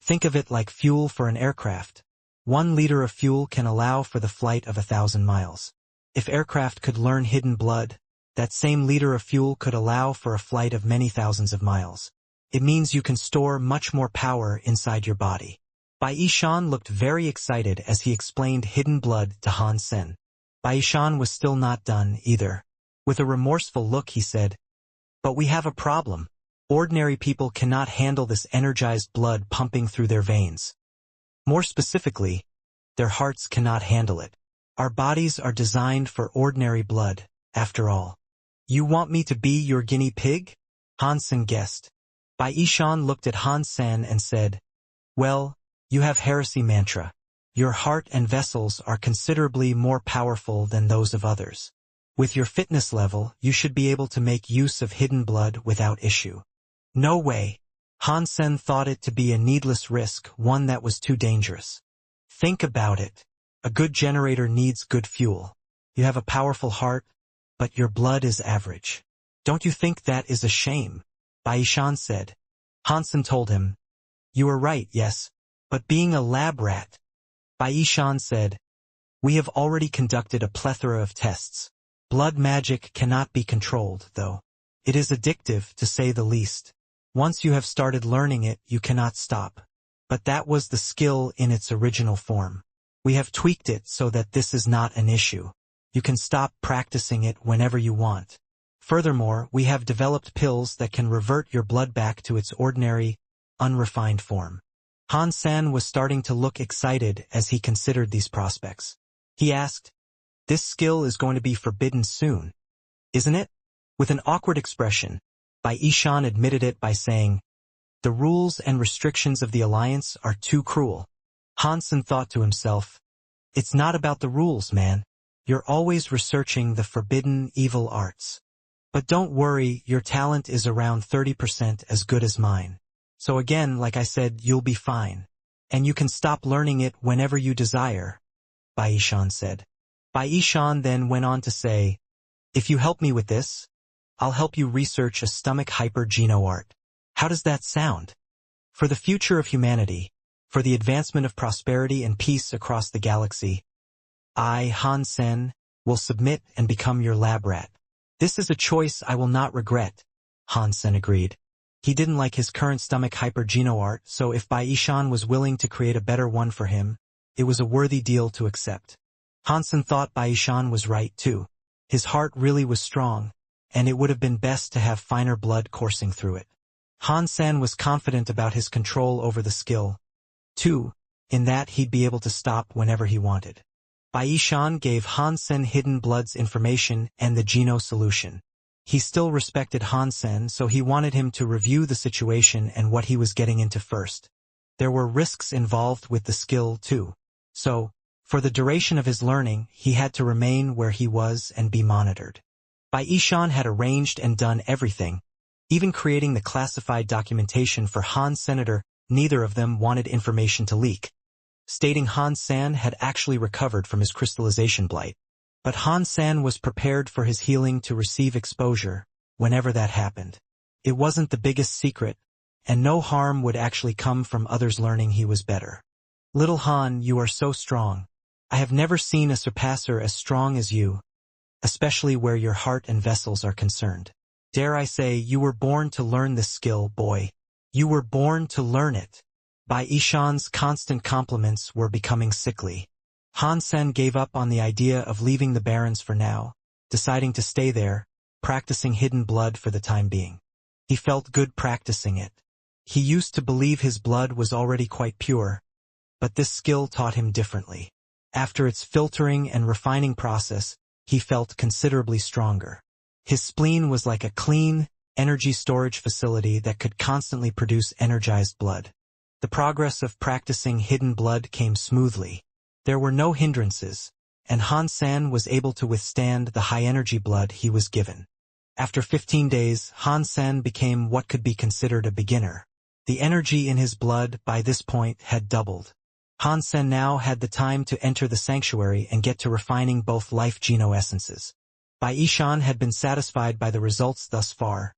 Think of it like fuel for an aircraft. 1 liter of fuel can allow for the flight of 1,000 miles. If aircraft could learn hidden blood, that same liter of fuel could allow for a flight of many thousands of miles. It means you can store much more power inside your body." Bai Yishan looked very excited as he explained hidden blood to Han Sen. Bai Yishan was still not done, either. With a remorseful look he said, "But we have a problem. Ordinary people cannot handle this energized blood pumping through their veins. More specifically, their hearts cannot handle it. Our bodies are designed for ordinary blood, after all." "You want me to be your guinea pig?" Han Sen guessed. Bai Yishan looked at Han Sen and said, "Well, you have heresy mantra. Your heart and vessels are considerably more powerful than those of others. With your fitness level, you should be able to make use of hidden blood without issue." "No way." Han Sen thought it to be a needless risk, one that was too dangerous. "Think about it. A good generator needs good fuel. You have a powerful heart, but your blood is average. Don't you think that is a shame?" Bai Yishan said. Han Sen told him, "You are right, yes, but being a lab rat." Bai Yishan said, "We have already conducted a plethora of tests. Blood magic cannot be controlled, though. It is addictive, to say the least. Once you have started learning it, you cannot stop. But that was the skill in its original form. We have tweaked it so that this is not an issue. You can stop practicing it whenever you want. Furthermore, we have developed pills that can revert your blood back to its ordinary, unrefined form. Han-san was starting to look excited as he considered these prospects. He asked, "This skill is going to be forbidden soon, isn't it?" With an awkward expression, Bai Ishan admitted it by saying, "The rules and restrictions of the alliance are too cruel." Han-san thought to himself, "It's not about the rules, man. You're always researching the forbidden evil arts. But don't worry, your talent is around 30% as good as mine. So again, like I said, you'll be fine. And you can stop learning it whenever you desire," Bai Ishan said. Bai Ishan then went on to say, "If you help me with this, I'll help you research a stomach hyper-geno-art. How does that sound? For the future of humanity, for the advancement of prosperity and peace across the galaxy, I, Han-sen, will submit and become your lab rat. This is a choice I will not regret," Han-sen agreed. He didn't like his current stomach hyper-geno-art, so if Bai Ishan was willing to create a better one for him, it was a worthy deal to accept. Han-sen thought Bai Ishan was right too. His heart really was strong, and it would have been best to have finer blood coursing through it. Han-sen was confident about his control over the skill, too, in that he'd be able to stop whenever he wanted. Bai Ishan gave Han-sen Hidden Blood's information and the Geno solution. He still respected Han-sen, so he wanted him to review the situation and what he was getting into first. There were risks involved with the skill, too. So, for the duration of his learning, he had to remain where he was and be monitored. Bai Ishan had arranged and done everything, even creating the classified documentation for Han-Senator. Neither of them wanted information to leak, stating Han-san had actually recovered from his crystallization blight. But Han-san was prepared for his healing to receive exposure whenever that happened. It wasn't the biggest secret, and no harm would actually come from others learning he was better. "Little Han, you are so strong. I have never seen a surpasser as strong as you, especially where your heart and vessels are concerned. Dare I say, you were born to learn this skill, boy. You were born to learn it." Bai Ishan's constant compliments were becoming sickly. Han-sen gave up on the idea of leaving the Barrens for now, deciding to stay there, practicing Hidden Blood for the time being. He felt good practicing it. He used to believe his blood was already quite pure, but this skill taught him differently. After its filtering and refining process, he felt considerably stronger. His spleen was like a clean, energy storage facility that could constantly produce energized blood. The progress of practicing Hidden Blood came smoothly. There were no hindrances, and Han-san was able to withstand the high-energy blood he was given. After 15 days, Han-san became what could be considered a beginner. The energy in his blood by this point had doubled. Han-san now had the time to enter the sanctuary and get to refining both life geno-essences. Bai Ishan had been satisfied by the results thus far,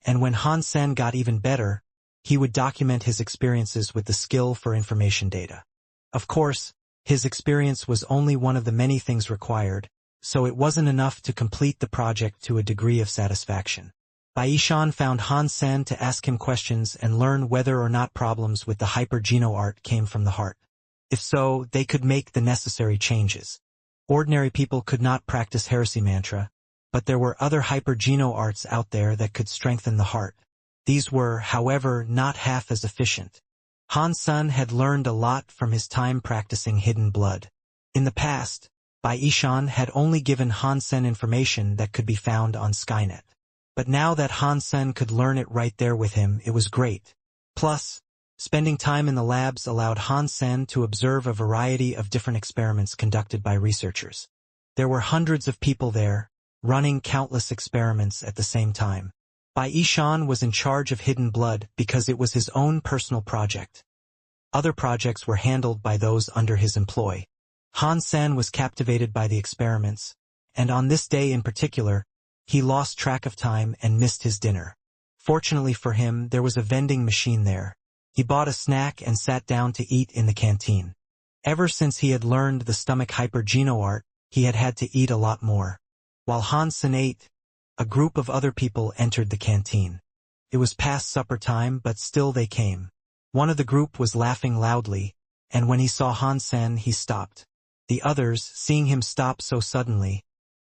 and when Han-san got even better, he would document his experiences with the skill for information data. Of course, his experience was only one of the many things required, so it wasn't enough to complete the project to a degree of satisfaction. Bai Ishan found Han-san to ask him questions and learn whether or not problems with the hyper-geno-art came from the heart. If so, they could make the necessary changes. Ordinary people could not practice heresy mantra, but there were other hyper-geno-arts out there that could strengthen the heart. These were, however, not half as efficient. Han-san had learned a lot from his time practicing Hidden Blood. In the past, Bai Ishan had only given Han-sen information that could be found on Skynet. But now that Han-sen could learn it right there with him, it was great. Plus, spending time in the labs allowed Han-sen to observe a variety of different experiments conducted by researchers. There were hundreds of people there, running countless experiments at the same time. Bai Ishan was in charge of Hidden Blood because it was his own personal project. Other projects were handled by those under his employ. Han-san was captivated by the experiments, and on this day in particular, he lost track of time and missed his dinner. Fortunately for him, there was a vending machine there. He bought a snack and sat down to eat in the canteen. Ever since he had learned the stomach hyper-geno-art, he had had to eat a lot more. While Han-san ate, a group of other people entered the canteen. It was past supper time, but still they came. One of the group was laughing loudly, and when he saw Han-sen he stopped. The others, seeing him stop so suddenly,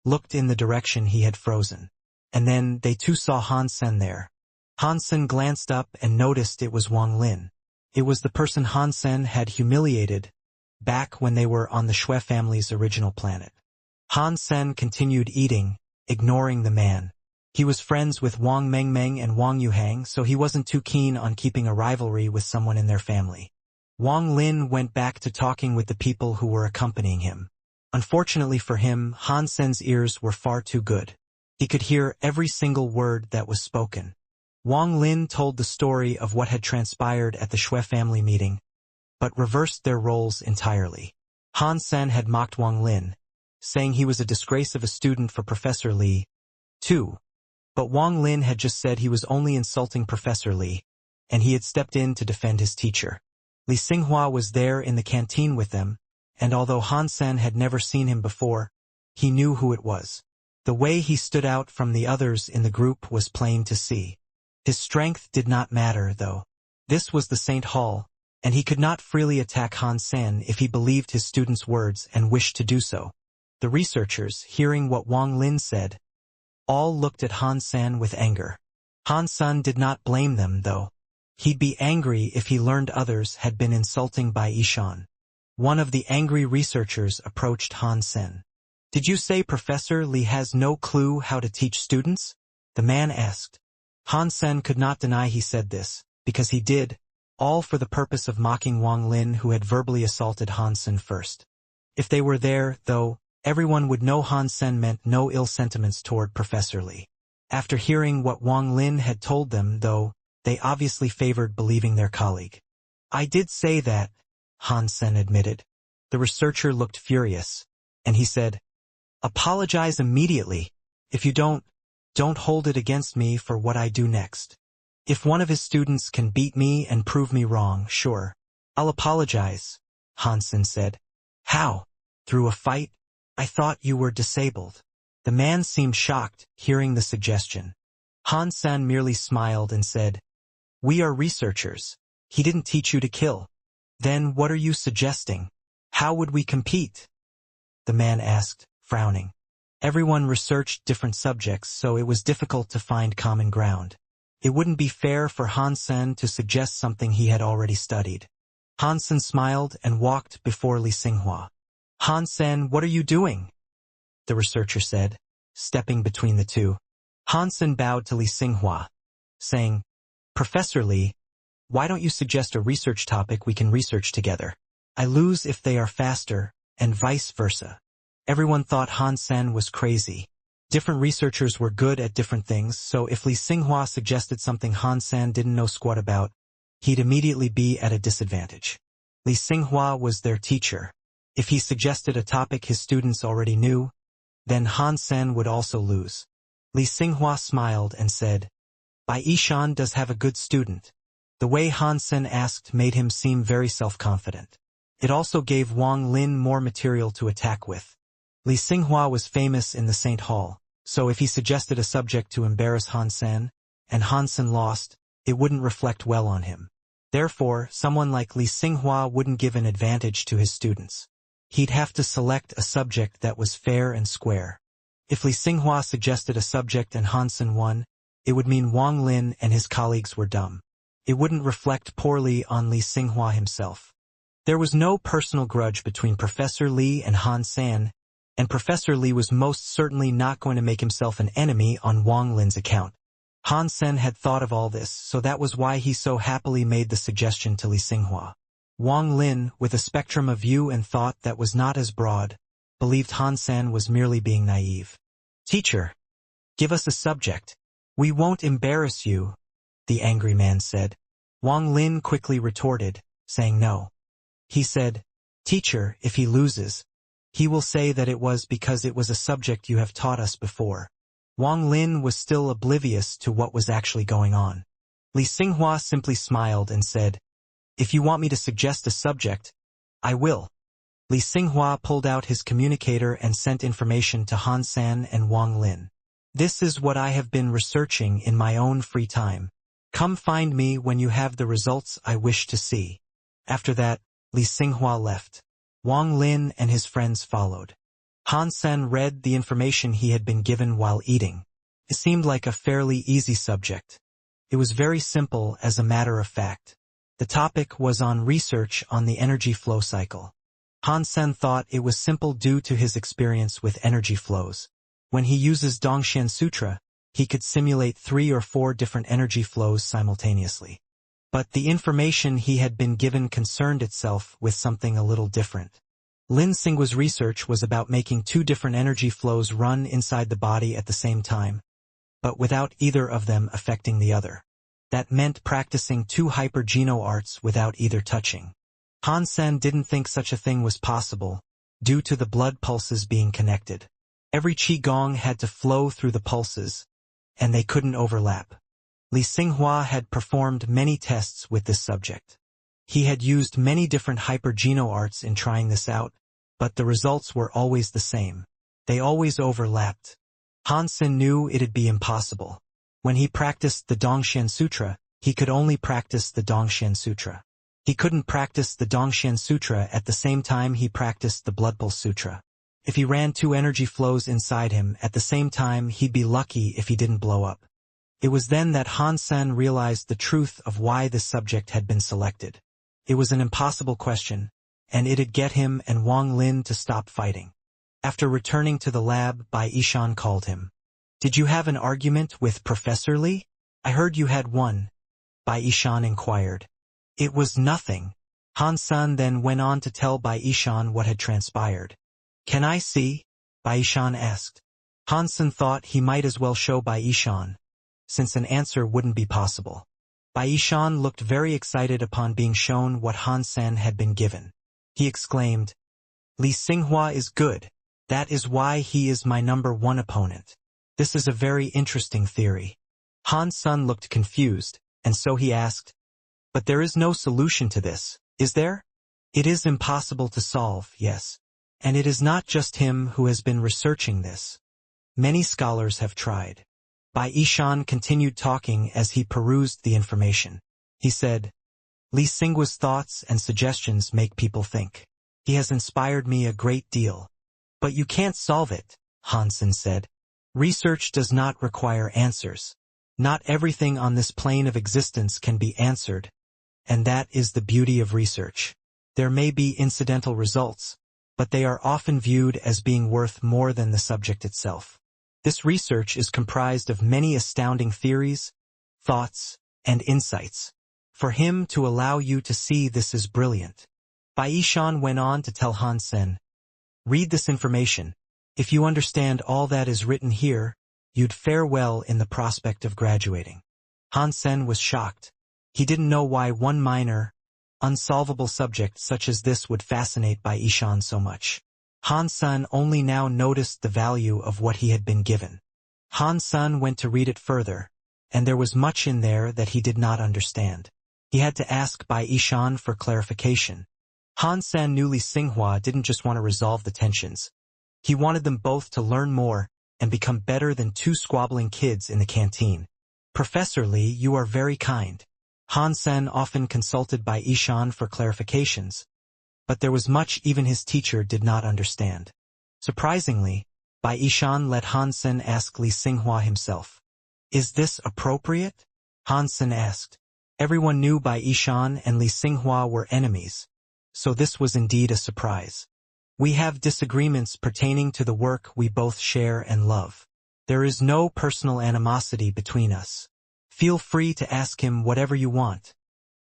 looked in the direction he had frozen. And then they too saw Han-sen there. Han-sen glanced up and noticed it was Wang Lin. It was the person Han-sen had humiliated back when they were on the Shui family's original planet. Han-sen continued eating, ignoring the man. He was friends with Wang Mengmeng and Wang Yuhang, so he wasn't too keen on keeping a rivalry with someone in their family. Wang Lin went back to talking with the people who were accompanying him. Unfortunately for him, Han-sen's ears were far too good. He could hear every single word that was spoken. Wang Lin told the story of what had transpired at the Shui family meeting, but reversed their roles entirely. Han-sen had mocked Wang Lin, saying he was a disgrace of a student for Professor Li, too. But Wang Lin had just said he was only insulting Professor Li, and he had stepped in to defend his teacher. Li Xinghua was there in the canteen with them, and although Han-sen had never seen him before, he knew who it was. The way he stood out from the others in the group was plain to see. His strength did not matter, though. This was the Saint Hall, and he could not freely attack Han-sen if he believed his students' words and wished to do so. The researchers, hearing what Wang Lin said, all looked at Han-sen with anger. Han-sen did not blame them, though. He'd be angry if he learned others had been insulting Bai Yishan. One of the angry researchers approached Han-sen. "Did you say Professor Li has no clue how to teach students?" the man asked. Han-sen could not deny he said this, because he did, all for the purpose of mocking Wang Lin, who had verbally assaulted Han-sen first. If they were there, though, everyone would know Han-sen meant no ill sentiments toward Professor Li. After hearing what Wang Lin had told them, though, they obviously favored believing their colleague. "I did say that," Han-sen admitted. The researcher looked furious, and he said, "Apologize immediately. If you don't hold it against me for what I do next. If one of his students can beat me and prove me wrong, sure, I'll apologize," Han-sen said. "How? Through a fight? I thought you were disabled." The man seemed shocked, hearing the suggestion. Han-sen merely smiled and said, "We are researchers. He didn't teach you to kill. Then what are you suggesting? How would we compete?" the man asked, frowning. Everyone researched different subjects, so it was difficult to find common ground. It wouldn't be fair for Han-sen to suggest something he had already studied. Han-sen smiled and walked before Li Xinghua. "Han-sen, what are you doing?" the researcher said, stepping between the two. Han-sen bowed to Li Xinghua, saying, "Professor Li, why don't you suggest a research topic we can research together? I lose if they are faster, and vice versa." Everyone thought Han-sen was crazy. Different researchers were good at different things, so if Li Xinghua suggested something Han-sen didn't know squat about, he'd immediately be at a disadvantage. Li Xinghua was their teacher. If he suggested a topic his students already knew, then Han-sen would also lose. Li Xinghua smiled and said, "Bai Yishan does have a good student." The way Han-sen asked made him seem very self-confident. It also gave Wang Lin more material to attack with. Li Xinghua was famous in the Saint Hall, so if he suggested a subject to embarrass Han-sen, and Han-sen lost, it wouldn't reflect well on him. Therefore, someone like Li Xinghua wouldn't give an advantage to his students. He'd have to select a subject that was fair and square. If Li Xinghua suggested a subject and Han-sen won, it would mean Wang Lin and his colleagues were dumb. It wouldn't reflect poorly on Li Xinghua himself. There was no personal grudge between Professor Li and Han-sen, and Professor Li was most certainly not going to make himself an enemy on Wang Lin's account. Han-sen had thought of all this, so that was why he so happily made the suggestion to Li Xinghua. Wang Lin, with a spectrum of view and thought that was not as broad, believed Han-sen was merely being naive. "Teacher, give us a subject. We won't embarrass you," the angry man said. Wang Lin quickly retorted, saying no. He said, "Teacher, if he loses, he will say that it was because it was a subject you have taught us before." Wang Lin was still oblivious to what was actually going on. Li Xinghua simply smiled and said, "If you want me to suggest a subject, I will." Li Xinghua pulled out his communicator and sent information to Han-sen and Wang Lin. "This is what I have been researching in my own free time. Come find me when you have the results I wish to see. After that, Li Xinghua left. Wang Lin and his friends followed. Han Sen read the information he had been given while eating. It seemed like a fairly easy subject. It was very simple as a matter of fact. The topic was on research on the energy flow cycle. Han Sen thought it was simple due to his experience with energy flows. When he uses Dongxian Sutra, he could simulate 3 or 4 different energy flows simultaneously. But the information he had been given concerned itself with something a little different. Lin Xinghua's research was about making 2 different energy flows run inside the body at the same time, but without either of them affecting the other. That meant practicing 2 hyper-geno arts without either touching. Han Sen didn't think such a thing was possible, due to the blood pulses being connected. Every qigong had to flow through the pulses, and they couldn't overlap. Li Xinghua had performed many tests with this subject. He had used many different hyper-geno arts in trying this out, but the results were always the same. They always overlapped. Han Sen knew it'd be impossible. When he practiced the Dongxian Sutra, he could only practice the Dongxian Sutra. He couldn't practice the Dongxian Sutra at the same time he practiced the Blood Pulse Sutra. If he ran 2 energy flows inside him at the same time, he'd be lucky if he didn't blow up. It was then that Han Sen realized the truth of why this subject had been selected. It was an impossible question, and it'd get him and Wang Lin to stop fighting. After returning to the lab, Bai Yishan called him. "Did you have an argument with Professor Li? I heard you had one," Bai Yishan inquired. "It was nothing." Han Sen then went on to tell Bai Yishan what had transpired. "Can I see?" Bai Yishan asked. Han Sen thought he might as well show Bai Yishan, since an answer wouldn't be possible. Bai Yishan looked very excited upon being shown what Han Sen had been given. He exclaimed, "Li Xinghua is good. That is why he is my #1 opponent. This is a very interesting theory." Han Sen looked confused, and so he asked, "But there is no solution to this, is there?" "It is impossible to solve, yes. And it is not just him who has been researching this. Many scholars have tried." Bai Yishan continued talking as he perused the information. He said, "Li Xinghua's thoughts and suggestions make people think. He has inspired me a great deal." "But you can't solve it," Han Sen said. "Research does not require answers. Not everything on this plane of existence can be answered, and that is the beauty of research. There may be incidental results, but they are often viewed as being worth more than the subject itself. This research is comprised of many astounding theories, thoughts, and insights. For him to allow you to see this is brilliant." Bai Yishan went on to tell Han Sen, "Read this information. If you understand all that is written here, you'd fare well in the prospect of graduating." Han Sen was shocked. He didn't know why one minor, unsolvable subject such as this would fascinate Bai Yishan so much. Han Sen only now noticed the value of what he had been given. Han Sen went to read it further, and there was much in there that he did not understand. He had to ask Bai Yishan for clarification. Han Sen knew Li Xinghua didn't just want to resolve the tensions. He wanted them both to learn more and become better than 2 squabbling kids in the canteen. "Professor Li, you are very kind." Han Sen often consulted Bai Yishan for clarifications, but there was much even his teacher did not understand. Surprisingly, Bai Yishan let Han Sen ask Li Xinghua himself. "Is this appropriate?" Han Sen asked. Everyone knew Bai Yishan and Li Xinghua were enemies, so this was indeed a surprise. "We have disagreements pertaining to the work we both share and love. There is no personal animosity between us. Feel free to ask him whatever you want,"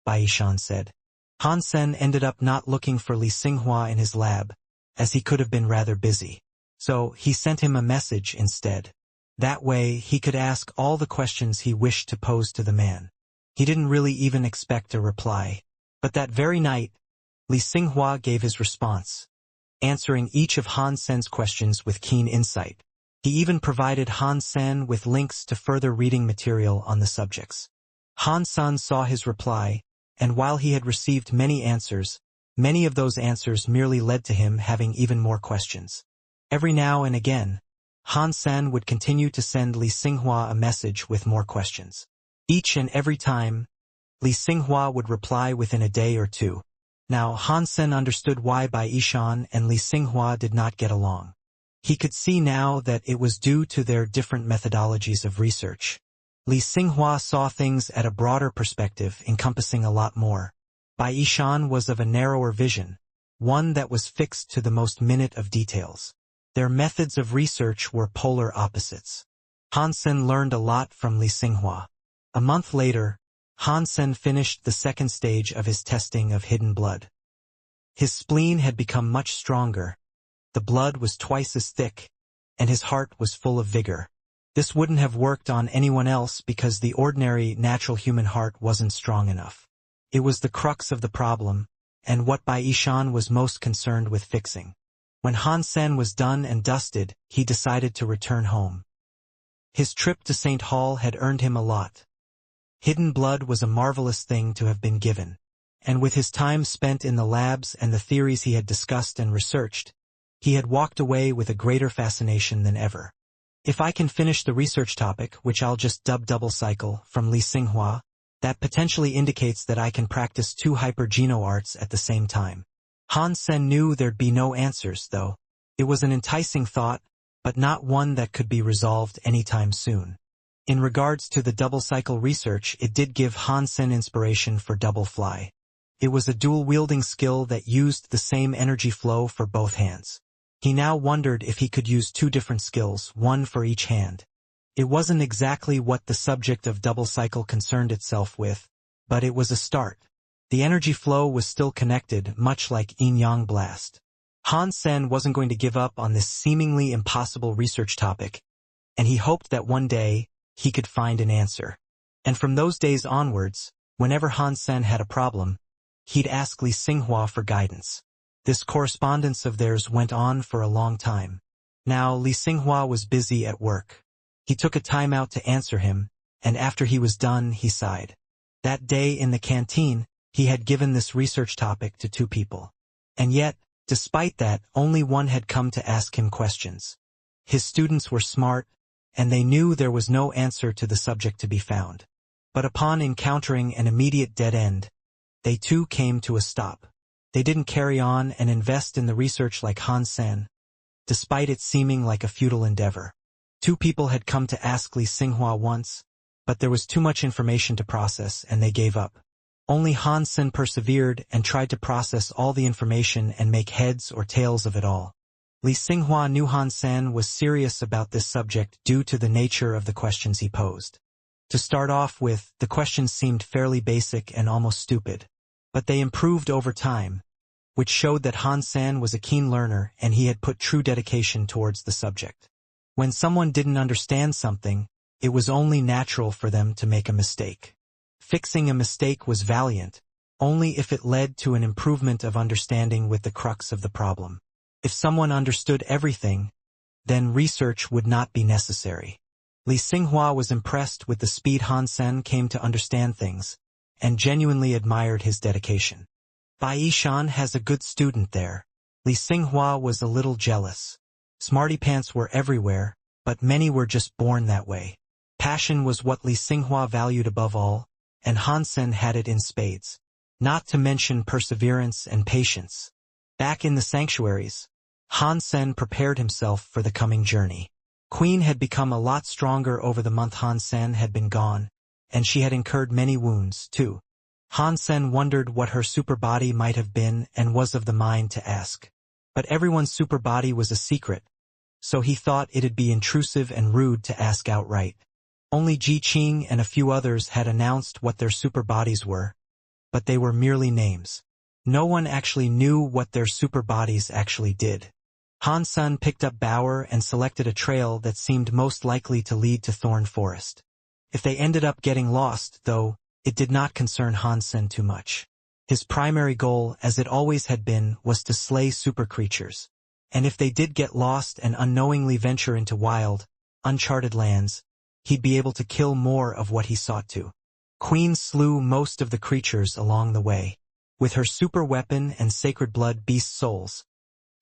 Bai Yishan said. Han Sen ended up not looking for Li Xinghua in his lab, as he could have been rather busy. So he sent him a message instead. That way he could ask all the questions he wished to pose to the man. He didn't really even expect a reply. But that very night, Li Xinghua gave his response, answering each of Han Sen's questions with keen insight. He even provided Han Sen with links to further reading material on the subjects. Han Sen saw his reply, and while he had received many answers, many of those answers merely led to him having even more questions. Every now and again, Han Sen would continue to send Li Xinghua a message with more questions. Each and every time, Li Xinghua would reply within a day or two. Now Han Sen understood why Bai Yishan and Li Xinghua did not get along. He could see now that it was due to their different methodologies of research. Li Xinghua saw things at a broader perspective, encompassing a lot more. Bai Yishan was of a narrower vision, one that was fixed to the most minute of details. Their methods of research were polar opposites. Han Sen learned a lot from Li Xinghua. A month later, Han Sen finished the second stage of his testing of hidden blood. His spleen had become much stronger, the blood was twice as thick, and his heart was full of vigor. This wouldn't have worked on anyone else because the ordinary, natural human heart wasn't strong enough. It was the crux of the problem, and what Bai Yishan was most concerned with fixing. When Han Sen was done and dusted, he decided to return home. His trip to St. Hall had earned him a lot. Hidden blood was a marvelous thing to have been given, and with his time spent in the labs and the theories he had discussed and researched, he had walked away with a greater fascination than ever. If I can finish the research topic, which I'll just dub double cycle, from Li Xinghua, that potentially indicates that I can practice two hyper-geno arts at the same time. Han Sen knew there'd be no answers, though. It was an enticing thought, but not one that could be resolved anytime soon. In regards to the double cycle research, it did give Han Sen inspiration for double fly. It was a dual-wielding skill that used the same energy flow for both hands. He now wondered if he could use two different skills, one for each hand. It wasn't exactly what the subject of double cycle concerned itself with, but it was a start. The energy flow was still connected, much like yin-yang blast. Han Sen wasn't going to give up on this seemingly impossible research topic, and he hoped that one day he could find an answer. And from those days onwards, whenever Han Sen had a problem, he'd ask Li Xinghua for guidance. This correspondence of theirs went on for a long time. Now Li Xinghua was busy at work. He took a time out to answer him, and after he was done, he sighed. That day in the canteen, he had given this research topic to two people. And yet, despite that, only one had come to ask him questions. His students were smart, and they knew there was no answer to the subject to be found. But upon encountering an immediate dead end, they too came to a stop. They didn't carry on and invest in the research like Han Sen, despite it seeming like a futile endeavor. Two people had come to ask Li Xinghua once, but there was too much information to process and they gave up. Only Han Sen persevered and tried to process all the information and make heads or tails of it all. Li Xinghua knew Han Sen was serious about this subject due to the nature of the questions he posed. To start off with, the questions seemed fairly basic and almost stupid, but they improved over time, which showed that Han Sen was a keen learner and he had put true dedication towards the subject. When someone didn't understand something, it was only natural for them to make a mistake. Fixing a mistake was valiant, only if it led to an improvement of understanding with the crux of the problem. If someone understood everything, then research would not be necessary. Li Xinghua was impressed with the speed Han Sen came to understand things, and genuinely admired his dedication. Bai Yishan has a good student there. Li Xinghua was a little jealous. Smarty pants were everywhere, but many were just born that way. Passion was what Li Xinghua valued above all, and Han Sen had it in spades. Not to mention perseverance and patience. Back in the sanctuaries, Han Sen prepared himself for the coming journey. Queen had become a lot stronger over the month Han Sen had been gone, and she had incurred many wounds, too. Han Sen wondered what her super body might have been and was of the mind to ask. But everyone's super body was a secret, so he thought it'd be intrusive and rude to ask outright. Only Ji Qing and a few others had announced what their super bodies were, but they were merely names. No one actually knew what their super bodies actually did. Han Sen picked up Bauer and selected a trail that seemed most likely to lead to Thorn Forest. If they ended up getting lost, though, it did not concern Han Sen too much. His primary goal, as it always had been, was to slay super creatures. And if they did get lost and unknowingly venture into wild, uncharted lands, he'd be able to kill more of what he sought to. Queen slew most of the creatures along the way. With her super weapon and sacred blood beast souls,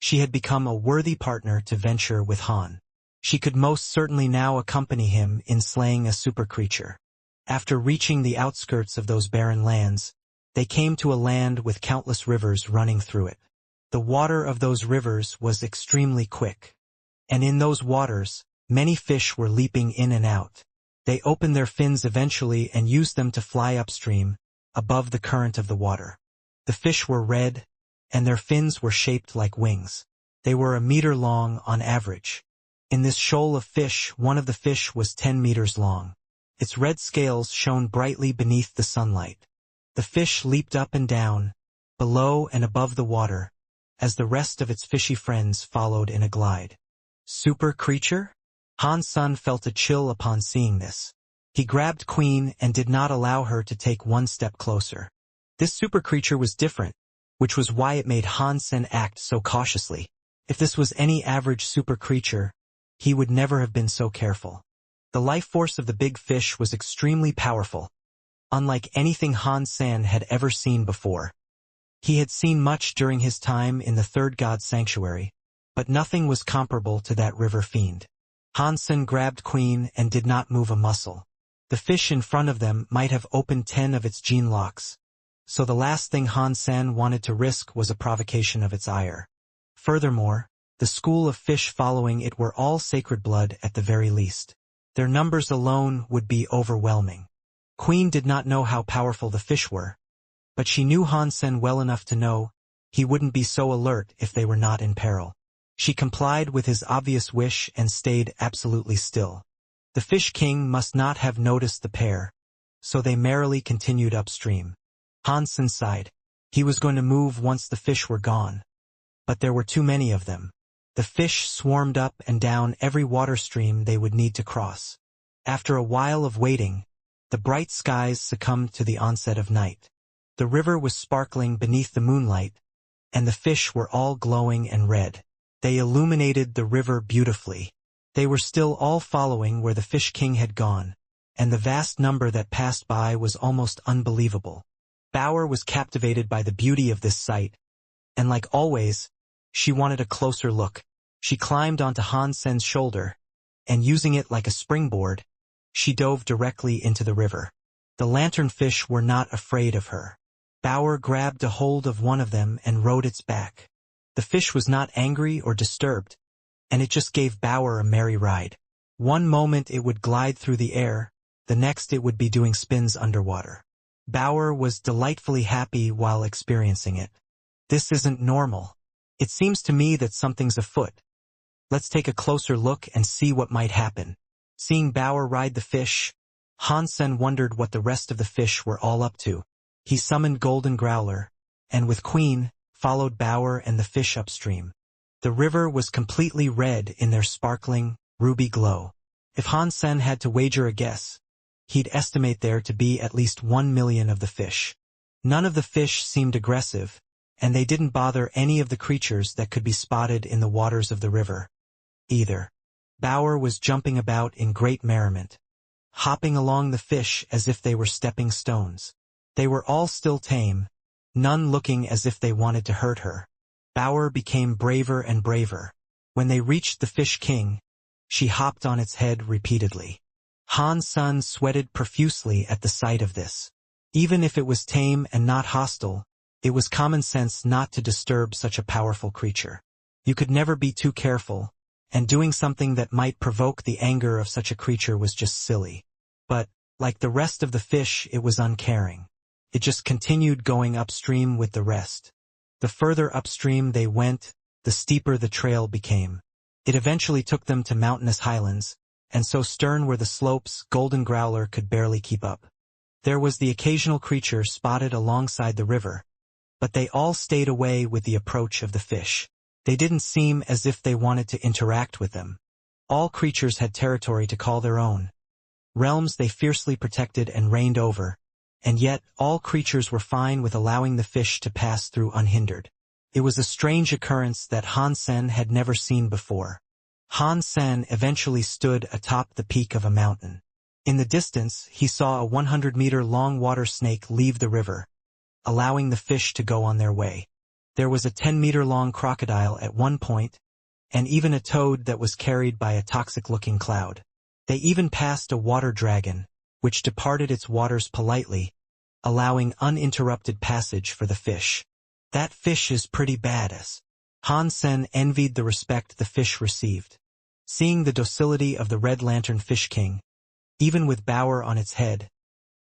she had become a worthy partner to venture with Han. She could most certainly now accompany him in slaying a super creature. After reaching the outskirts of those barren lands, they came to a land with countless rivers running through it. The water of those rivers was extremely quick. And in those waters, many fish were leaping in and out. They opened their fins eventually and used them to fly upstream, above the current of the water. The fish were red, and their fins were shaped like wings. They were a meter long on average. In this shoal of fish, one of the fish was 10 meters long. Its red scales shone brightly beneath the sunlight. The fish leaped up and down, below and above the water, as the rest of its fishy friends followed in a glide. Super creature? Han Sen felt a chill upon seeing this. He grabbed Queen and did not allow her to take one step closer. This super creature was different, which was why it made Han Sen act so cautiously. If this was any average super creature, he would never have been so careful. The life force of the big fish was extremely powerful, unlike anything Han Sen had ever seen before. He had seen much during his time in the Third God Sanctuary, but nothing was comparable to that river fiend. Han Sen grabbed Queen and did not move a muscle. The fish in front of them might have opened 10 of its gene locks, so the last thing Han Sen wanted to risk was a provocation of its ire. Furthermore, the school of fish following it were all sacred blood at the very least. Their numbers alone would be overwhelming. Queen did not know how powerful the fish were, but she knew Han Sen well enough to know he wouldn't be so alert if they were not in peril. She complied with his obvious wish and stayed absolutely still. The Fish King must not have noticed the pair, so they merrily continued upstream. Han Sen sighed. He was going to move once the fish were gone. But there were too many of them. The fish swarmed up and down every water stream they would need to cross. After a while of waiting, the bright skies succumbed to the onset of night. The river was sparkling beneath the moonlight, and the fish were all glowing and red. They illuminated the river beautifully. They were still all following where the Fish King had gone, and the vast number that passed by was almost unbelievable. Bauer was captivated by the beauty of this sight, and like always, she wanted a closer look. She climbed onto Han Sen's shoulder, and using it like a springboard, she dove directly into the river. The lanternfish were not afraid of her. Bauer grabbed a hold of one of them and rode its back. The fish was not angry or disturbed, and it just gave Bauer a merry ride. One moment it would glide through the air, the next it would be doing spins underwater. Bauer was delightfully happy while experiencing it. This isn't normal. It seems to me that something's afoot. Let's take a closer look and see what might happen. Seeing Bauer ride the fish, Han Sen wondered what the rest of the fish were all up to. He summoned Golden Growler, and with Queen, followed Bauer and the fish upstream. The river was completely red in their sparkling, ruby glow. If Han Sen had to wager a guess, he'd estimate there to be at least 1 million of the fish. None of the fish seemed aggressive, and they didn't bother any of the creatures that could be spotted in the waters of the river, either. Bauer was jumping about in great merriment, hopping along the fish as if they were stepping stones. They were all still tame, none looking as if they wanted to hurt her. Bauer became braver and braver. When they reached the Fish King, she hopped on its head repeatedly. Han Sen sweated profusely at the sight of this. Even if it was tame and not hostile, it was common sense not to disturb such a powerful creature. You could never be too careful, and doing something that might provoke the anger of such a creature was just silly. But, like the rest of the fish, it was uncaring. It just continued going upstream with the rest. The further upstream they went, the steeper the trail became. It eventually took them to mountainous highlands, and so stern were the slopes, Golden Growler could barely keep up. There was the occasional creature spotted alongside the river, but they all stayed away with the approach of the fish. They didn't seem as if they wanted to interact with them. All creatures had territory to call their own, realms they fiercely protected and reigned over, and yet all creatures were fine with allowing the fish to pass through unhindered. It was a strange occurrence that Han Sen had never seen before. Han Sen eventually stood atop the peak of a mountain. In the distance, he saw a 100-meter-long water snake leave the river, allowing the fish to go on their way. There was a 10-meter-long crocodile at one point, and even a toad that was carried by a toxic-looking cloud. They even passed a water dragon, which departed its waters politely, allowing uninterrupted passage for the fish. That fish is pretty badass. Han Sen envied the respect the fish received. Seeing the docility of the Red Lantern Fish King, even with Bauer on its head,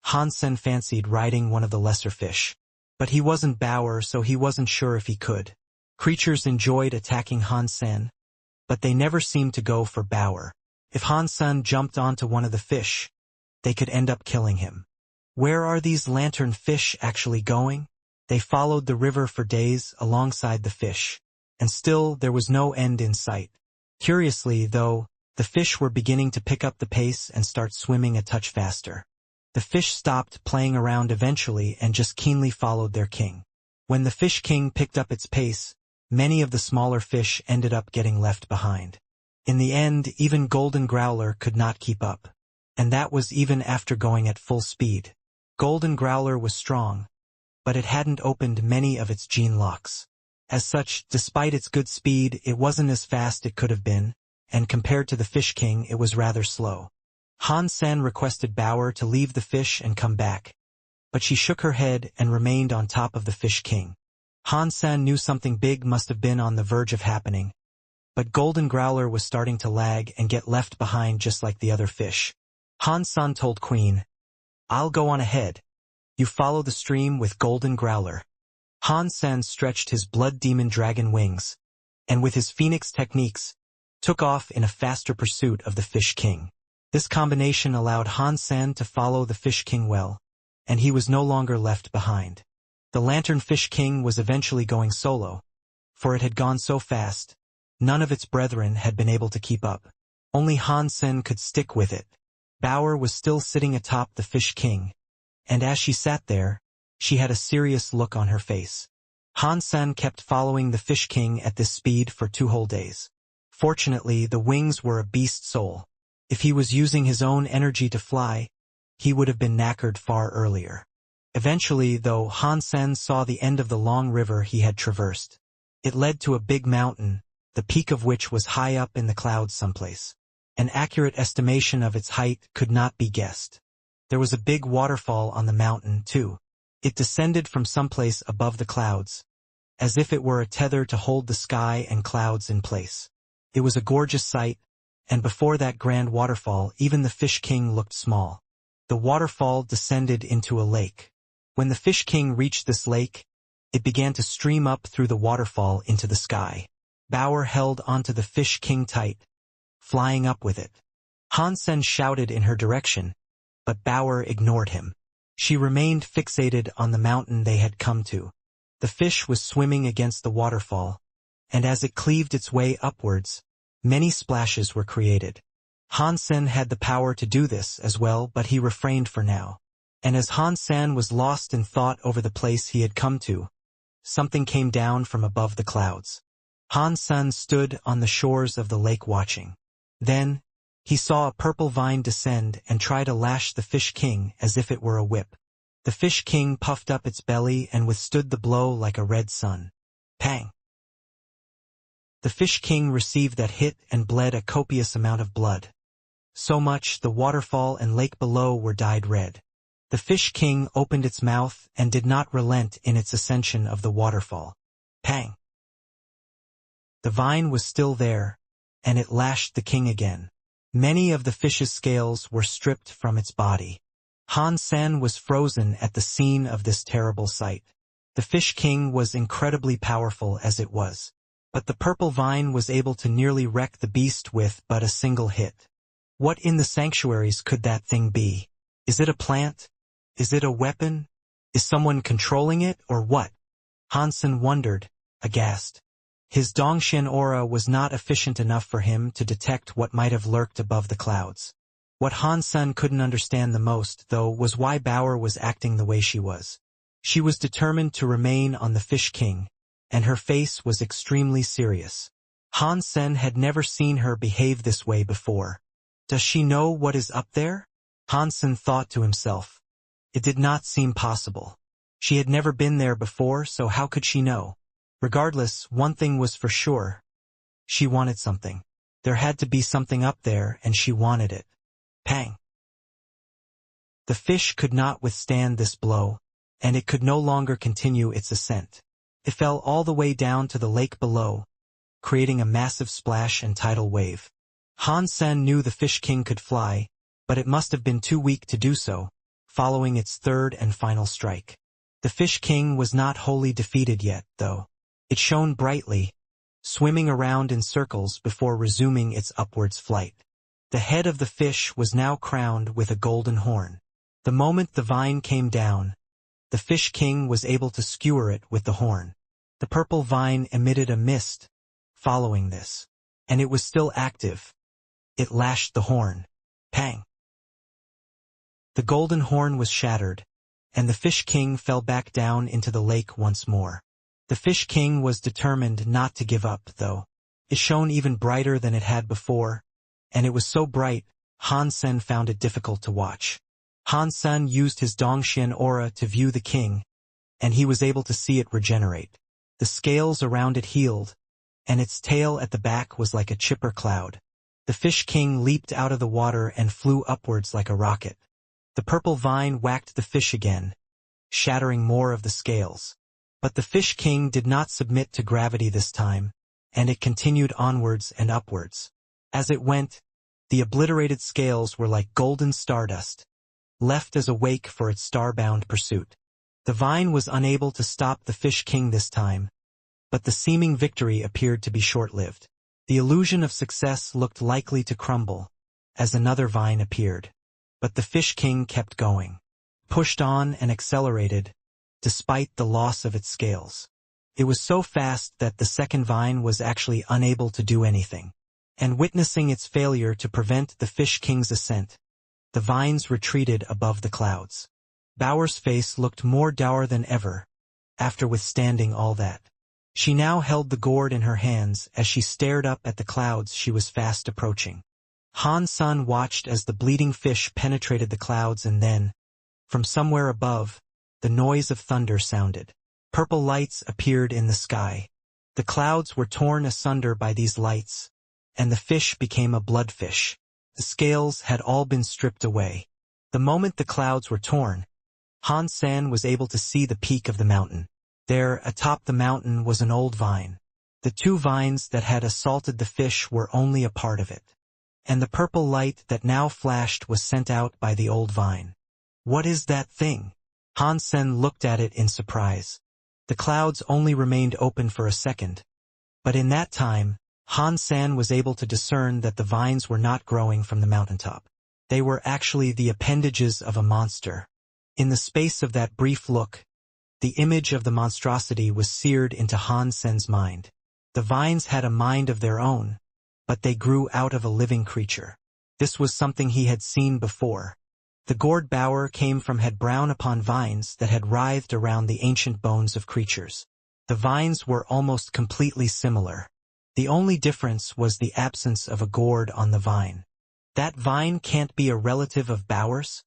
Han Sen fancied riding one of the lesser fish. But he wasn't Bauer, so he wasn't sure if he could. Creatures enjoyed attacking Han Sen, but they never seemed to go for Bauer. If Han Sen jumped onto one of the fish, they could end up killing him. Where are these lantern fish actually going? They followed the river for days alongside the fish, and still there was no end in sight. Curiously, though, the fish were beginning to pick up the pace and start swimming a touch faster. The fish stopped playing around eventually and just keenly followed their king. When the Fish King picked up its pace, many of the smaller fish ended up getting left behind. In the end, even Golden Growler could not keep up. And that was even after going at full speed. Golden Growler was strong, but it hadn't opened many of its gene locks. As such, despite its good speed, it wasn't as fast it could have been, and compared to the Fish King it was rather slow. Han Sen requested Bauer to leave the fish and come back, but she shook her head and remained on top of the Fish King. Han Sen knew something big must have been on the verge of happening, but Golden Growler was starting to lag and get left behind just like the other fish. Han Sen told Queen, "I'll go on ahead. You follow the stream with Golden Growler." Han Sen stretched his blood demon dragon wings, and with his phoenix techniques, took off in a faster pursuit of the Fish King. This combination allowed Han Sen to follow the Fish King well, and he was no longer left behind. The Lantern Fish King was eventually going solo, for it had gone so fast, none of its brethren had been able to keep up. Only Han Sen could stick with it. Bauer was still sitting atop the Fish King, and as she sat there, she had a serious look on her face. Han Sen kept following the Fish King at this speed for 2 whole days. Fortunately, the wings were a beast soul. If he was using his own energy to fly, he would have been knackered far earlier. Eventually, though, Han Sen saw the end of the long river he had traversed. It led to a big mountain, the peak of which was high up in the clouds someplace. An accurate estimation of its height could not be guessed. There was a big waterfall on the mountain, too. It descended from someplace above the clouds, as if it were a tether to hold the sky and clouds in place. It was a gorgeous sight, and before that grand waterfall, even the Fish King looked small. The waterfall descended into a lake. When the Fish King reached this lake, it began to stream up through the waterfall into the sky. Bauer held onto the Fish King tight, flying up with it. Han Sen shouted in her direction, but Bauer ignored him. She remained fixated on the mountain they had come to. The fish was swimming against the waterfall, and as it cleaved its way upwards, many splashes were created. Han Sen had the power to do this as well, but he refrained for now. And as Han Sen was lost in thought over the place he had come to, something came down from above the clouds. Han Sen stood on the shores of the lake watching. Then, he saw a purple vine descend and try to lash the Fish King as if it were a whip. The Fish King puffed up its belly and withstood the blow like a red sun. Pang! The Fish King received that hit and bled a copious amount of blood. So much the waterfall and lake below were dyed red. The Fish King opened its mouth and did not relent in its ascension of the waterfall. Pang! The vine was still there, and it lashed the king again. Many of the fish's scales were stripped from its body. Han Sen was frozen at the scene of this terrible sight. The Fish King was incredibly powerful as it was, but the purple vine was able to nearly wreck the beast with but a single hit. What in the sanctuaries could that thing be? Is it a plant? Is it a weapon? Is someone controlling it, or what? Han Sen wondered, aghast. His Dongshan aura was not efficient enough for him to detect what might have lurked above the clouds. What Han Sen couldn't understand the most, though, was why Bauer was acting the way she was. She was determined to remain on the Fish King, and her face was extremely serious. Han Sen had never seen her behave this way before. Does she know what is up there? Han Sen thought to himself. It did not seem possible. She had never been there before, so how could she know? Regardless, one thing was for sure. She wanted something. There had to be something up there, and she wanted it. Pang! The fish could not withstand this blow, and it could no longer continue its ascent. It fell all the way down to the lake below, creating a massive splash and tidal wave. Han Sen knew the Fish King could fly, but it must have been too weak to do so, following its third and final strike. The Fish King was not wholly defeated yet, though. It shone brightly, swimming around in circles before resuming its upwards flight. The head of the fish was now crowned with a golden horn. The moment the vine came down, the Fish King was able to skewer it with the horn. The purple vine emitted a mist following this, and it was still active. It lashed the horn. Pang! The golden horn was shattered, and the Fish King fell back down into the lake once more. The Fish King was determined not to give up, though. It shone even brighter than it had before, and it was so bright, Han Sen found it difficult to watch. Han Sen used his Dongxian aura to view the king, and he was able to see it regenerate. The scales around it healed, and its tail at the back was like a chipper cloud. The Fish King leaped out of the water and flew upwards like a rocket. The purple vine whacked the fish again, shattering more of the scales. But the Fish King did not submit to gravity this time, and it continued onwards and upwards. As it went, the obliterated scales were like golden stardust, left as a wake for its star-bound pursuit. The vine was unable to stop the Fish King this time, but the seeming victory appeared to be short-lived. The illusion of success looked likely to crumble, as another vine appeared. But the Fish King kept going, pushed on and accelerated, despite the loss of its scales. It was so fast that the second vine was actually unable to do anything. And witnessing its failure to prevent the Fish King's ascent, the vines retreated above the clouds. Bauer's face looked more dour than ever, after withstanding all that. She now held the gourd in her hands as she stared up at the clouds she was fast approaching. Han Sen watched as the bleeding fish penetrated the clouds, and then, from somewhere above, the noise of thunder sounded. Purple lights appeared in the sky. The clouds were torn asunder by these lights, and the fish became a bloodfish. The scales had all been stripped away. The moment the clouds were torn, Han Sen was able to see the peak of the mountain. There, atop the mountain, was an old vine. The two vines that had assaulted the fish were only a part of it. And the purple light that now flashed was sent out by the old vine. What is that thing? Han Sen looked at it in surprise. The clouds only remained open for a second, but in that time, Han Sen was able to discern that the vines were not growing from the mountaintop. They were actually the appendages of a monster. In the space of that brief look, the image of the monstrosity was seared into Han Sen's mind. The vines had a mind of their own, but they grew out of a living creature. This was something he had seen before. The gourd bower came from head brown upon vines that had writhed around the ancient bones of creatures. The vines were almost completely similar. The only difference was the absence of a gourd on the vine. That vine can't be a relative of Bauer's,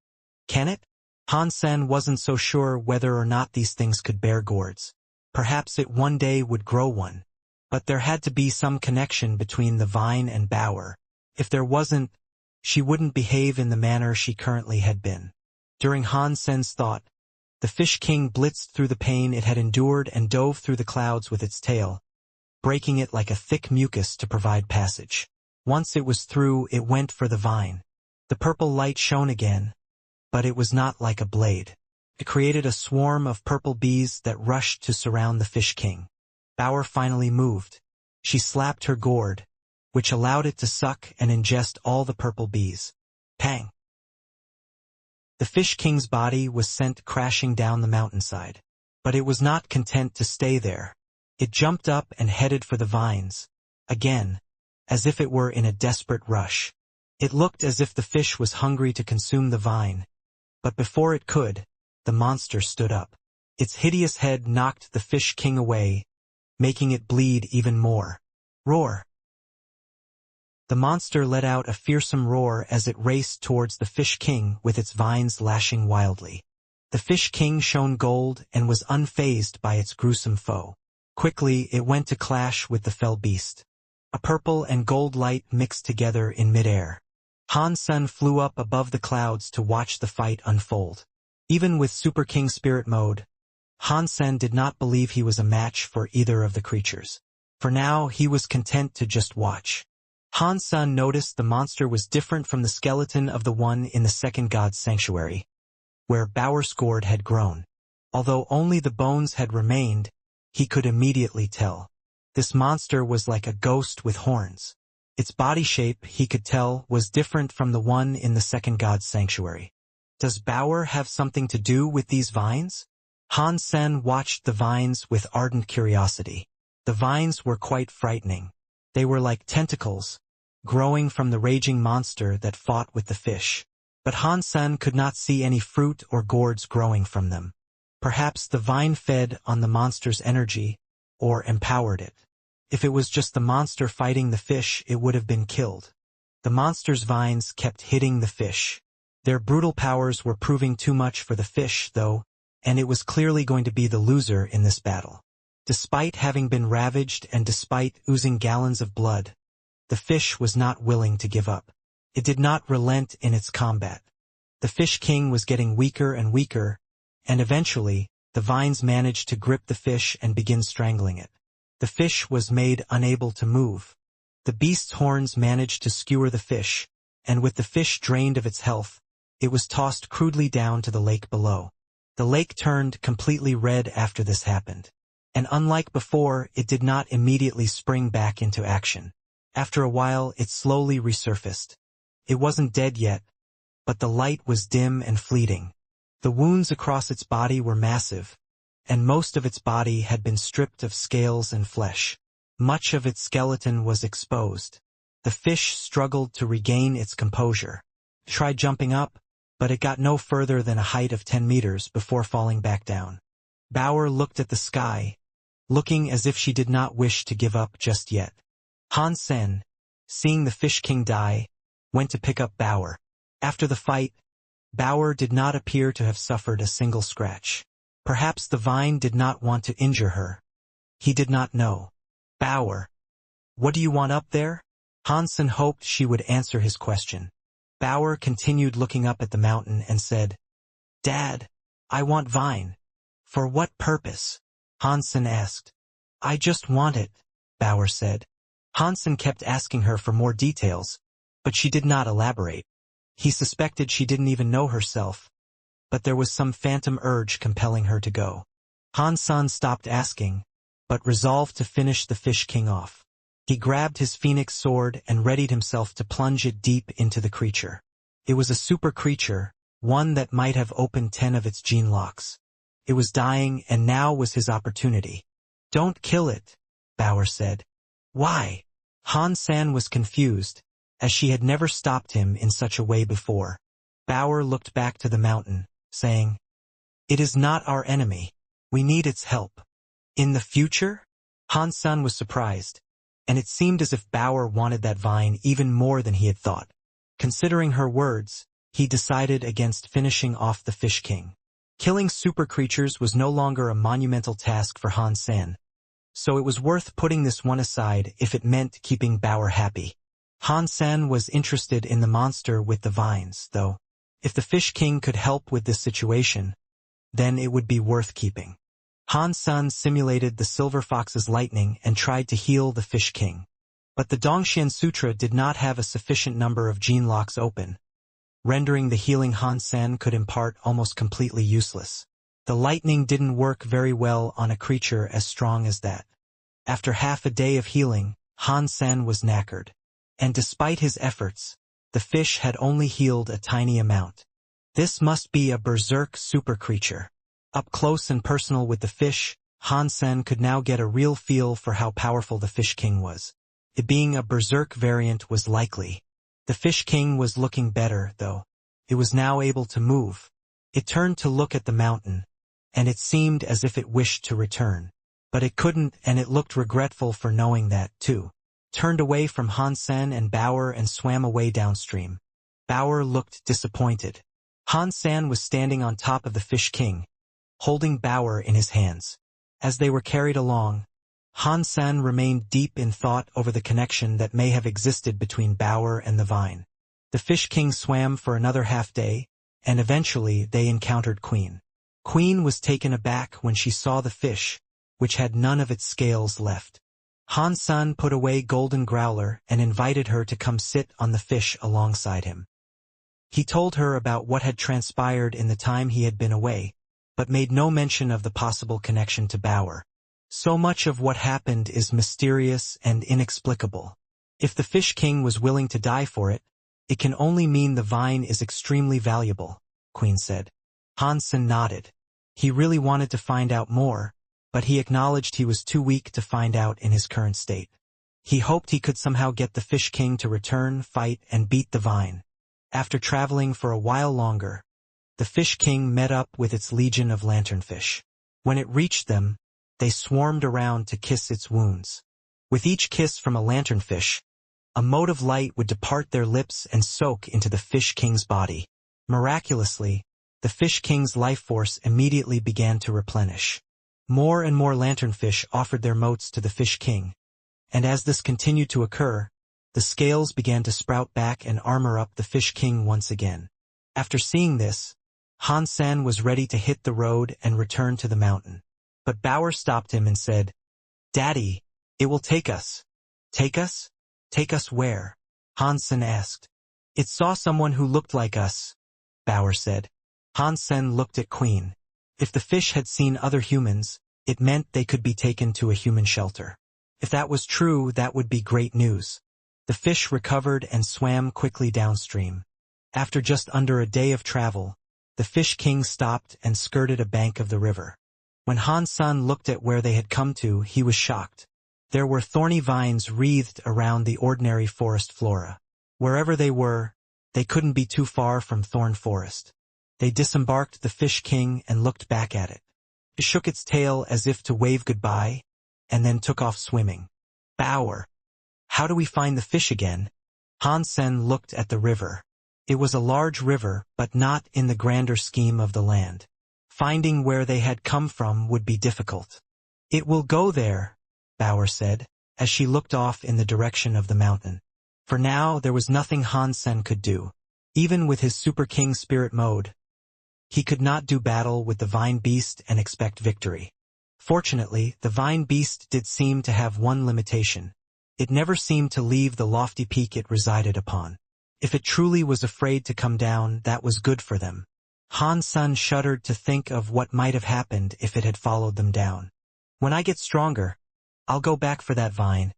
can it? Han Sen wasn't so sure whether or not these things could bear gourds. Perhaps it one day would grow one. But there had to be some connection between the vine and Bauer. If there wasn't, she wouldn't behave in the manner she currently had been. During Han Sen's thought, the Fish King blitzed through the pain it had endured and dove through the clouds with its tail, breaking it like a thick mucus to provide passage. Once it was through, it went for the vine. The purple light shone again, but it was not like a blade. It created a swarm of purple bees that rushed to surround the Fish King. Bauer finally moved. She slapped her gourd, which allowed it to suck and ingest all the purple bees. Pang! The Fish King's body was sent crashing down the mountainside. But it was not content to stay there. It jumped up and headed for the vines, again, as if it were in a desperate rush. It looked as if the fish was hungry to consume the vine. But before it could, the monster stood up. Its hideous head knocked the Fish King away, making it bleed even more. Roar! The monster let out a fearsome roar as it raced towards the Fish King with its vines lashing wildly. The Fish King shone gold and was unfazed by its gruesome foe. Quickly, it went to clash with the fell beast. A purple and gold light mixed together in midair. Han Sen flew up above the clouds to watch the fight unfold. Even with Super King Spirit Mode, Han Sen did not believe he was a match for either of the creatures. For now, he was content to just watch. Han Sen noticed the monster was different from the skeleton of the one in the second god's sanctuary, where Baoer's gourd had grown. Although only the bones had remained, he could immediately tell. This monster was like a ghost with horns. Its body shape, he could tell, was different from the one in the second god's sanctuary. Does Baoer have something to do with these vines? Han Sen watched the vines with ardent curiosity. The vines were quite frightening. They were like tentacles, growing from the raging monster that fought with the fish. But Han Sen could not see any fruit or gourds growing from them. Perhaps the vine fed on the monster's energy, or empowered it. If it was just the monster fighting the fish, it would have been killed. The monster's vines kept hitting the fish. Their brutal powers were proving too much for the fish, though, and it was clearly going to be the loser in this battle. Despite having been ravaged and despite oozing gallons of blood, the fish was not willing to give up. It did not relent in its combat. The Fish King was getting weaker and weaker, and eventually, the vines managed to grip the fish and begin strangling it. The fish was made unable to move. The beast's horns managed to skewer the fish, and with the fish drained of its health, it was tossed crudely down to the lake below. The lake turned completely red after this happened. And unlike before, it did not immediately spring back into action. After a while, it slowly resurfaced. It wasn't dead yet, but the light was dim and fleeting. The wounds across its body were massive, and most of its body had been stripped of scales and flesh. Much of its skeleton was exposed. The fish struggled to regain its composure. It tried jumping up, but it got no further than a height of 10 meters before falling back down. Baoer looked at the sky, looking as if she did not wish to give up just yet. Han Sen, seeing the Fish King die, went to pick up Baoer. After the fight, Baoer did not appear to have suffered a single scratch. Perhaps the vine did not want to injure her. He did not know. Baoer, what do you want up there? Han Sen hoped she would answer his question. Baoer continued looking up at the mountain and said, Dad, I want vine. For what purpose? Han Sen asked. I just want it, Baoer said. Han Sen kept asking her for more details, but she did not elaborate. He suspected she didn't even know herself, but there was some phantom urge compelling her to go. Han Sen stopped asking, but resolved to finish the Fish King off. He grabbed his phoenix sword and readied himself to plunge it deep into the creature. It was a super creature, one that might have opened 10 of its gene locks. It was dying, and now was his opportunity. Don't kill it, Baoer said. Why? Han Sen was confused, as she had never stopped him in such a way before. Baoer looked back to the mountain, saying, It is not our enemy. We need its help. In the future? Han Sen was surprised, and it seemed as if Baoer wanted that vine even more than he had thought. Considering her words, he decided against finishing off the Fish King. Killing super creatures was no longer a monumental task for Han Sen, so it was worth putting this one aside if it meant keeping Baoer happy. Han Sen was interested in the monster with the vines, though. If the Fish King could help with this situation, then it would be worth keeping. Han Sen simulated the Silver Fox's lightning and tried to heal the Fish King. But the Dongxian Sutra did not have a sufficient number of gene locks open, rendering the healing Han Sen could impart almost completely useless. The lightning didn't work very well on a creature as strong as that. After half a day of healing, Han Sen was knackered. And despite his efforts, the fish had only healed a tiny amount. This must be a berserk super creature. Up close and personal with the fish, Han Sen could now get a real feel for how powerful the Fish King was. It being a berserk variant was likely. The Fish King was looking better, though. It was now able to move. It turned to look at the mountain, and it seemed as if it wished to return. But it couldn't, and it looked regretful for knowing that, too. Turned away from Han Sen and Baoer and swam away downstream. Baoer looked disappointed. Han Sen was standing on top of the Fish King, holding Baoer in his hands. As they were carried along, Han Sen remained deep in thought over the connection that may have existed between Baoer and the vine. The Fish King swam for another half-day, and eventually they encountered Queen. Queen was taken aback when she saw the fish, which had none of its scales left. Han-san put away Golden Growler and invited her to come sit on the fish alongside him. He told her about what had transpired in the time he had been away, but made no mention of the possible connection to Bauer. So much of what happened is mysterious and inexplicable. If the Fish King was willing to die for it, it can only mean the vine is extremely valuable, Queen said. Han-san nodded. He really wanted to find out more, but he acknowledged he was too weak to find out in his current state. He hoped he could somehow get the Fish King to return, fight, and beat the vine. After traveling for a while longer, the Fish King met up with its legion of lanternfish. When it reached them, they swarmed around to kiss its wounds. With each kiss from a lanternfish, a mote of light would depart their lips and soak into the Fish King's body. Miraculously, the Fish King's life force immediately began to replenish. More and more lanternfish offered their motes to the Fish King, and as this continued to occur, the scales began to sprout back and armor up the Fish King once again. After seeing this, Han-san was ready to hit the road and return to the mountain. But Bauer stopped him and said, "Daddy, it will take us." "Take us? Take us where?" Han-san asked. "It saw someone who looked like us," Bauer said. Han-san looked at Queen. If the fish had seen other humans, it meant they could be taken to a human shelter. If that was true, that would be great news. The fish recovered and swam quickly downstream. After just under a day of travel, the Fish King stopped and skirted a bank of the river. When Han-san looked at where they had come to, he was shocked. There were thorny vines wreathed around the ordinary forest flora. Wherever they were, they couldn't be too far from thorn forest. They disembarked the Fish King and looked back at it. It shook its tail as if to wave goodbye, and then took off swimming. "Bauer, how do we find the fish again?" Han-sen looked at the river. It was a large river, but not in the grander scheme of the land. Finding where they had come from would be difficult. "It will go there," Bauer said, as she looked off in the direction of the mountain. For now, there was nothing Han-sen could do. Even with his Super King spirit mode, he could not do battle with the Vine Beast and expect victory. Fortunately, the Vine Beast did seem to have one limitation. It never seemed to leave the lofty peak it resided upon. If it truly was afraid to come down, that was good for them. Han-san shuddered to think of what might have happened if it had followed them down. "When I get stronger, I'll go back for that vine,"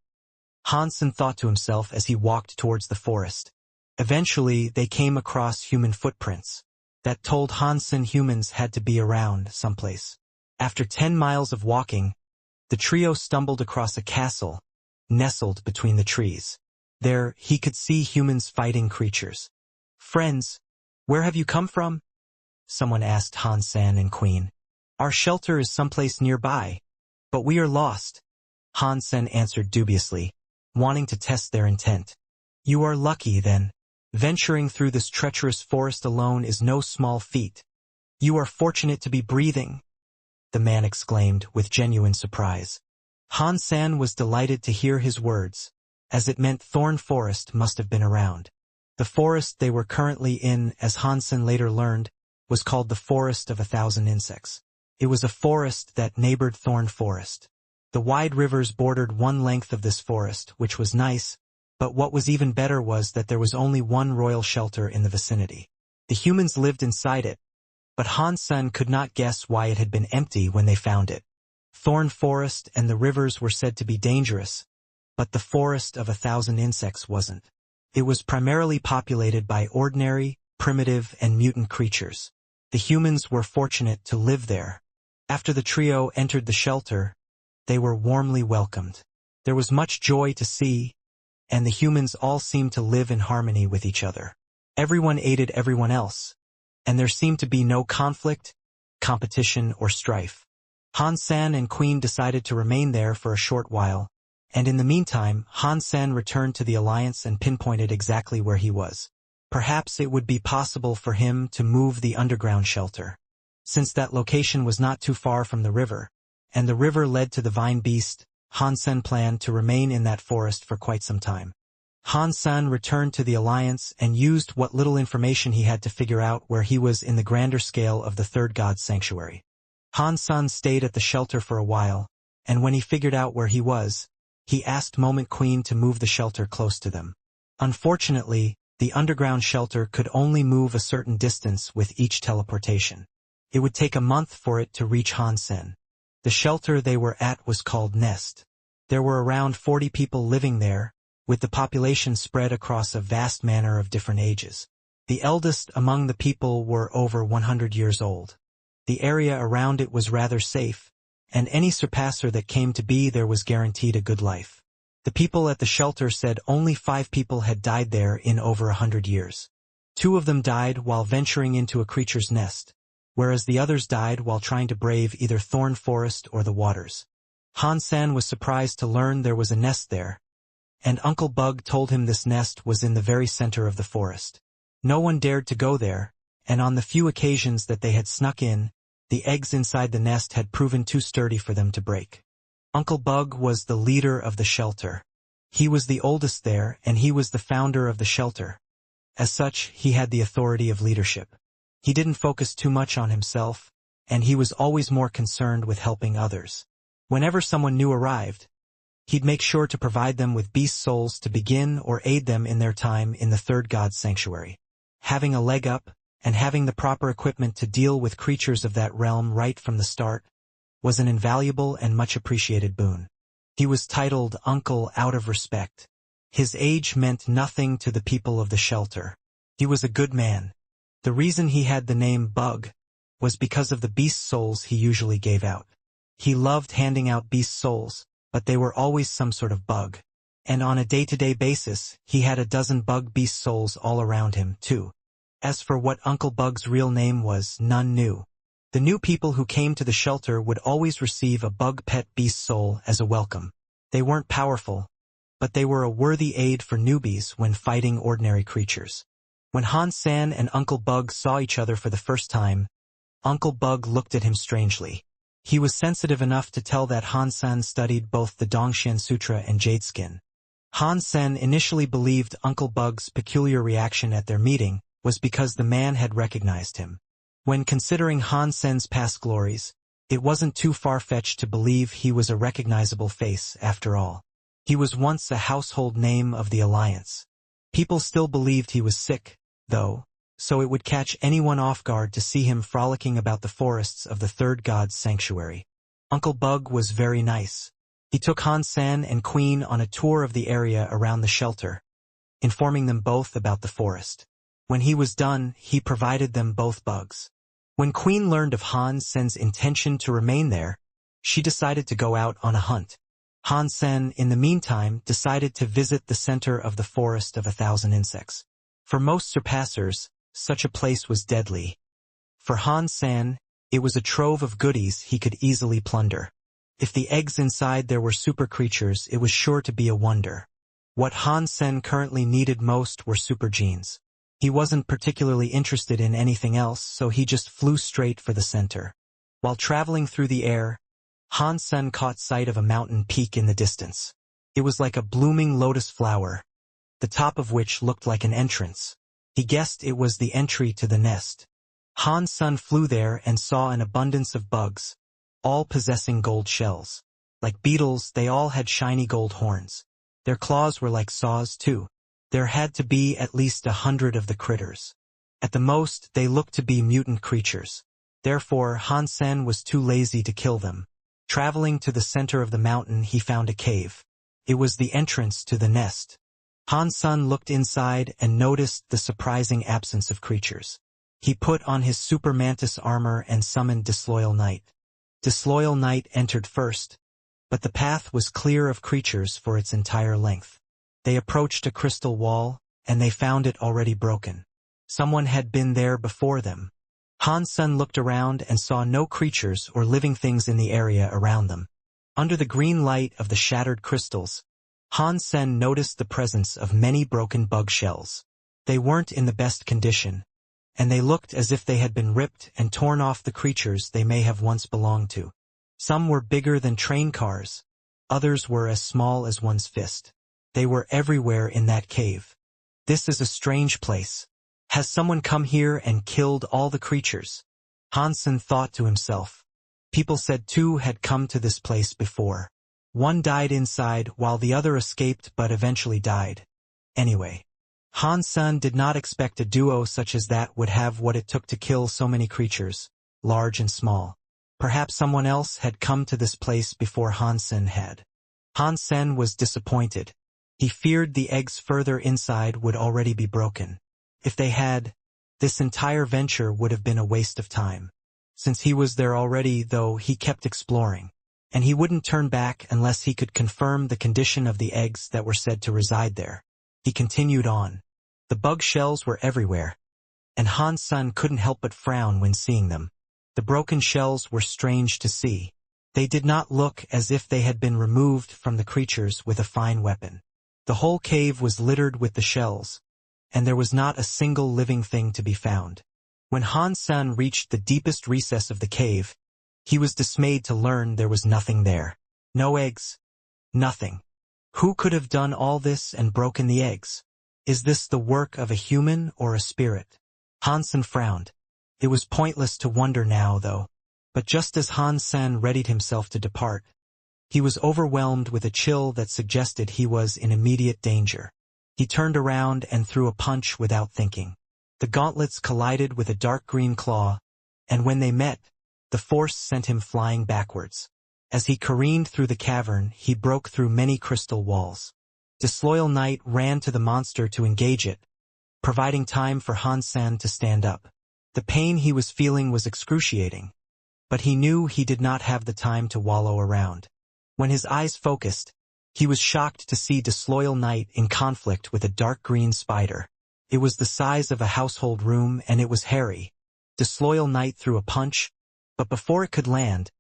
Han-san thought to himself as he walked towards the forest. Eventually, they came across human footprints that told Han-san humans had to be around someplace. After 10 miles of walking, the trio stumbled across a castle nestled between the trees. There, he could see humans fighting creatures. "Friends, where have you come from?" someone asked Han-san and Queen. "Our shelter is someplace nearby, but we are lost," Han-san answered dubiously, wanting to test their intent. "You are lucky, then. Venturing through this treacherous forest alone is no small feat. You are fortunate to be breathing," the man exclaimed with genuine surprise. Han-san was delighted to hear his words, as it meant Thorn Forest must have been around. The forest they were currently in, as Han-san later learned, was called the Forest of 1,000 Insects. It was a forest that neighbored Thorn Forest. The wide rivers bordered one length of this forest, which was nice, but what was even better was that there was only one royal shelter in the vicinity. The humans lived inside it, but Han-san could not guess why it had been empty when they found it. Thorn Forest and the rivers were said to be dangerous, but the Forest of 1,000 Insects wasn't. It was primarily populated by ordinary, primitive, and mutant creatures. The humans were fortunate to live there. After the trio entered the shelter, they were warmly welcomed. There was much joy to see, and the humans all seemed to live in harmony with each other. Everyone aided everyone else, and there seemed to be no conflict, competition, or strife. Han-san and Queen decided to remain there for a short while, and in the meantime, Han-san returned to the Alliance and pinpointed exactly where he was. Perhaps it would be possible for him to move the underground shelter. Since that location was not too far from the river, and the river led to the Vine Beast, Han-san planned to remain in that forest for quite some time. Han Sen returned to the Alliance and used what little information he had to figure out where he was in the grander scale of the third god's sanctuary. Han Sen stayed at the shelter for a while, and when he figured out where he was, he asked Moment Queen to move the shelter close to them. Unfortunately, the underground shelter could only move a certain distance with each teleportation. It would take a month for it to reach Han Sen. The shelter they were at was called Nest. There were around 40 people living there, with the population spread across a vast manner of different ages. The eldest among the people were over 100 years old. The area around it was rather safe, and any surpasser that came to be there was guaranteed a good life. The people at the shelter said only 5 people had died there in over 100 years. 2 of them died while venturing into a creature's nest, whereas the others died while trying to brave either thorn forest or the waters. Han Sen was surprised to learn there was a nest there, and Uncle Bug told him this nest was in the very center of the forest. No one dared to go there, and on the few occasions that they had snuck in, the eggs inside the nest had proven too sturdy for them to break. Uncle Bug was the leader of the shelter. He was the oldest there, and he was the founder of the shelter. As such, he had the authority of leadership. He didn't focus too much on himself, and he was always more concerned with helping others. Whenever someone new arrived, he'd make sure to provide them with beast souls to begin or aid them in their time in the third god's sanctuary. Having a leg up, and having the proper equipment to deal with creatures of that realm right from the start, was an invaluable and much appreciated boon. He was titled Uncle out of respect. His age meant nothing to the people of the shelter. He was a good man. The reason he had the name Bug was because of the beast souls he usually gave out. He loved handing out beast souls, but they were always some sort of bug. And on a day-to-day basis, he had a dozen bug beast souls all around him, too. As for what Uncle Bug's real name was, none knew. The new people who came to the shelter would always receive a bug pet beast soul as a welcome. They weren't powerful, but they were a worthy aid for newbies when fighting ordinary creatures. When Han Sen and Uncle Bug saw each other for the first time, Uncle Bug looked at him strangely. He was sensitive enough to tell that Han Sen studied both the Dongxian Sutra and Jade Skin. Han Sen initially believed Uncle Bug's peculiar reaction at their meeting was because the man had recognized him. When considering Han Sen's past glories, it wasn't too far-fetched to believe he was a recognizable face after all. He was once a household name of the Alliance. People still believed he was sick, though, so it would catch anyone off guard to see him frolicking about the forests of the third god's sanctuary. Uncle Bug was very nice. He took Han Sen and Queen on a tour of the area around the shelter, informing them both about the forest. When he was done, he provided them both bugs. When Queen learned of Han Sen's intention to remain there, she decided to go out on a hunt. Han Sen, in the meantime, decided to visit the center of the Forest of 1,000 Insects. For most surpassers, such a place was deadly. For Han Sen, it was a trove of goodies he could easily plunder. If the eggs inside there were super creatures, it was sure to be a wonder. What Han Sen currently needed most were super genes. He wasn't particularly interested in anything else, so he just flew straight for the center. While traveling through the air, Han Sen caught sight of a mountain peak in the distance. It was like a blooming lotus flower, the top of which looked like an entrance. He guessed it was the entry to the nest. Han Sen flew there and saw an abundance of bugs, all possessing gold shells. Like beetles, they all had shiny gold horns. Their claws were like saws, too. There had to be at least 100 of the critters. At the most, they looked to be mutant creatures. Therefore, Han Sen was too lazy to kill them. Traveling to the center of the mountain, he found a cave. It was the entrance to the nest. Han Sen looked inside and noticed the surprising absence of creatures. He put on his super mantis armor and summoned Disloyal Knight. Disloyal Knight entered first, but the path was clear of creatures for its entire length. They approached a crystal wall, and they found it already broken. Someone had been there before them. Han Sen looked around and saw no creatures or living things in the area around them. Under the green light of the shattered crystals, Han Sen noticed the presence of many broken bug shells. They weren't in the best condition, and they looked as if they had been ripped and torn off the creatures they may have once belonged to. Some were bigger than train cars, others were as small as one's fist. They were everywhere in that cave. This is a strange place. Has someone come here and killed all the creatures? Hansen thought to himself. People said 2 had come to this place before. 1 died inside while the other escaped but eventually died. Anyway, Hansen did not expect a duo such as that would have what it took to kill so many creatures, large and small. Perhaps someone else had come to this place before Hansen had. Hansen was disappointed. He feared the eggs further inside would already be broken. If they had, this entire venture would have been a waste of time. Since he was there already, though, he kept exploring. And he wouldn't turn back unless he could confirm the condition of the eggs that were said to reside there. He continued on. The bug shells were everywhere, and Hansen couldn't help but frown when seeing them. The broken shells were strange to see. They did not look as if they had been removed from the creatures with a fine weapon. The whole cave was littered with the shells, and there was not a single living thing to be found. When Hansen reached the deepest recess of the cave, he was dismayed to learn there was nothing there. No eggs. Nothing. Who could have done all this and broken the eggs? Is this the work of a human or a spirit? Hansen frowned. It was pointless to wonder now, though. But just as Hansen readied himself to depart, he was overwhelmed with a chill that suggested he was in immediate danger. He turned around and threw a punch without thinking. The gauntlets collided with a dark green claw, and when they met, the force sent him flying backwards. As he careened through the cavern, he broke through many crystal walls. Disloyal Knight ran to the monster to engage it, providing time for Hansen to stand up. The pain he was feeling was excruciating, but he knew he did not have the time to wallow around. When his eyes focused, he was shocked to see Disloyal Knight in conflict with a dark green spider. It was the size of a household room and it was hairy. Disloyal Knight threw a punch, but before it could land,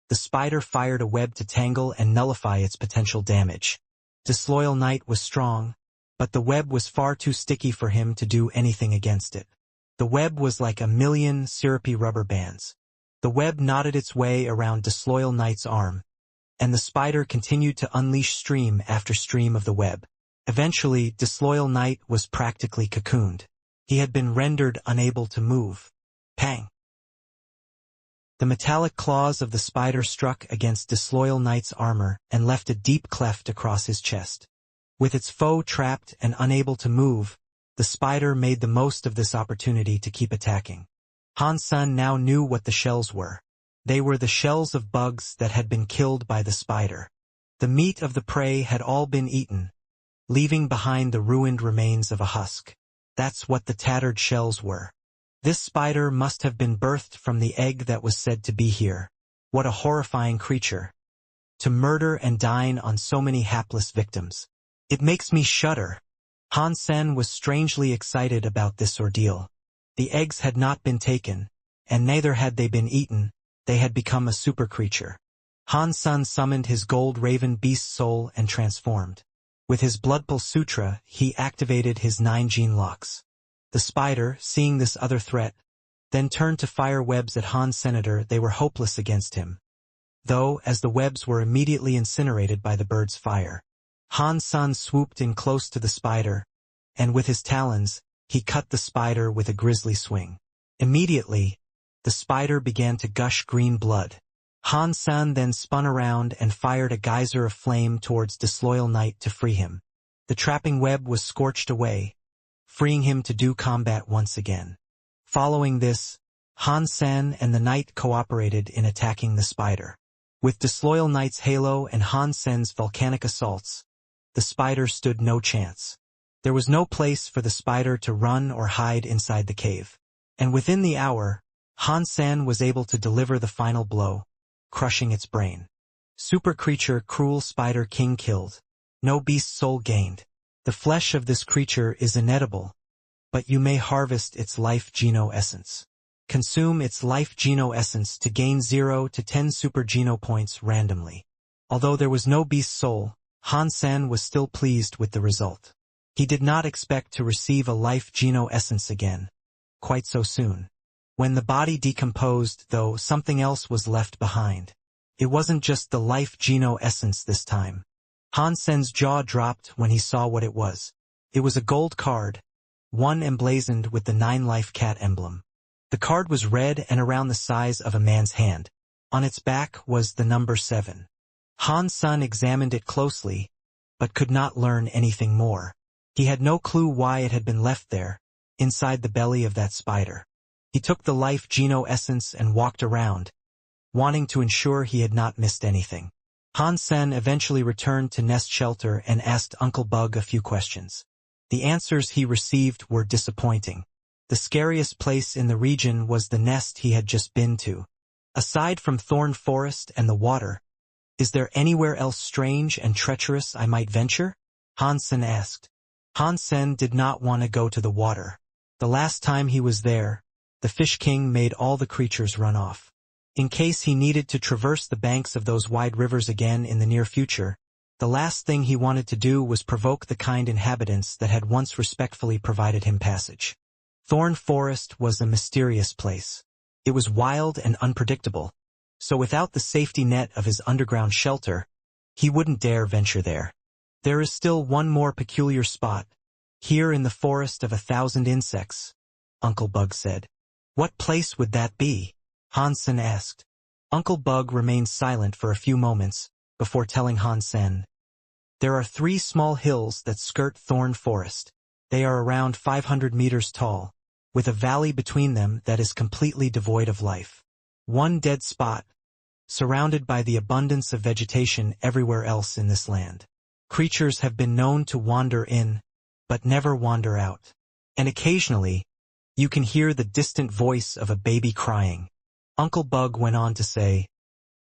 the spider fired a web to tangle and nullify its potential damage. Disloyal Knight was strong, but the web was far too sticky for him to do anything against it. The web was like a million syrupy rubber bands. The web knotted its way around Disloyal Knight's arm, and the spider continued to unleash stream after stream of the web. Eventually, Disloyal Knight was practically cocooned. He had been rendered unable to move. Pang! The metallic claws of the spider struck against Disloyal Knight's armor and left a deep cleft across his chest. With its foe trapped and unable to move, the spider made the most of this opportunity to keep attacking. Hansen now knew what the shells were. They were the shells of bugs that had been killed by the spider. The meat of the prey had all been eaten, leaving behind the ruined remains of a husk. That's what the tattered shells were. This spider must have been birthed from the egg that was said to be here. What a horrifying creature. To murder and dine on so many hapless victims. It makes me shudder. Hansen was strangely excited about this ordeal. The eggs had not been taken, and neither had they been eaten. They had become a super creature. Hansen summoned his gold raven beast soul and transformed. With his Bloodpulse Sutra, he activated his 9 gene locks. The spider, seeing this other threat, then turned to fire webs at Hansen. They were hopeless against him, though, as the webs were immediately incinerated by the bird's fire. Hansen swooped in close to the spider, and with his talons, he cut the spider with a grisly swing. Immediately, the spider began to gush green blood. Hansen then spun around and fired a geyser of flame towards Disloyal Knight to free him. The trapping web was scorched away, freeing him to do combat once again. Following this, Hansen and the knight cooperated in attacking the spider. With Disloyal Knight's halo and Hansen's volcanic assaults, the spider stood no chance. There was no place for the spider to run or hide inside the cave. And within the hour, Hansen was able to deliver the final blow, crushing its brain. Super creature cruel spider king killed. No beast soul gained. The flesh of this creature is inedible, but you may harvest its life geno essence. Consume its life geno essence to gain 0 to 10 super geno points randomly. Although there was no beast soul, Hansen was still pleased with the result. He did not expect to receive a life geno essence again, quite so soon. When the body decomposed, though, something else was left behind. It wasn't just the life geno essence this time. Han Sen's jaw dropped when he saw what it was. It was a gold card, one emblazoned with the 9-life cat emblem. The card was red and around the size of a man's hand. On its back was the number 7. Han Sen examined it closely, but could not learn anything more. He had no clue why it had been left there, inside the belly of that spider. He took the life geno essence and walked around, wanting to ensure he had not missed anything. Han Sen eventually returned to Nest Shelter and asked Uncle Bug a few questions. The answers he received were disappointing. The scariest place in the region was the nest he had just been to. Aside from Thorn Forest and the water, is there anywhere else strange and treacherous I might venture? Han Sen asked. Han Sen did not want to go to the water. The last time he was there, the Fish King made all the creatures run off. In case he needed to traverse the banks of those wide rivers again in the near future, the last thing he wanted to do was provoke the kind inhabitants that had once respectfully provided him passage. Thorn Forest was a mysterious place. It was wild and unpredictable, so without the safety net of his underground shelter, he wouldn't dare venture there. There is still one more peculiar spot, here in the Forest of 1,000 Insects, Uncle Bug said. What place would that be? Han Sen asked. Uncle Bug remained silent for a few moments, before telling Han Sen. There are 3 small hills that skirt Thorn Forest. They are around 500 meters tall, with a valley between them that is completely devoid of life. One dead spot, surrounded by the abundance of vegetation everywhere else in this land. Creatures have been known to wander in, but never wander out. And occasionally, you can hear the distant voice of a baby crying. Uncle Bug went on to say,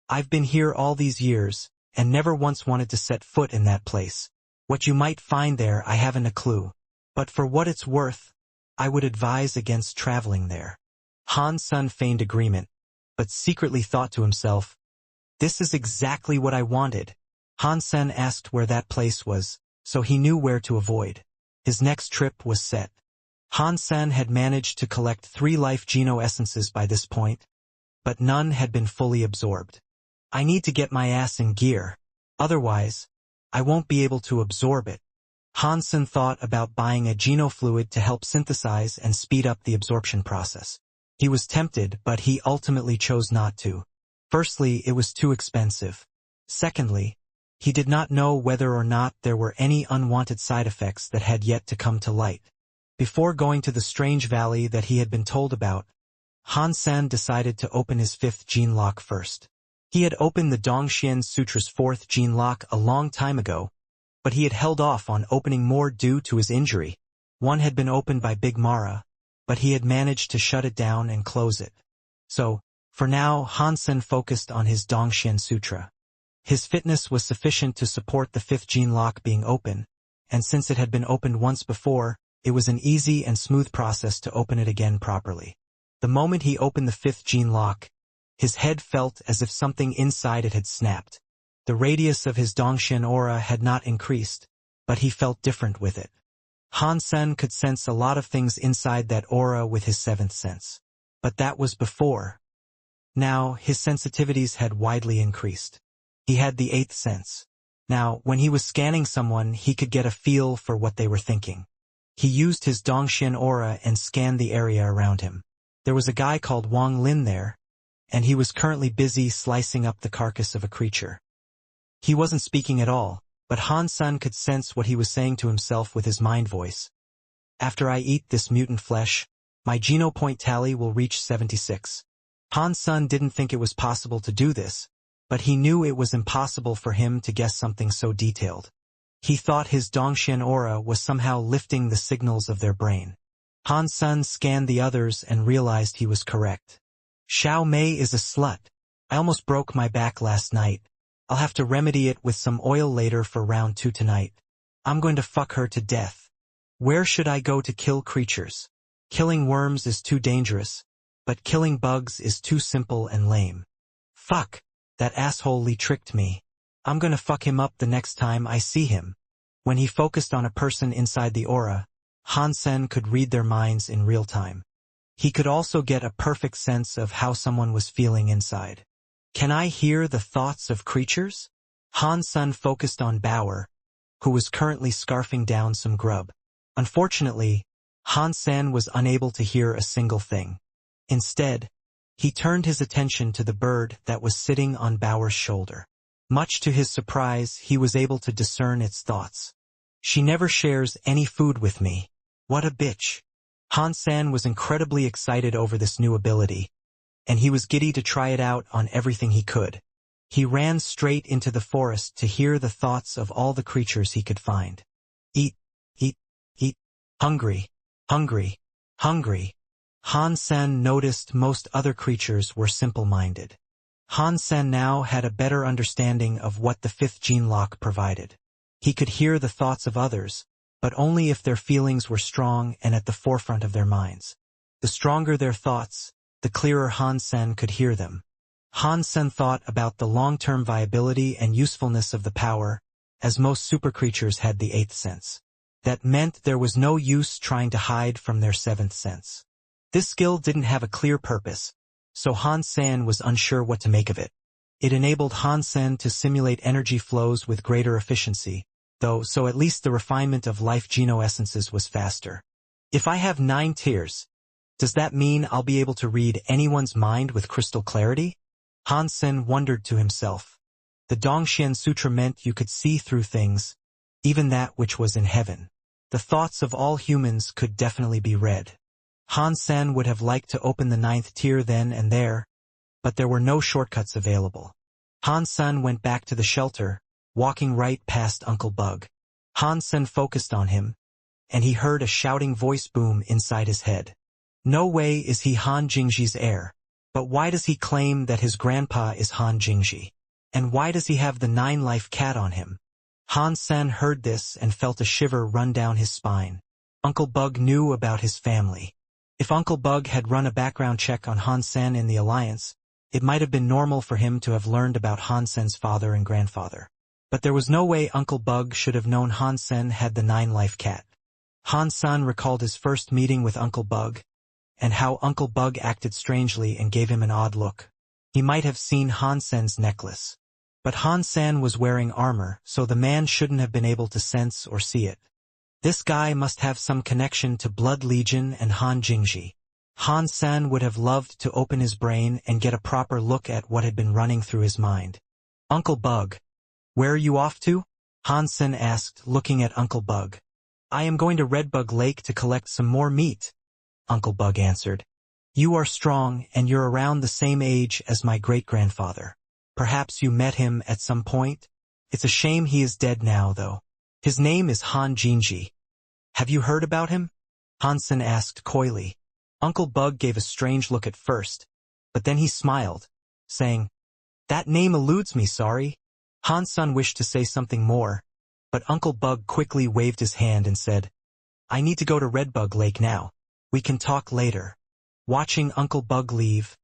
I've been here all these years, and never once wanted to set foot in that place. What you might find there I haven't a clue. But for what it's worth, I would advise against traveling there. Han Sen feigned agreement, but secretly thought to himself, this is exactly what I wanted. Han Sen asked where that place was, so he knew where to avoid. His next trip was set. Han Sen had managed to collect 3 life geno essences by this point, but none had been fully absorbed. I need to get my ass in gear. Otherwise, I won't be able to absorb it. Han Sen thought about buying a genofluid to help synthesize and speed up the absorption process. He was tempted, but he ultimately chose not to. Firstly, it was too expensive. Secondly, he did not know whether or not there were any unwanted side effects that had yet to come to light. Before going to the strange valley that he had been told about, Han Sen decided to open his 5th gene lock first. He had opened the Dongxian Sutra's 4th gene lock a long time ago, but he had held off on opening more due to his injury. One had been opened by Big Mara, but he had managed to shut it down and close it. So, for now, Han Sen focused on his Dongxian Sutra. His fitness was sufficient to support the 5th gene lock being open, and since it had been opened once before, it was an easy and smooth process to open it again properly. The moment he opened the 5th gene lock, his head felt as if something inside it had snapped. The radius of his Dongxian aura had not increased, but he felt different with it. Han Sen could sense a lot of things inside that aura with his 7th sense. But that was before. Now, his sensitivities had widely increased. He had the 8th sense. Now, when he was scanning someone, he could get a feel for what they were thinking. He used his Dongxian aura and scanned the area around him. There was a guy called Wang Lin there, and he was currently busy slicing up the carcass of a creature. He wasn't speaking at all, but Han Sen could sense what he was saying to himself with his mind voice. After I eat this mutant flesh, my genopoint tally will reach 76. Han Sen didn't think it was possible to do this, but he knew it was impossible for him to guess something so detailed. He thought his Dongxian aura was somehow lifting the signals of their brain. Han Sen scanned the others and realized he was correct. Xiao Mei is a slut. I almost broke my back last night. I'll have to remedy it with some oil later for round 2 tonight. I'm going to fuck her to death. Where should I go to kill creatures? Killing worms is too dangerous, but killing bugs is too simple and lame. Fuck, that asshole Li tricked me. I'm gonna fuck him up the next time I see him. When he focused on a person inside the aura, Han Sen could read their minds in real time. He could also get a perfect sense of how someone was feeling inside. Can I hear the thoughts of creatures? Han Sen focused on Bauer, who was currently scarfing down some grub. Unfortunately, Han Sen was unable to hear a single thing. Instead, he turned his attention to the bird that was sitting on Bauer's shoulder. Much to his surprise, he was able to discern its thoughts. She never shares any food with me. What a bitch. Han Sen was incredibly excited over this new ability, and he was giddy to try it out on everything he could. He ran straight into the forest to hear the thoughts of all the creatures he could find. Eat, eat, eat, hungry, hungry, hungry. Han Sen noticed most other creatures were simple-minded. Han Sen now had a better understanding of what the fifth gene lock provided. He could hear the thoughts of others, but only if their feelings were strong and at the forefront of their minds. The stronger their thoughts, the clearer Han Sen could hear them. Han Sen thought about the long-term viability and usefulness of the power, as most super creatures had the eighth sense. That meant there was no use trying to hide from their seventh sense. This skill didn't have a clear purpose, so Han Sen was unsure what to make of it. It enabled Han Sen to simulate energy flows with greater efficiency, though, so at least the refinement of life geno-essences was faster. If I have 9 tiers, does that mean I'll be able to read anyone's mind with crystal clarity? Han Sen wondered to himself. The Dongxian Sutra meant you could see through things, even that which was in heaven. The thoughts of all humans could definitely be read. Han Sen would have liked to open the 9th tier then and there, but there were no shortcuts available. Han Sen went back to the shelter, walking right past Uncle Bug. Han Sen focused on him, and he heard a shouting voice boom inside his head. No way is he Han Jingji's heir. But why does he claim that his grandpa is Han Jingji? And why does he have the 9-life cat on him? Han Sen heard this and felt a shiver run down his spine. Uncle Bug knew about his family. If Uncle Bug had run a background check on Han Sen in the Alliance, it might have been normal for him to have learned about Han Sen's father and grandfather. But there was no way Uncle Bug should have known Han Sen had the 9-life cat. Han Sen recalled his first meeting with Uncle Bug, and how Uncle Bug acted strangely and gave him an odd look. He might have seen Han Sen's necklace. But Han Sen was wearing armor, so the man shouldn't have been able to sense or see it. This guy must have some connection to Blood Legion and Han Jingji. Han Sen would have loved to open his brain and get a proper look at what had been running through his mind. Uncle Bug, where are you off to? Han Sen asked, looking at Uncle Bug. I am going to Redbug Lake to collect some more meat, Uncle Bug answered. You are strong and you're around the same age as my great-grandfather. Perhaps you met him at some point? It's a shame he is dead now, though. His name is Han Jingji. Have you heard about him? Han Sen asked coyly. Uncle Bug gave a strange look at first, but then he smiled, saying, That name eludes me, sorry. Han Sen wished to say something more, but Uncle Bug quickly waved his hand and said, I need to go to Redbug Lake now. We can talk later. Watching Uncle Bug leave,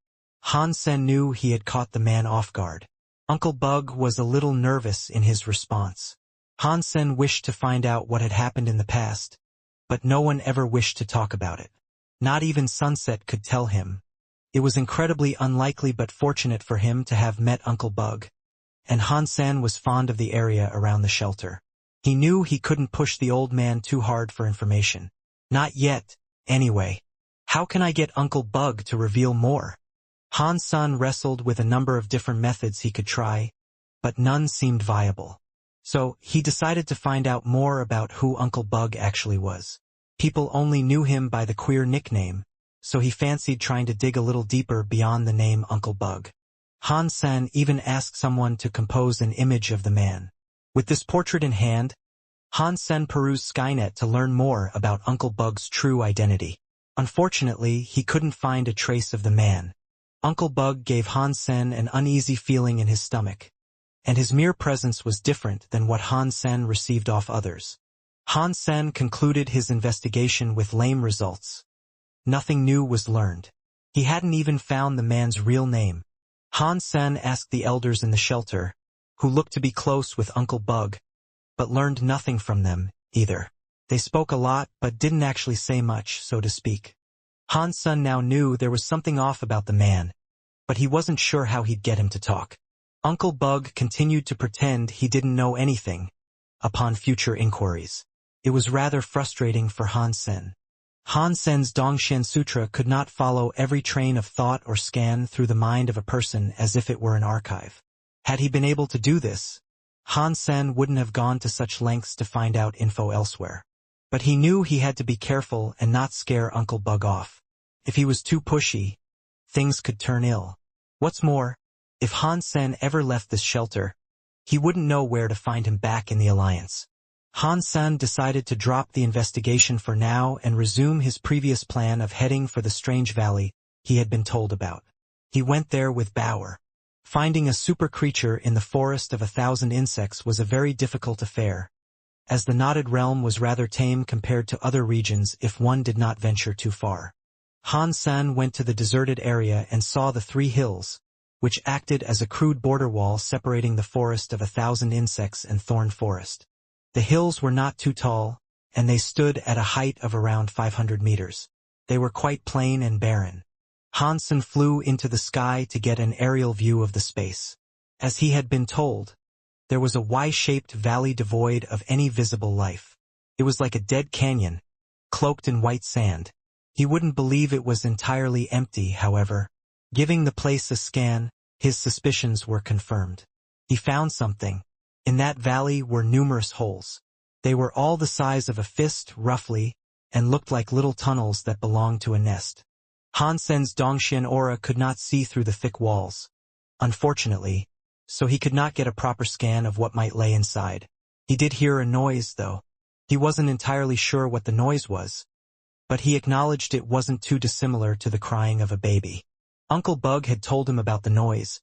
Han Sen knew he had caught the man off guard. Uncle Bug was a little nervous in his response. Han Sen wished to find out what had happened in the past, but no one ever wished to talk about it. Not even Sunset could tell him. It was incredibly unlikely but fortunate for him to have met Uncle Bug, and Han Sen was fond of the area around the shelter. He knew he couldn't push the old man too hard for information. Not yet, anyway. How can I get Uncle Bug to reveal more? Han Sen wrestled with a number of different methods he could try, but none seemed viable. So, he decided to find out more about who Uncle Bug actually was. People only knew him by the queer nickname, so he fancied trying to dig a little deeper beyond the name Uncle Bug. Han Sen even asked someone to compose an image of the man. With this portrait in hand, Han Sen perused Skynet to learn more about Uncle Bug's true identity. Unfortunately, he couldn't find a trace of the man. Uncle Bug gave Han Sen an uneasy feeling in his stomach, and his mere presence was different than what Han Sen received off others. Han Sen concluded his investigation with lame results. Nothing new was learned. He hadn't even found the man's real name. Han Sen asked the elders in the shelter, who looked to be close with Uncle Bug, but learned nothing from them, either. They spoke a lot but didn't actually say much, so to speak. Han Sen now knew there was something off about the man, but he wasn't sure how he'd get him to talk. Uncle Bug continued to pretend he didn't know anything upon future inquiries. It was rather frustrating for Han Sen. Han Sen's Dongxian Sutra could not follow every train of thought or scan through the mind of a person as if it were an archive. Had he been able to do this, Han Sen wouldn't have gone to such lengths to find out info elsewhere. But he knew he had to be careful and not scare Uncle Bug off. If he was too pushy, things could turn ill. What's more, if Han Sen ever left this shelter, he wouldn't know where to find him back in the Alliance. Han Sen decided to drop the investigation for now and resume his previous plan of heading for the strange valley he had been told about. He went there with Bauer. Finding a super creature in the forest of 1,000 insects was a very difficult affair, as the knotted realm was rather tame compared to other regions if one did not venture too far. Han Sen went to the deserted area and saw the 3 hills, which acted as a crude border wall separating the forest of 1,000 insects and thorn forest. The hills were not too tall, and they stood at a height of around 500 meters. They were quite plain and barren. Han Sen flew into the sky to get an aerial view of the space. As he had been told, there was a Y-shaped valley devoid of any visible life. It was like a dead canyon, cloaked in white sand. He wouldn't believe it was entirely empty, however. Giving the place a scan, his suspicions were confirmed. He found something. In that valley were numerous holes. They were all the size of a fist, roughly, and looked like little tunnels that belonged to a nest. Han Sen's Dongxian aura could not see through the thick walls, unfortunately, so he could not get a proper scan of what might lay inside. He did hear a noise, though. He wasn't entirely sure what the noise was, but he acknowledged it wasn't too dissimilar to the crying of a baby. Uncle Bug had told him about the noise,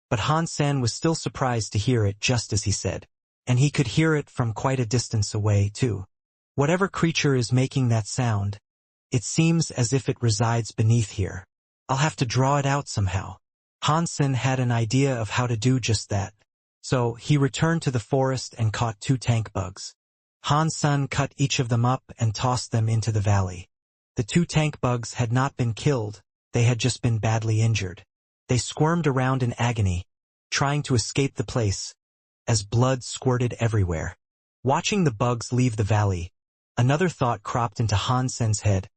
but Han Sen was still surprised to hear it just as he said, and he could hear it from quite a distance away, too. Whatever creature is making that sound, it seems as if it resides beneath here. I'll have to draw it out somehow. Han Sen had an idea of how to do just that, so he returned to the forest and caught 2 tank bugs. Han Sen cut each of them up and tossed them into the valley. The 2 tank bugs had not been killed, they had just been badly injured. They squirmed around in agony, trying to escape the place, as blood squirted everywhere. Watching the bugs leave the valley, another thought cropped into Han Sen's head.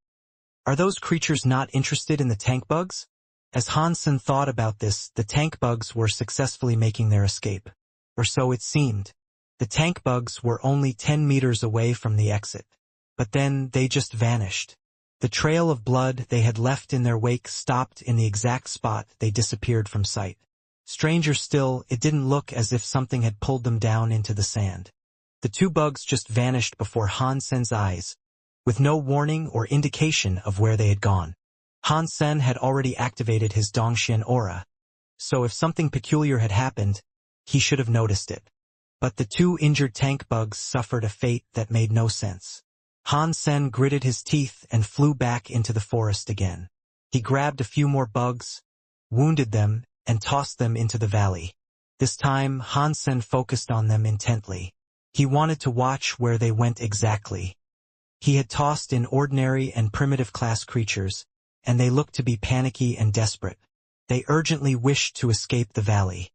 Are those creatures not interested in the tank bugs? As Han Sen thought about this, the tank bugs were successfully making their escape. Or so it seemed. The tank bugs were only 10 meters away from the exit. But then they just vanished. The trail of blood they had left in their wake stopped in the exact spot they disappeared from sight. Stranger still, it didn't look as if something had pulled them down into the sand. The 2 bugs just vanished before Han Sen's eyes, with no warning or indication of where they had gone. Han Sen had already activated his Dongxian aura, so if something peculiar had happened, he should have noticed it. But the 2 injured tank bugs suffered a fate that made no sense. Han Sen gritted his teeth and flew back into the forest again. He grabbed a few more bugs, wounded them, and tossed them into the valley. This time, Han Sen focused on them intently. He wanted to watch where they went exactly. He had tossed in ordinary and primitive class creatures, and they looked to be panicky and desperate. They urgently wished to escape the valley.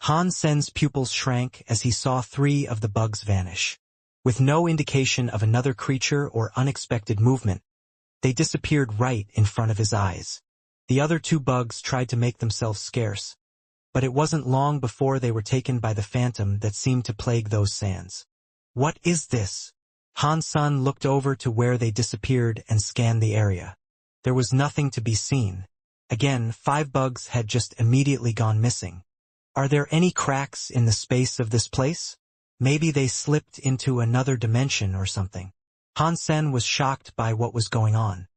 Han Sen's pupils shrank as he saw 3 of the bugs vanish. With no indication of another creature or unexpected movement, they disappeared right in front of his eyes. The other 2 bugs tried to make themselves scarce, but it wasn't long before they were taken by the phantom that seemed to plague those sands. What is this? Han Sen looked over to where they disappeared and scanned the area. There was nothing to be seen. Again, 5 bugs had just immediately gone missing. Are there any cracks in the space of this place? Maybe they slipped into another dimension or something. Han Sen was shocked by what was going on.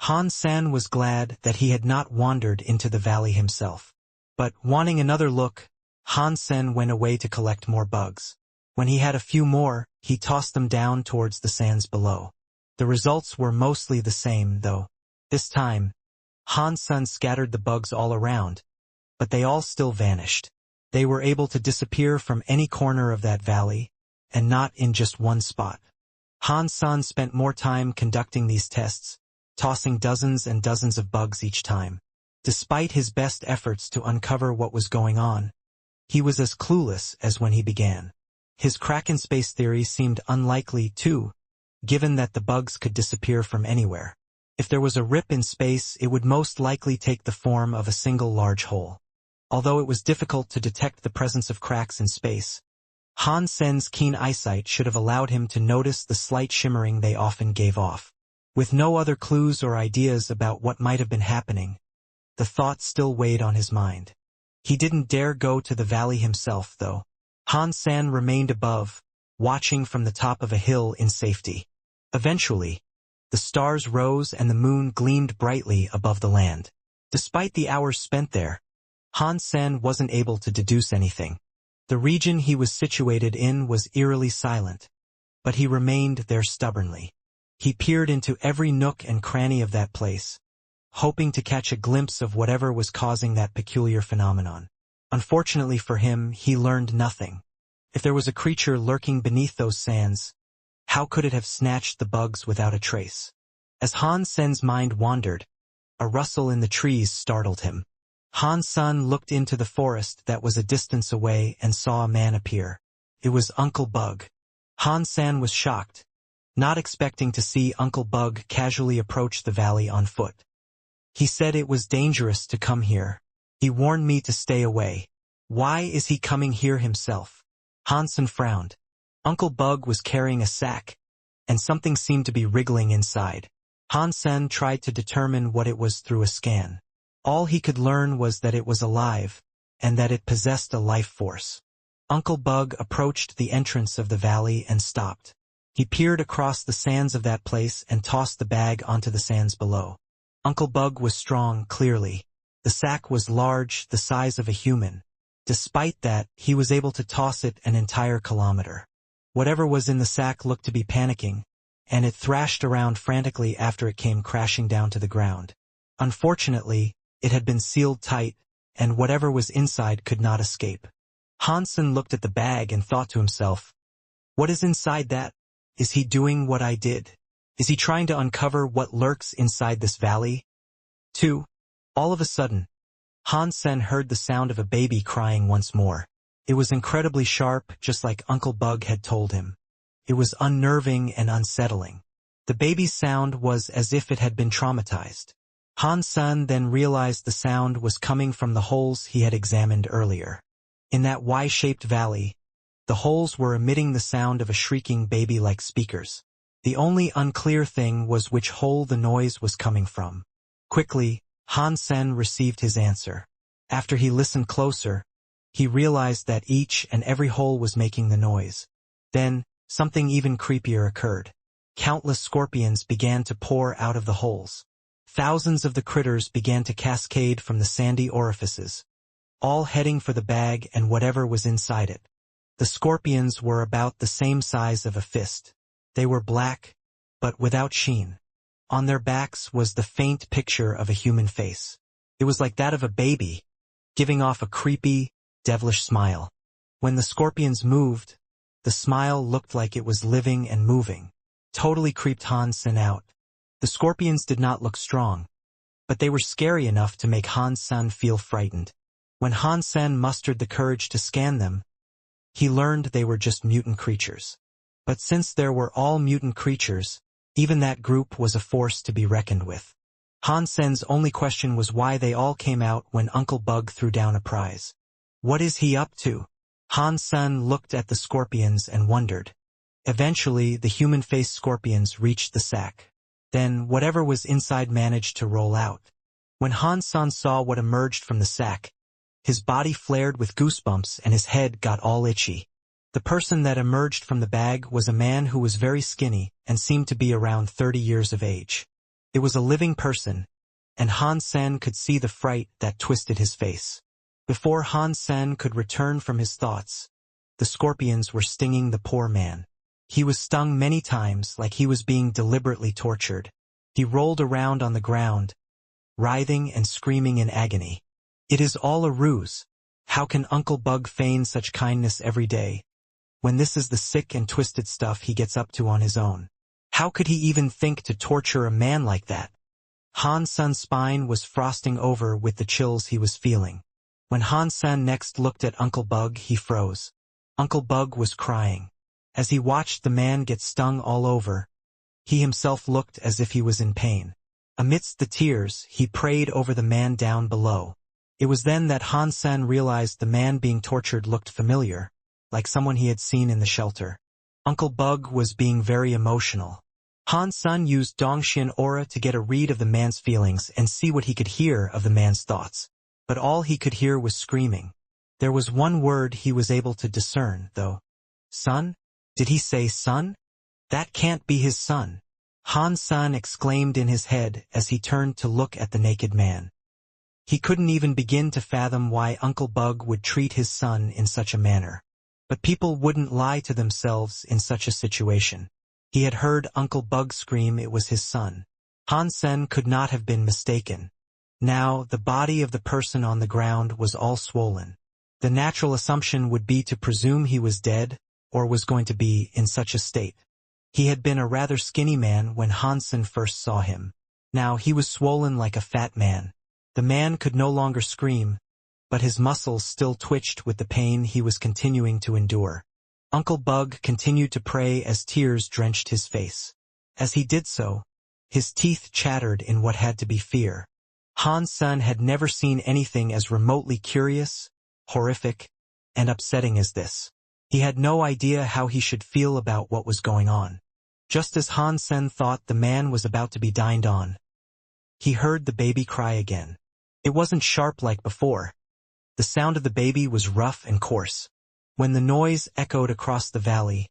Han Sen was glad that he had not wandered into the valley himself. But, wanting another look, Han Sen went away to collect more bugs. When he had a few more, he tossed them down towards the sands below. The results were mostly the same, though. This time, Han Sen scattered the bugs all around, but they all still vanished. They were able to disappear from any corner of that valley, and not in just one spot. Han Sen spent more time conducting these tests, tossing dozens and dozens of bugs each time. Despite his best efforts to uncover what was going on, He was as clueless as when he began. His crack in space theory seemed unlikely, too, given that the bugs could disappear from anywhere. If there was a rip in space, it would most likely take the form of a single large hole. Although it was difficult to detect the presence of cracks in space, Han Sen's keen eyesight should have allowed him to notice the slight shimmering they often gave off. With no other clues or ideas about what might have been happening, the thought still weighed on his mind. He didn't dare go to the valley himself, though. Han Sen remained above, watching from the top of a hill in safety. Eventually, the stars rose and the moon gleamed brightly above the land. Despite the hours spent there, Han Sen wasn't able to deduce anything. The region he was situated in was eerily silent, but he remained there stubbornly. He peered into every nook and cranny of that place, hoping to catch a glimpse of whatever was causing that peculiar phenomenon. Unfortunately for him, he learned nothing. If there was a creature lurking beneath those sands, how could it have snatched the bugs without a trace? As Han Sen's mind wandered, a rustle in the trees startled him. Han Sen looked into the forest that was a distance away and saw a man appear. It was Uncle Bug. Han Sen was shocked, not expecting to see Uncle Bug casually approach the valley on foot. He said it was dangerous to come here. He warned me to stay away. Why is he coming here himself? Han Sen frowned. Uncle Bug was carrying a sack, and something seemed to be wriggling inside. Han Sen tried to determine what it was through a scan. All he could learn was that it was alive, and that it possessed a life force. Uncle Bug approached the entrance of the valley and stopped. He peered across the sands of that place and tossed the bag onto the sands below. Uncle Bug was strong, clearly. The sack was large, the size of a human. Despite that, he was able to toss it an entire kilometer. Whatever was in the sack looked to be panicking, and it thrashed around frantically after it came crashing down to the ground. Unfortunately, it had been sealed tight, and whatever was inside could not escape. Han Sen looked at the bag and thought to himself, "What is inside that? Is he doing what I did? Is he trying to uncover what lurks inside this valley?" 2. All of a sudden, Han Sen heard the sound of a baby crying once more. It was incredibly sharp, just like Uncle Bug had told him. It was unnerving and unsettling. The baby's sound was as if it had been traumatized. Han Sen then realized the sound was coming from the holes he had examined earlier. In that Y-shaped valley, the holes were emitting the sound of a shrieking baby like speakers. The only unclear thing was which hole the noise was coming from. Quickly, Han Sen received his answer. After he listened closer, he realized that each and every hole was making the noise. Then, something even creepier occurred. Countless scorpions began to pour out of the holes. Thousands of the critters began to cascade from the sandy orifices, all heading for the bag and whatever was inside it. The scorpions were about the same size of a fist. They were black, but without sheen. On their backs was the faint picture of a human face. It was like that of a baby, giving off a creepy, devilish smile. When the scorpions moved, the smile looked like it was living and moving. Totally creeped Han Sen out. The scorpions did not look strong, but they were scary enough to make Han Sen feel frightened. When Han Sen mustered the courage to scan them, he learned they were just mutant creatures. But since there were all mutant creatures, even that group was a force to be reckoned with. Han Sen's only question was why they all came out when Uncle Bug threw down a prize. What is he up to? Han Sen looked at the scorpions and wondered. Eventually, the human-faced scorpions reached the sack. Then, whatever was inside managed to roll out. When Han Sen saw what emerged from the sack, his body flared with goosebumps and his head got all itchy. The person that emerged from the bag was a man who was very skinny and seemed to be around 30 years of age. It was a living person, and Han Sen could see the fright that twisted his face. Before Han Sen could return from his thoughts, the scorpions were stinging the poor man. He was stung many times like he was being deliberately tortured. He rolled around on the ground, writhing and screaming in agony. It is all a ruse. How can Uncle Bug feign such kindness every day, when this is the sick and twisted stuff he gets up to on his own? How could he even think to torture a man like that? Han Sen's spine was frosting over with the chills he was feeling. When Han Sen next looked at Uncle Bug, he froze. Uncle Bug was crying. As he watched the man get stung all over, he himself looked as if he was in pain. Amidst the tears, he prayed over the man down below. It was then that Han Sen realized the man being tortured looked familiar, like someone he had seen in the shelter. Uncle Bug was being very emotional. Han Sen used Dongxian aura to get a read of the man's feelings and see what he could hear of the man's thoughts. But all he could hear was screaming. There was one word he was able to discern, though. Son? Did he say son? That can't be his son. Han Sen exclaimed in his head as he turned to look at the naked man. He couldn't even begin to fathom why Uncle Bug would treat his son in such a manner. But people wouldn't lie to themselves in such a situation. He had heard Uncle Bug scream it was his son. Han Sen could not have been mistaken. Now, the body of the person on the ground was all swollen. The natural assumption would be to presume he was dead, or was going to be in such a state. He had been a rather skinny man when Han Sen first saw him. Now he was swollen like a fat man. The man could no longer scream, but his muscles still twitched with the pain he was continuing to endure. Uncle Bug continued to pray as tears drenched his face. As he did so, his teeth chattered in what had to be fear. Han Sen had never seen anything as remotely curious, horrific, and upsetting as this. He had no idea how he should feel about what was going on. Just as Han Sen thought the man was about to be dined on, he heard the baby cry again. It wasn't sharp like before. The sound of the baby was rough and coarse. When the noise echoed across the valley,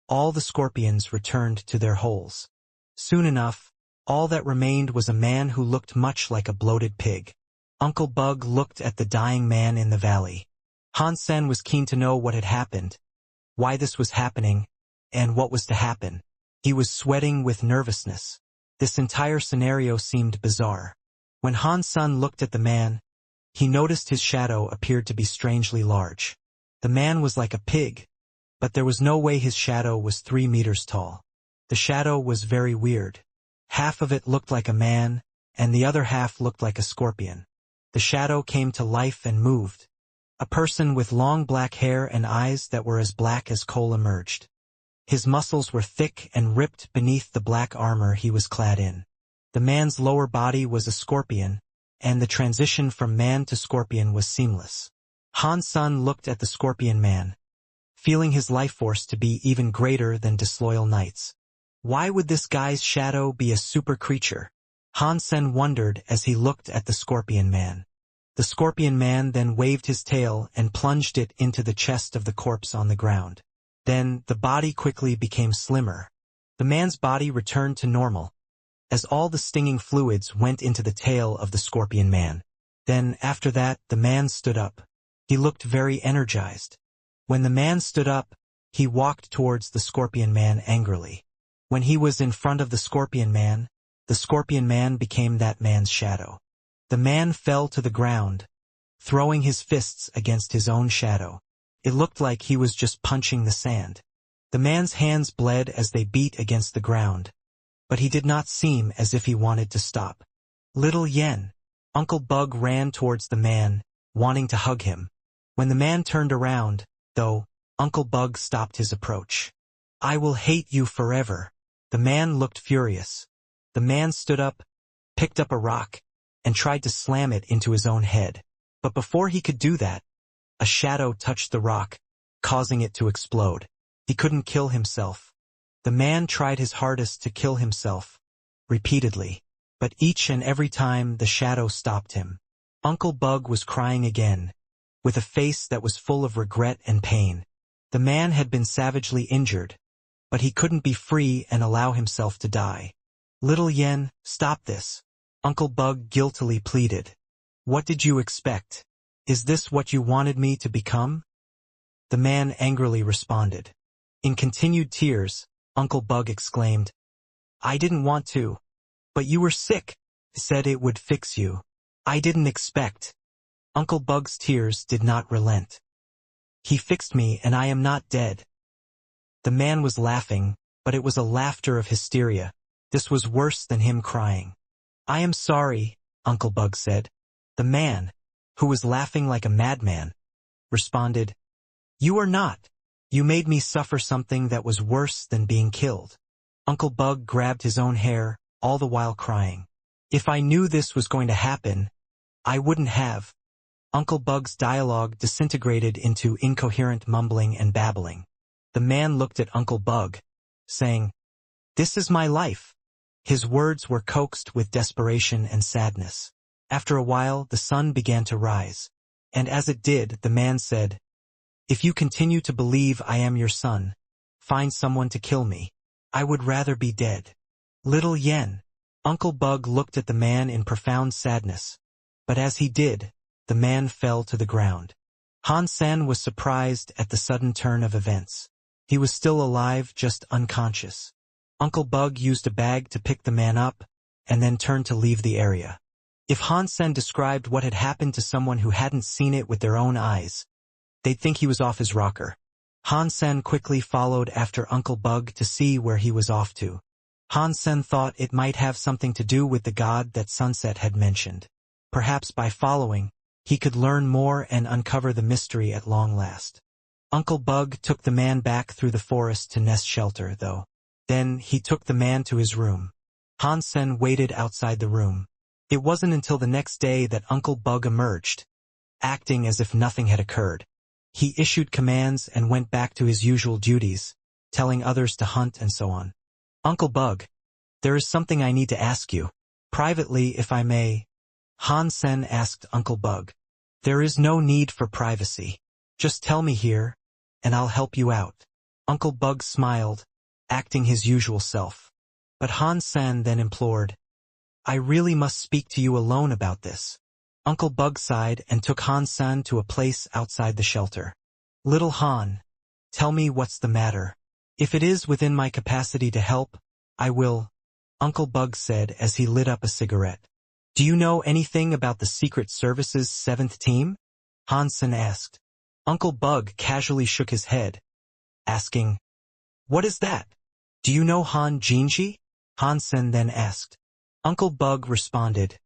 all the scorpions returned to their holes. Soon enough, all that remained was a man who looked much like a bloated pig. Uncle Bug looked at the dying man in the valley. Han Sen was keen to know what had happened, why this was happening, and what was to happen. He was sweating with nervousness. This entire scenario seemed bizarre. When Han Sen looked at the man, he noticed his shadow appeared to be strangely large. The man was like a pig, but there was no way his shadow was 3 meters tall. The shadow was very weird. Half of it looked like a man, and the other half looked like a scorpion. The shadow came to life and moved. A person with long black hair and eyes that were as black as coal emerged. His muscles were thick and ripped beneath the black armor he was clad in. The man's lower body was a scorpion, and the transition from man to scorpion was seamless. Han Sen looked at the scorpion man, feeling his life force to be even greater than disloyal knights. Why would this guy's shadow be a super creature? Han Sen wondered as he looked at the scorpion man. The scorpion man then waved his tail and plunged it into the chest of the corpse on the ground. Then, the body quickly became slimmer. The man's body returned to normal, as all the stinging fluids went into the tail of the scorpion man. Then, after that, the man stood up. He looked very energized. When the man stood up, he walked towards the scorpion man angrily. When he was in front of the scorpion man became that man's shadow. The man fell to the ground, throwing his fists against his own shadow. It looked like he was just punching the sand. The man's hands bled as they beat against the ground, but he did not seem as if he wanted to stop. Little Yen. Uncle Bug ran towards the man, wanting to hug him. When the man turned around, though, Uncle Bug stopped his approach. I will hate you forever. The man looked furious. The man stood up, picked up a rock, and tried to slam it into his own head. But before he could do that, a shadow touched the rock, causing it to explode. He couldn't kill himself. The man tried his hardest to kill himself, repeatedly, but each and every time the shadow stopped him. Uncle Bug was crying again, with a face that was full of regret and pain. The man had been savagely injured, but he couldn't be free and allow himself to die. Little Yen, stop this. Uncle Bug guiltily pleaded. What did you expect? Is this what you wanted me to become? The man angrily responded. In continued tears, Uncle Bug exclaimed, I didn't want to. But you were sick. Said it would fix you. I didn't expect. Uncle Bug's tears did not relent. He fixed me and I am not dead. The man was laughing, but it was a laughter of hysteria. This was worse than him crying. I am sorry, Uncle Bug said. The man, who was laughing like a madman, responded, "You are not. You made me suffer something that was worse than being killed." Uncle Bug grabbed his own hair, all the while crying. "If I knew this was going to happen, I wouldn't have." Uncle Bug's dialogue disintegrated into incoherent mumbling and babbling. The man looked at Uncle Bug, saying, "This is my life." His words were coaxed with desperation and sadness. After a while, the sun began to rise, and as it did, the man said, "If you continue to believe I am your son, find someone to kill me. I would rather be dead." "Little Yen." Uncle Bug looked at the man in profound sadness, but as he did, the man fell to the ground. Han Sen was surprised at the sudden turn of events. He was still alive, just unconscious. Uncle Bug used a bag to pick the man up, and then turned to leave the area. If Han Sen described what had happened to someone who hadn't seen it with their own eyes, they'd think he was off his rocker. Han Sen quickly followed after Uncle Bug to see where he was off to. Han Sen thought it might have something to do with the god that Sunset had mentioned. Perhaps by following, he could learn more and uncover the mystery at long last. Uncle Bug took the man back through the forest to nest shelter, though. Then he took the man to his room. Han Sen waited outside the room. It wasn't until the next day that Uncle Bug emerged, acting as if nothing had occurred. He issued commands and went back to his usual duties, telling others to hunt and so on. "Uncle Bug, there is something I need to ask you. Privately, if I may." Han Sen asked Uncle Bug. "There is no need for privacy. Just tell me here, and I'll help you out." Uncle Bug smiled, acting his usual self. But Han Sen then implored, "I really must speak to you alone about this." Uncle Bug sighed and took Han Sen to a place outside the shelter. "Little Han, tell me what's the matter. If it is within my capacity to help, I will," Uncle Bug said as he lit up a cigarette. "Do you know anything about the Secret Service's 7th team?" Han Sen asked. Uncle Bug casually shook his head, asking, "What is that? Do you know Han Jinji?" Han Sen then asked. Uncle Bug responded,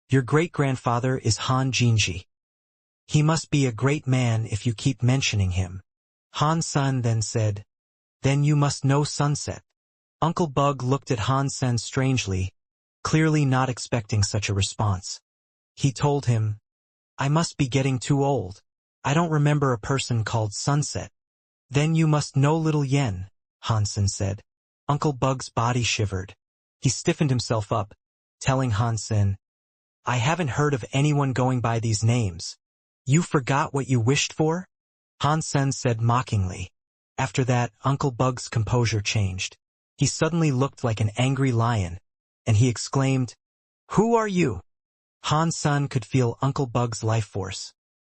"Your great-grandfather is Han Jinji. He must be a great man if you keep mentioning him." Han Sen then said, "Then you must know Sunset." Uncle Bug looked at Han Sen strangely, clearly not expecting such a response. He told him, "I must be getting too old. I don't remember a person called Sunset." "Then you must know Little Yen," Han Sen said. Uncle Bug's body shivered. He stiffened himself up, telling Han Sen, "I haven't heard of anyone going by these names. You forgot what you wished for?" Han Sen said mockingly. After that, Uncle Bug's composure changed. He suddenly looked like an angry lion, and he exclaimed, "Who are you?" Han Sen could feel Uncle Bug's life force,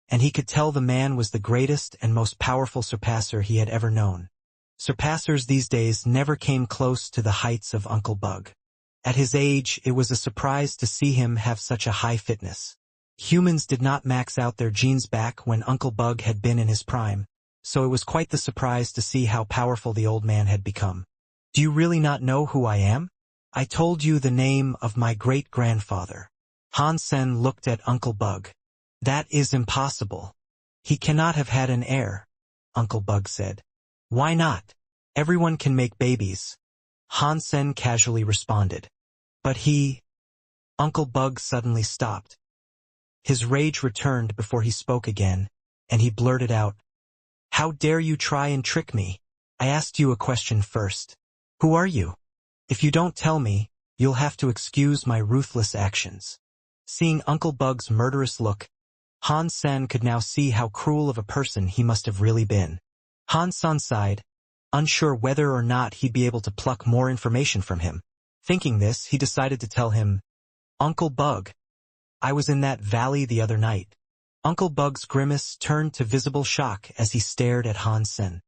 and he could tell the man was the greatest and most powerful surpasser he had ever known. Surpassers these days never came close to the heights of Uncle Bug. At his age, it was a surprise to see him have such a high fitness. Humans did not max out their genes back when Uncle Bug had been in his prime, so it was quite the surprise to see how powerful the old man had become. "Do you really not know who I am? I told you the name of my great-grandfather." Han Sen looked at Uncle Bug. "That is impossible. He cannot have had an heir," Uncle Bug said. "Why not? Everyone can make babies," Han Sen casually responded. "But he—" Uncle Bug suddenly stopped. His rage returned before he spoke again, and he blurted out, "How dare you try and trick me? I asked you a question first. Who are you? If you don't tell me, you'll have to excuse my ruthless actions." Seeing Uncle Bug's murderous look, Han Sen could now see how cruel of a person he must have really been. Han Sen sighed, unsure whether or not he'd be able to pluck more information from him. Thinking this, he decided to tell him, "Uncle Bug, I was in that valley the other night." Uncle Bug's grimace turned to visible shock as he stared at Han Sen.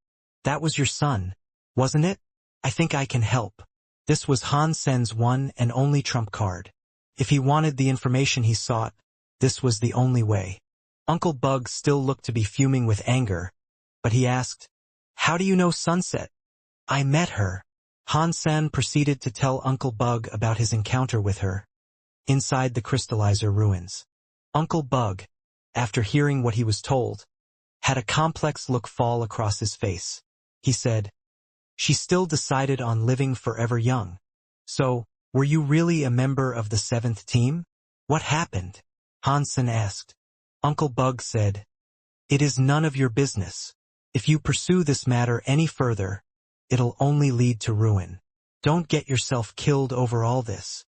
"That was your son, wasn't it? I think I can help." This was Han Sen's one and only trump card. If he wanted the information he sought, this was the only way. Uncle Bug still looked to be fuming with anger, but he asked, "How do you know Sunset?" "I met her." Han Sen proceeded to tell Uncle Bug about his encounter with her inside the crystallizer ruins. "Uncle Bug, after hearing what he was told, had a complex look fall across his face. He said, "She still decided on living forever young. So, were you really a member of the 7th team? What happened?" Hansen asked. Uncle Bug said, "It is none of your business. If you pursue this matter any further, it'll only lead to ruin. Don't get yourself killed over all this.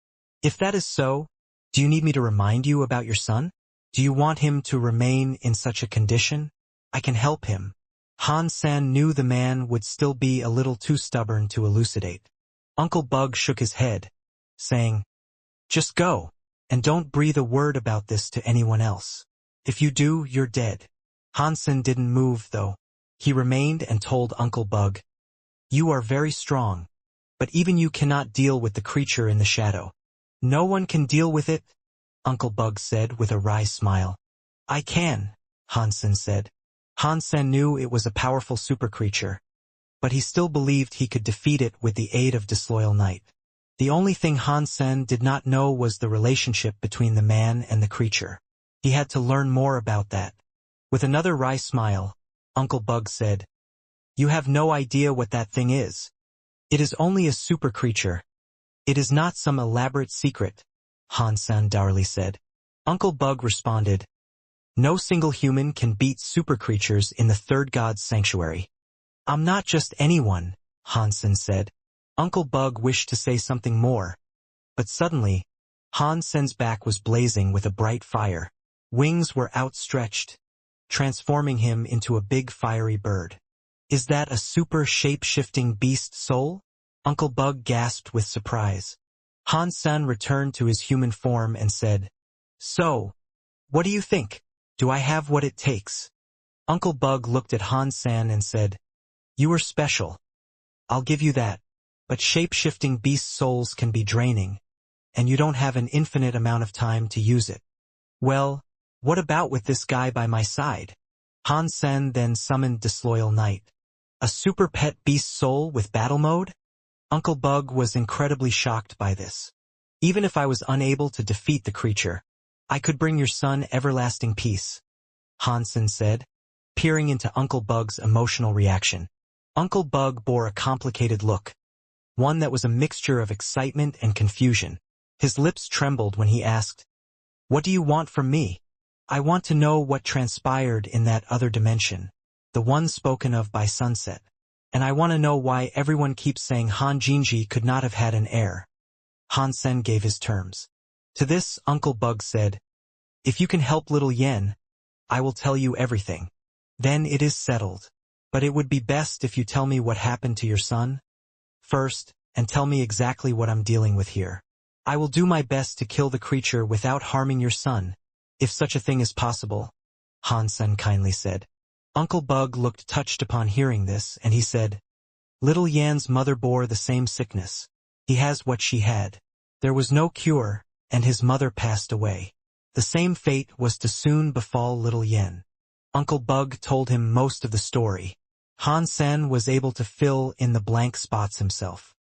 If that is so, do you need me to remind you about your son? Do you want him to remain in such a condition? I can help him." Han-san knew the man would still be a little too stubborn to elucidate. Uncle Bug shook his head, saying, "Just go, and don't breathe a word about this to anyone else. If you do, you're dead." Hansen didn't move, though. He remained and told Uncle Bug, "You are very strong, but even you cannot deal with the creature in the shadow." "No one can deal with it," Uncle Bug said with a wry smile. "I can," Hansen said. Hansen knew it was a powerful super creature, but he still believed he could defeat it with the aid of Disloyal Knight. The only thing Hansen did not know was the relationship between the man and the creature. He had to learn more about that. With another wry smile, Uncle Bug said, "You have no idea what that thing is. It is only a super creature. It is not some elaborate secret," Hansen dourly said. Uncle Bug responded, "No single human can beat super creatures in the third god's sanctuary." "I'm not just anyone," Hansen said. Uncle Bug wished to say something more, but suddenly, Hansen's back was blazing with a bright fire. Wings were outstretched, transforming him into a big fiery bird. "Is that a super shape-shifting beast soul?" Uncle Bug gasped with surprise. Hansen returned to his human form and said, "So, what do you think? Do I have what it takes?" Uncle Bug looked at Hansen and said, "You are special. I'll give you that. But shape-shifting beast souls can be draining, and you don't have an infinite amount of time to use it." "Well, what about with this guy by my side?" Hansen then summoned Disloyal Knight. "A super pet beast soul with battle mode?" Uncle Bug was incredibly shocked by this. "Even if I was unable to defeat the creature, I could bring your son everlasting peace," Hansen said, peering into Uncle Bug's emotional reaction. Uncle Bug bore a complicated look, one that was a mixture of excitement and confusion. His lips trembled when he asked, "What do you want from me?" "I want to know what transpired in that other dimension, the one spoken of by Sunset. And I want to know why everyone keeps saying Han Jinji could not have had an heir." Hansen gave his terms. To this, Uncle Bug said, "If you can help little Yen, I will tell you everything. Then it is settled. But it would be best if you tell me what happened to your son first, and tell me exactly what I'm dealing with here. I will do my best to kill the creature without harming your son, if such a thing is possible," Hansen kindly said. Uncle Bug looked touched upon hearing this, and he said, "Little Yan's mother bore the same sickness. He has what she had. There was no cure, and his mother passed away. The same fate was to soon befall little Yan." Uncle Bug told him most of the story. Hansen was able to fill in the blank spots himself.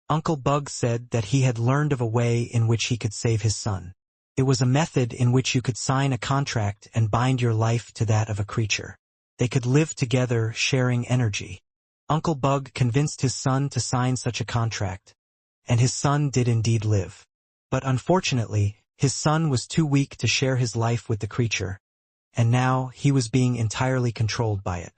Uncle Bug said that he had learned of a way in which he could save his son. It was a method in which you could sign a contract and bind your life to that of a creature. They could live together, sharing energy. Uncle Bug convinced his son to sign such a contract, and his son did indeed live. But unfortunately, his son was too weak to share his life with the creature, and now he was being entirely controlled by it.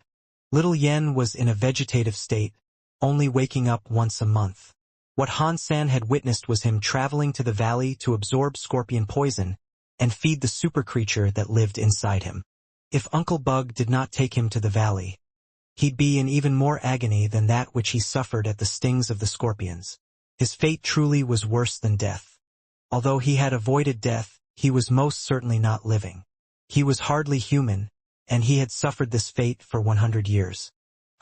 Little Yen was in a vegetative state, only waking up once a month. What Hansen had witnessed was him traveling to the valley to absorb scorpion poison and feed the super creature that lived inside him. If Uncle Bug did not take him to the valley, he'd be in even more agony than that which he suffered at the stings of the scorpions. His fate truly was worse than death. Although he had avoided death, he was most certainly not living. He was hardly human, and he had suffered this fate for 100 years.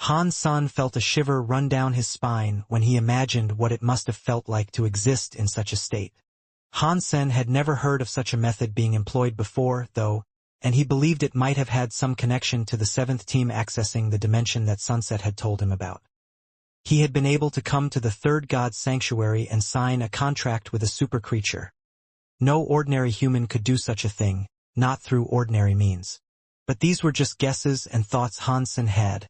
Han-san felt a shiver run down his spine when he imagined what it must have felt like to exist in such a state. Hansen had never heard of such a method being employed before, though, and he believed it might have had some connection to the 7th team accessing the dimension that Sunset had told him about. He had been able to come to the third god's sanctuary and sign a contract with a super creature. No ordinary human could do such a thing, not through ordinary means. But these were just guesses and thoughts Hansen had,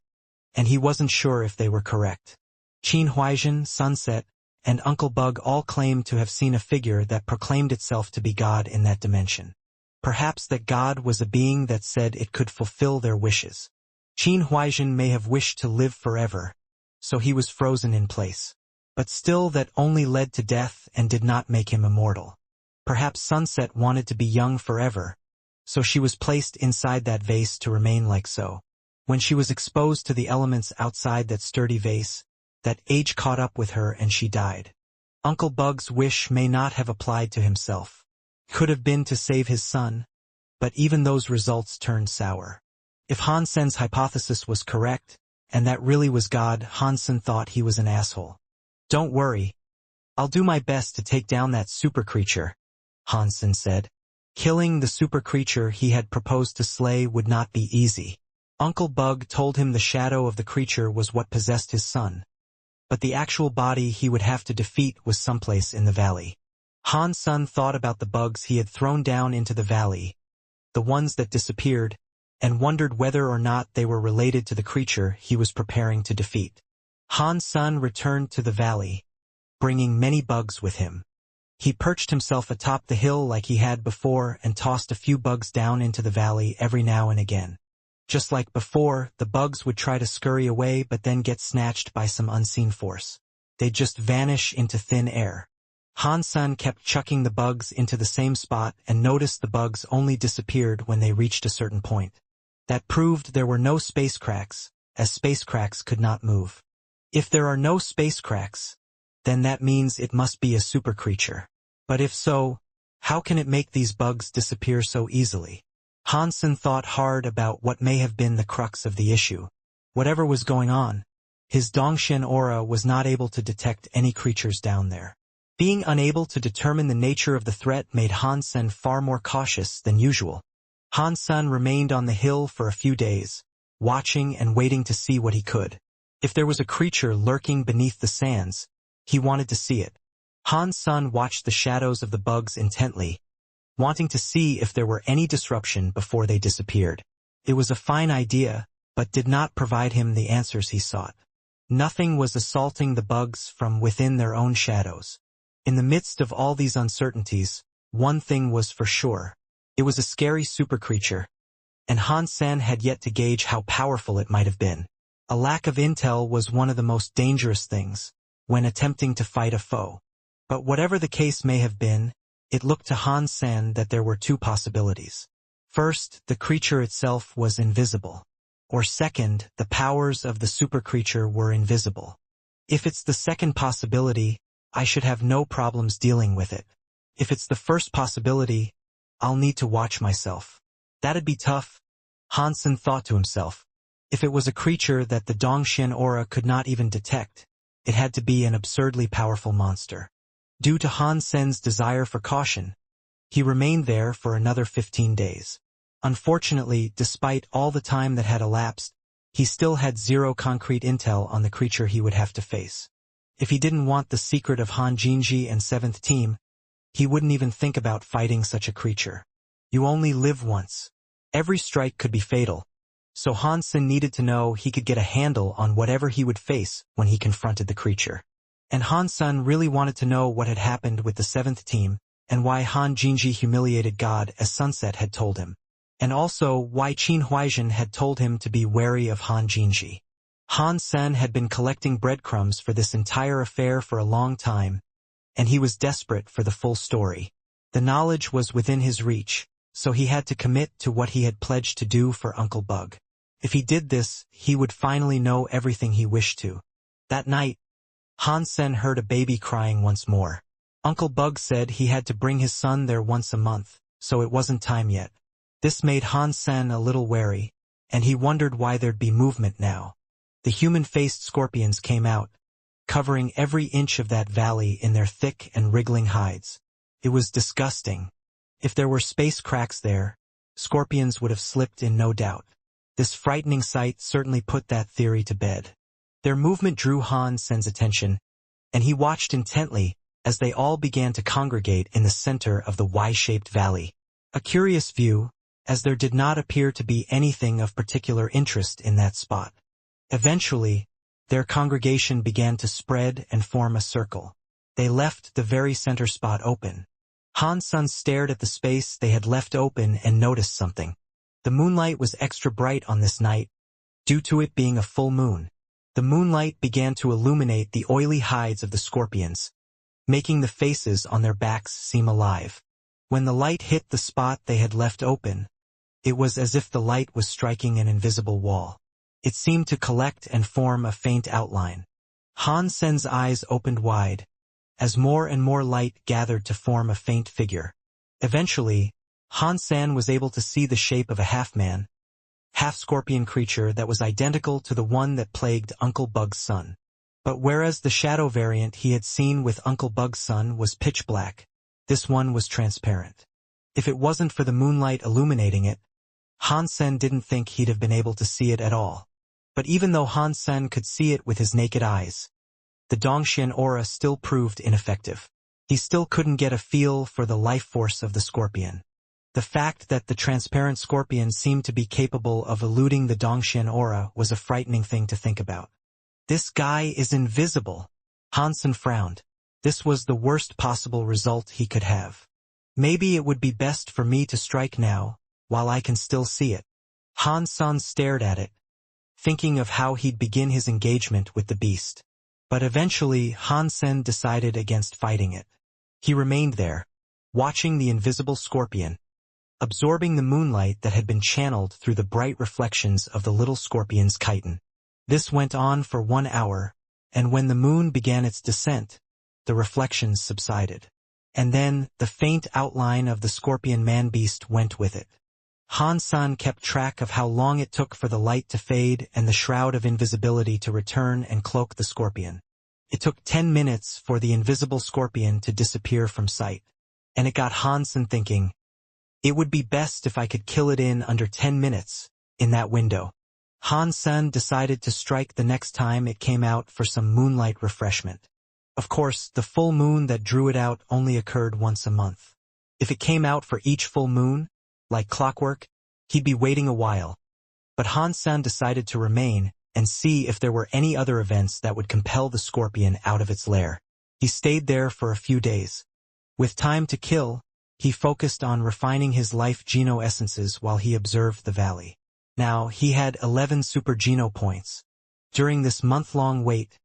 and he wasn't sure if they were correct. Qin Huaizhen, Sunset, and Uncle Bug all claimed to have seen a figure that proclaimed itself to be God in that dimension. Perhaps that God was a being that said it could fulfill their wishes. Qin Huaizhen may have wished to live forever, so he was frozen in place. But still that only led to death and did not make him immortal. Perhaps Sunset wanted to be young forever, so she was placed inside that vase to remain like so. When she was exposed to the elements outside that sturdy vase, that age caught up with her and she died. Uncle Bug's wish may not have applied to himself. Could have been to save his son, but even those results turned sour. If Hansen's hypothesis was correct, and that really was God, Hansen thought he was an asshole. "Don't worry. I'll do my best to take down that super creature," Hansen said. Killing the super creature he had proposed to slay would not be easy. Uncle Bug told him the shadow of the creature was what possessed his son, but the actual body he would have to defeat was someplace in the valley. Hansen thought about the bugs he had thrown down into the valley, the ones that disappeared, and wondered whether or not they were related to the creature he was preparing to defeat. Hansen returned to the valley, bringing many bugs with him. He perched himself atop the hill like he had before and tossed a few bugs down into the valley every now and again. Just like before, the bugs would try to scurry away but then get snatched by some unseen force. They'd just vanish into thin air. Hansen kept chucking the bugs into the same spot and noticed the bugs only disappeared when they reached a certain point. That proved there were no space cracks, as space cracks could not move. If there are no space cracks, then that means it must be a super creature. But if so, how can it make these bugs disappear so easily? Hansen thought hard about what may have been the crux of the issue. Whatever was going on, his Dongxian aura was not able to detect any creatures down there. Being unable to determine the nature of the threat made Hansen far more cautious than usual. Hansen remained on the hill for a few days, watching and waiting to see what he could. If there was a creature lurking beneath the sands, he wanted to see it. Hansen watched the shadows of the bugs intently, wanting to see if there were any disruption before they disappeared. It was a fine idea, but did not provide him the answers he sought. Nothing was assaulting the bugs from within their own shadows. In the midst of all these uncertainties, one thing was for sure. It was a scary super creature, and Hansen had yet to gauge how powerful it might have been. A lack of intel was one of the most dangerous things when attempting to fight a foe. But whatever the case may have been, it looked to Hansen that there were two possibilities. First, the creature itself was invisible. Or second, the powers of the super creature were invisible. If it's the second possibility, I should have no problems dealing with it. If it's the first possibility, I'll need to watch myself. That'd be tough, Hansen thought to himself. If it was a creature that the Dongxian aura could not even detect, it had to be an absurdly powerful monster. Due to Hansen's desire for caution, he remained there for another 15 days. Unfortunately, despite all the time that had elapsed, he still had zero concrete intel on the creature he would have to face. If he didn't want the secret of Han Jinji and 7th Team, he wouldn't even think about fighting such a creature. You only live once. Every strike could be fatal, so Hansen needed to know he could get a handle on whatever he would face when he confronted the creature. And Hansen really wanted to know what had happened with the 7th Team, and why Han Jinji humiliated God as Sunset had told him. And also why Qin Huaizhen had told him to be wary of Han Jinji. Hansen had been collecting breadcrumbs for this entire affair for a long time, and he was desperate for the full story. The knowledge was within his reach, so he had to commit to what he had pledged to do for Uncle Bug. If he did this, he would finally know everything he wished to. That night, Hansen heard a baby crying once more. Uncle Bug said he had to bring his son there once a month, so it wasn't time yet. This made Hansen a little wary, and he wondered why there'd be movement now. The human-faced scorpions came out, covering every inch of that valley in their thick and wriggling hides. It was disgusting. If there were space cracks there, scorpions would have slipped in, no doubt. This frightening sight certainly put that theory to bed. Their movement drew Hansen's attention, and he watched intently as they all began to congregate in the center of the Y-shaped valley. A curious view, as there did not appear to be anything of particular interest in that spot. Eventually, their congregation began to spread and form a circle. They left the very center spot open. Han Sen stared at the space they had left open and noticed something. The moonlight was extra bright on this night, due to it being a full moon. The moonlight began to illuminate the oily hides of the scorpions, making the faces on their backs seem alive. When the light hit the spot they had left open, it was as if the light was striking an invisible wall. It seemed to collect and form a faint outline. Han Sen's eyes opened wide, as more and more light gathered to form a faint figure. Eventually, Han Sen was able to see the shape of a half-man, half-scorpion creature that was identical to the one that plagued Uncle Bug's son. But whereas the shadow variant he had seen with Uncle Bug's son was pitch black, this one was transparent. If it wasn't for the moonlight illuminating it, Han Sen didn't think he'd have been able to see it at all. But even though Han Sen could see it with his naked eyes, the Dongxian aura still proved ineffective. He still couldn't get a feel for the life force of the scorpion. The fact that the transparent scorpion seemed to be capable of eluding the Dongxian aura was a frightening thing to think about. This guy is invisible. Han Sen frowned. This was the worst possible result he could have. Maybe it would be best for me to strike now, while I can still see it. Han Sen stared at it, thinking of how he'd begin his engagement with the beast. But eventually Han Sen decided against fighting it. He remained there, watching the invisible scorpion, absorbing the moonlight that had been channeled through the bright reflections of the little scorpion's chitin. This went on for 1 hour, and when the moon began its descent, the reflections subsided. And then, the faint outline of the scorpion man-beast went with it. Han Sen kept track of how long it took for the light to fade and the shroud of invisibility to return and cloak the scorpion. It took 10 minutes for the invisible scorpion to disappear from sight. And it got Han Sen thinking, it would be best if I could kill it in under 10 minutes, in that window. Han Sen decided to strike the next time it came out for some moonlight refreshment. Of course, the full moon that drew it out only occurred once a month. If it came out for each full moon, like clockwork, he'd be waiting a while. But Han Sen decided to remain and see if there were any other events that would compel the scorpion out of its lair. He stayed there for a few days. With time to kill, he focused on refining his life geno essences while he observed the valley. Now, he had 11 super geno points. During this month-long wait,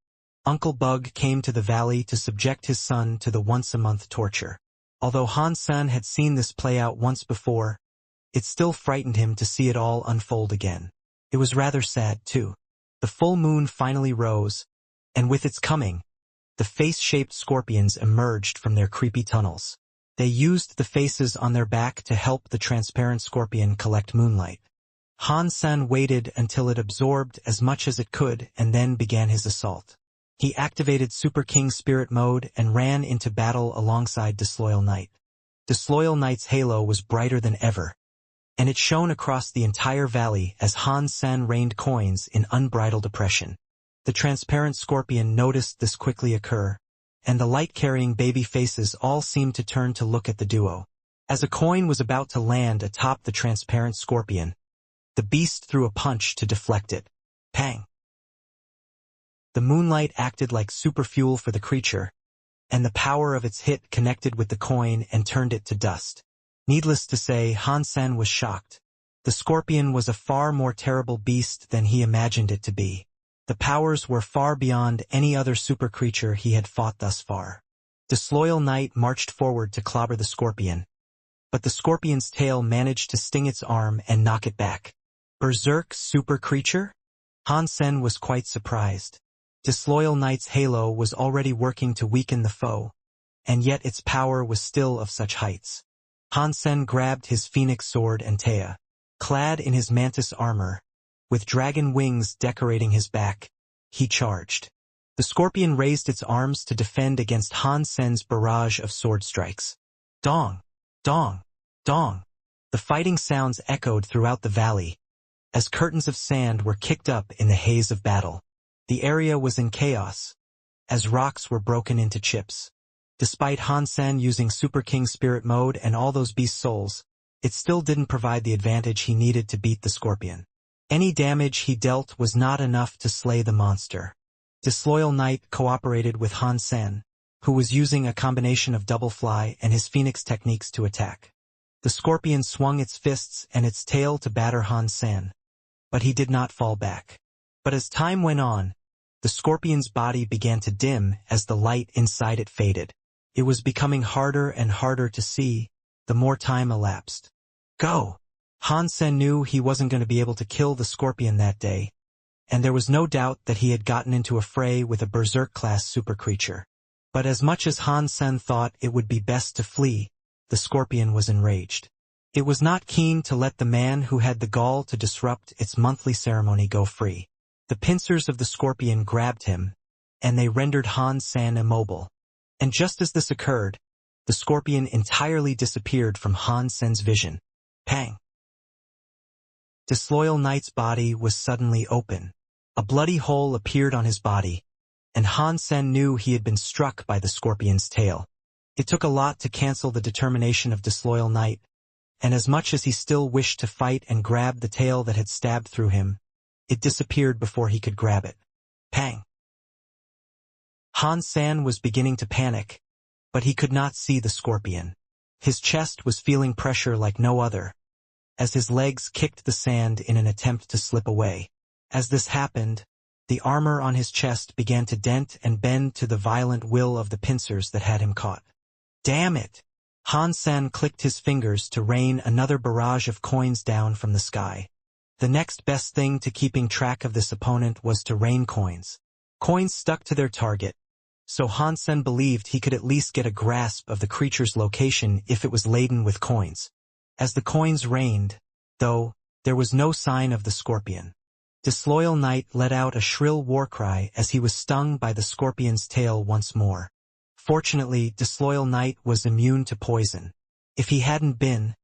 Uncle Bug came to the valley to subject his son to the once-a-month torture. Although Han Sen had seen this play out once before, it still frightened him to see it all unfold again. It was rather sad, too. The full moon finally rose, and with its coming, the face-shaped scorpions emerged from their creepy tunnels. They used the faces on their back to help the transparent scorpion collect moonlight. Han Sen waited until it absorbed as much as it could and then began his assault. He activated Super King Spirit Mode and ran into battle alongside Disloyal Knight. Disloyal Knight's halo was brighter than ever, and it shone across the entire valley as Han Sen rained coins in unbridled oppression. The transparent scorpion noticed this quickly occur, and the light-carrying baby faces all seemed to turn to look at the duo. As a coin was about to land atop the transparent scorpion, the beast threw a punch to deflect it. Pang! The moonlight acted like superfuel for the creature, and the power of its hit connected with the coin and turned it to dust. Needless to say, Han Sen was shocked. The scorpion was a far more terrible beast than he imagined it to be. The powers were far beyond any other super creature he had fought thus far. Disloyal Knight marched forward to clobber the scorpion, but the scorpion's tail managed to sting its arm and knock it back. Berserk super creature? Han Sen was quite surprised. Disloyal Knight's halo was already working to weaken the foe, and yet its power was still of such heights. Han Sen grabbed his phoenix sword and Taya. Clad in his mantis armor, with dragon wings decorating his back, he charged. The scorpion raised its arms to defend against Han Sen's barrage of sword strikes. Dong! Dong! Dong! The fighting sounds echoed throughout the valley, as curtains of sand were kicked up in the haze of battle. The area was in chaos, as rocks were broken into chips. Despite Han Sen using Super King Spirit Mode and all those beast souls, it still didn't provide the advantage he needed to beat the scorpion. Any damage he dealt was not enough to slay the monster. Disloyal Knight cooperated with Han Sen, who was using a combination of double fly and his phoenix techniques to attack. The scorpion swung its fists and its tail to batter Han Sen, but he did not fall back. But as time went on, the scorpion's body began to dim as the light inside it faded. It was becoming harder and harder to see, the more time elapsed. Go! Han Sen knew he wasn't going to be able to kill the scorpion that day, and there was no doubt that he had gotten into a fray with a berserk-class super creature. But as much as Han Sen thought it would be best to flee, the scorpion was enraged. It was not keen to let the man who had the gall to disrupt its monthly ceremony go free. The pincers of the scorpion grabbed him, and they rendered Han Sen immobile. And just as this occurred, the scorpion entirely disappeared from Han Sen's vision. Pang! Disloyal Knight's body was suddenly open. A bloody hole appeared on his body, and Han Sen knew he had been struck by the scorpion's tail. It took a lot to cancel the determination of Disloyal Knight, and as much as he still wished to fight and grab the tail that had stabbed through him, it disappeared before he could grab it. Pang! Han Sen was beginning to panic, but he could not see the scorpion. His chest was feeling pressure like no other, as his legs kicked the sand in an attempt to slip away. As this happened, the armor on his chest began to dent and bend to the violent will of the pincers that had him caught. Damn it! Han Sen clicked his fingers to rain another barrage of coins down from the sky. The next best thing to keeping track of this opponent was to rain coins. Coins stuck to their target, so Han Sen believed he could at least get a grasp of the creature's location if it was laden with coins. As the coins rained, though, there was no sign of the scorpion. Disloyal Knight let out a shrill war cry as he was stung by the scorpion's tail once more. Fortunately, Disloyal Knight was immune to poison. If he hadn't been,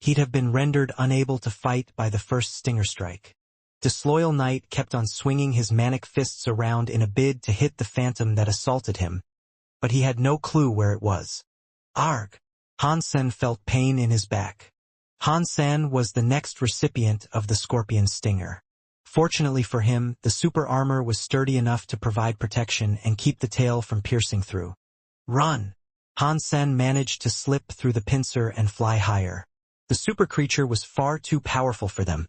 he'd have been rendered unable to fight by the first stinger strike. Disloyal Knight kept on swinging his manic fists around in a bid to hit the phantom that assaulted him, but he had no clue where it was. Arg! Han Sen felt pain in his back. Han Sen was the next recipient of the scorpion's stinger. Fortunately for him, the super armor was sturdy enough to provide protection and keep the tail from piercing through. Run! Han Sen managed to slip through the pincer and fly higher. The super creature was far too powerful for them,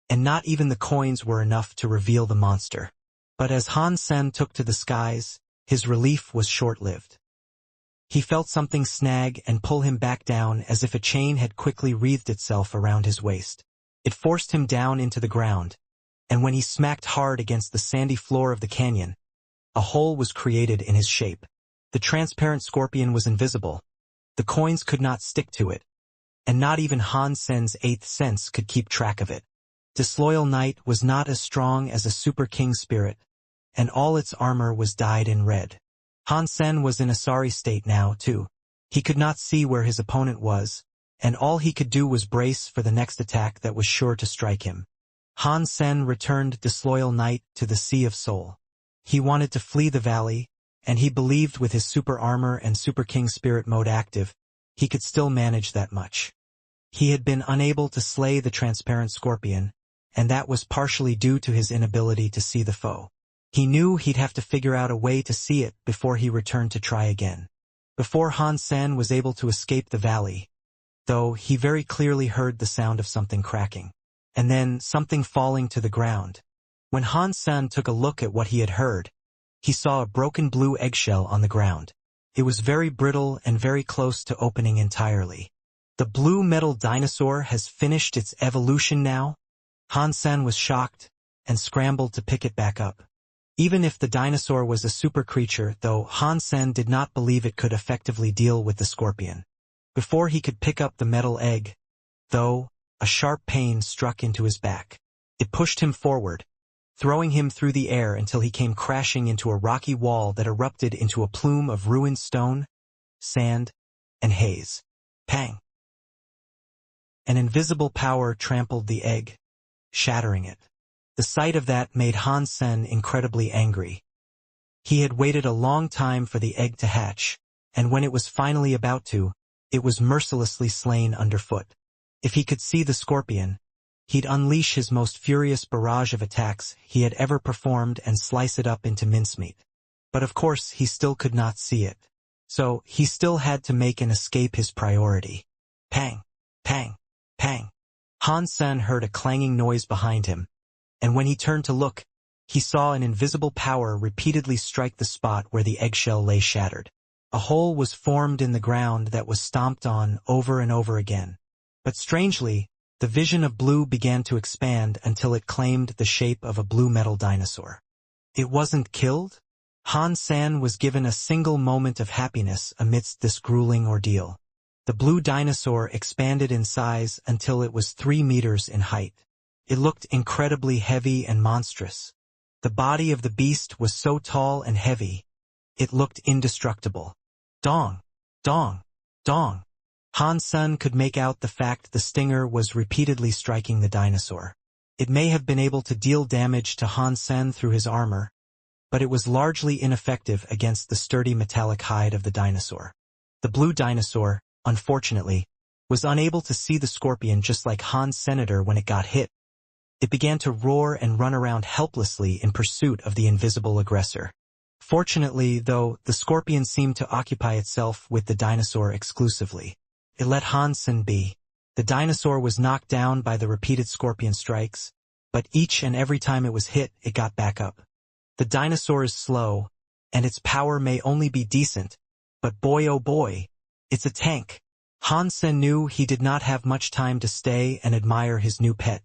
and not even the coins were enough to reveal the monster. But as Han Sen took to the skies, his relief was short-lived. He felt something snag and pull him back down as if a chain had quickly wreathed itself around his waist. It forced him down into the ground, and when he smacked hard against the sandy floor of the canyon, a hole was created in his shape. The transparent scorpion was invisible. The coins could not stick to it, and not even Han Sen's eighth sense could keep track of it. Disloyal Knight was not as strong as a Super King spirit, and all its armor was dyed in red. Han Sen was in a sorry state now, too. He could not see where his opponent was, and all he could do was brace for the next attack that was sure to strike him. Han Sen returned Disloyal Knight to the Sea of Soul. He wanted to flee the valley, and he believed with his super armor and Super King spirit mode active, he could still manage that much. He had been unable to slay the transparent scorpion, and that was partially due to his inability to see the foe. He knew he'd have to figure out a way to see it before he returned to try again. Before Han Sen was able to escape the valley, though, he very clearly heard the sound of something cracking, and then something falling to the ground. When Han Sen took a look at what he had heard, he saw a broken blue eggshell on the ground. It was very brittle and very close to opening entirely. The blue metal dinosaur has finished its evolution now? Han Sen was shocked and scrambled to pick it back up. Even if the dinosaur was a super creature, though, Han Sen did not believe it could effectively deal with the scorpion. Before he could pick up the metal egg, though, a sharp pain struck into his back. It pushed him forward, throwing him through the air until he came crashing into a rocky wall that erupted into a plume of ruined stone, sand, and haze. Pang! An invisible power trampled the egg, shattering it. The sight of that made Han Sen incredibly angry. He had waited a long time for the egg to hatch, and when it was finally about to, it was mercilessly slain underfoot. If he could see the scorpion, he'd unleash his most furious barrage of attacks he had ever performed and slice it up into mincemeat. But of course he still could not see it. So he still had to make an escape his priority. Pang! Pang! Pang! Han Sen heard a clanging noise behind him, and when he turned to look, he saw an invisible power repeatedly strike the spot where the eggshell lay shattered. A hole was formed in the ground that was stomped on over and over again. But strangely, the vision of blue began to expand until it claimed the shape of a blue metal dinosaur. It wasn't killed? Han San was given a single moment of happiness amidst this grueling ordeal. The blue dinosaur expanded in size until it was 3 meters in height. It looked incredibly heavy and monstrous. The body of the beast was so tall and heavy, it looked indestructible. Dong! Dong! Dong! Han Sen could make out the fact the stinger was repeatedly striking the dinosaur. It may have been able to deal damage to Han Sen through his armor, but it was largely ineffective against the sturdy metallic hide of the dinosaur. The blue dinosaur, unfortunately, was unable to see the scorpion just like Han's senator when it got hit. It began to roar and run around helplessly in pursuit of the invisible aggressor. Fortunately, though, the scorpion seemed to occupy itself with the dinosaur exclusively. It let Hansen be. The dinosaur was knocked down by the repeated scorpion strikes, but each and every time it was hit, it got back up. The dinosaur is slow, and its power may only be decent, but boy oh boy, it's a tank. Hansen knew he did not have much time to stay and admire his new pet,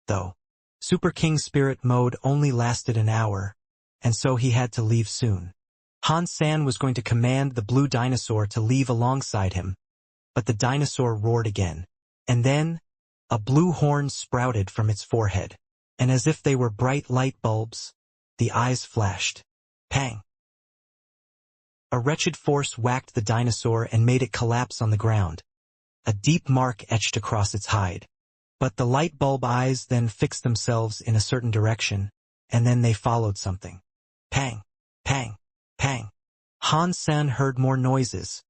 though. Super King Spirit Mode only lasted an hour, and so he had to leave soon. Han San was going to command the blue dinosaur to leave alongside him, but the dinosaur roared again, and then a blue horn sprouted from its forehead, and as if they were bright light bulbs, the eyes flashed. Pang! A wretched force whacked the dinosaur and made it collapse on the ground. A deep mark etched across its hide. But the light bulb eyes then fixed themselves in a certain direction, and then they followed something. Pang! Pang! Pang! Han Sen heard more noises,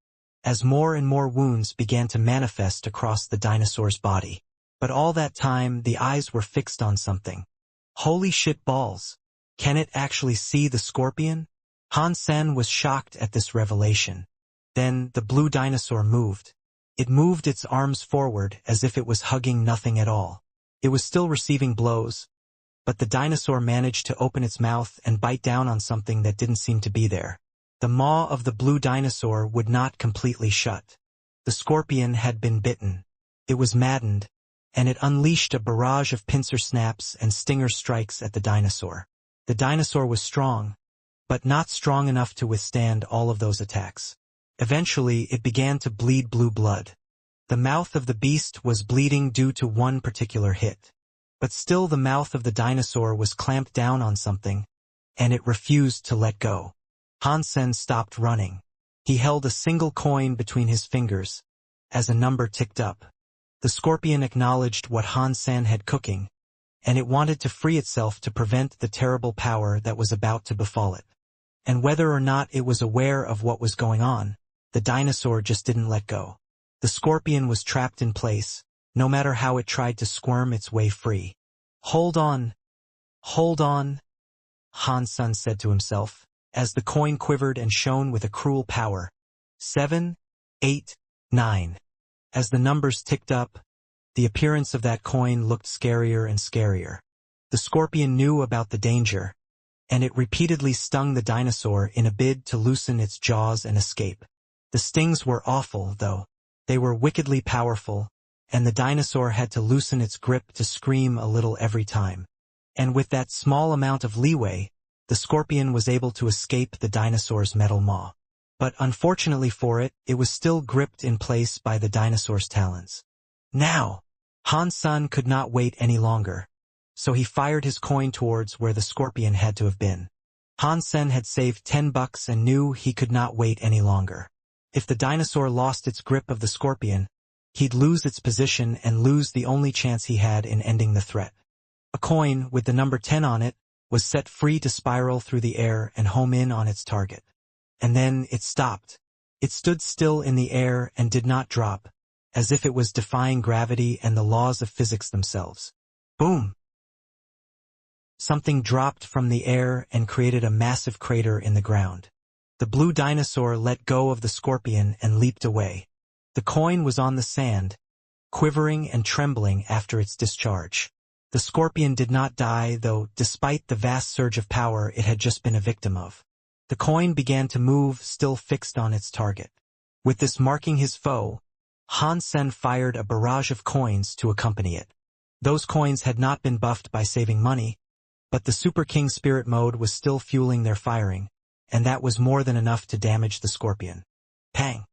as more and more wounds began to manifest across the dinosaur's body. But all that time, the eyes were fixed on something. Holy shit balls! Can it actually see the scorpion? Han Sen was shocked at this revelation. Then the blue dinosaur moved. It moved its arms forward as if it was hugging nothing at all. It was still receiving blows, but the dinosaur managed to open its mouth and bite down on something that didn't seem to be there. The maw of the blue dinosaur would not completely shut. The scorpion had been bitten. It was maddened, and it unleashed a barrage of pincer snaps and stinger strikes at the dinosaur. The dinosaur was strong, but not strong enough to withstand all of those attacks. Eventually, it began to bleed blue blood. The mouth of the beast was bleeding due to one particular hit. But still the mouth of the dinosaur was clamped down on something, and it refused to let go. Hansen stopped running. He held a single coin between his fingers, as a number ticked up. The scorpion acknowledged what Hansen had cooking, and it wanted to free itself to prevent the terrible power that was about to befall it. And whether or not it was aware of what was going on, the dinosaur just didn't let go. The scorpion was trapped in place, no matter how it tried to squirm its way free. Hold on, Hansen said to himself, as the coin quivered and shone with a cruel power. 7, 8, 9. As the numbers ticked up, the appearance of that coin looked scarier and scarier. The scorpion knew about the danger, and it repeatedly stung the dinosaur in a bid to loosen its jaws and escape. The stings were awful, though. They were wickedly powerful, and the dinosaur had to loosen its grip to scream a little every time. And with that small amount of leeway, the scorpion was able to escape the dinosaur's metal maw. But unfortunately for it, it was still gripped in place by the dinosaur's talons. Now! Hansen could not wait any longer, so he fired his coin towards where the scorpion had to have been. Hansen had saved $10 and knew he could not wait any longer. If the dinosaur lost its grip of the scorpion, he'd lose its position and lose the only chance he had in ending the threat. A coin with the number 10 on it was set free to spiral through the air and home in on its target. And then it stopped. It stood still in the air and did not drop, as if it was defying gravity and the laws of physics themselves. Boom! Something dropped from the air and created a massive crater in the ground. The blue dinosaur let go of the scorpion and leaped away. The coin was on the sand, quivering and trembling after its discharge. The scorpion did not die, though, despite the vast surge of power it had just been a victim of. The coin began to move, still fixed on its target. With this marking his foe, Han Sen fired a barrage of coins to accompany it. Those coins had not been buffed by saving money, but the Super King Spirit mode was still fueling their firing, and that was more than enough to damage the scorpion. Pang!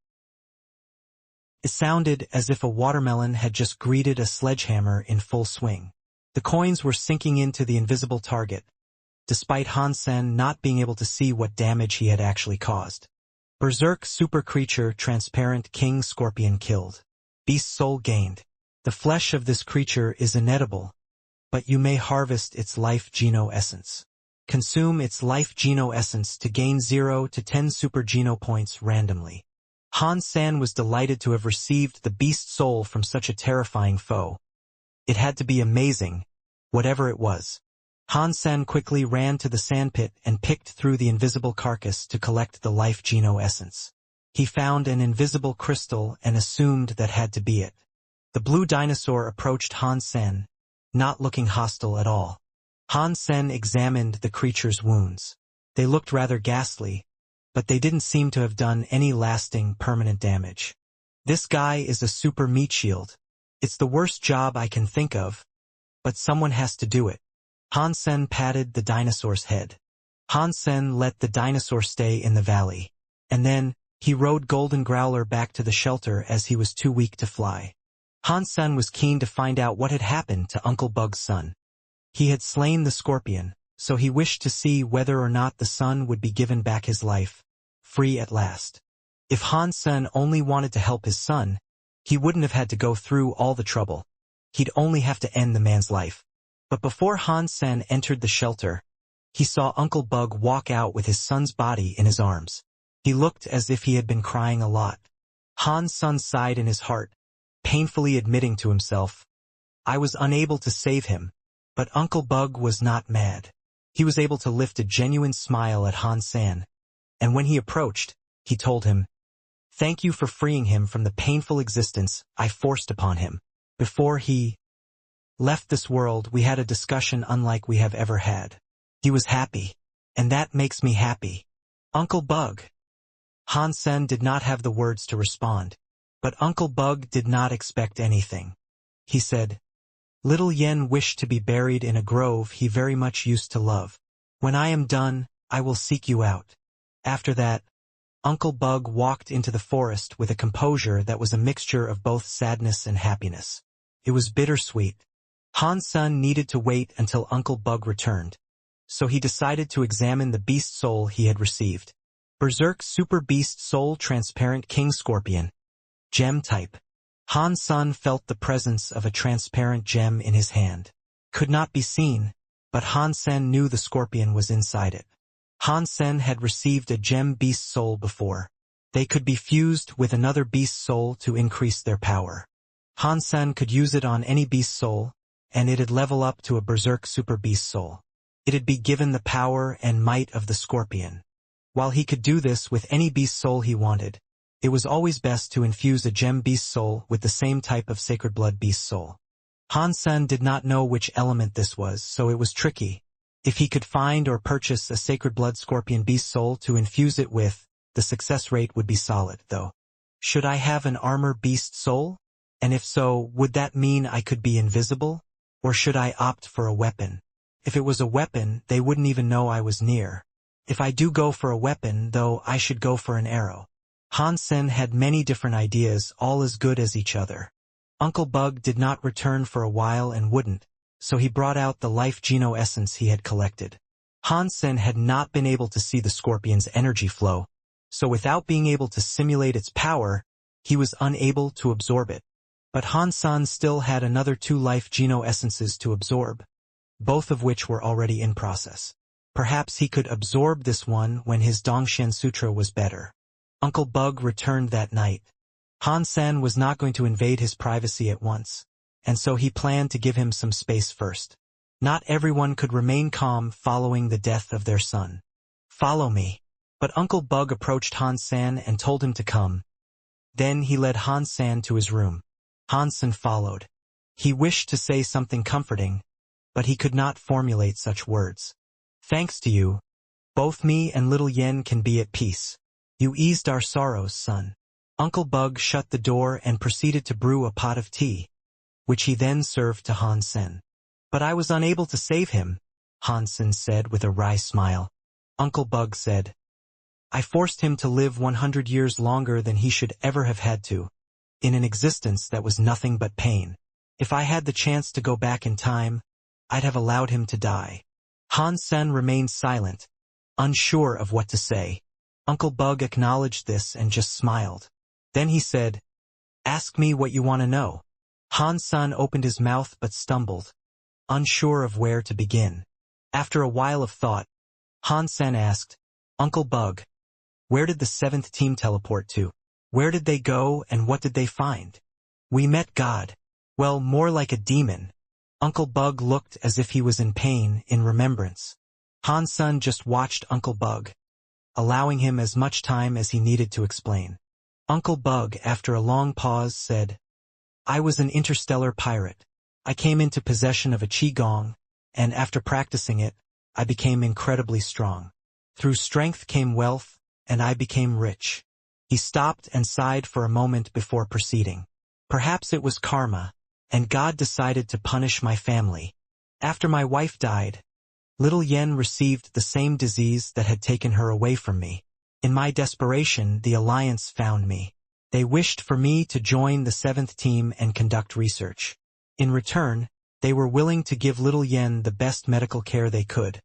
It sounded as if a watermelon had just greeted a sledgehammer in full swing. The coins were sinking into the invisible target, despite Han Sen not being able to see what damage he had actually caused. Berserk Super Creature Transparent King Scorpion killed. Beast Soul gained. The flesh of this creature is inedible, but you may harvest its life geno essence. Consume its life geno essence to gain 0 to 10 super geno points randomly. Han Sen was delighted to have received the beast soul from such a terrifying foe. It had to be amazing, whatever it was. Han Sen quickly ran to the sandpit and picked through the invisible carcass to collect the life geno essence. He found an invisible crystal and assumed that had to be it. The blue dinosaur approached Han Sen, not looking hostile at all. Han Sen examined the creature's wounds. They looked rather ghastly, but they didn't seem to have done any lasting, permanent damage. This guy is a super meat shield. It's the worst job I can think of, but someone has to do it. Han Sen patted the dinosaur's head. Han Sen let the dinosaur stay in the valley, and then he rode Golden Growler back to the shelter as he was too weak to fly. Han Sen was keen to find out what had happened to Uncle Bug's son. He had slain the scorpion, so he wished to see whether or not the son would be given back his life, free at last. If Han Sen only wanted to help his son, he wouldn't have had to go through all the trouble. He'd only have to end the man's life. But before Han Sen entered the shelter, he saw Uncle Bug walk out with his son's body in his arms. He looked as if he had been crying a lot. Han Sen sighed in his heart, painfully admitting to himself, "I was unable to save him." But Uncle Bug was not mad. He was able to lift a genuine smile at Han Sen, and when he approached, he told him, "Thank you for freeing him from the painful existence I forced upon him. Before he left this world, we had a discussion unlike we have ever had. He was happy, and that makes me happy." Uncle Bug. Han Sen did not have the words to respond, but Uncle Bug did not expect anything. He said, "Little Yen wished to be buried in a grove he very much used to love. When I am done, I will seek you out." After that, Uncle Bug walked into the forest with a composure that was a mixture of both sadness and happiness. It was bittersweet. Han Sen needed to wait until Uncle Bug returned, so he decided to examine the beast soul he had received. Berserk Super Beast Soul Transparent King Scorpion. Gem type. Han Sen felt the presence of a transparent gem in his hand. Could not be seen, but Han Sen knew the scorpion was inside it. Han Sen had received a gem beast soul before. They could be fused with another beast soul to increase their power. Han Sen could use it on any beast soul, and it'd level up to a Berserk Super Beast Soul. It'd be given the power and might of the scorpion. While he could do this with any beast soul he wanted, it was always best to infuse a gem beast soul with the same type of sacred blood beast soul. Han Sen did not know which element this was, so it was tricky. If he could find or purchase a sacred blood scorpion beast soul to infuse it with, the success rate would be solid, though. Should I have an armor beast soul? And if so, would that mean I could be invisible? Or should I opt for a weapon? If it was a weapon, they wouldn't even know I was near. If I do go for a weapon, though, I should go for an arrow. Han Sen had many different ideas, all as good as each other. Uncle Bug did not return for a while and wouldn't, so he brought out the life geno essence he had collected. Han Sen had not been able to see the scorpion's energy flow, so without being able to simulate its power, he was unable to absorb it. But Han Sen still had another 2 life geno essences to absorb, both of which were already in process. Perhaps he could absorb this one when his Dongshan Sutra was better. Uncle Bug returned that night. Han-san was not going to invade his privacy at once, and so he planned to give him some space first. Not everyone could remain calm following the death of their son. "Follow me." But Uncle Bug approached Han-san and told him to come. Then he led Han-san to his room. Han-san followed. He wished to say something comforting, but he could not formulate such words. "Thanks to you, both me and little Yen can be at peace. You eased our sorrows, son." Uncle Bug shut the door and proceeded to brew a pot of tea, which he then served to Han-sen. "But I was unable to save him," Han-sen said with a wry smile. Uncle Bug said, "I forced him to live 100 years longer than he should ever have had to, in an existence that was nothing but pain. If I had the chance to go back in time, I'd have allowed him to die." Han-sen remained silent, unsure of what to say. Uncle Bug acknowledged this and just smiled. Then he said, "Ask me what you want to know." Han-sen opened his mouth but stumbled, unsure of where to begin. After a while of thought, Han-sen asked, "Uncle Bug, where did the 7th team teleport to? Where did they go and what did they find?" "We met God." "Well, more like a demon." Uncle Bug looked as if he was in pain, in remembrance. Han-sen just watched Uncle Bug, allowing him as much time as he needed to explain. Uncle Bug, after a long pause, said, "I was an interstellar pirate. I came into possession of a qigong, and after practicing it, I became incredibly strong. Through strength came wealth, and I became rich." He stopped and sighed for a moment before proceeding. "Perhaps it was karma, and God decided to punish my family. After my wife died, little Yen received the same disease that had taken her away from me. In my desperation, the Alliance found me. They wished for me to join the 7th team and conduct research. In return, they were willing to give little Yen the best medical care they could,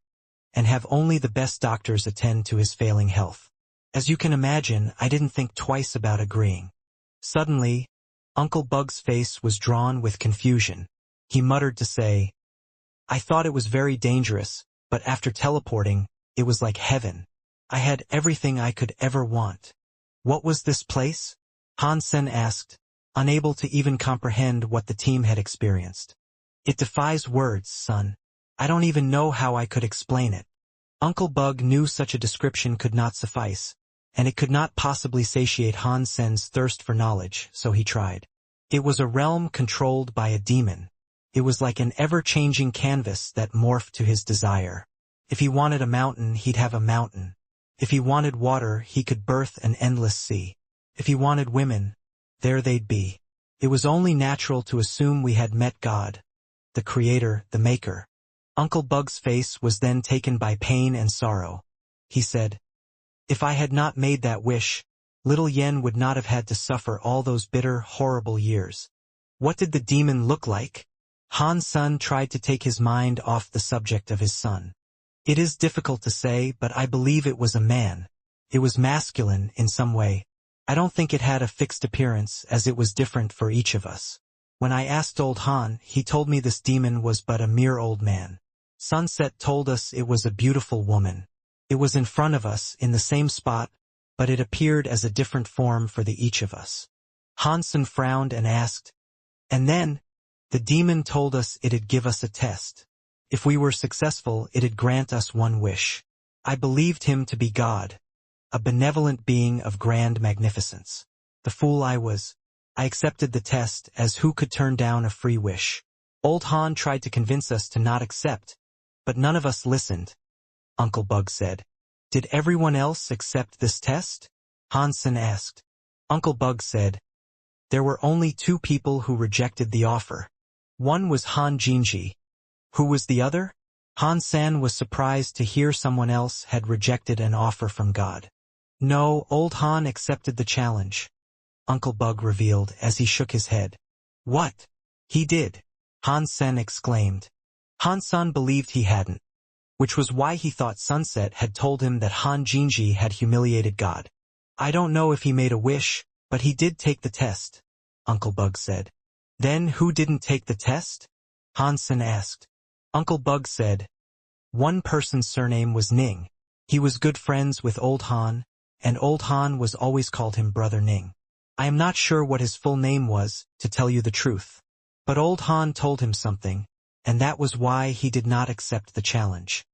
and have only the best doctors attend to his failing health. As you can imagine, I didn't think twice about agreeing." Suddenly, Uncle Bug's face was drawn with confusion. He muttered to say, "I thought it was very dangerous, but after teleporting, it was like heaven. I had everything I could ever want." "What was this place?" Han-sen asked, unable to even comprehend what the team had experienced. "It defies words, son. I don't even know how I could explain it." Uncle Bug knew such a description could not suffice, and it could not possibly satiate Han-sen's thirst for knowledge, so he tried. "It was a realm controlled by a demon. It was like an ever-changing canvas that morphed to his desire. If he wanted a mountain, he'd have a mountain. If he wanted water, he could birth an endless sea. If he wanted women, there they'd be. It was only natural to assume we had met God, the Creator, the Maker." Uncle Bug's face was then taken by pain and sorrow. He said, "If I had not made that wish, little Yen would not have had to suffer all those bitter, horrible years." "What did the demon look like?" Han-sen tried to take his mind off the subject of his son. "It is difficult to say, but I believe it was a man. It was masculine in some way. I don't think it had a fixed appearance, as it was different for each of us. When I asked old Han, he told me this demon was but a mere old man. Sunset told us it was a beautiful woman. It was in front of us, in the same spot, but it appeared as a different form for the each of us." Han-sen frowned and asked, "And then?" "The demon told us it'd give us a test. If we were successful, it'd grant us one wish. I believed him to be God, a benevolent being of grand magnificence. The fool I was. I accepted the test, as who could turn down a free wish? Old Han tried to convince us to not accept, but none of us listened," Uncle Bug said. "Did everyone else accept this test?" Han-sen asked. Uncle Bug said, "There were only 2 people who rejected the offer. One was Han Jinji. Who was the other?" Han-sen was surprised to hear someone else had rejected an offer from God. "No, old Han accepted the challenge," Uncle Bug revealed as he shook his head. "What? He did?" Han-sen exclaimed. Han-sen believed he hadn't, which was why he thought Sunset had told him that Han Jinji had humiliated God. "I don't know if he made a wish, but he did take the test," Uncle Bug said. "Then who didn't take the test?" Han-sen asked. Uncle Bug said, "One person's surname was Ning. He was good friends with old Han, and old Han was always called him Brother Ning. I am not sure what his full name was, to tell you the truth. But old Han told him something, and that was why he did not accept the challenge.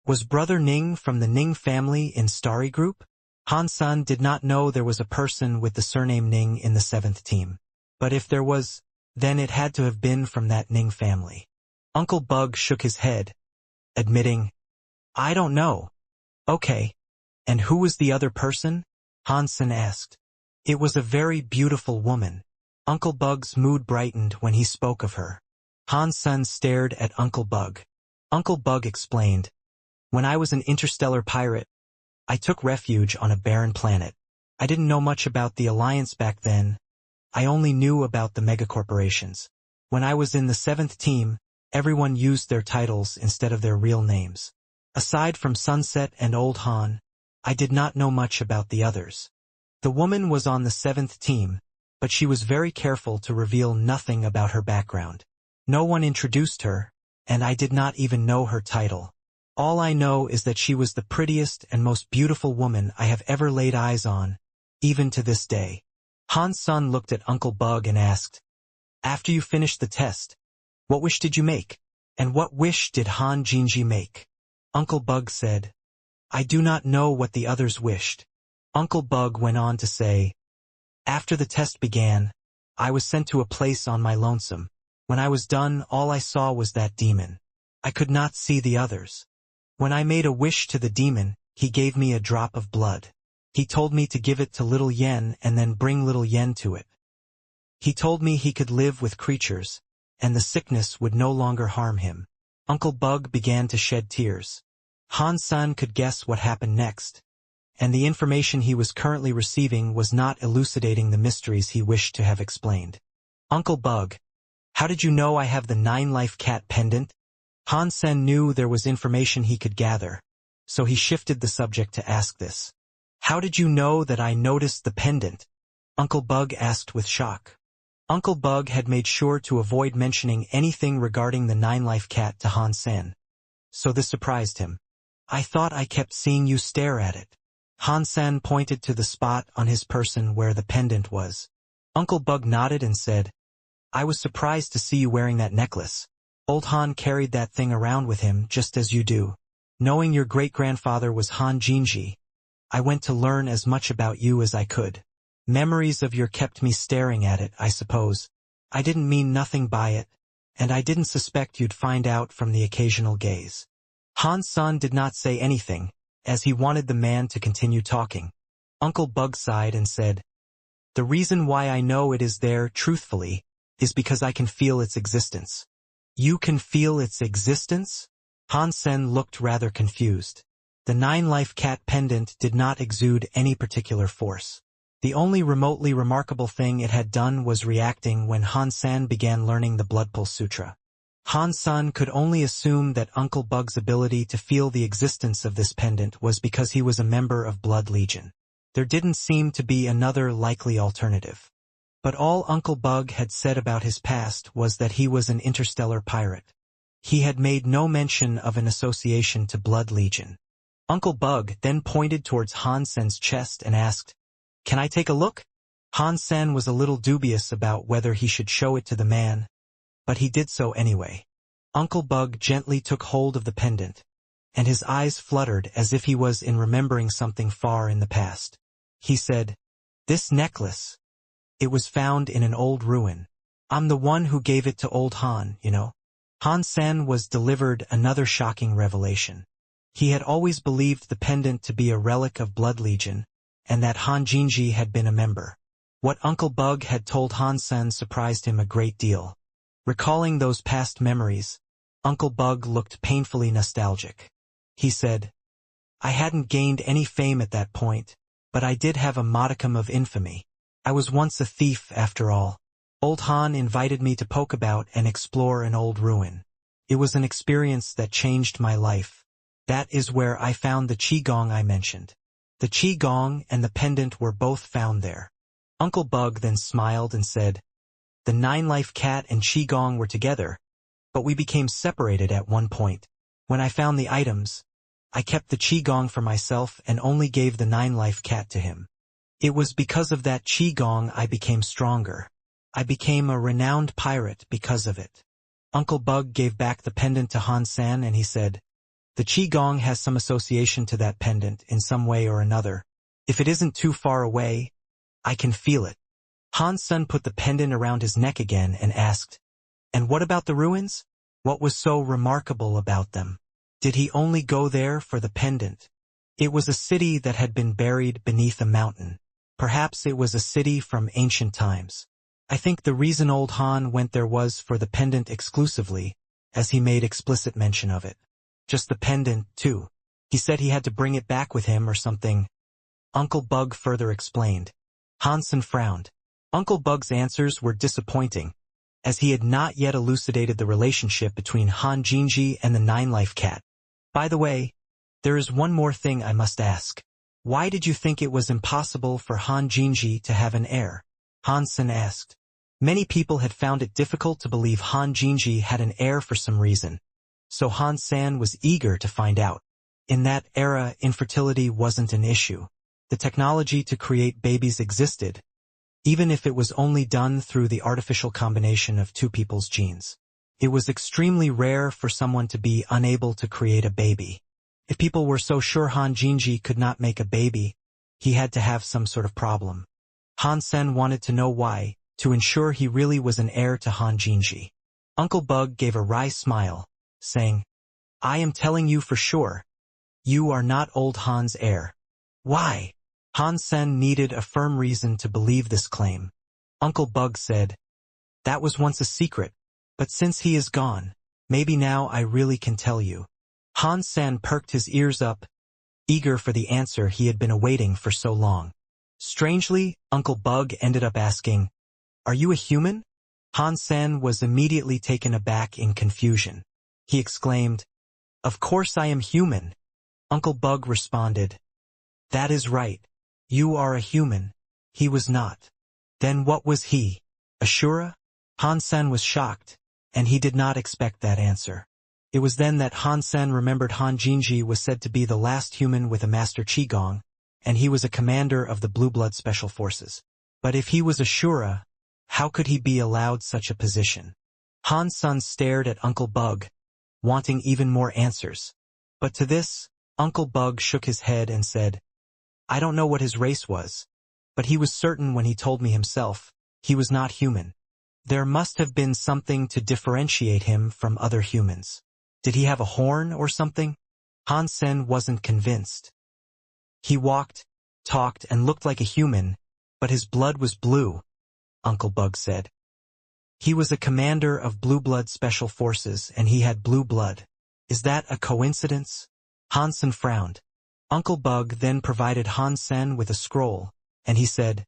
Was Brother Ning from the Ning family in Starry Group? Han Sun did not know there was a person with the surname Ning in the 7th team. But if there was, then it had to have been from that Ning family. Uncle Bug shook his head, admitting, I don't know. Okay. And who was the other person? Han Sun asked. It was a very beautiful woman. Uncle Bug's mood brightened when he spoke of her. Han Sun stared at Uncle Bug. Uncle Bug explained, when I was an interstellar pirate, I took refuge on a barren planet. I didn't know much about the Alliance back then. I only knew about the megacorporations. When I was in the 7th team, everyone used their titles instead of their real names. Aside from Sunset and Old Han, I did not know much about the others. The woman was on the 7th team, but she was very careful to reveal nothing about her background. No one introduced her, and I did not even know her title. All I know is that she was the prettiest and most beautiful woman I have ever laid eyes on, even to this day. Han Sun looked at Uncle Bug and asked, after you finished the test, what wish did you make? And what wish did Han Jinji make? Uncle Bug said, I do not know what the others wished. Uncle Bug went on to say, after the test began, I was sent to a place on my lonesome. When I was done, all I saw was that demon. I could not see the others. When I made a wish to the demon, he gave me a drop of blood. He told me to give it to Little Yen and then bring Little Yen to it. He told me he could live with creatures, and the sickness would no longer harm him. Uncle Bug began to shed tears. Han Sun could guess what happened next, and the information he was currently receiving was not elucidating the mysteries he wished to have explained. Uncle Bug, how did you know I have the 9-life cat pendant? Han Sen knew there was information he could gather, so he shifted the subject to ask this. How did you know that I noticed the pendant? Uncle Bug asked with shock. Uncle Bug had made sure to avoid mentioning anything regarding the 9-life cat to Han Sen, so this surprised him. I thought I kept seeing you stare at it. Han Sen pointed to the spot on his person where the pendant was. Uncle Bug nodded and said, I was surprised to see you wearing that necklace. Old Han carried that thing around with him just as you do. Knowing your great-grandfather was Han Jinji, I went to learn as much about you as I could. Memories of your kept me staring at it, I suppose. I didn't mean nothing by it, and I didn't suspect you'd find out from the occasional gaze. Han Sun did not say anything, as he wanted the man to continue talking. Uncle Bug sighed and said, the reason why I know it is there, truthfully, is because I can feel its existence. You can feel its existence? Han Sen looked rather confused. The 9-life cat pendant did not exude any particular force. The only remotely remarkable thing it had done was reacting when Han San began learning the Blood Pulse Sutra. Han Sun could only assume that Uncle Bug's ability to feel the existence of this pendant was because he was a member of Blood Legion. There didn't seem to be another likely alternative. But all Uncle Bug had said about his past was that he was an interstellar pirate. He had made no mention of an association to Blood Legion. Uncle Bug then pointed towards Han Sen's chest and asked, Can I take a look? Han Sen was a little dubious about whether he should show it to the man, but he did so anyway. Uncle Bug gently took hold of the pendant, and his eyes fluttered as if he was in remembering something far in the past. He said, This necklace. It was found in an old ruin. I'm the one who gave it to old Han, you know. Han Sen was delivered another shocking revelation. He had always believed the pendant to be a relic of Blood Legion, and that Han Jinji had been a member. What Uncle Bug had told Han Sen surprised him a great deal. Recalling those past memories, Uncle Bug looked painfully nostalgic. He said, I hadn't gained any fame at that point, but I did have a modicum of infamy. I was once a thief, after all. Old Han invited me to poke about and explore an old ruin. It was an experience that changed my life. That is where I found the Qigong I mentioned. The Qigong and the pendant were both found there. Uncle Bug then smiled and said, The 9-life cat and Qigong were together, but we became separated at one point. When I found the items, I kept the Qigong for myself and only gave the 9-life cat to him. It was because of that qigong I became stronger. I became a renowned pirate because of it. Uncle Bug gave back the pendant to Han San and he said, the qigong has some association to that pendant in some way or another. If it isn't too far away, I can feel it. Han San put the pendant around his neck again and asked, and what about the ruins? What was so remarkable about them? Did he only go there for the pendant? It was a city that had been buried beneath a mountain. Perhaps it was a city from ancient times. I think the reason old Han went there was for the pendant exclusively, as he made explicit mention of it. Just the pendant, too. He said he had to bring it back with him or something. Uncle Bug further explained. Hansen frowned. Uncle Bug's answers were disappointing, as he had not yet elucidated the relationship between Han Jinji and the Nine-Life Cat. By the way, there is one more thing I must ask. Why did you think it was impossible for Han Jinji to have an heir? Hansen asked. Many people had found it difficult to believe Han Jinji had an heir for some reason, so Han San was eager to find out. In that era, infertility wasn't an issue. The technology to create babies existed, even if it was only done through the artificial combination of two people's genes. It was extremely rare for someone to be unable to create a baby. If people were so sure Han Jinji could not make a baby, he had to have some sort of problem. Han Sen wanted to know why, to ensure he really was an heir to Han Jinji. Uncle Bug gave a wry smile, saying, I am telling you for sure. You are not old Han's heir. Why? Han Sen needed a firm reason to believe this claim. Uncle Bug said, that was once a secret, but since he is gone, maybe now I really can tell you. Han Sen perked his ears up, eager for the answer he had been awaiting for so long. Strangely, Uncle Bug ended up asking, are you a human? Han Sen was immediately taken aback in confusion. He exclaimed, of course I am human. Uncle Bug responded, that is right. You are a human. He was not. Then what was he? Ashura? Han Sen was shocked, and he did not expect that answer. It was then that Han Sen remembered Han Jinji was said to be the last human with a master qigong, and he was a commander of the Blue Blood Special Forces. But if he was Ashura, how could he be allowed such a position? Han Sen stared at Uncle Bug, wanting even more answers. But to this, Uncle Bug shook his head and said, I don't know what his race was, but he was certain when he told me himself, he was not human. There must have been something to differentiate him from other humans. Did he have a horn or something? Han Sen wasn't convinced. He walked, talked, and looked like a human, but his blood was blue, Uncle Bug said. He was a commander of Blue Blood Special Forces, and he had blue blood. Is that a coincidence? Han Sen frowned. Uncle Bug then provided Han Sen with a scroll, and he said,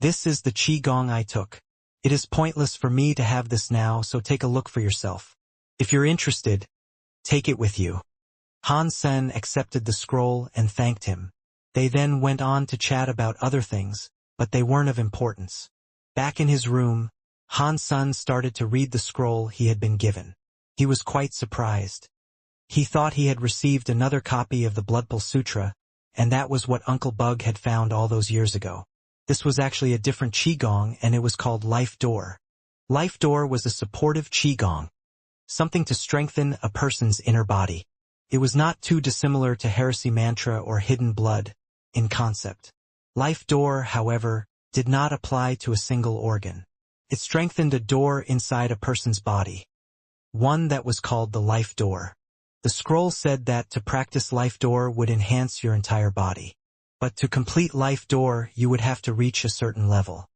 this is the qigong I took. It is pointless for me to have this now, so take a look for yourself. If you're interested, take it with you. Han Sen accepted the scroll and thanked him. They then went on to chat about other things, but they weren't of importance. Back in his room, Han Sen started to read the scroll he had been given. He was quite surprised. He thought he had received another copy of the Bloodpool Sutra, and that was what Uncle Bug had found all those years ago. This was actually a different qigong, and it was called Life Door. Life Door was a supportive qigong, something to strengthen a person's inner body. It was not too dissimilar to Heresy Mantra or Hidden Blood in concept. Life Door, however, did not apply to a single organ. It strengthened a door inside a person's body, one that was called the Life Door. The scroll said that to practice Life Door would enhance your entire body. But to complete Life Door, you would have to reach a certain level.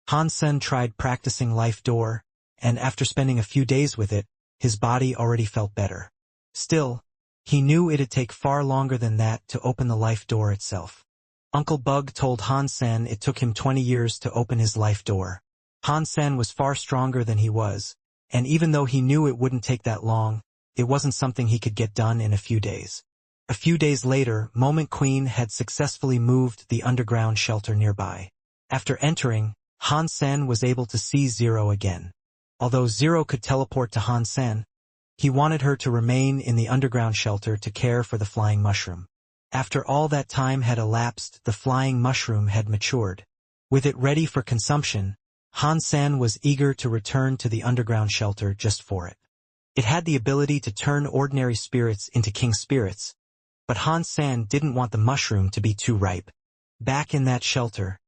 Han Sen tried practicing Life Door, and after spending a few days with it, his body already felt better. Still, he knew it'd take far longer than that to open the Life Door itself. Uncle Bug told Han Sen it took him 20 years to open his Life Door. Han Sen was far stronger than he was, and even though he knew it wouldn't take that long, it wasn't something he could get done in a few days. A few days later, Moment Queen had successfully moved the underground shelter nearby. After entering, Han Sen was able to see Zero again. Although Zero could teleport to Han Sen, he wanted her to remain in the underground shelter to care for the flying mushroom. After all that time had elapsed, the flying mushroom had matured. With it ready for consumption, Han-san was eager to return to the underground shelter just for it. It had the ability to turn ordinary spirits into king spirits, but Han-san didn't want the mushroom to be too ripe. Back in that shelter,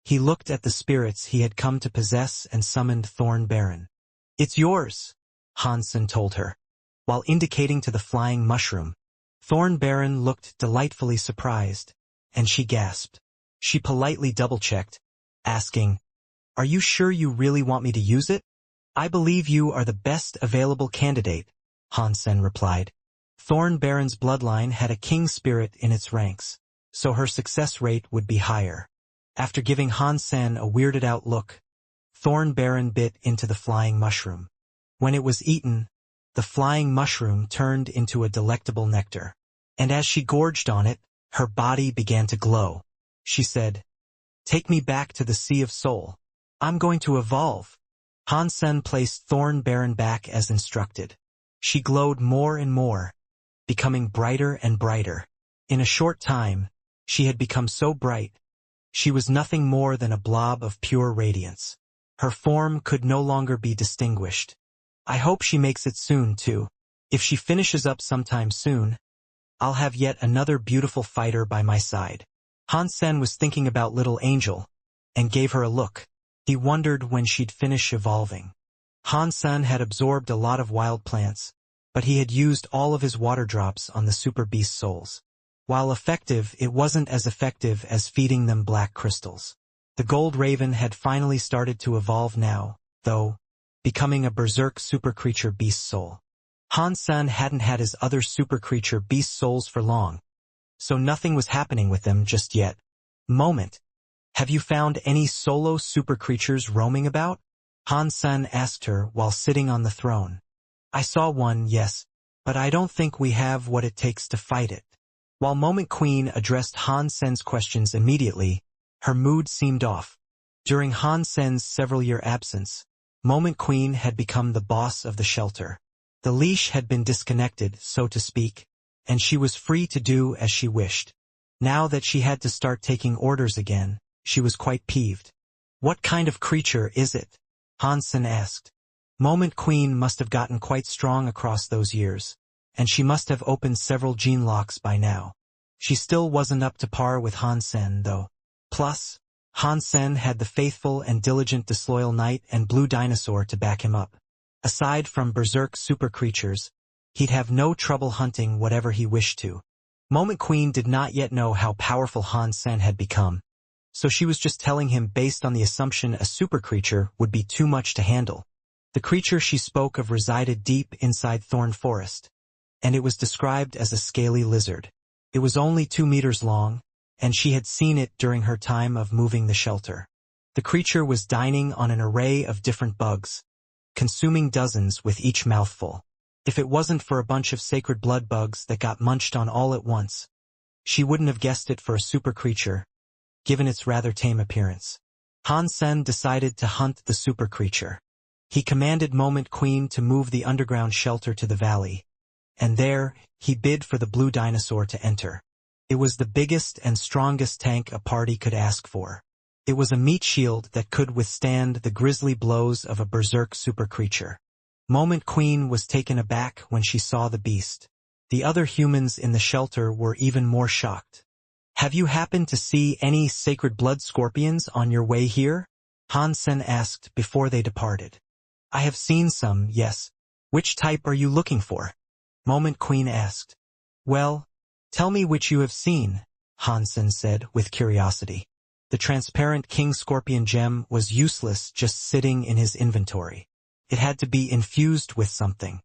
he looked at the spirits he had come to possess and summoned Thorn Baron. "It's yours," Han-san told her. While indicating to the flying mushroom, Thorn Baron looked delightfully surprised, and she gasped. She politely double-checked, asking, "Are you sure you really want me to use it?" "I believe you are the best available candidate," Han-san replied. Thorn Baron's bloodline had a king spirit in its ranks, so her success rate would be higher. After giving Han-san a weirded-out look, Thorn Baron bit into the flying mushroom. When it was eaten, the flying mushroom turned into a delectable nectar. And as she gorged on it, her body began to glow. She said, "Take me back to the Sea of Soul. I'm going to evolve." Han-san placed Thorn Baron back as instructed. She glowed more and more, becoming brighter and brighter. In a short time, she had become so bright, she was nothing more than a blob of pure radiance. Her form could no longer be distinguished. I hope she makes it soon, too. If she finishes up sometime soon, I'll have yet another beautiful fighter by my side. Han-san was thinking about little Angel, and gave her a look. He wondered when she'd finish evolving. Han-san had absorbed a lot of wild plants, but he had used all of his water drops on the super beast souls. While effective, it wasn't as effective as feeding them black crystals. The gold raven had finally started to evolve now, though, becoming a berserk super creature beast soul. Han-san hadn't had his other super creature beast souls for long, so nothing was happening with them just yet. Moment. Have you found any solo super creatures roaming about? Han-san asked her while sitting on the throne. I saw one, yes, but I don't think we have what it takes to fight it. While Moment Queen addressed Han-sen's questions immediately, her mood seemed off. During Han-sen's several-year absence, Moment Queen had become the boss of the shelter. The leash had been disconnected, so to speak, and she was free to do as she wished. Now that she had to start taking orders again, she was quite peeved. What kind of creature is it? Han-sen asked. Moment Queen must have gotten quite strong across those years, and she must have opened several gene locks by now. She still wasn't up to par with Han-sen, though. Plus, Han-sen had the faithful and diligent Disloyal Knight and Blue Dinosaur to back him up. Aside from berserk super creatures, he'd have no trouble hunting whatever he wished to. Moment Queen did not yet know how powerful Han-sen had become, so she was just telling him based on the assumption a super creature would be too much to handle. The creature she spoke of resided deep inside Thorn Forest, and it was described as a scaly lizard. It was only 2 meters long, and she had seen it during her time of moving the shelter. The creature was dining on an array of different bugs, consuming dozens with each mouthful. If it wasn't for a bunch of sacred blood bugs that got munched on all at once, she wouldn't have guessed it for a super creature, given its rather tame appearance. Han-sen decided to hunt the super creature. He commanded Moment Queen to move the underground shelter to the valley, and there, he bid for the Blue Dinosaur to enter. It was the biggest and strongest tank a party could ask for. It was a meat shield that could withstand the grisly blows of a berserk super creature. Moment Queen was taken aback when she saw the beast. The other humans in the shelter were even more shocked. Have you happened to see any sacred blood scorpions on your way here? Han-sen asked before they departed. I have seen some, yes. Which type are you looking for? Moment Queen asked. Well, tell me which you have seen, Han-sen said with curiosity. The transparent King Scorpion gem was useless just sitting in his inventory. It had to be infused with something.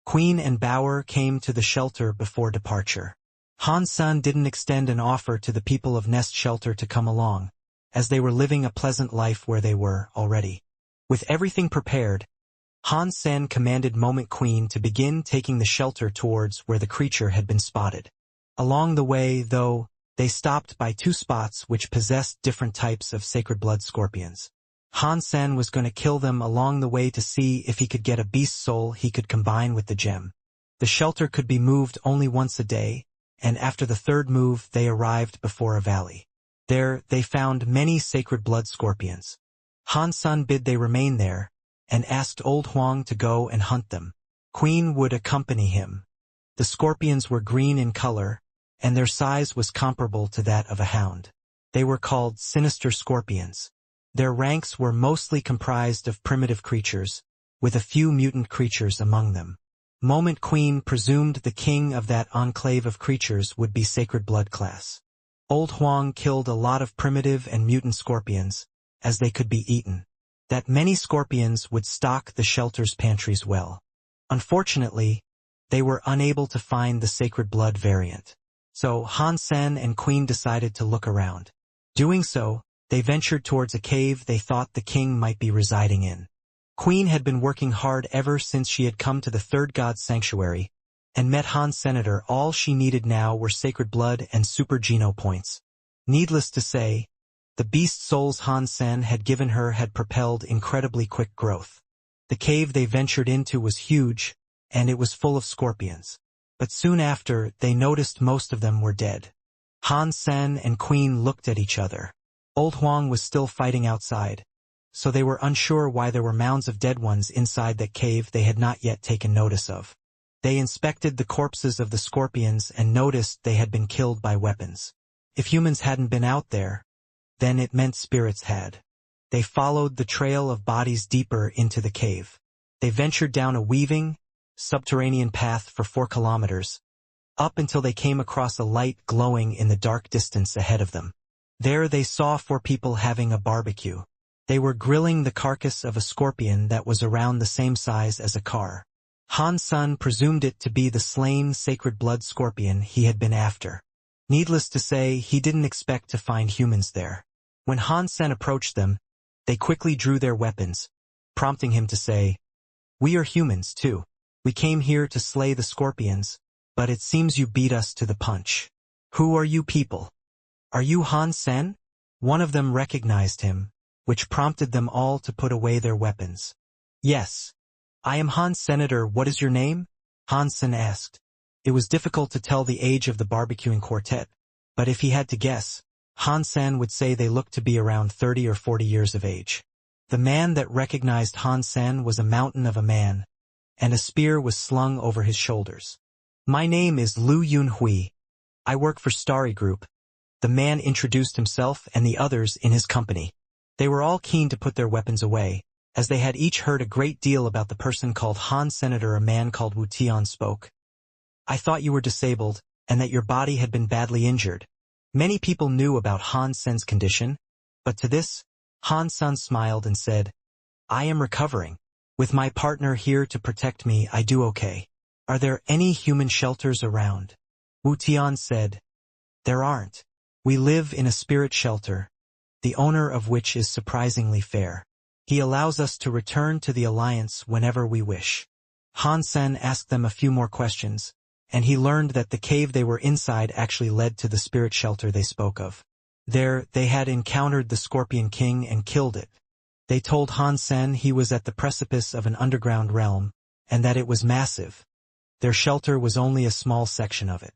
Queen and Bauer came to the shelter before departure. Han-sen didn't extend an offer to the people of Nest Shelter to come along, as they were living a pleasant life where they were already. With everything prepared, Han-sen commanded Moment Queen to begin taking the shelter towards where the creature had been spotted. Along the way, though, they stopped by 2 spots which possessed different types of sacred blood scorpions. Han-sen was going to kill them along the way to see if he could get a beast soul he could combine with the gem. The shelter could be moved only once a day, and after the third move they arrived before a valley. There they found many sacred blood scorpions. Han Sen bid they remain there, and asked Old Huang to go and hunt them. Queen would accompany him. The scorpions were green in color, and their size was comparable to that of a hound. They were called sinister scorpions. Their ranks were mostly comprised of primitive creatures, with a few mutant creatures among them. Moment Queen presumed the king of that enclave of creatures would be sacred blood class. Old Huang killed a lot of primitive and mutant scorpions, as they could be eaten. That many scorpions would stock the shelter's pantries well. Unfortunately, they were unable to find the sacred blood variant. So Han Sen and Queen decided to look around. Doing so, they ventured towards a cave they thought the king might be residing in. Queen had been working hard ever since she had come to the third god's sanctuary, and met Han Senator. All she needed now were sacred blood and super geno points. Needless to say, the beast souls Han Sen had given her had propelled incredibly quick growth. The cave they ventured into was huge, and it was full of scorpions. But soon after, they noticed most of them were dead. Han Sen and Queen looked at each other. Old Huang was still fighting outside, so they were unsure why there were mounds of dead ones inside that cave they had not yet taken notice of. They inspected the corpses of the scorpions and noticed they had been killed by weapons. If humans hadn't been out there, then it meant spirits had. They followed the trail of bodies deeper into the cave. They ventured down a weaving, subterranean path for 4 kilometers, up until they came across a light glowing in the dark distance ahead of them. There they saw 4 people having a barbecue. They were grilling the carcass of a scorpion that was around the same size as a car. Han Sen presumed it to be the slain sacred blood scorpion he had been after. Needless to say, he didn't expect to find humans there. When Han Sen approached them, they quickly drew their weapons, prompting him to say, "We are humans, too. We came here to slay the scorpions, but it seems you beat us to the punch. Who are you people? Are you Han Sen?" One of them recognized him, which prompted them all to put away their weapons. "Yes. I am Han Senator. What is your name?" Han Sen asked. It was difficult to tell the age of the barbecuing quartet, but if he had to guess, Han Sen would say they looked to be around 30 or 40 years of age. The man that recognized Han Sen was a mountain of a man, and a spear was slung over his shoulders. "My name is Lu Yunhui. I work for Starry Group." The man introduced himself and the others in his company. They were all keen to put their weapons away, as they had each heard a great deal about the person called Han Senator. A man called Wuxia spoke. "I thought you were disabled, and that your body had been badly injured." Many people knew about Han Sen's condition, but to this, Han Sen smiled and said, "I am recovering. With my partner here to protect me, I do okay. Are there any human shelters around?" Wuxia said, "There aren't. We live in a spirit shelter, the owner of which is surprisingly fair. He allows us to return to the Alliance whenever we wish." Han Sen asked them a few more questions, and he learned that the cave they were inside actually led to the spirit shelter they spoke of. There, they had encountered the Scorpion King and killed it. They told Han Sen he was at the precipice of an underground realm, and that it was massive. Their shelter was only a small section of it.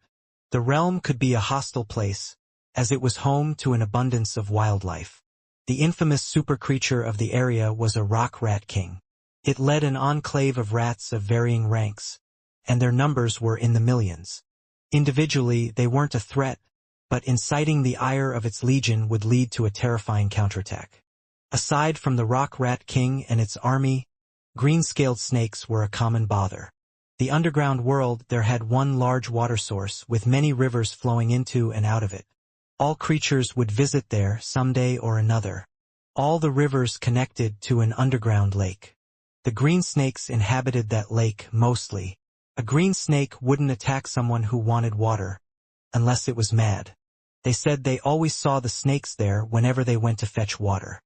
The realm could be a hostile place, as it was home to an abundance of wildlife. The infamous super creature of the area was a rock rat king. It led an enclave of rats of varying ranks, and their numbers were in the millions. Individually, they weren't a threat, but inciting the ire of its legion would lead to a terrifying counterattack. Aside from the Rock Rat King and its army, green-scaled snakes were a common bother. The underground world there had one large water source with many rivers flowing into and out of it. All creatures would visit there someday or another. All the rivers connected to an underground lake. The green snakes inhabited that lake mostly. A green snake wouldn't attack someone who wanted water, unless it was mad. They said they always saw the snakes there whenever they went to fetch water.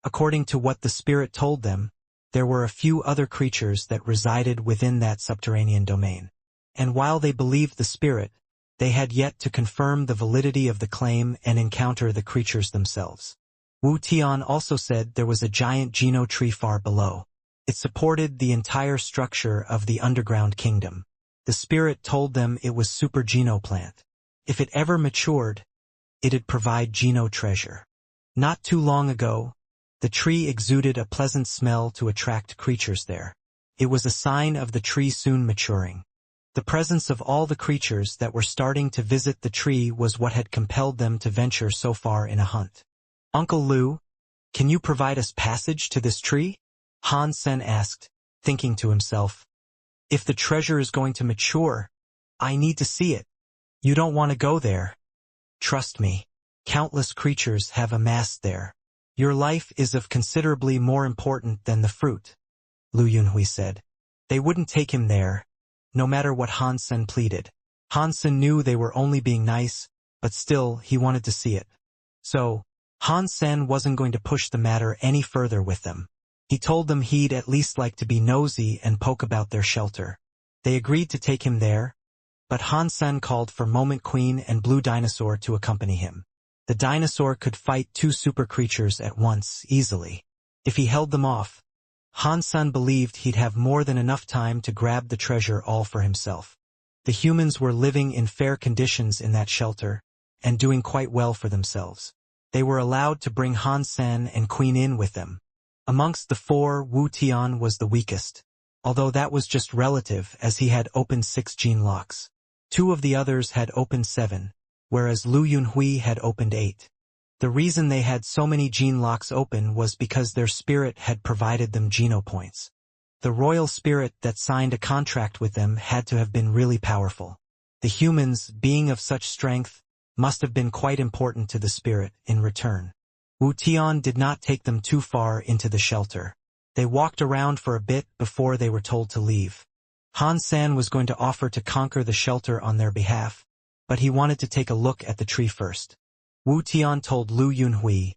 According to what the spirit told them, there were a few other creatures that resided within that subterranean domain. And while they believed the spirit, they had yet to confirm the validity of the claim and encounter the creatures themselves. Wu Tian also said there was a giant geno tree far below. It supported the entire structure of the underground kingdom. The spirit told them it was super geno plant. If it ever matured, it'd provide Geno treasure. Not too long ago, the tree exuded a pleasant smell to attract creatures there. It was a sign of the tree soon maturing. The presence of all the creatures that were starting to visit the tree was what had compelled them to venture so far in a hunt. Uncle Lu, can you provide us passage to this tree? Han Sen asked, thinking to himself. If the treasure is going to mature, I need to see it. You don't want to go there. Trust me, countless creatures have amassed there. Your life is of considerably more importance than the fruit, Lu Yunhui said. They wouldn't take him there, no matter what Han Sen pleaded. Han Sen knew they were only being nice, but still he wanted to see it. So, Han Sen wasn't going to push the matter any further with them. He told them he'd at least like to be nosy and poke about their shelter. They agreed to take him there, but Han Sen called for Moment Queen and Blue Dinosaur to accompany him. The dinosaur could fight two super creatures at once, easily. If he held them off, Han Sen believed he'd have more than enough time to grab the treasure all for himself. The humans were living in fair conditions in that shelter, and doing quite well for themselves. They were allowed to bring Han Sen and Queen in with them. Amongst the four, Wu Tian was the weakest, although that was just relative as he had opened 6 gene locks. 2 of the others had opened 7, whereas Lu Yunhui had opened 8. The reason they had so many gene locks open was because their spirit had provided them geno points. The royal spirit that signed a contract with them had to have been really powerful. The humans, being of such strength, must have been quite important to the spirit in return. Wu Tian did not take them too far into the shelter. They walked around for a bit before they were told to leave. Han San was going to offer to conquer the shelter on their behalf, but he wanted to take a look at the tree first. Wu Tian told Lu Yunhui,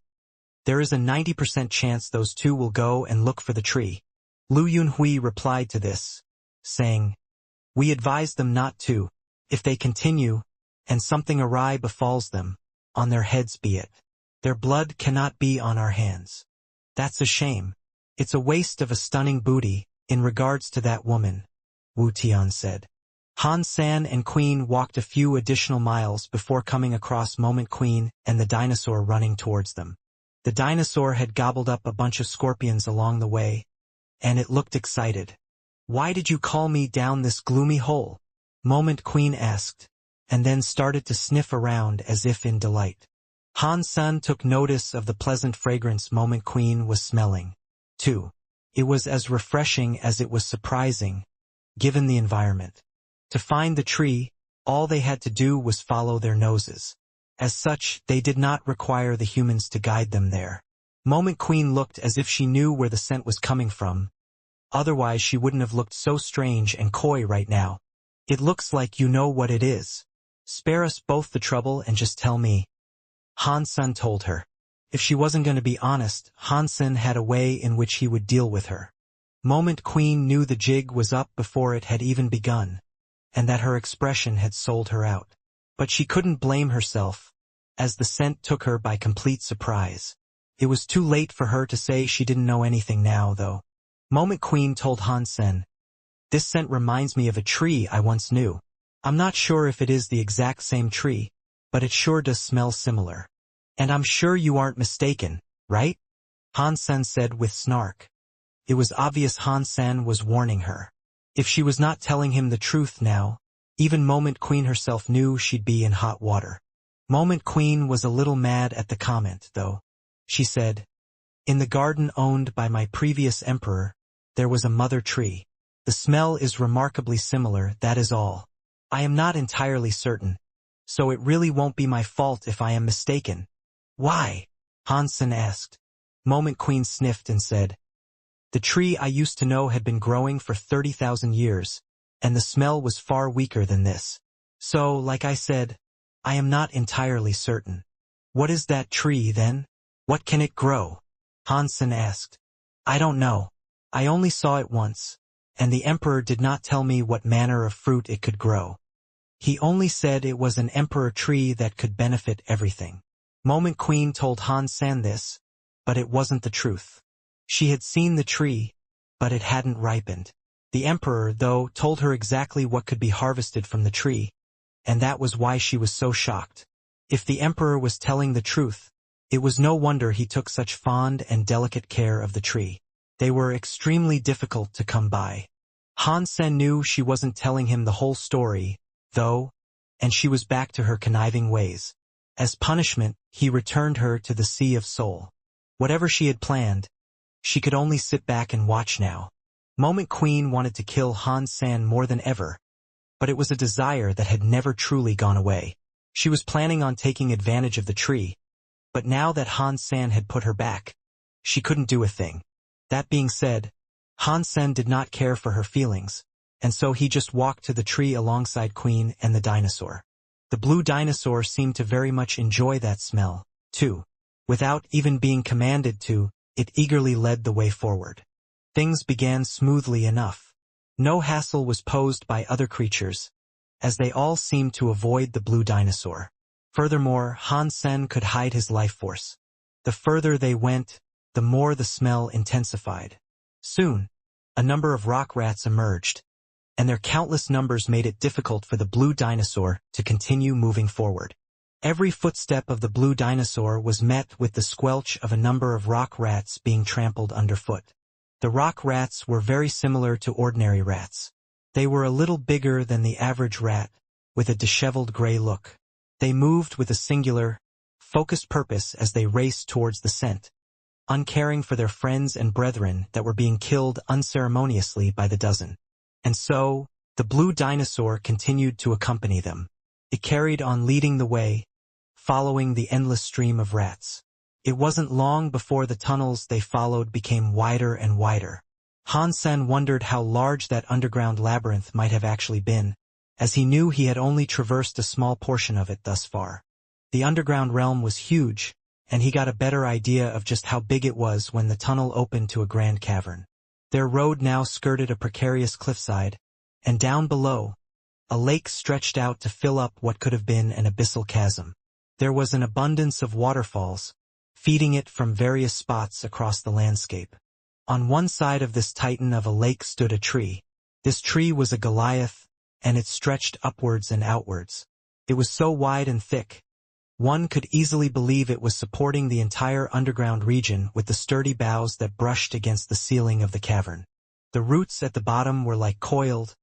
"There is a 90% chance those two will go and look for the tree." Lu Yunhui replied to this, saying, "We advise them not to. If they continue, and something awry befalls them, on their heads be it. Their blood cannot be on our hands. That's a shame. It's a waste of a stunning booty, in regards to that woman," Wu Tian said. Han San and Queen walked a few additional miles before coming across Moment Queen and the dinosaur running towards them. The dinosaur had gobbled up a bunch of scorpions along the way, and it looked excited. "Why did you call me down this gloomy hole?" Moment Queen asked, and then started to sniff around as if in delight. Han San took notice of the pleasant fragrance Moment Queen was smelling, too. It was as refreshing as it was surprising, given the environment. To find the tree, all they had to do was follow their noses. As such, they did not require the humans to guide them there. Moment Queen looked as if she knew where the scent was coming from. Otherwise she wouldn't have looked so strange and coy right now. "It looks like you know what it is. Spare us both the trouble and just tell me," Han Sen told her. If she wasn't going to be honest, Han Sen had a way in which he would deal with her. Moment Queen knew the jig was up before it had even begun, and that her expression had sold her out. But she couldn't blame herself, as the scent took her by complete surprise. It was too late for her to say she didn't know anything now, though. Moment Queen told Han Sen, "This scent reminds me of a tree I once knew. I'm not sure if it is the exact same tree, but it sure does smell similar. And I'm sure you aren't mistaken, right?" Han Sen said with snark. It was obvious Han Sen was warning her. If she was not telling him the truth now, even Moment Queen herself knew she'd be in hot water. Moment Queen was a little mad at the comment, though. She said, "In the garden owned by my previous emperor, there was a mother tree. The smell is remarkably similar, that is all. I am not entirely certain, so it really won't be my fault if I am mistaken." "Why?" Han Sen asked. Moment Queen sniffed and said, "The tree I used to know had been growing for 30,000 years, and the smell was far weaker than this. So, like I said, I am not entirely certain." "What is that tree, then? What can it grow?" Han Sen asked. "I don't know. I only saw it once, and the emperor did not tell me what manner of fruit it could grow. He only said it was an emperor tree that could benefit everything." Moment Queen told Han San this, but it wasn't the truth. She had seen the tree, but it hadn't ripened. The emperor, though, told her exactly what could be harvested from the tree, and that was why she was so shocked. If the emperor was telling the truth, it was no wonder he took such fond and delicate care of the tree. They were extremely difficult to come by. Han Sen knew she wasn't telling him the whole story, though, and she was back to her conniving ways. As punishment, he returned her to the Sea of Soul. Whatever she had planned, she could only sit back and watch now. Moment Queen wanted to kill Han Sen more than ever, but it was a desire that had never truly gone away. She was planning on taking advantage of the tree, but now that Han Sen had put her back, she couldn't do a thing. That being said, Han Sen did not care for her feelings, and so he just walked to the tree alongside Queen and the dinosaur. The blue dinosaur seemed to very much enjoy that smell, too. Without even being commanded to, it eagerly led the way forward. Things began smoothly enough. No hassle was posed by other creatures, as they all seemed to avoid the blue dinosaur. Furthermore, Han Sen could hide his life force. The further they went, the more the smell intensified. Soon, a number of rock rats emerged, and their countless numbers made it difficult for the blue dinosaur to continue moving forward. Every footstep of the blue dinosaur was met with the squelch of a number of rock rats being trampled underfoot. The rock rats were very similar to ordinary rats. They were a little bigger than the average rat, with a disheveled gray look. They moved with a singular, focused purpose as they raced towards the scent, uncaring for their friends and brethren that were being killed unceremoniously by the dozen. And so, the blue dinosaur continued to accompany them. It carried on leading the way, following the endless stream of rats. It wasn't long before the tunnels they followed became wider and wider. Han Sen wondered how large that underground labyrinth might have actually been, as he knew he had only traversed a small portion of it thus far. The underground realm was huge, and he got a better idea of just how big it was when the tunnel opened to a grand cavern. Their road now skirted a precarious cliffside, and down below, a lake stretched out to fill up what could have been an abyssal chasm. There was an abundance of waterfalls, feeding it from various spots across the landscape. On one side of this titan of a lake stood a tree. This tree was a Goliath, and it stretched upwards and outwards. It was so wide and thick, one could easily believe it was supporting the entire underground region with the sturdy boughs that brushed against the ceiling of the cavern. The roots at the bottom were like coiled,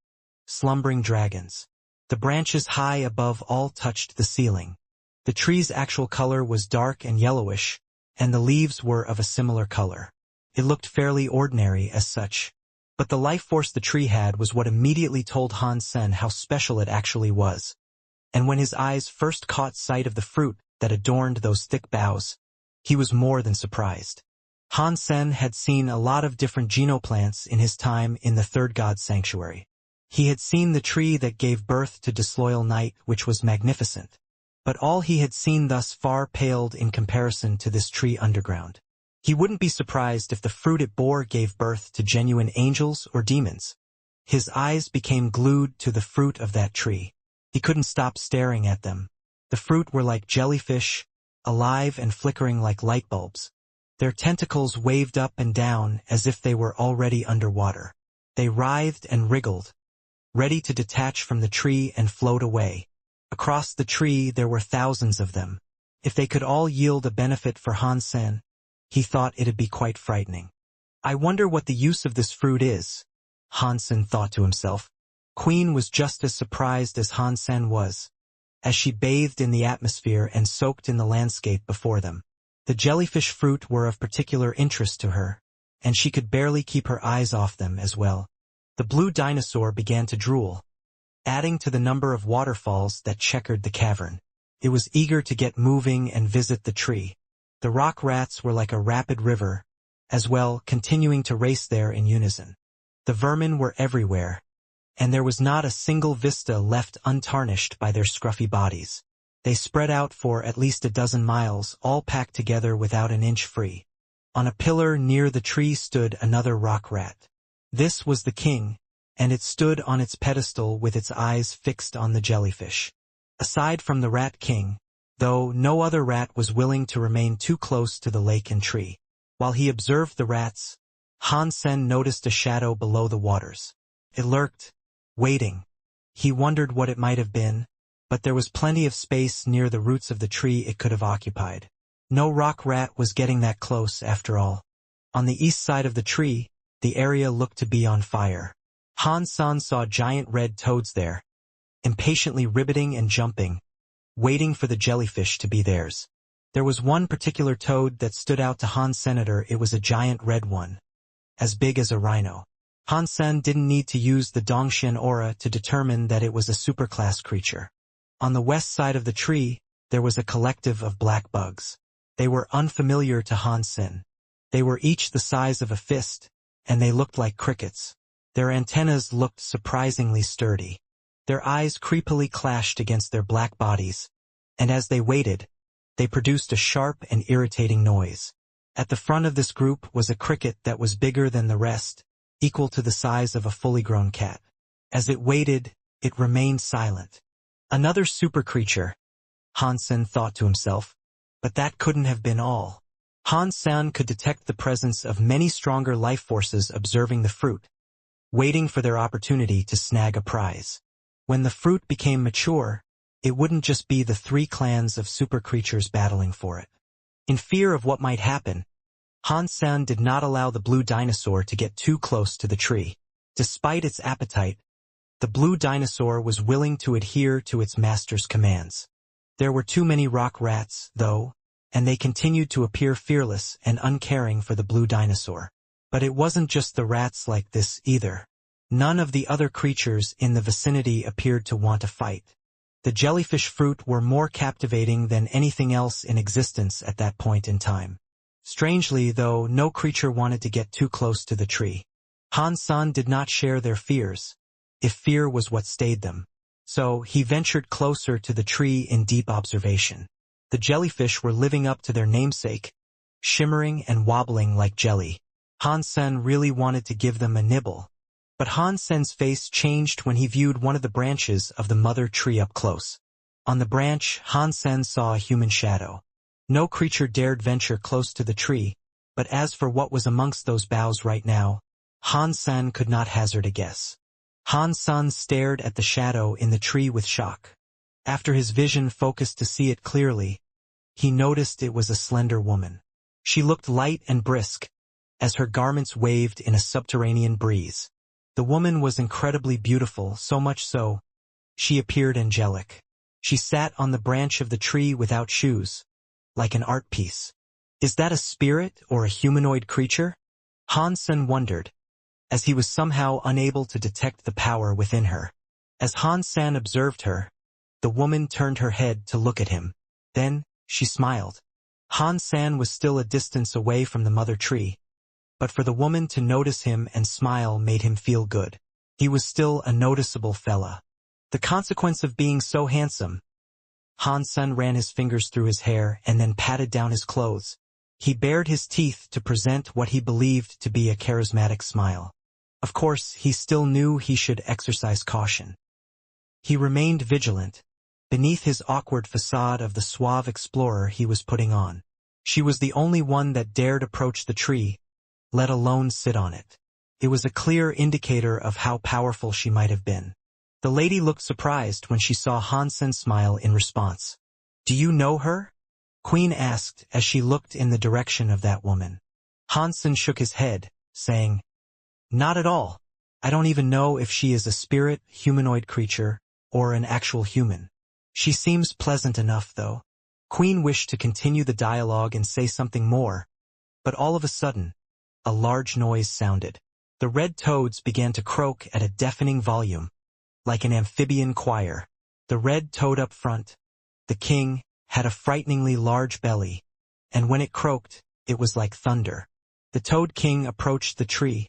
slumbering dragons. The branches high above all touched the ceiling. The tree's actual color was dark and yellowish, and the leaves were of a similar color. It looked fairly ordinary as such, but the life force the tree had was what immediately told Han Sen how special it actually was. And when his eyes first caught sight of the fruit that adorned those thick boughs, he was more than surprised. Han Sen had seen a lot of different genoplants in his time in the Third God Sanctuary. He had seen the tree that gave birth to Disloyal Night, which was magnificent. But all he had seen thus far paled in comparison to this tree underground. He wouldn't be surprised if the fruit it bore gave birth to genuine angels or demons. His eyes became glued to the fruit of that tree. He couldn't stop staring at them. The fruit were like jellyfish, alive and flickering like light bulbs. Their tentacles waved up and down as if they were already underwater. They writhed and wriggled, ready to detach from the tree and float away. Across the tree there were thousands of them. If they could all yield a benefit for Han Sen, he thought it'd be quite frightening. I wonder what the use of this fruit is, Han Sen thought to himself. Queen was just as surprised as Han Sen was, as she bathed in the atmosphere and soaked in the landscape before them. The jellyfish fruit were of particular interest to her, and she could barely keep her eyes off them as well. The blue dinosaur began to drool, adding to the number of waterfalls that checkered the cavern. It was eager to get moving and visit the tree. The rock rats were like a rapid river, as well, continuing to race there in unison. The vermin were everywhere, and there was not a single vista left untarnished by their scruffy bodies. They spread out for at least a dozen miles, all packed together without an inch free. On a pillar near the tree stood another rock rat. This was the king, and it stood on its pedestal with its eyes fixed on the jellyfish. Aside from the Rat King, though, no other rat was willing to remain too close to the lake and tree. While he observed the rats, Han Sen noticed a shadow below the waters. It lurked, waiting. He wondered what it might have been, but there was plenty of space near the roots of the tree it could have occupied. No rock rat was getting that close after all. On the east side of the tree, the area looked to be on fire. Han-san saw giant red toads there, impatiently ribbiting and jumping, waiting for the jellyfish to be theirs. There was one particular toad that stood out to Han-Senator. It was a giant red one, as big as a rhino. Han-sen didn't need to use the Dongshin aura to determine that it was a superclass creature. On the west side of the tree, there was a collective of black bugs. They were unfamiliar to Han-sen. They were each the size of a fist, and they looked like crickets. Their antennas looked surprisingly sturdy. Their eyes creepily clashed against their black bodies, and as they waited, they produced a sharp and irritating noise. At the front of this group was a cricket that was bigger than the rest, equal to the size of a fully grown cat. As it waited, it remained silent. Another super creature, Han-sen thought to himself, but that couldn't have been all. Han-san could detect the presence of many stronger life forces observing the fruit, waiting for their opportunity to snag a prize. When the fruit became mature, it wouldn't just be the three clans of super creatures battling for it. In fear of what might happen, Han-san did not allow the blue dinosaur to get too close to the tree. Despite its appetite, the blue dinosaur was willing to adhere to its master's commands. There were too many rock rats, though, and they continued to appear fearless and uncaring for the blue dinosaur. But it wasn't just the rats like this either. None of the other creatures in the vicinity appeared to want to fight. The jellyfish fruit were more captivating than anything else in existence at that point in time. Strangely, though, no creature wanted to get too close to the tree. Han-san did not share their fears, if fear was what stayed them. So he ventured closer to the tree in deep observation. The jellyfish were living up to their namesake, shimmering and wobbling like jelly. Han-sen really wanted to give them a nibble. But Han-sen's face changed when he viewed one of the branches of the mother tree up close. On the branch, Han-sen saw a human shadow. No creature dared venture close to the tree, but as for what was amongst those boughs right now, Han-sen could not hazard a guess. Han-san stared at the shadow in the tree with shock. After his vision focused to see it clearly, he noticed it was a slender woman. She looked light and brisk, as her garments waved in a subterranean breeze. The woman was incredibly beautiful, so much so, she appeared angelic. She sat on the branch of the tree without shoes, like an art piece. Is that a spirit or a humanoid creature? Han-sen wondered, as he was somehow unable to detect the power within her. As Han-san observed her, the woman turned her head to look at him. Then, she smiled. Han-san was still a distance away from the mother tree, but for the woman to notice him and smile made him feel good. He was still a noticeable fella. The consequence of being so handsome. Han-san ran his fingers through his hair and then patted down his clothes. He bared his teeth to present what he believed to be a charismatic smile. Of course, he still knew he should exercise caution. He remained vigilant, beneath his awkward facade of the suave explorer he was putting on. She was the only one that dared approach the tree, let alone sit on it. It was a clear indicator of how powerful she might have been. The lady looked surprised when she saw Han-sen smile in response. "Do you know her?" Queen asked as she looked in the direction of that woman. Han-sen shook his head, saying, "Not at all. I don't even know if she is a spirit, humanoid creature, or an actual human. She seems pleasant enough, though." Queen wished to continue the dialogue and say something more, but all of a sudden, a large noise sounded. The red toads began to croak at a deafening volume, like an amphibian choir. The red toad up front, the king, had a frighteningly large belly, and when it croaked, it was like thunder. The Toad King approached the tree,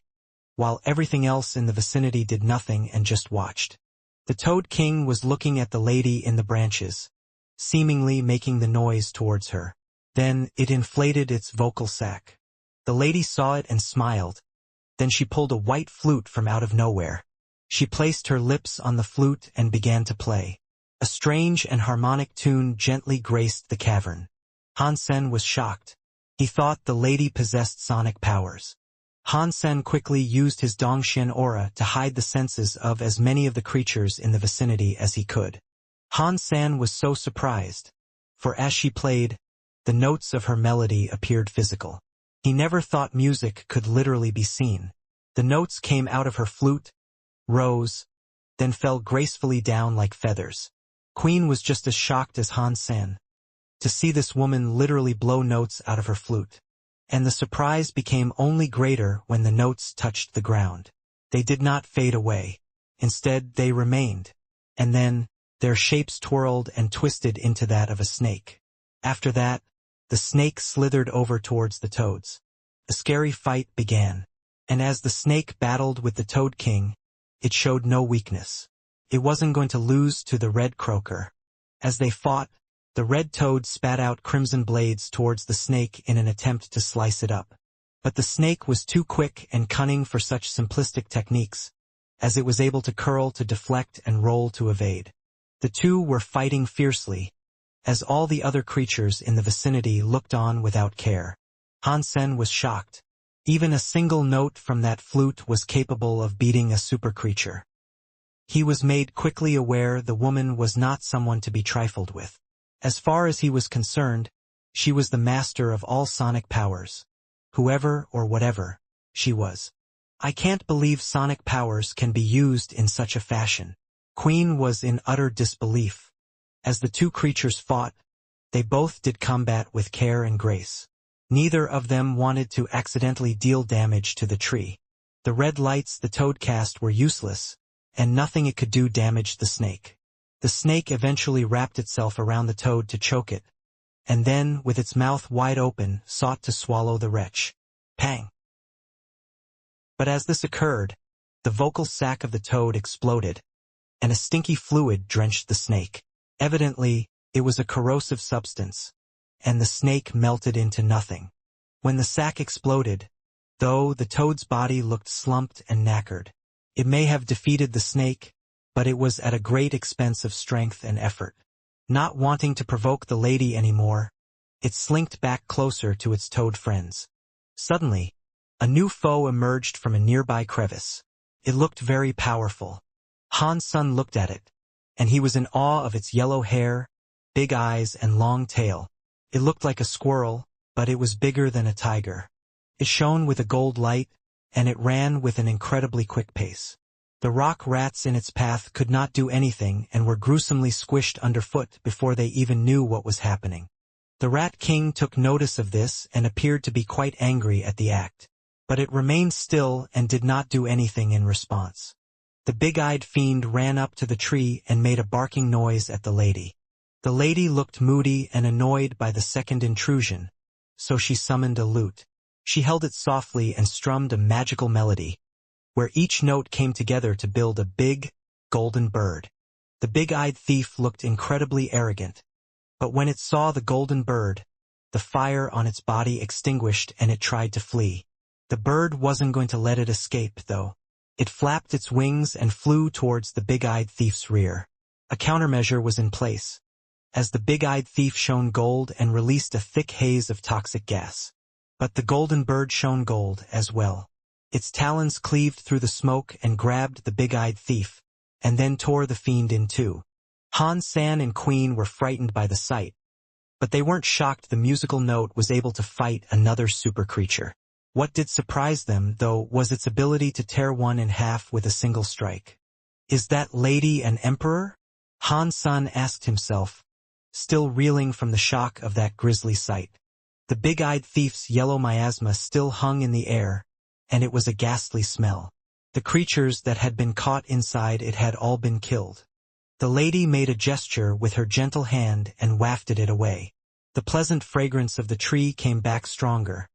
while everything else in the vicinity did nothing and just watched. The Toad King was looking at the lady in the branches, seemingly making the noise towards her. Then it inflated its vocal sac. The lady saw it and smiled. Then she pulled a white flute from out of nowhere. She placed her lips on the flute and began to play. A strange and harmonic tune gently graced the cavern. Han-sen was shocked. He thought the lady possessed sonic powers. Han-sen quickly used his Dongshin aura to hide the senses of as many of the creatures in the vicinity as he could. Han-san was so surprised, for as she played, the notes of her melody appeared physical. He never thought music could literally be seen. The notes came out of her flute, rose, then fell gracefully down like feathers. Queen was just as shocked as Han-san to see this woman literally blow notes out of her flute. And the surprise became only greater when the notes touched the ground. They did not fade away. Instead, they remained. And then, their shapes twirled and twisted into that of a snake. After that, the snake slithered over towards the toads. A scary fight began. And as the snake battled with the Toad King, it showed no weakness. It wasn't going to lose to the red croaker. As they fought, the red toad spat out crimson blades towards the snake in an attempt to slice it up. But the snake was too quick and cunning for such simplistic techniques, as it was able to curl to deflect and roll to evade. The two were fighting fiercely, as all the other creatures in the vicinity looked on without care. Han-sen was shocked. Even a single note from that flute was capable of beating a super creature. He was made quickly aware the woman was not someone to be trifled with. As far as he was concerned, she was the master of all sonic powers. Whoever or whatever she was. I can't believe sonic powers can be used in such a fashion. Queen was in utter disbelief. As the two creatures fought, they both did combat with care and grace. Neither of them wanted to accidentally deal damage to the tree. The red lights the toad cast were useless, and nothing it could do damaged the snake. The snake eventually wrapped itself around the toad to choke it, and then, with its mouth wide open, sought to swallow the wretch. Pang! But as this occurred, the vocal sac of the toad exploded, and a stinky fluid drenched the snake. Evidently, it was a corrosive substance, and the snake melted into nothing. When the sac exploded, though the toad's body looked slumped and knackered, it may have defeated the snake, but it was at a great expense of strength and effort. Not wanting to provoke the lady anymore, it slinked back closer to its toad friends. Suddenly, a new foe emerged from a nearby crevice. It looked very powerful. Han-sun looked at it, and he was in awe of its yellow hair, big eyes, and long tail. It looked like a squirrel, but it was bigger than a tiger. It shone with a gold light, and it ran with an incredibly quick pace. The rock rats in its path could not do anything and were gruesomely squished underfoot before they even knew what was happening. The Rat King took notice of this and appeared to be quite angry at the act. But it remained still and did not do anything in response. The big-eyed fiend ran up to the tree and made a barking noise at the lady. The lady looked moody and annoyed by the second intrusion, so she summoned a lute. She held it softly and strummed a magical melody, where each note came together to build a big, golden bird. The big-eyed thief looked incredibly arrogant, but when it saw the golden bird, the fire on its body extinguished and it tried to flee. The bird wasn't going to let it escape, though. It flapped its wings and flew towards the big-eyed thief's rear. A countermeasure was in place, as the big-eyed thief shone gold and released a thick haze of toxic gas. But the golden bird shone gold as well. Its talons cleaved through the smoke and grabbed the big-eyed thief, and then tore the fiend in two. Han-san and Queen were frightened by the sight, but they weren't shocked the musical note was able to fight another super creature. What did surprise them, though, was its ability to tear one in half with a single strike. Is that lady an emperor? Han-san asked himself, still reeling from the shock of that grisly sight. The big-eyed thief's yellow miasma still hung in the air, and it was a ghastly smell. The creatures that had been caught inside it had all been killed. The lady made a gesture with her gentle hand and wafted it away. The pleasant fragrance of the tree came back stronger,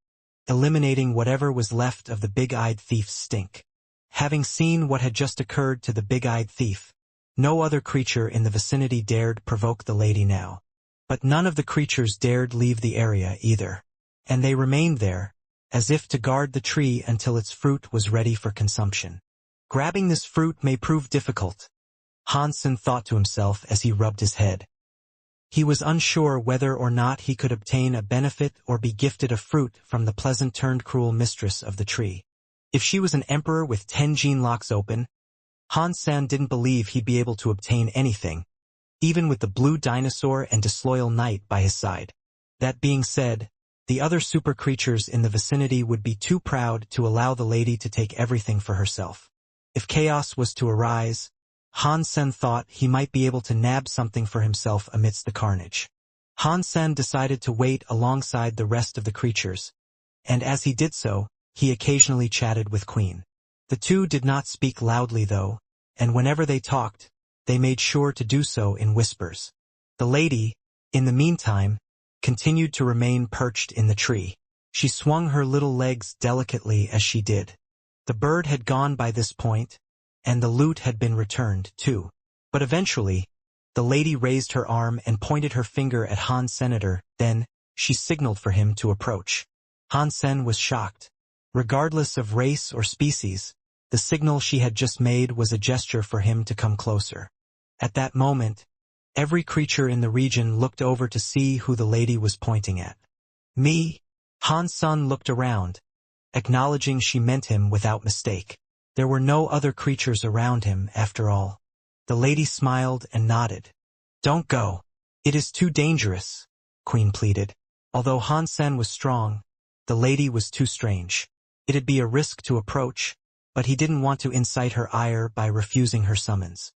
eliminating whatever was left of the big-eyed thief's stink. Having seen what had just occurred to the big-eyed thief, no other creature in the vicinity dared provoke the lady now. But none of the creatures dared leave the area either, and they remained there, as if to guard the tree until its fruit was ready for consumption. Grabbing this fruit may prove difficult, Han-sen thought to himself as he rubbed his head. He was unsure whether or not he could obtain a benefit or be gifted a fruit from the pleasant-turned-cruel mistress of the tree. If she was an emperor with 10 gene locks open, Han-san didn't believe he'd be able to obtain anything, even with the blue dinosaur and disloyal knight by his side. That being said, the other super creatures in the vicinity would be too proud to allow the lady to take everything for herself. If chaos was to arise, Han Sen thought he might be able to nab something for himself amidst the carnage. Han Sen decided to wait alongside the rest of the creatures, and as he did so, he occasionally chatted with Queen. The two did not speak loudly though, and whenever they talked, they made sure to do so in whispers. The lady, in the meantime, continued to remain perched in the tree. She swung her little legs delicately as she did. The bird had gone by this point, and the loot had been returned, too. But eventually, the lady raised her arm and pointed her finger at Han Senator, then, she signaled for him to approach. Han Sen was shocked. Regardless of race or species, the signal she had just made was a gesture for him to come closer. At that moment, every creature in the region looked over to see who the lady was pointing at. Me? Han Sen looked around, acknowledging she meant him without mistake. There were no other creatures around him, after all. The lady smiled and nodded. Don't go. It is too dangerous, Queen pleaded. Although Han Sen was strong, the lady was too strange. It'd be a risk to approach, but he didn't want to incite her ire by refusing her summons.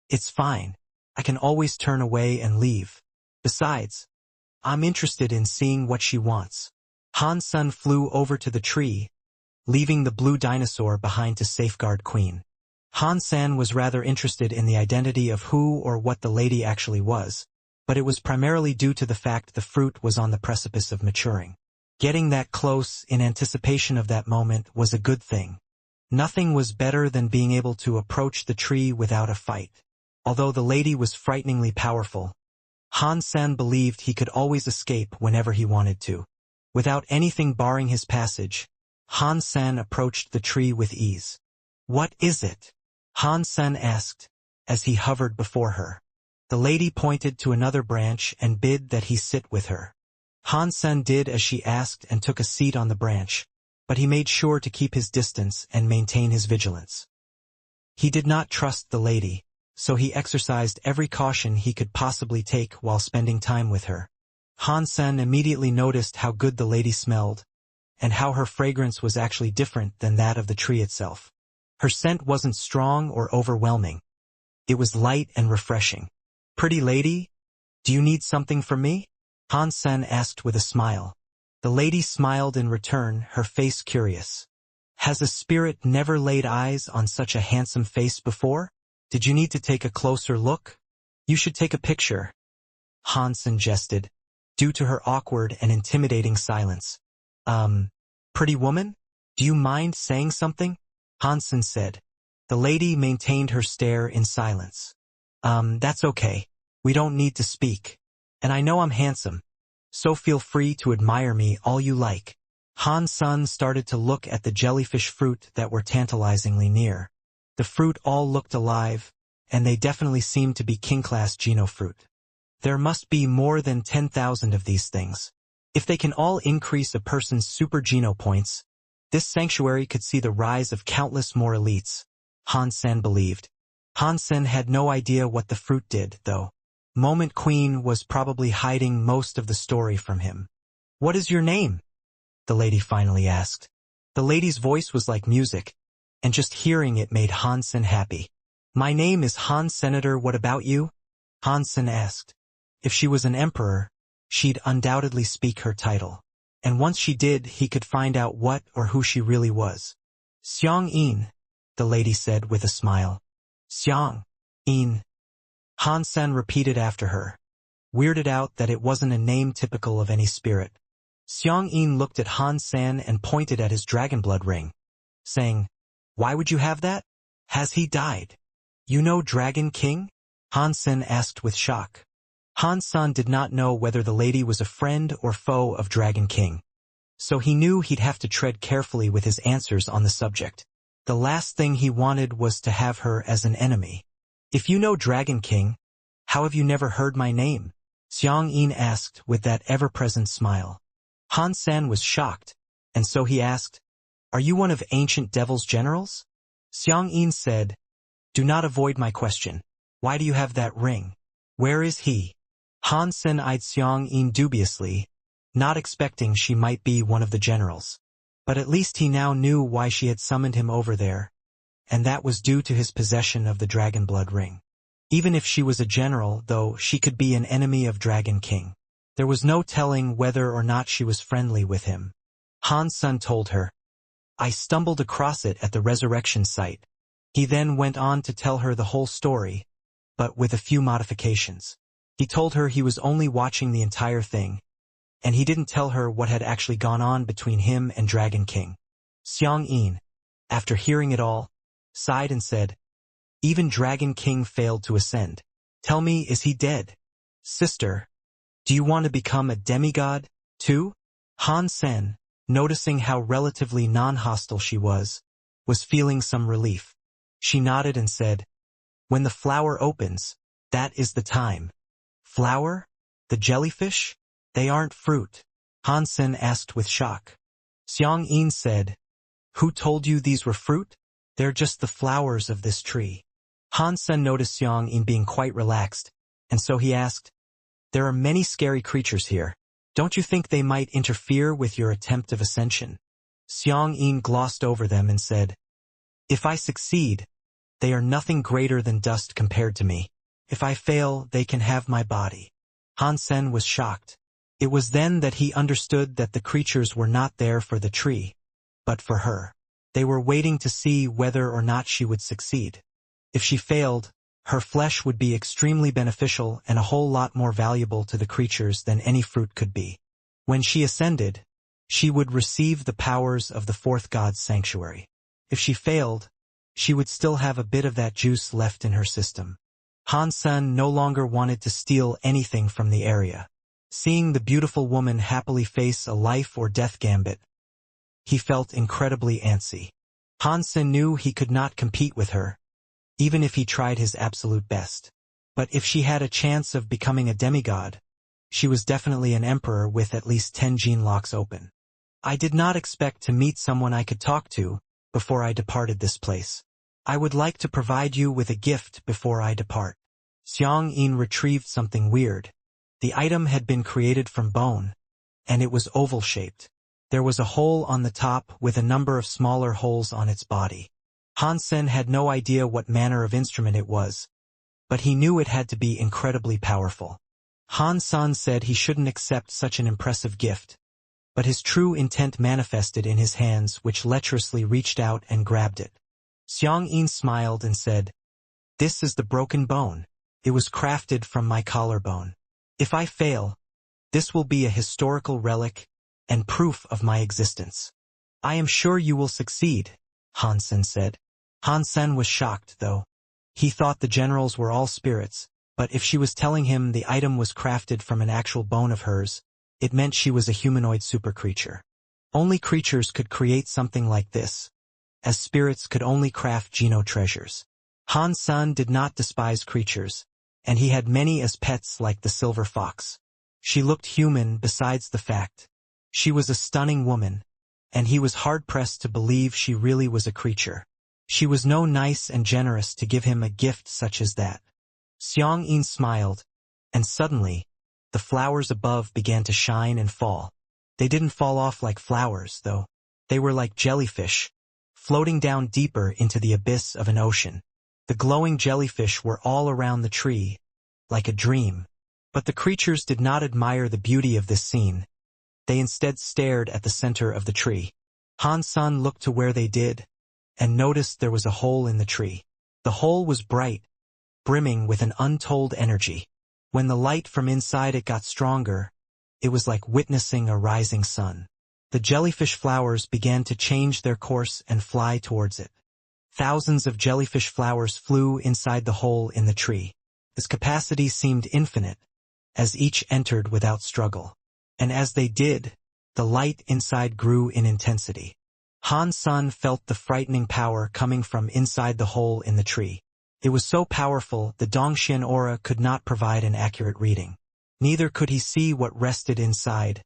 It's fine. I can always turn away and leave. Besides, I'm interested in seeing what she wants. Han Sen flew over to the tree, leaving the blue dinosaur behind to safeguard Queen. Han Sen was rather interested in the identity of who or what the lady actually was, but it was primarily due to the fact the fruit was on the precipice of maturing. Getting that close in anticipation of that moment was a good thing. Nothing was better than being able to approach the tree without a fight. Although the lady was frighteningly powerful, Han Sen believed he could always escape whenever he wanted to. Without anything barring his passage, Han Sen approached the tree with ease. What is it? Han Sen asked, as he hovered before her. The lady pointed to another branch and bid that he sit with her. Han Sen did as she asked and took a seat on the branch, but he made sure to keep his distance and maintain his vigilance. He did not trust the lady, so he exercised every caution he could possibly take while spending time with her. Han Sen immediately noticed how good the lady smelled, and how her fragrance was actually different than that of the tree itself. Her scent wasn't strong or overwhelming. It was light and refreshing. Pretty lady, do you need something from me? Han Sen asked with a smile. The lady smiled in return, her face curious. Has a spirit never laid eyes on such a handsome face before? Did you need to take a closer look? You should take a picture. Han suggested, due to her awkward and intimidating silence. Pretty woman? Do you mind saying something? Hansen said. The lady maintained her stare in silence. That's okay. We don't need to speak. And I know I'm handsome, so feel free to admire me all you like. Han Sen started to look at the jellyfish fruit that were tantalizingly near. The fruit all looked alive, and they definitely seemed to be king-class genofruit. There must be more than 10,000 of these things. If they can all increase a person's super geno points, this sanctuary could see the rise of countless more elites, Han Sen believed. Han Sen had no idea what the fruit did, though. Moment Queen was probably hiding most of the story from him. What is your name? The lady finally asked. The lady's voice was like music, and just hearing it made Han Sen happy. My name is Han Senator, what about you? Han Sen asked. If she was an emperor, she'd undoubtedly speak her title. And once she did, he could find out what or who she really was. Xiang Yin, the lady said with a smile. Xiang Yin. Han Sen repeated after her, weirded out that it wasn't a name typical of any spirit. Xiang Yin looked at Han Sen and pointed at his dragonblood ring, saying, Why would you have that? Has he died? You know Dragon King? Han Sen asked with shock. Han Sen did not know whether the lady was a friend or foe of Dragon King, so he knew he'd have to tread carefully with his answers on the subject. The last thing he wanted was to have her as an enemy. If you know Dragon King, how have you never heard my name? Xiang Yin asked with that ever-present smile. Han Sen was shocked, and so he asked, Are you one of ancient devil's generals? Xiang Yin said, Do not avoid my question. Why do you have that ring? Where is he? Han Sen eyed Xiang Yin dubiously, not expecting she might be one of the generals. But at least he now knew why she had summoned him over there, and that was due to his possession of the Dragon Blood Ring. Even if she was a general, though, she could be an enemy of Dragon King. There was no telling whether or not she was friendly with him. Han Sen told her, "I stumbled across it at the resurrection site." He then went on to tell her the whole story, but with a few modifications. He told her he was only watching the entire thing, and he didn't tell her what had actually gone on between him and Dragon King. Xiang Yin, after hearing it all, sighed and said, "Even Dragon King failed to ascend. Tell me, is he dead? Sister, do you want to become a demigod, too?" Han Sen, noticing how relatively non-hostile she was feeling some relief. She nodded and said, "When the flower opens, that is the time." "Flower? The jellyfish? They aren't fruit?" Han Sen asked with shock. Xiang Yin said, "Who told you these were fruit? They're just the flowers of this tree." Han Sen noticed Xiang Yin being quite relaxed, and so he asked, "There are many scary creatures here. Don't you think they might interfere with your attempt of ascension?" Xiang Yin glossed over them and said, "If I succeed, they are nothing greater than dust compared to me. If I fail, they can have my body." Han Sen was shocked. It was then that he understood that the creatures were not there for the tree, but for her. They were waiting to see whether or not she would succeed. If she failed, her flesh would be extremely beneficial and a whole lot more valuable to the creatures than any fruit could be. When she ascended, she would receive the powers of the fourth god's sanctuary. If she failed, she would still have a bit of that juice left in her system. Han Sen no longer wanted to steal anything from the area. Seeing the beautiful woman happily face a life or death gambit, he felt incredibly antsy. Han Sen knew he could not compete with her, even if he tried his absolute best. But if she had a chance of becoming a demigod, she was definitely an emperor with at least 10 gene locks open. "I did not expect to meet someone I could talk to before I departed this place. I would like to provide you with a gift before I depart." Xiang Yin retrieved something weird. The item had been created from bone, and it was oval-shaped. There was a hole on the top with a number of smaller holes on its body. Han Sen had no idea what manner of instrument it was, but he knew it had to be incredibly powerful. Han Sen said he shouldn't accept such an impressive gift, but his true intent manifested in his hands, which lecherously reached out and grabbed it. Xiang Yin smiled and said, "This is the broken bone. It was crafted from my collarbone. If I fail, this will be a historical relic and proof of my existence." "I am sure you will succeed," Han Sen said. Han Sen was shocked, though. He thought the generals were all spirits, but if she was telling him the item was crafted from an actual bone of hers, it meant she was a humanoid super creature. Only creatures could create something like this, as spirits could only craft geno treasures. Han Sen did not despise creatures, and he had many as pets like the silver fox. She looked human besides the fact. She was a stunning woman, and he was hard-pressed to believe she really was a creature. She was no nice and generous to give him a gift such as that. Xiang Yin smiled, and suddenly, the flowers above began to shine and fall. They didn't fall off like flowers, though. They were like jellyfish, floating down deeper into the abyss of an ocean. The glowing jellyfish were all around the tree, like a dream. But the creatures did not admire the beauty of this scene. They instead stared at the center of the tree. Han Sen looked to where they did, and noticed there was a hole in the tree. The hole was bright, brimming with an untold energy. When the light from inside it got stronger, it was like witnessing a rising sun. The jellyfish flowers began to change their course and fly towards it. Thousands of jellyfish flowers flew inside the hole in the tree. Its capacity seemed infinite, as each entered without struggle. And as they did, the light inside grew in intensity. Han Sen felt the frightening power coming from inside the hole in the tree. It was so powerful the Dongxian aura could not provide an accurate reading. Neither could he see what rested inside,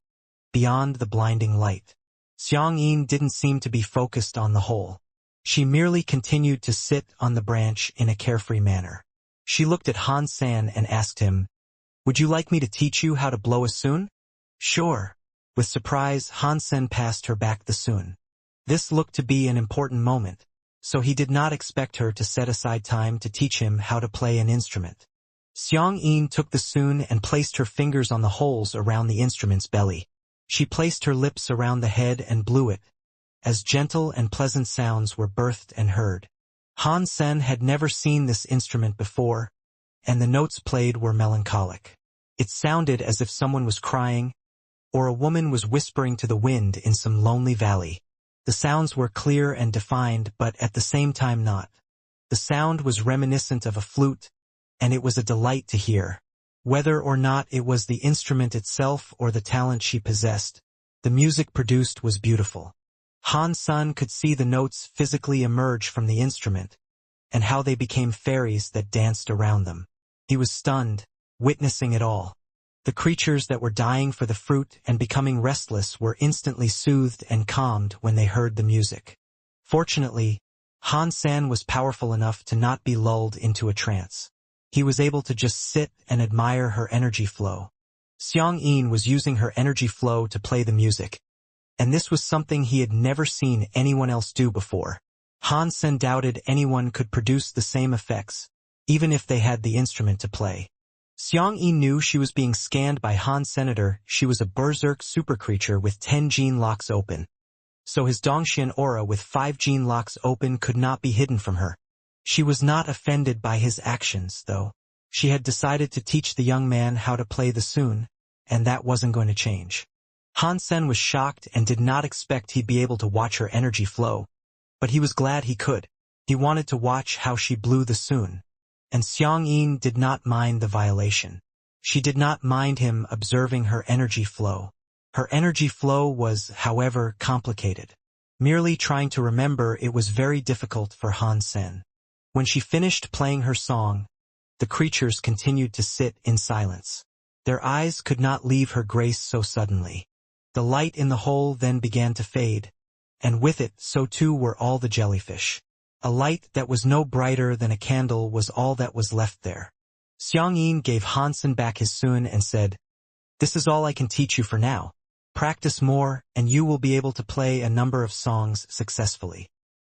beyond the blinding light. Xiang Yin didn't seem to be focused on the hole. She merely continued to sit on the branch in a carefree manner. She looked at Han San and asked him, "Would you like me to teach you how to blow a soon?" "Sure." With surprise, Han Sen passed her back the soon. This looked to be an important moment, so he did not expect her to set aside time to teach him how to play an instrument. Xiang Yin took the soon and placed her fingers on the holes around the instrument's belly. She placed her lips around the head and blew it, as gentle and pleasant sounds were birthed and heard. Han Sen had never seen this instrument before, and the notes played were melancholic. It sounded as if someone was crying, or a woman was whispering to the wind in some lonely valley. The sounds were clear and defined, but at the same time not. The sound was reminiscent of a flute, and it was a delight to hear. Whether or not it was the instrument itself or the talent she possessed, the music produced was beautiful. Han Sen could see the notes physically emerge from the instrument, and how they became fairies that danced around them. He was stunned, witnessing it all. The creatures that were dying for the fruit and becoming restless were instantly soothed and calmed when they heard the music. Fortunately, Han San was powerful enough to not be lulled into a trance. He was able to just sit and admire her energy flow. Xiang Yin was using her energy flow to play the music, and this was something he had never seen anyone else do before. Han Sen doubted anyone could produce the same effects, even if they had the instrument to play. Xiang Yi knew she was being scanned by Han Senator. She was a berserk supercreature with 10 gene locks open, so his Dongxian aura with 5 gene locks open could not be hidden from her. She was not offended by his actions, though. She had decided to teach the young man how to play the soon, and that wasn't going to change. Han Sen was shocked and did not expect he'd be able to watch her energy flow, but he was glad he could. He wanted to watch how she blew the soon. And Xiang Yin did not mind the violation. She did not mind him observing her energy flow. Her energy flow was, however, complicated. Merely trying to remember it was very difficult for Han Sen. When she finished playing her song, the creatures continued to sit in silence. Their eyes could not leave her grace so suddenly. The light in the hole then began to fade, and with it so too were all the jellyfish. A light that was no brighter than a candle was all that was left there. Xiang Yin gave Hansen back his soon and said, "This is all I can teach you for now. Practice more, and you will be able to play a number of songs successfully."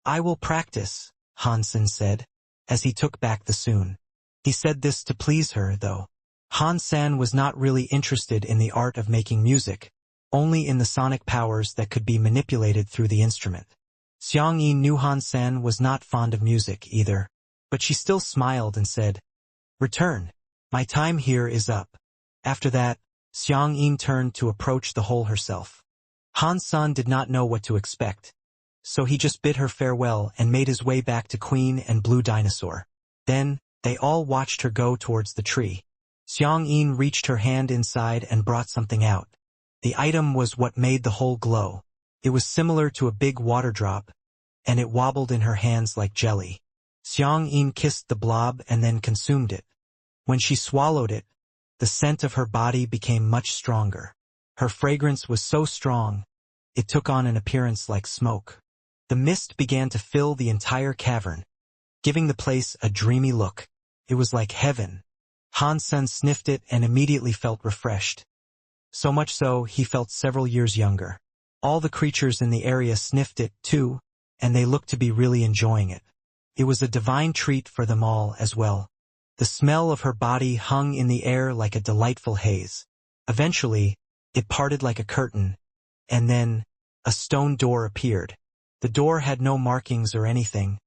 "I will practice," Hansen said, as he took back the soon. He said this to please her, though. Han San was not really interested in the art of making music, only in the sonic powers that could be manipulated through the instrument. Xiang Yi knew Han San was not fond of music either, but she still smiled and said, "Return. My time here is up." After that, Xiang Yin turned to approach the hole herself. Han San did not know what to expect, so he just bid her farewell and made his way back to Queen and Blue Dinosaur. Then, they all watched her go towards the tree. Xiang Yin reached her hand inside and brought something out. The item was what made the hole glow. It was similar to a big water drop, and it wobbled in her hands like jelly. Xiang Yin kissed the blob and then consumed it. When she swallowed it, the scent of her body became much stronger. Her fragrance was so strong, it took on an appearance like smoke. The mist began to fill the entire cavern, giving the place a dreamy look. It was like heaven. Han Sen sniffed it and immediately felt refreshed. So much so, he felt several years younger. All the creatures in the area sniffed it, too, and they looked to be really enjoying it. It was a divine treat for them all as well. The smell of her body hung in the air like a delightful haze. Eventually, it parted like a curtain, and then, a stone door appeared. The door had no markings or anything,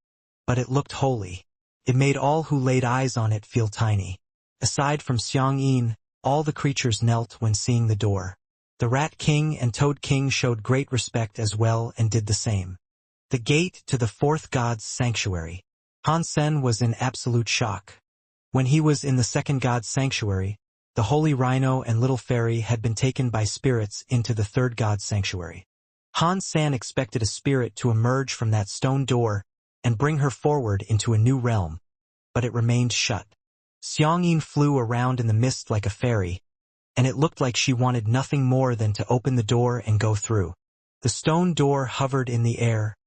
but it looked holy. It made all who laid eyes on it feel tiny. Aside from Xiang Yin, all the creatures knelt when seeing the door. The Rat King and Toad King showed great respect as well and did the same. The gate to the fourth god's sanctuary. Han Sen was in absolute shock. When he was in the second god's sanctuary, the holy rhino and little fairy had been taken by spirits into the third god's sanctuary. Han San expected a spirit to emerge from that stone door and bring her forward into a new realm, but it remained shut. Xiang Yin flew around in the mist like a fairy, and it looked like she wanted nothing more than to open the door and go through. The stone door hovered in the air,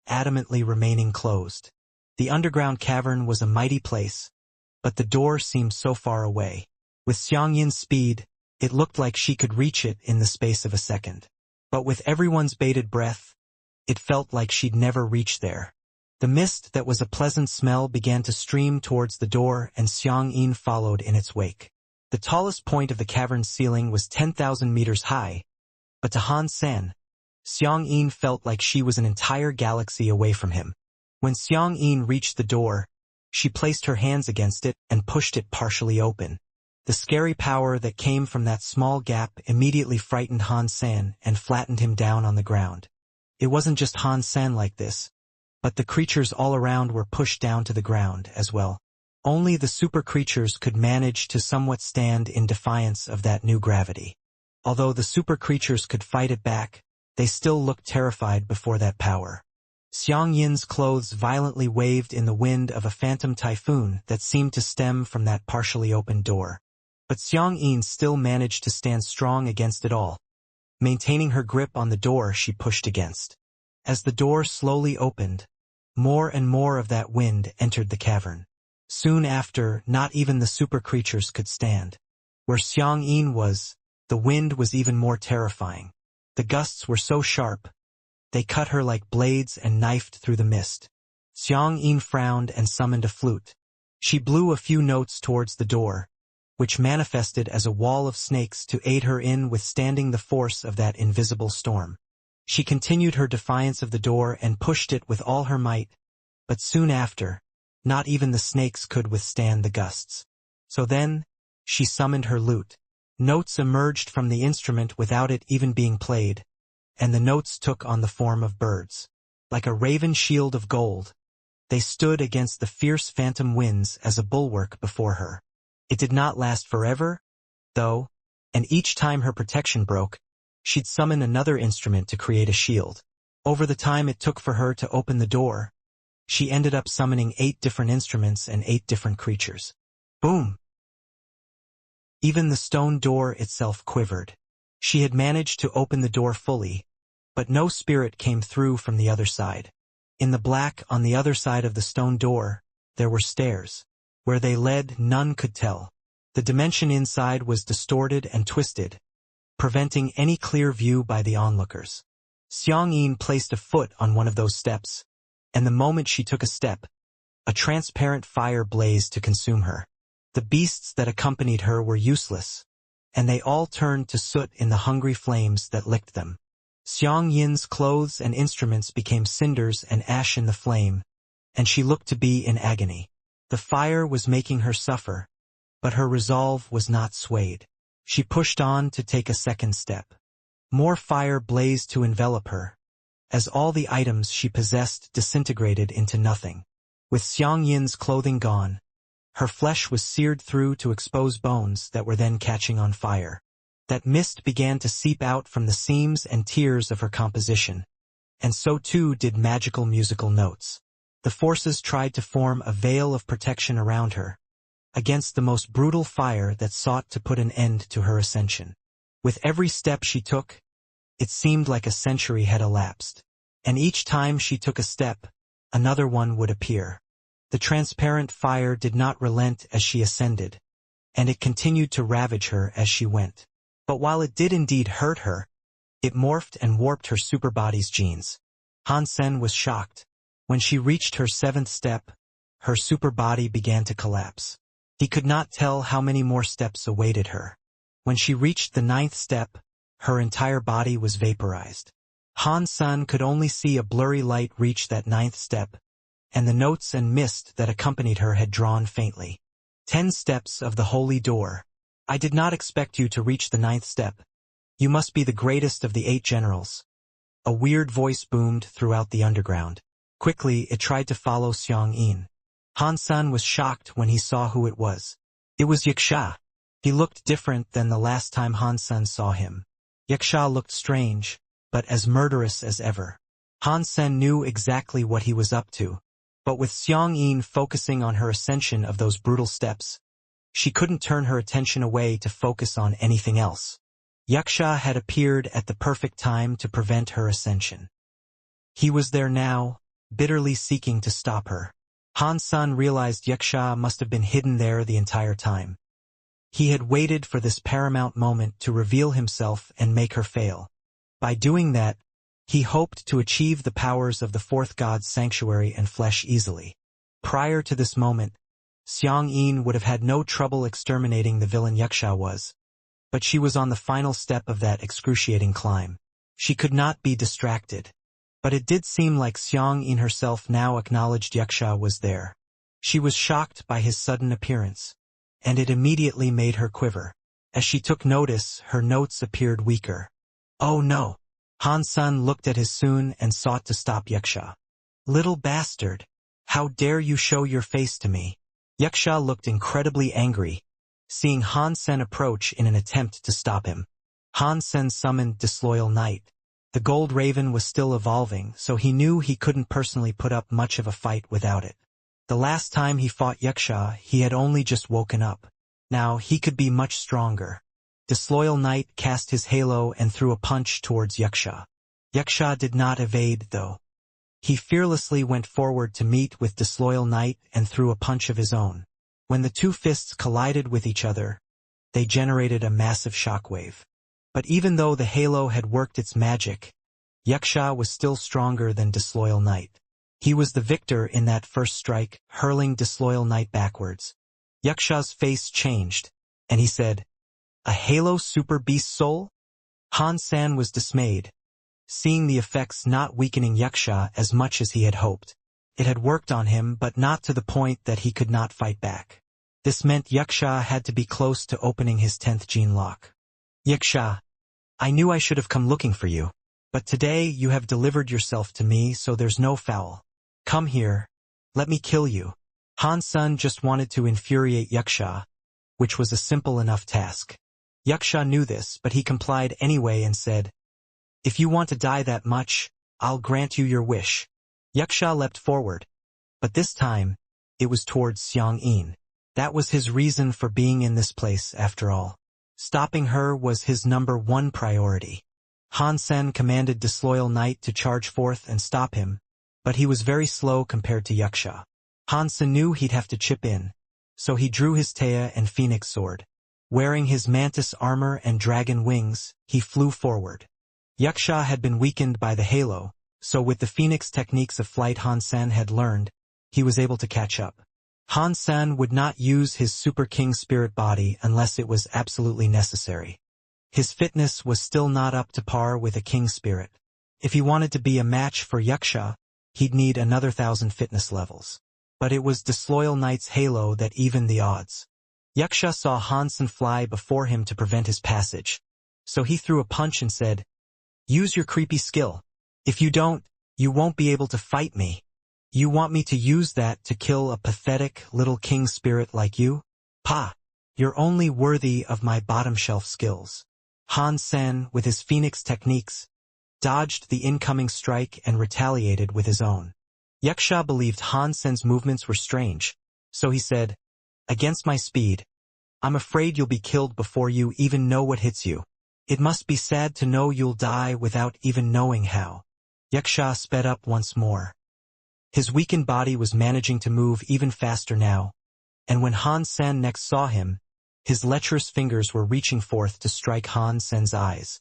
adamantly remaining closed. The underground cavern was a mighty place, but the door seemed so far away. With Xiang Yin's speed, it looked like she could reach it in the space of a second. But with everyone's bated breath, it felt like she'd never reach there. The mist that was a pleasant smell began to stream towards the door, and Xiang Yin followed in its wake. The tallest point of the cavern's ceiling was 10,000 meters high, but to Han San, Xiang Yin felt like she was an entire galaxy away from him. When Xiang Yin reached the door, she placed her hands against it and pushed it partially open. The scary power that came from that small gap immediately frightened Han San and flattened him down on the ground. It wasn't just Han San like this, but the creatures all around were pushed down to the ground as well. Only the super creatures could manage to somewhat stand in defiance of that new gravity. Although the super creatures could fight it back, they still looked terrified before that power. Xiang Yin's clothes violently waved in the wind of a phantom typhoon that seemed to stem from that partially opened door. But Xiang Yin still managed to stand strong against it all. Maintaining her grip on the door, she pushed against. As the door slowly opened, more and more of that wind entered the cavern. Soon after, not even the super creatures could stand. Where Xiang Yin was, the wind was even more terrifying. The gusts were so sharp, they cut her like blades and knifed through the mist. Xiang Yin frowned and summoned a flute. She blew a few notes towards the door, which manifested as a wall of snakes to aid her in withstanding the force of that invisible storm. She continued her defiance of the door and pushed it with all her might, but soon after, not even the snakes could withstand the gusts. So then, she summoned her lute. Notes emerged from the instrument without it even being played, and the notes took on the form of birds. Like a raven shield of gold, they stood against the fierce phantom winds as a bulwark before her. It did not last forever, though, and each time her protection broke, she'd summon another instrument to create a shield. Over the time it took for her to open the door, she ended up summoning 8 different instruments and 8 different creatures. Boom! Even the stone door itself quivered. She had managed to open the door fully, but no spirit came through from the other side. In the black on the other side of the stone door, there were stairs. Where they led, none could tell. The dimension inside was distorted and twisted, preventing any clear view by the onlookers. Xiang Yin placed a foot on one of those steps, and the moment she took a step, a transparent fire blazed to consume her. The beasts that accompanied her were useless, and they all turned to soot in the hungry flames that licked them. Xiang Yin's clothes and instruments became cinders and ash in the flame, and she looked to be in agony. The fire was making her suffer, but her resolve was not swayed. She pushed on to take a second step. More fire blazed to envelop her, as all the items she possessed disintegrated into nothing. With Xiang Yin's clothing gone, her flesh was seared through to expose bones that were then catching on fire. That mist began to seep out from the seams and tiers of her composition, and so too did magical musical notes. The forces tried to form a veil of protection around her, against the most brutal fire that sought to put an end to her ascension. With every step she took, it seemed like a century had elapsed, and each time she took a step, another one would appear. The transparent fire did not relent as she ascended, and it continued to ravage her as she went. But while it did indeed hurt her, it morphed and warped her superbody's genes. Han Sen was shocked. When she reached her 7th step, her superbody began to collapse. He could not tell how many more steps awaited her. When she reached the 9th step, her entire body was vaporized. Han Sen could only see a blurry light reach that 9th step, and the notes and mist that accompanied her had drawn faintly. 10 steps of the holy door. I did not expect you to reach the 9th step. You must be the greatest of the 8 generals. A weird voice boomed throughout the underground. Quickly, it tried to follow Xiang Yin. Han Sen was shocked when he saw who it was. It was Wuxia. He looked different than the last time Han Sen saw him. Wuxia looked strange, but as murderous as ever. Han Sen knew exactly what he was up to, but with Xiang Yin focusing on her ascension of those brutal steps, she couldn't turn her attention away to focus on anything else. Wuxia had appeared at the perfect time to prevent her ascension. He was there now, bitterly seeking to stop her. Han Sen realized Yaksha must have been hidden there the entire time. He had waited for this paramount moment to reveal himself and make her fail. By doing that, he hoped to achieve the powers of the fourth god's sanctuary and flesh easily. Prior to this moment, Xiang Yin would have had no trouble exterminating the villain Yaksha was, but she was on the final step of that excruciating climb. She could not be distracted. But it did seem like Xiang Yin herself now acknowledged Yaksha was there. She was shocked by his sudden appearance, and it immediately made her quiver. As she took notice, her notes appeared weaker. Oh no! Han Sen looked at his Sun and sought to stop Yaksha. Little bastard! How dare you show your face to me? Yaksha looked incredibly angry, seeing Han Sen approach in an attempt to stop him. Han Sen summoned Disloyal Knight. The gold raven was still evolving, so he knew he couldn't personally put up much of a fight without it. The last time he fought Yaksha, he had only just woken up. Now he could be much stronger. Disloyal Knight cast his halo and threw a punch towards Yaksha. Yaksha did not evade, though. He fearlessly went forward to meet with Disloyal Knight and threw a punch of his own. When the two fists collided with each other, they generated a massive shockwave. But even though the halo had worked its magic, Yaksha was still stronger than Disloyal Knight. He was the victor in that first strike, hurling Disloyal Knight backwards. Yaksha's face changed, and he said, "A Halo Super Beast Soul?" Han Sen was dismayed, seeing the effects not weakening Yaksha as much as he had hoped. It had worked on him, but not to the point that he could not fight back. This meant Yaksha had to be close to opening his 10th gene lock. Yaksha, I knew I should have come looking for you, but today you have delivered yourself to me, so there's no foul. Come here, let me kill you. Han Sen just wanted to infuriate Yaksha, which was a simple enough task. Yaksha knew this, but he complied anyway and said, "If you want to die that much, I'll grant you your wish." Yaksha leapt forward, but this time, it was towards Xiang Yin. That was his reason for being in this place after all. Stopping her was his #1 priority. Han Sen commanded Disloyal Knight to charge forth and stop him, but he was very slow compared to Yaksha. Han Sen knew he'd have to chip in, so he drew his Taya and Phoenix sword. Wearing his mantis armor and dragon wings, he flew forward. Yaksha had been weakened by the halo, so with the Phoenix techniques of flight Han Sen had learned, he was able to catch up. Han Sen would not use his Super King spirit body unless it was absolutely necessary. His fitness was still not up to par with a king spirit. If he wanted to be a match for Yaksha, he'd need another 1,000 fitness levels. But it was Disloyal Knight's halo that evened the odds. Yaksha saw Han Sen fly before him to prevent his passage, so he threw a punch and said, "Use your creepy skill. If you don't, you won't be able to fight me. You want me to use that to kill a pathetic little king spirit like you? Pah! You're only worthy of my bottom-shelf skills." Han Sen, with his Phoenix techniques, dodged the incoming strike and retaliated with his own. Yaksha believed Han Sen's movements were strange, so he said, "Against my speed, I'm afraid you'll be killed before you even know what hits you. It must be sad to know you'll die without even knowing how." Yaksha sped up once more. His weakened body was managing to move even faster now, and when Han Sen next saw him, his lecherous fingers were reaching forth to strike Han Sen's eyes.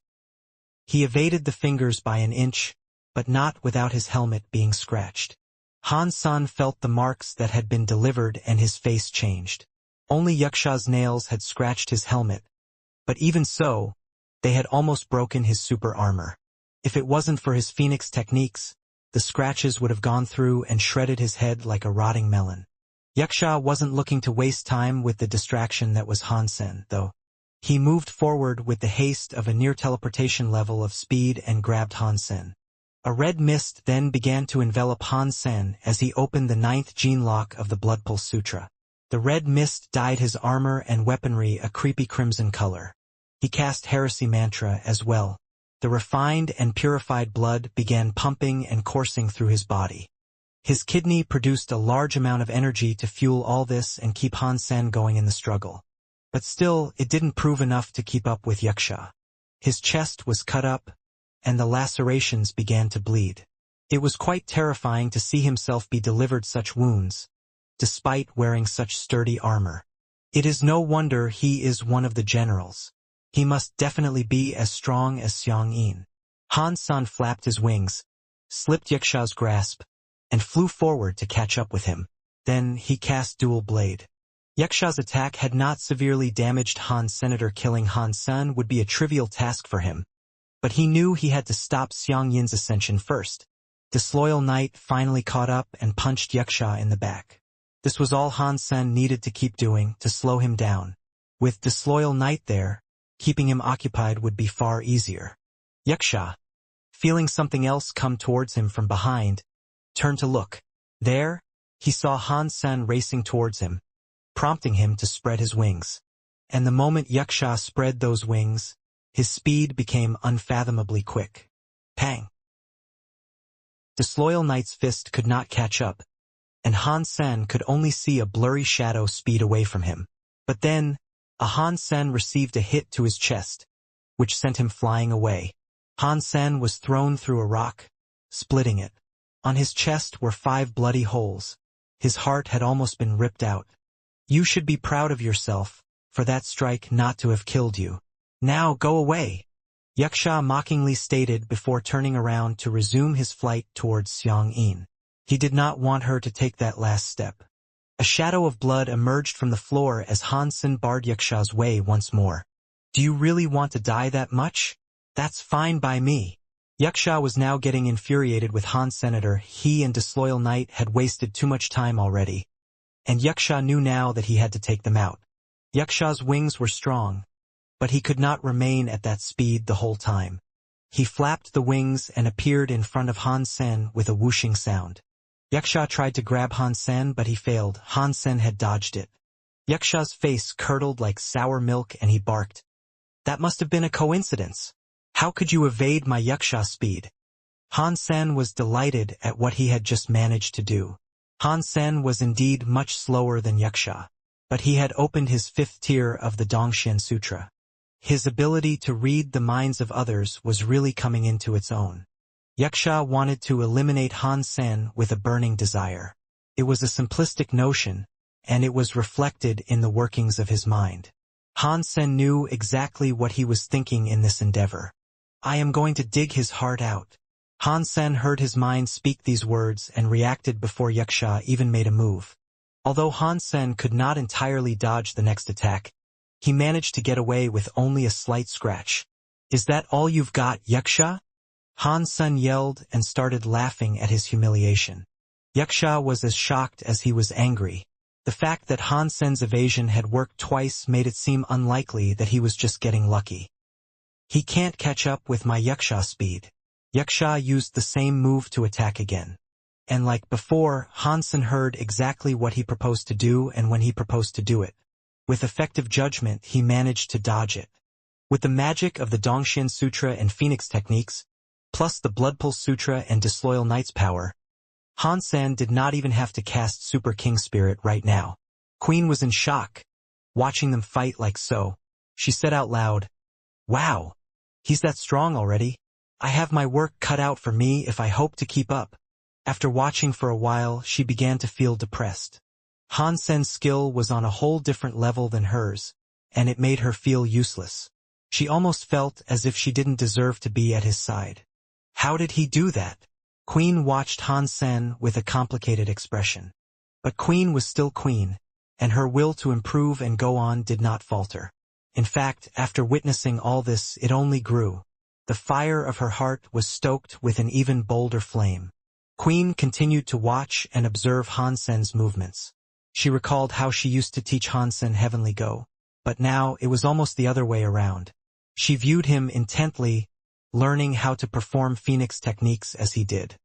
He evaded the fingers by an inch, but not without his helmet being scratched. Han Sen felt the marks that had been delivered and his face changed. Only Yaksha's nails had scratched his helmet, but even so, they had almost broken his super armor. If it wasn't for his Phoenix techniques, the scratches would have gone through and shredded his head like a rotting melon. Yaksha wasn't looking to waste time with the distraction that was Han Sen, though. He moved forward with the haste of a near teleportation level of speed and grabbed Han Sen. A red mist then began to envelop Han Sen as he opened the 9th gene lock of the Blood Pulse Sutra. The red mist dyed his armor and weaponry a creepy crimson color. He cast Heresy Mantra as well. The refined and purified blood began pumping and coursing through his body. His kidney produced a large amount of energy to fuel all this and keep Han Sen going in the struggle. But still, it didn't prove enough to keep up with Yaksha. His chest was cut up, and the lacerations began to bleed. It was quite terrifying to see himself be delivered such wounds, despite wearing such sturdy armor. It is no wonder he is one of the generals. He must definitely be as strong as Xiang Yin. Han San flapped his wings, slipped Yaksha's grasp, and flew forward to catch up with him. Then he cast Dual Blade. Yaksha's attack had not severely damaged Han Senator. Killing Han San would be a trivial task for him, but he knew he had to stop Xiang Yin's ascension first. Disloyal Knight finally caught up and punched Yaksha in the back. This was all Han Sen needed to keep doing to slow him down. With Disloyal Knight there, keeping him occupied would be far easier. Yaksha, feeling something else come towards him from behind, turned to look. There, he saw Han Sen racing towards him, prompting him to spread his wings. And the moment Yaksha spread those wings, his speed became unfathomably quick. Pang! Disloyal Knight's fist could not catch up, and Han Sen could only see a blurry shadow speed away from him. But then, Han Sen received a hit to his chest, which sent him flying away. Han Sen was thrown through a rock, splitting it. On his chest were 5 bloody holes. His heart had almost been ripped out. You should be proud of yourself, for that strike not to have killed you. Now go away, Yaksha mockingly stated before turning around to resume his flight towards Xiang Yin. He did not want her to take that last step. A shadow of blood emerged from the floor as Han Sen barred Yaksha's way once more. Do you really want to die that much? That's fine by me. Yaksha was now getting infuriated with Han Senator. He and Disloyal Knight had wasted too much time already, and Yaksha knew now that he had to take them out. Yaksha's wings were strong, but he could not remain at that speed the whole time. He flapped the wings and appeared in front of Han Sen with a whooshing sound. Yaksha tried to grab Han Sen, but he failed. Han Sen had dodged it. Yaksha's face curdled like sour milk and he barked. That must have been a coincidence. How could you evade my Yaksha speed? Han Sen was delighted at what he had just managed to do. Han Sen was indeed much slower than Yaksha, but he had opened his 5th tier of the Dongxian Sutra. His ability to read the minds of others was really coming into its own. Yaksha wanted to eliminate Han Sen with a burning desire. It was a simplistic notion, and it was reflected in the workings of his mind. Han Sen knew exactly what he was thinking in this endeavor. I am going to dig his heart out. Han Sen heard his mind speak these words and reacted before Yaksha even made a move. Although Han Sen could not entirely dodge the next attack, he managed to get away with only a slight scratch. Is that all you've got, Yaksha? Han Sen yelled and started laughing at his humiliation. Yaksha was as shocked as he was angry. The fact that Han Sen's evasion had worked twice made it seem unlikely that he was just getting lucky. He can't catch up with my Yaksha speed. Yaksha used the same move to attack again. And like before, Han Sen heard exactly what he proposed to do and when he proposed to do it. With effective judgment, he managed to dodge it. With the magic of the Dongxian Sutra and Phoenix techniques, plus the Bloodpulse Sutra and Disloyal Knight's power, Han Sen did not even have to cast Super King Spirit right now. Queen was in shock, watching them fight like so. She said out loud, "Wow, he's that strong already. I have my work cut out for me if I hope to keep up." After watching for a while, she began to feel depressed. Han Sen's skill was on a whole different level than hers, and it made her feel useless. She almost felt as if she didn't deserve to be at his side. How did he do that? Queen watched Han Sen with a complicated expression. But Queen was still Queen, and her will to improve and go on did not falter. In fact, after witnessing all this, it only grew. The fire of her heart was stoked with an even bolder flame. Queen continued to watch and observe Han Sen's movements. She recalled how she used to teach Han Sen Heavenly Go, but now it was almost the other way around. She viewed him intently, learning how to perform Phoenix techniques as he did.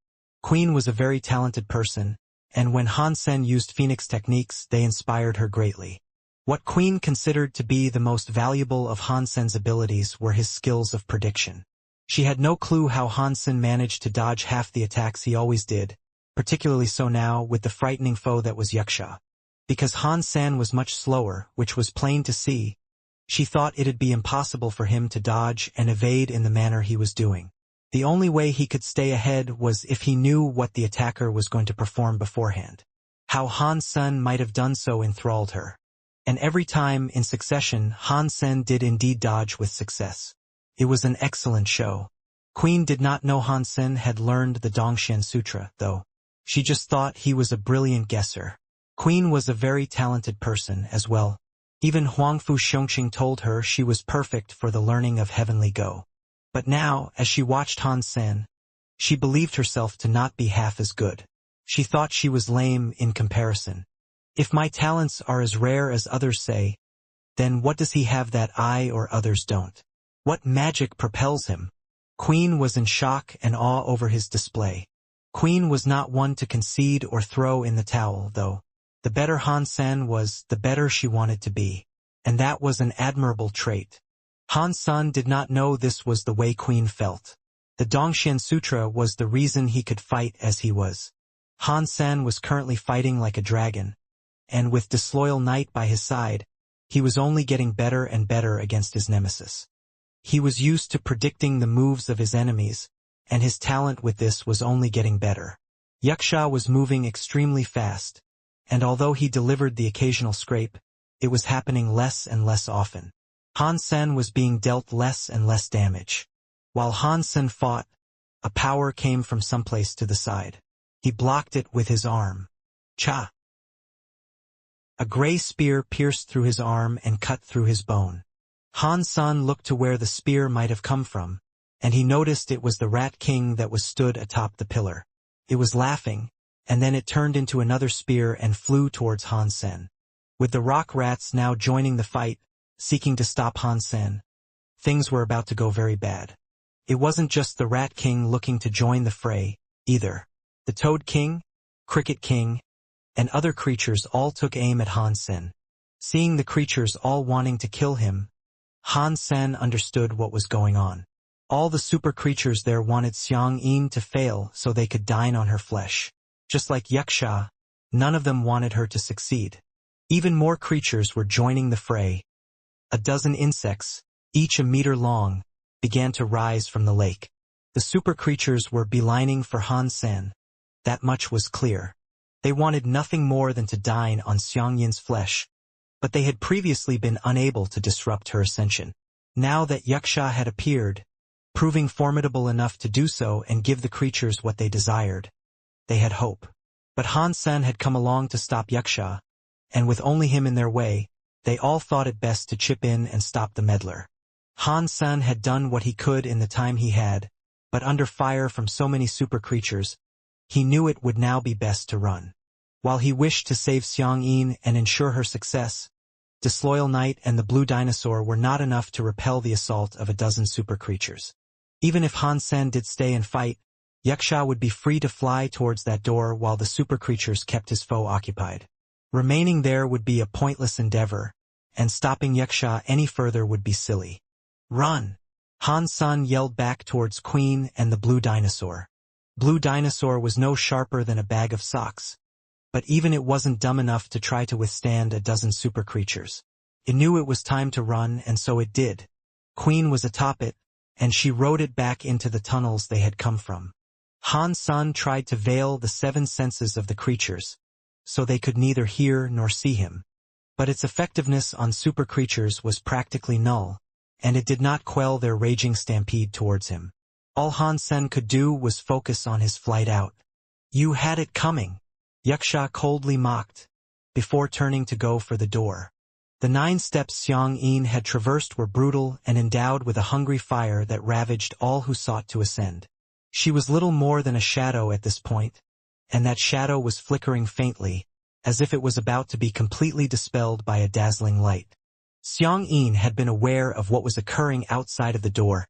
Queen was a very talented person, and when Han Sen used Phoenix techniques, they inspired her greatly. What Queen considered to be the most valuable of Han Sen's abilities were his skills of prediction. She had no clue how Han Sen managed to dodge half the attacks he always did, particularly so now with the frightening foe that was Yaksha. Because Han Sen was much slower, which was plain to see, she thought it'd be impossible for him to dodge and evade in the manner he was doing. The only way he could stay ahead was if he knew what the attacker was going to perform beforehand. How Han Sen might have done so enthralled her. And every time in succession Han Sen did indeed dodge with success. It was an excellent show. Queen did not know Han Sen had learned the Dongxian Sutra, though. She just thought he was a brilliant guesser. Queen was a very talented person as well. Even Huangfu Xiongqing told her she was perfect for the learning of heavenly Go. But now, as she watched Han Sen, she believed herself to not be half as good. She thought she was lame in comparison. If my talents are as rare as others say, then what does he have that I or others don't? What magic propels him? Queen was in shock and awe over his display. Queen was not one to concede or throw in the towel, though. The better Han Sen was, the better she wanted to be. And that was an admirable trait. Han Sen did not know this was the way Queen felt. The Dongxian Sutra was the reason he could fight as he was. Han Sen was currently fighting like a dragon, and with disloyal Knight by his side, he was only getting better and better against his nemesis. He was used to predicting the moves of his enemies, and his talent with this was only getting better. Wuxia was moving extremely fast, and although he delivered the occasional scrape, it was happening less and less often. Han Sen was being dealt less and less damage. While Han Sen fought, a power came from someplace to the side. He blocked it with his arm. Cha! A gray spear pierced through his arm and cut through his bone. Han Sen looked to where the spear might have come from, and he noticed it was the Rat King that was stood atop the pillar. It was laughing, and then it turned into another spear and flew towards Han Sen. With the rock rats now joining the fight, seeking to stop Han Sen, things were about to go very bad. It wasn't just the Rat King looking to join the fray, either. The Toad King, Cricket King, and other creatures all took aim at Han Sen. Seeing the creatures all wanting to kill him, Han Sen understood what was going on. All the super creatures there wanted Xiang Yin to fail so they could dine on her flesh. Just like Wuxia, none of them wanted her to succeed. Even more creatures were joining the fray. A dozen insects, each a meter long, began to rise from the lake. The super creatures were belining for Han Sen. That much was clear. They wanted nothing more than to dine on Xiang Yin's flesh, but they had previously been unable to disrupt her ascension. Now that Wuxia had appeared, proving formidable enough to do so and give the creatures what they desired, they had hope. But Han Sen had come along to stop Wuxia, and with only him in their way, they all thought it best to chip in and stop the meddler. Han Sen had done what he could in the time he had, but under fire from so many super creatures, he knew it would now be best to run. While he wished to save Xiang Yin and ensure her success, Disloyal Knight and the Blue Dinosaur were not enough to repel the assault of a dozen super creatures. Even if Han Sen did stay and fight, Wuxia would be free to fly towards that door while the super creatures kept his foe occupied. Remaining there would be a pointless endeavor, and stopping Wuxia any further would be silly. Run! Han Sen yelled back towards Queen and the Blue Dinosaur. Blue Dinosaur was no sharper than a bag of socks, but even it wasn't dumb enough to try to withstand a dozen super creatures. It knew it was time to run, and so it did. Queen was atop it, and she rode it back into the tunnels they had come from. Han Sen tried to veil the seven senses of the creatures, so they could neither hear nor see him. But its effectiveness on super creatures was practically null, and it did not quell their raging stampede towards him. All Han Sen could do was focus on his flight out. You had it coming, Wuxia coldly mocked, before turning to go for the door. The 9 steps Xiang Yin had traversed were brutal and endowed with a hungry fire that ravaged all who sought to ascend. She was little more than a shadow at this point, and that shadow was flickering faintly, as if it was about to be completely dispelled by a dazzling light. Xiang Yin had been aware of what was occurring outside of the door,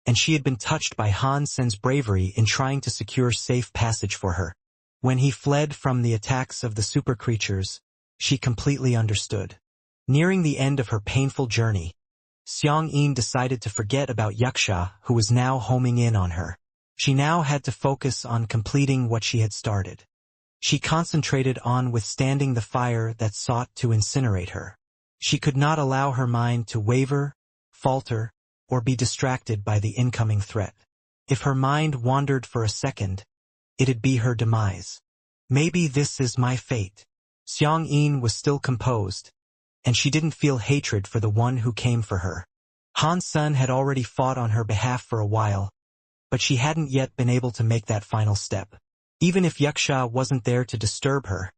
and she had been touched by Han Sen's bravery in trying to secure safe passage for her. When he fled from the attacks of the super creatures, she completely understood. Nearing the end of her painful journey, Xiang Yin decided to forget about Wuxia, who was now homing in on her. She now had to focus on completing what she had started. She concentrated on withstanding the fire that sought to incinerate her. She could not allow her mind to waver, falter, or be distracted by the incoming threat. If her mind wandered for a second, it'd be her demise. Maybe this is my fate. Xiang Yin was still composed, and she didn't feel hatred for the one who came for her. Han Sen had already fought on her behalf for a while, but she hadn't yet been able to make that final step. Even if Wuxia wasn't there to disturb her,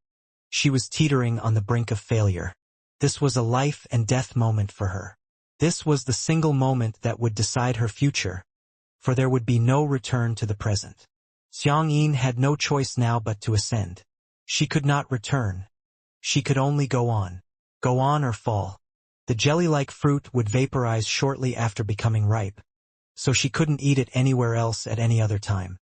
she was teetering on the brink of failure. This was a life and death moment for her. This was the single moment that would decide her future, for there would be no return to the present. Xiang Yin had no choice now but to ascend. She could not return. She could only go on. Go on or fall. The jelly-like fruit would vaporize shortly after becoming ripe, so she couldn't eat it anywhere else at any other time.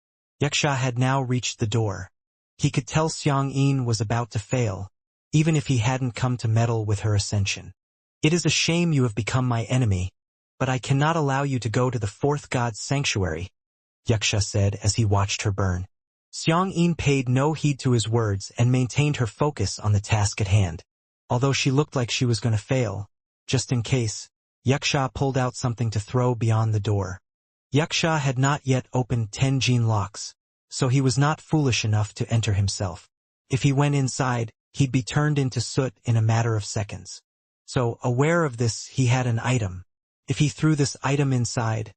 Wuxia had now reached the door. He could tell Xiang Yin was about to fail, even if he hadn't come to meddle with her ascension. It is a shame you have become my enemy, but I cannot allow you to go to the fourth god's sanctuary, Wuxia said as he watched her burn. Xiang Yin paid no heed to his words and maintained her focus on the task at hand. Although she looked like she was going to fail, just in case, Wuxia pulled out something to throw beyond the door. Wuxia had not yet opened 10 gene locks, so he was not foolish enough to enter himself. If he went inside, he'd be turned into soot in a matter of seconds. So, aware of this, he had an item. If he threw this item inside,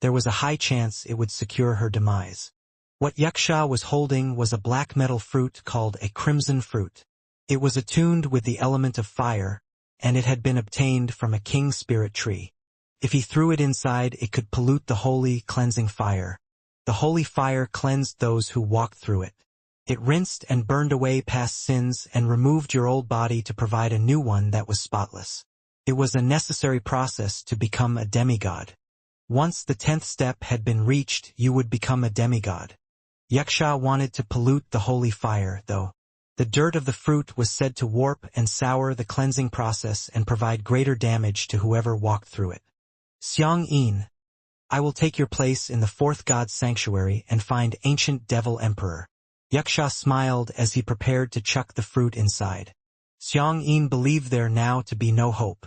there was a high chance it would secure her demise. What Wuxia was holding was a black metal fruit called a crimson fruit. It was attuned with the element of fire, and it had been obtained from a king spirit tree. If he threw it inside, it could pollute the holy, cleansing fire. The holy fire cleansed those who walked through it. It rinsed and burned away past sins and removed your old body to provide a new one that was spotless. It was a necessary process to become a demigod. Once the 10th step had been reached, you would become a demigod. Wuxia wanted to pollute the holy fire, though. The dirt of the fruit was said to warp and sour the cleansing process and provide greater damage to whoever walked through it. Xiang Yin, I will take your place in the fourth god's sanctuary and find ancient devil emperor. Wuxia smiled as he prepared to chuck the fruit inside. Xiang Yin believed there now to be no hope.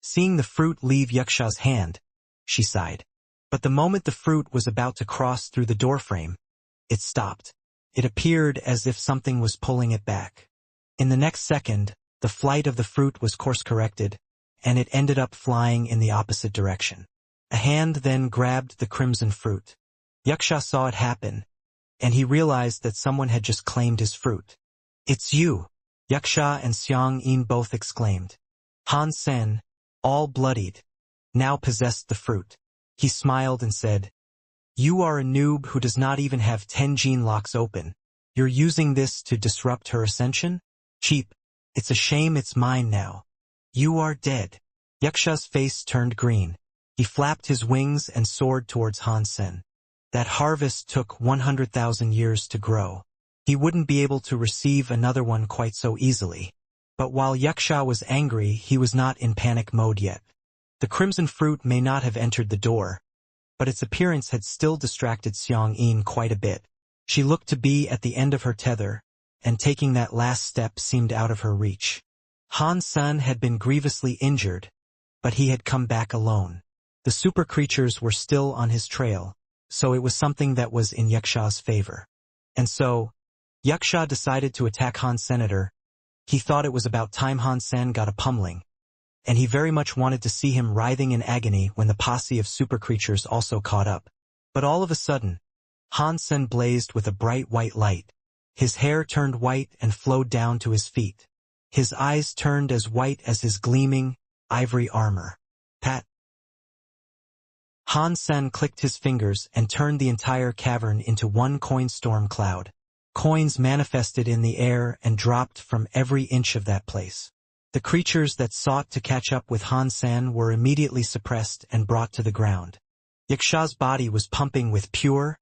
Seeing the fruit leave Wuxia's hand, she sighed. But the moment the fruit was about to cross through the doorframe, it stopped. It appeared as if something was pulling it back. In the next second, the flight of the fruit was course-corrected, and it ended up flying in the opposite direction. A hand then grabbed the crimson fruit. Wuxia saw it happen, and he realized that someone had just claimed his fruit. It's you! Wuxia and Xiang Yin both exclaimed. Han Sen, all bloodied, now possessed the fruit. He smiled and said, You are a noob who does not even have 10 gene locks open. You're using this to disrupt her ascension? Cheap. It's a shame it's mine now. You are dead. Wuxia's face turned green. He flapped his wings and soared towards Han Sen. That harvest took 100,000 years to grow. He wouldn't be able to receive another one quite so easily. But while Wuxia was angry, he was not in panic mode yet. The crimson fruit may not have entered the door, but its appearance had still distracted Xiang Yin quite a bit. She looked to be at the end of her tether, and taking that last step seemed out of her reach. Han Sen had been grievously injured, but he had come back alone. The super creatures were still on his trail, so it was something that was in Wuxia's favor. And so, Wuxia decided to attack Han Senator. He thought it was about time Han Sen got a pummeling, and he very much wanted to see him writhing in agony when the posse of super creatures also caught up. But all of a sudden, Han Sen blazed with a bright white light. His hair turned white and flowed down to his feet. His eyes turned as white as his gleaming, ivory armor. Pat! Han Sen clicked his fingers and turned the entire cavern into one coin storm cloud. Coins manifested in the air and dropped from every inch of that place. The creatures that sought to catch up with Han Sen were immediately suppressed and brought to the ground. Wuxia's body was pumping with pure,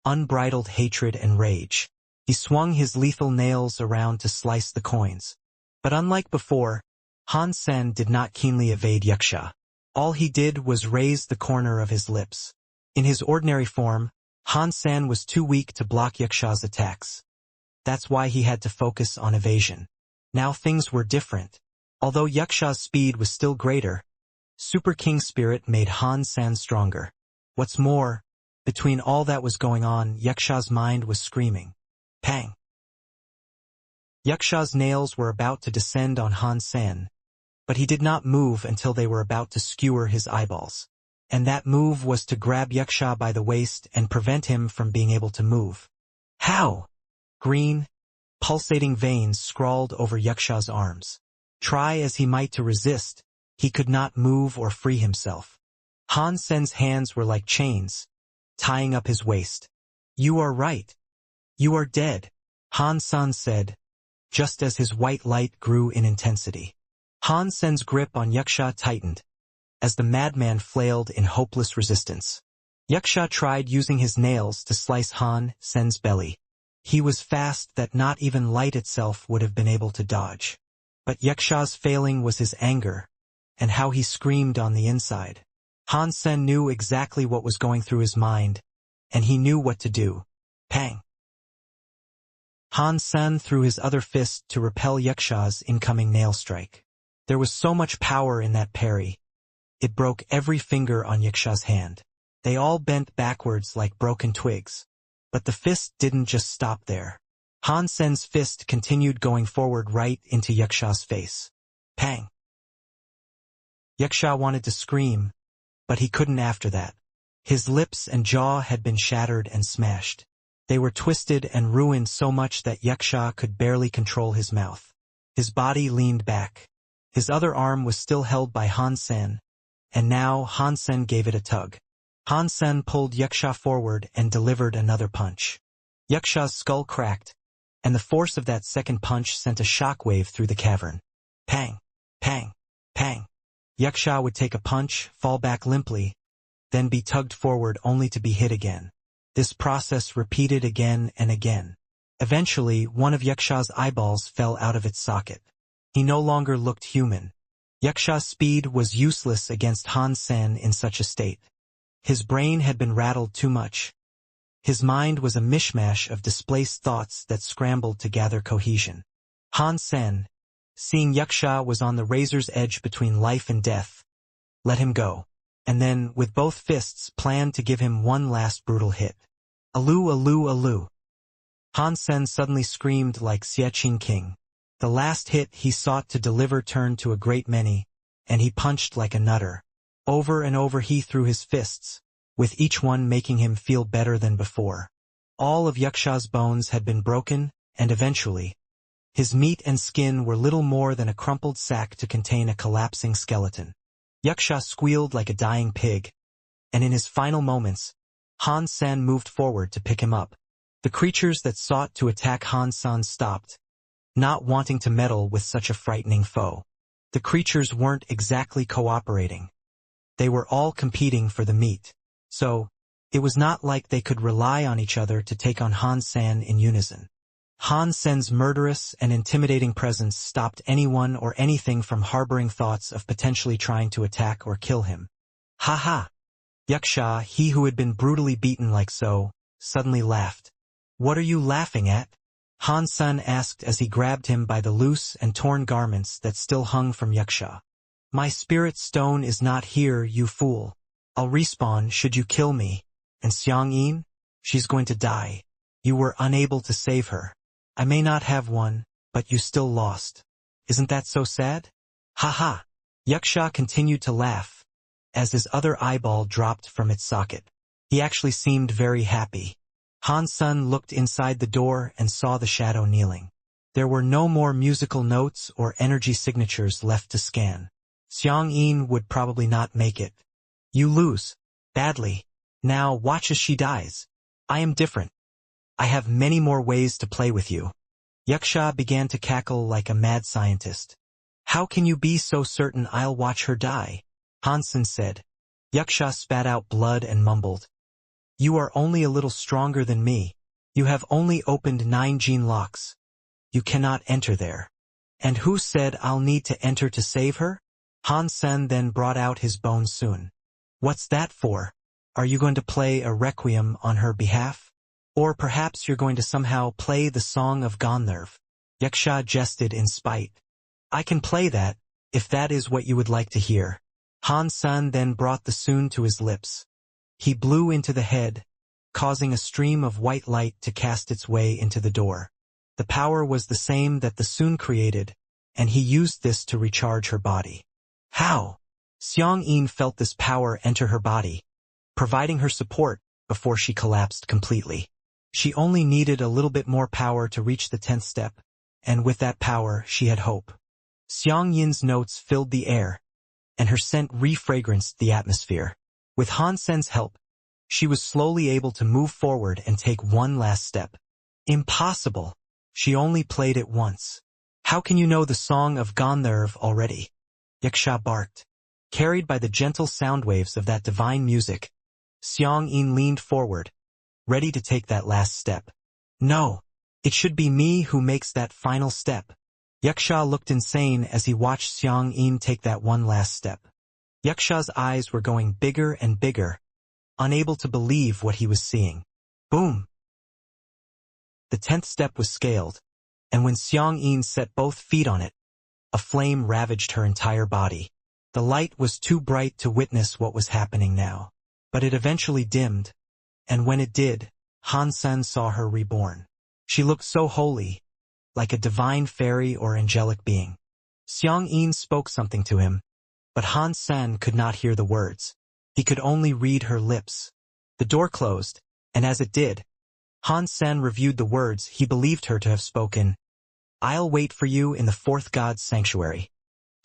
unbridled hatred and rage. He swung his lethal nails around to slice the coins. But unlike before, Han Sen did not keenly evade Wuxia. All he did was raise the corner of his lips. In his ordinary form, Han Sen was too weak to block Wuxia's attacks. That's why he had to focus on evasion. Now things were different. Although Wuxia's speed was still greater, Super King Spirit made Han Sen stronger. What's more, between all that was going on, Wuxia's mind was screaming. Pang! Yaksha's nails were about to descend on Han San, but he did not move until they were about to skewer his eyeballs. And that move was to grab Yaksha by the waist and prevent him from being able to move. How? Green, pulsating veins scrawled over Yaksha's arms. Try as he might to resist, he could not move or free himself. Han Sen's hands were like chains, tying up his waist. You are right. You are dead, Han San said, just as his white light grew in intensity. Han Sen's grip on Yaksha tightened, as the madman flailed in hopeless resistance. Yaksha tried using his nails to slice Han Sen's belly. He was fast that not even light itself would have been able to dodge. But Yaksha's failing was his anger, and how he screamed on the inside. Han Sen knew exactly what was going through his mind, and he knew what to do. Pang! Han Sen threw his other fist to repel Yaksha's incoming nail strike. There was so much power in that parry. It broke every finger on Yaksha's hand. They all bent backwards like broken twigs. But the fist didn't just stop there. Han Sen's fist continued going forward right into Yaksha's face. Pang! Yaksha wanted to scream, but he couldn't after that. His lips and jaw had been shattered and smashed. They were twisted and ruined so much that Yaksha could barely control his mouth. His body leaned back. His other arm was still held by Han Sen, and now Han Sen gave it a tug. Han Sen pulled Yaksha forward and delivered another punch. Yaksha's skull cracked, and the force of that second punch sent a shockwave through the cavern. Pang! Pang! Pang! Yaksha would take a punch, fall back limply, then be tugged forward only to be hit again. This process repeated again and again. Eventually, one of Yaksha's eyeballs fell out of its socket. He no longer looked human. Yaksha's speed was useless against Han Sen in such a state. His brain had been rattled too much. His mind was a mishmash of displaced thoughts that scrambled to gather cohesion. Han Sen, seeing Yaksha was on the razor's edge between life and death, let him go, and then, with both fists, planned to give him one last brutal hit. Alu, alu, alu. Han Sen suddenly screamed like Xie King. The last hit he sought to deliver turned to a great many, and he punched like a nutter. Over and over he threw his fists, with each one making him feel better than before. All of Yaksha's bones had been broken, and eventually, his meat and skin were little more than a crumpled sack to contain a collapsing skeleton. Yaksha squealed like a dying pig, and in his final moments, Han Sen moved forward to pick him up. The creatures that sought to attack Han Sen stopped, not wanting to meddle with such a frightening foe. The creatures weren't exactly cooperating. They were all competing for the meat, so it was not like they could rely on each other to take on Han Sen in unison. Han Sen's murderous and intimidating presence stopped anyone or anything from harboring thoughts of potentially trying to attack or kill him. Ha ha! Yaksha, he who had been brutally beaten like so, suddenly laughed. What are you laughing at? Han Sen asked as he grabbed him by the loose and torn garments that still hung from Yaksha. My spirit stone is not here, you fool. I'll respawn should you kill me. And Xiang Yin? She's going to die. You were unable to save her. I may not have one, but you still lost. Isn't that so sad? Ha ha! Yaksha continued to laugh, as his other eyeball dropped from its socket. He actually seemed very happy. Han Sen looked inside the door and saw the shadow kneeling. There were no more musical notes or energy signatures left to scan. Xiang Yin would probably not make it. You lose. Badly. Now watch as she dies. I am different. I have many more ways to play with you. Yaksha began to cackle like a mad scientist. How can you be so certain I'll watch her die? Han Sen said. Yaksha spat out blood and mumbled. You are only a little stronger than me. You have only opened 9 gene locks. You cannot enter there. And who said I'll need to enter to save her? Han Sen then brought out his bone soon. What's that for? Are you going to play a requiem on her behalf? Or perhaps you're going to somehow play the Song of Gandharv? Yaksha jested in spite. I can play that, if that is what you would like to hear. Han Sen then brought the soon to his lips. He blew into the head, causing a stream of white light to cast its way into the door. The power was the same that the Sun created, and he used this to recharge her body. How? Xiang Yin felt this power enter her body, providing her support before she collapsed completely. She only needed a little bit more power to reach the 10th step, and with that power she had hope. Xiang Yin's notes filled the air, and her scent refragranced the atmosphere. With Han Sen's help, she was slowly able to move forward and take one last step. Impossible! She only played it once. How can you know the song of Gandharv already? Yaksha barked. Carried by the gentle sound waves of that divine music, Xiang Yin leaned forward, ready to take that last step. No, it should be me who makes that final step. Yaksha looked insane as he watched Xiang Yin take that one last step. Yaksha's eyes were going bigger and bigger, unable to believe what he was seeing. Boom! The 10th step was scaled, and when Xiang Yin set both feet on it, a flame ravaged her entire body. The light was too bright to witness what was happening now, but it eventually dimmed, and when it did, Han Sen saw her reborn. She looked so holy, like a divine fairy or angelic being. Xiang Yin spoke something to him, but Han Sen could not hear the words. He could only read her lips. The door closed, and as it did, Han Sen reviewed the words he believed her to have spoken. "I'll wait for you in the 4th God's sanctuary."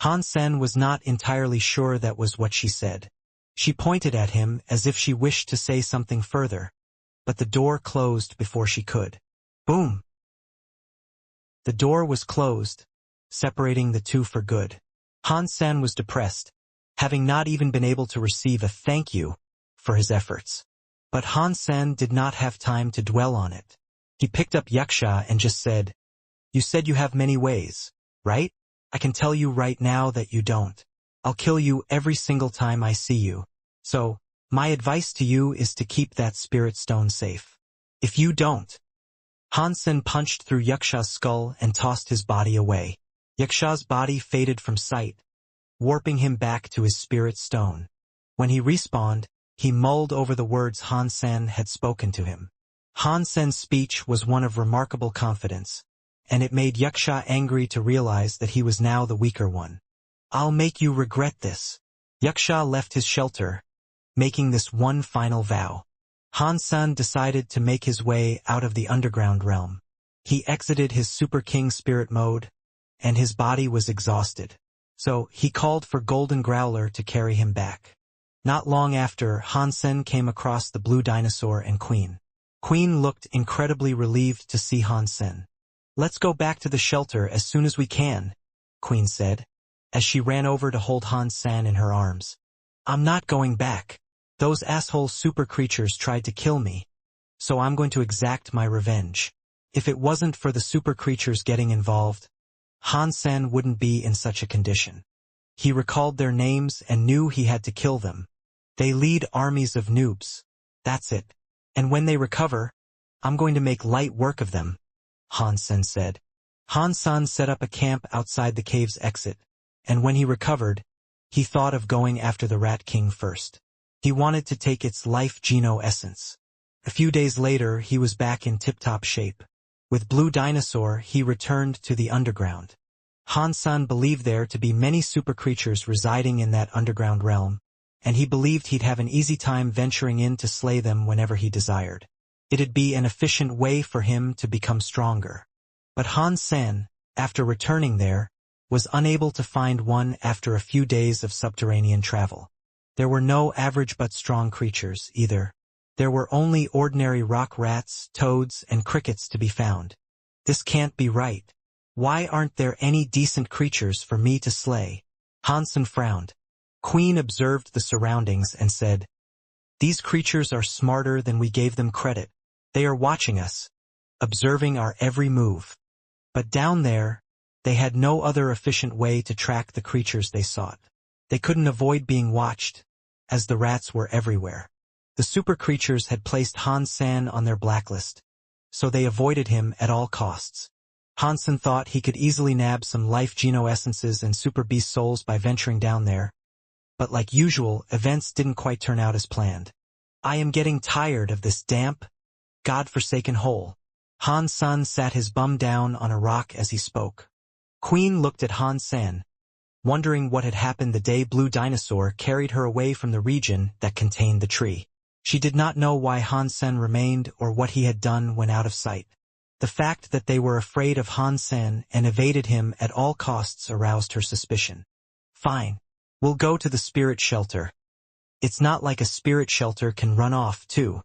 Han Sen was not entirely sure that was what she said. She pointed at him as if she wished to say something further, but the door closed before she could. Boom! The door was closed, separating the two for good. Han Sen was depressed, having not even been able to receive a thank you for his efforts. But Han Sen did not have time to dwell on it. He picked up Yaksha and just said, "You said you have many ways, right? I can tell you right now that you don't. I'll kill you every single time I see you. So, my advice to you is to keep that spirit stone safe. If you don't..." Han Sen punched through Yaksha's skull and tossed his body away. Yaksha's body faded from sight, warping him back to his spirit stone. When he respawned, he mulled over the words Han Sen had spoken to him. Han Sen's speech was one of remarkable confidence, and it made Yaksha angry to realize that he was now the weaker one. "I'll make you regret this." Yaksha left his shelter, making this one final vow. Han Sen decided to make his way out of the underground realm. He exited his Super King spirit mode, and his body was exhausted. So he called for Golden Growler to carry him back. Not long after, Han Sen came across the blue dinosaur and Queen. Queen looked incredibly relieved to see Han Sen. "Let's go back to the shelter as soon as we can," Queen said, as she ran over to hold Han Sen in her arms. "I'm not going back. Those asshole super creatures tried to kill me, so I'm going to exact my revenge. If it wasn't for the super creatures getting involved, Han Sen wouldn't be in such a condition." He recalled their names and knew he had to kill them. They lead armies of noobs. That's it. And when they recover, I'm going to make light work of them, Han Sen said. Han Sen set up a camp outside the cave's exit, and when he recovered, he thought of going after the Rat King first. He wanted to take its life geno essence. A few days later, he was back in tip-top shape. With Blue Dinosaur, he returned to the underground. Han Sen believed there to be many super creatures residing in that underground realm, and he believed he'd have an easy time venturing in to slay them whenever he desired. It'd be an efficient way for him to become stronger. But Han Sen, after returning there, was unable to find one after a few days of subterranean travel. There were no average but strong creatures, either. There were only ordinary rock rats, toads, and crickets to be found. This can't be right. Why aren't there any decent creatures for me to slay? Han Sen frowned. Queen observed the surroundings and said, "These creatures are smarter than we gave them credit. They are watching us, observing our every move." But down there, they had no other efficient way to track the creatures they sought. They couldn't avoid being watched, as the rats were everywhere. The super creatures had placed Han Sen on their blacklist, so they avoided him at all costs. Han Sen thought he could easily nab some life geno essences and super beast souls by venturing down there, but like usual, events didn't quite turn out as planned. "I am getting tired of this damp, God-forsaken hole," Han San sat his bum down on a rock as he spoke. Queen looked at Han San, wondering what had happened the day Blue Dinosaur carried her away from the region that contained the tree. She did not know why Han Sen remained or what he had done when out of sight. The fact that they were afraid of Han Sen and evaded him at all costs aroused her suspicion. Fine. We'll go to the spirit shelter. It's not like a spirit shelter can run off, too.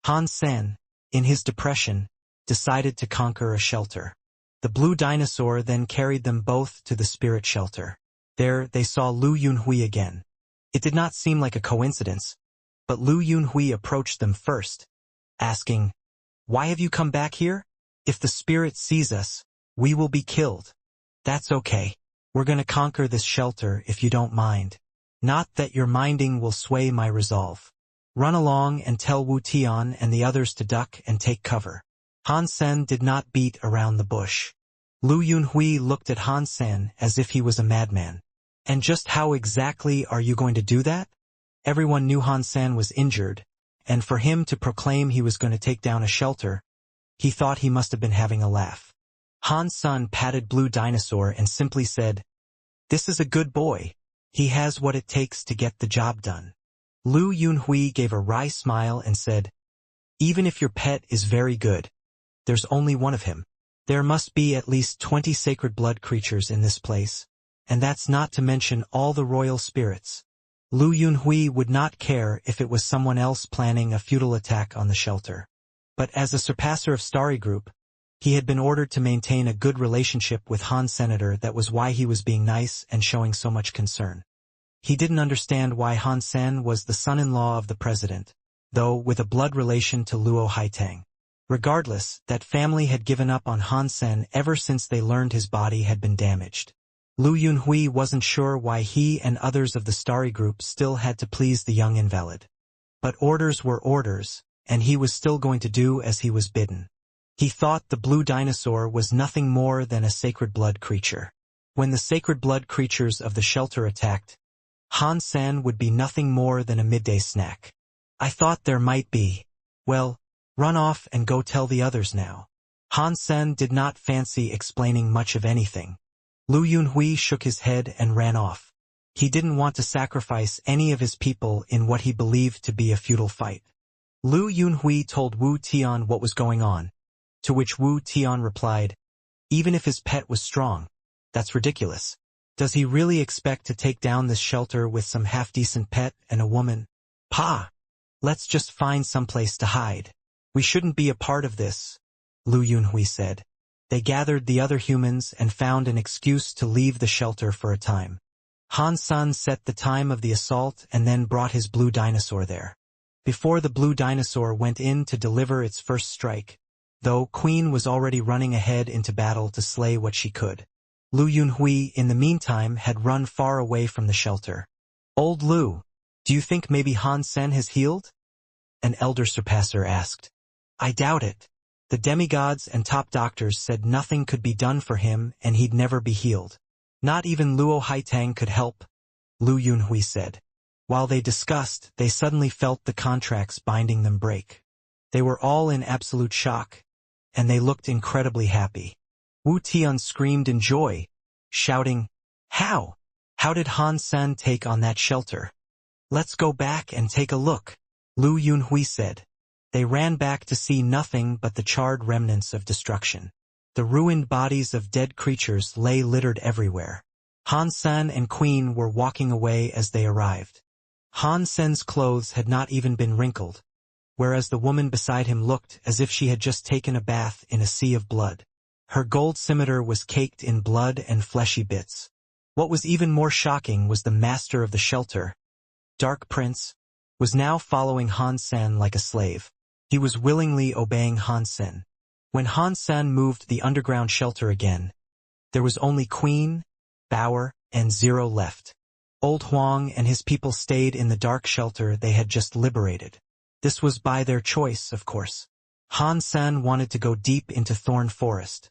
Han Sen, in his depression, decided to conquer a shelter. The Blue Dinosaur then carried them both to the spirit shelter. There, they saw Lu Yunhui again. It did not seem like a coincidence, but Lu Yunhui approached them first, asking, "Why have you come back here? If the spirit sees us, we will be killed." "That's okay. We're gonna conquer this shelter if you don't mind. Not that your minding will sway my resolve. Run along and tell Wu Tian and the others to duck and take cover." Han Sen did not beat around the bush. Lu Yunhui looked at Han Sen as if he was a madman. "And just how exactly are you going to do that?" Everyone knew Han Sen was injured, and for him to proclaim he was going to take down a shelter, he thought he must have been having a laugh. Han Sen patted Blue Dinosaur and simply said, "This is a good boy. He has what it takes to get the job done." Lu Yunhui gave a wry smile and said, "Even if your pet is very good, there's only one of him. There must be at least 20 sacred blood creatures in this place, and that's not to mention all the royal spirits." Lu Yunhui would not care if it was someone else planning a futile attack on the shelter. But as a surpasser of Starry Group, he had been ordered to maintain a good relationship with Han Senator. That was why he was being nice and showing so much concern. He didn't understand why Han Sen was the son-in-law of the president, though with a blood relation to Luo Haitang. Regardless, that family had given up on Han Sen ever since they learned his body had been damaged. Lu Yunhui wasn't sure why he and others of the Starry Group still had to please the young invalid. But orders were orders, and he was still going to do as he was bidden. He thought the Blue Dinosaur was nothing more than a sacred blood creature. When the sacred blood creatures of the shelter attacked, Han Sen would be nothing more than a midday snack. "I thought there might be. Well, run off and go tell the others now." Han Sen did not fancy explaining much of anything. Lu Yunhui shook his head and ran off. He didn't want to sacrifice any of his people in what he believed to be a futile fight. Lu Yunhui told Wu Tian what was going on, to which Wu Tian replied, "Even if his pet was strong, that's ridiculous. Does he really expect to take down this shelter with some half-decent pet and a woman? Pa! Let's just find someplace to hide. We shouldn't be a part of this," Lu Yunhui said. They gathered the other humans and found an excuse to leave the shelter for a time. Han San set the time of the assault and then brought his Blue Dinosaur there. Before the Blue Dinosaur went in to deliver its first strike, though Queen was already running ahead into battle to slay what she could. Lu Yunhui, in the meantime, had run far away from the shelter. "Old Lu, do you think maybe Han Sen has healed?" an elder surpasser asked. "I doubt it. The demigods and top doctors said nothing could be done for him and he'd never be healed. Not even Luo Haitang could help," Lu Yunhui said. While they discussed, they suddenly felt the contracts binding them break. They were all in absolute shock, and they looked incredibly happy. Wu Tian screamed in joy, shouting, "How? How did Han Sen take on that shelter?" "Let's go back and take a look," Lu Yunhui said. They ran back to see nothing but the charred remnants of destruction. The ruined bodies of dead creatures lay littered everywhere. Han Sen and Queen were walking away as they arrived. Han Sen's clothes had not even been wrinkled, whereas the woman beside him looked as if she had just taken a bath in a sea of blood. Her gold scimitar was caked in blood and fleshy bits. What was even more shocking was the master of the shelter, Dark Prince, was now following Han Sen like a slave. He was willingly obeying Han Sen. When Han Sen moved the underground shelter again, there was only Queen, Bauer, and Zero left. Old Huang and his people stayed in the dark shelter they had just liberated. This was by their choice, of course. Han Sen wanted to go deep into Thorn Forest,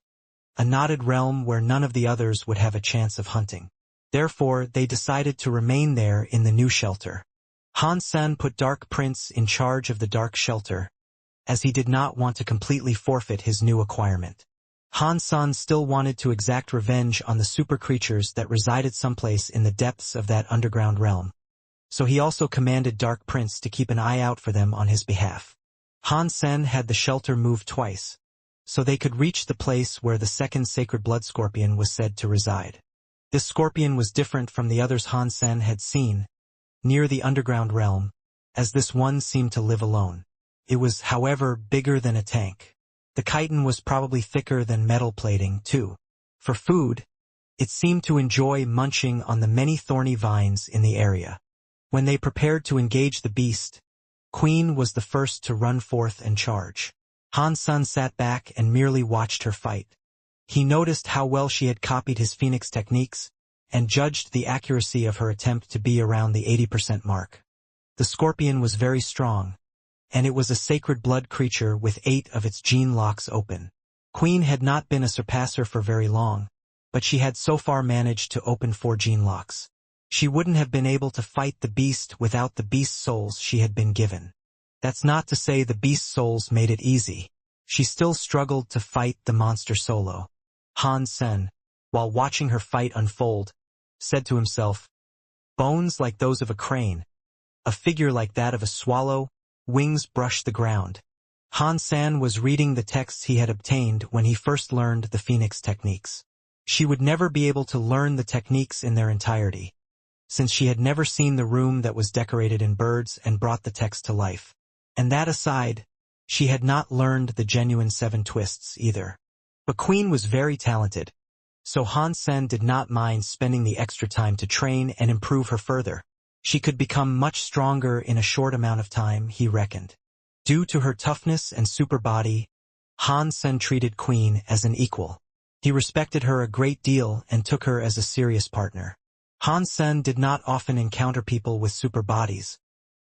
a knotted realm where none of the others would have a chance of hunting. Therefore, they decided to remain there in the new shelter. Han Sen put Dark Prince in charge of the dark shelter, as he did not want to completely forfeit his new acquirement. Han San still wanted to exact revenge on the super creatures that resided someplace in the depths of that underground realm. So he also commanded Dark Prince to keep an eye out for them on his behalf. Han Sen had the shelter moved twice, so they could reach the place where the second sacred blood scorpion was said to reside. This scorpion was different from the others Han Sen had seen, near the underground realm, as this one seemed to live alone. It was, however, bigger than a tank. The chitin was probably thicker than metal plating, too. For food, it seemed to enjoy munching on the many thorny vines in the area. When they prepared to engage the beast, Queen was the first to run forth and charge. Han Sun sat back and merely watched her fight. He noticed how well she had copied his phoenix techniques, and judged the accuracy of her attempt to be around the 80% mark. The scorpion was very strong, and it was a sacred blood creature with 8 of its gene locks open. Queen had not been a surpasser for very long, but she had so far managed to open 4 gene locks. She wouldn't have been able to fight the beast without the beast souls she had been given. That's not to say the beast souls made it easy. She still struggled to fight the monster solo. Han Sen, while watching her fight unfold, said to himself, "Bones like those of a crane, a figure like that of a swallow, wings brush the ground." Han San was reading the texts he had obtained when he first learned the phoenix techniques. She would never be able to learn the techniques in their entirety, since she had never seen the room that was decorated in birds and brought the text to life. And that aside, she had not learned the genuine 7 twists either. But Queen was very talented, so Han Sen did not mind spending the extra time to train and improve her further. She could become much stronger in a short amount of time, he reckoned. Due to her toughness and super body, Han Sen treated Queen as an equal. He respected her a great deal and took her as a serious partner. Han Sen did not often encounter people with super bodies,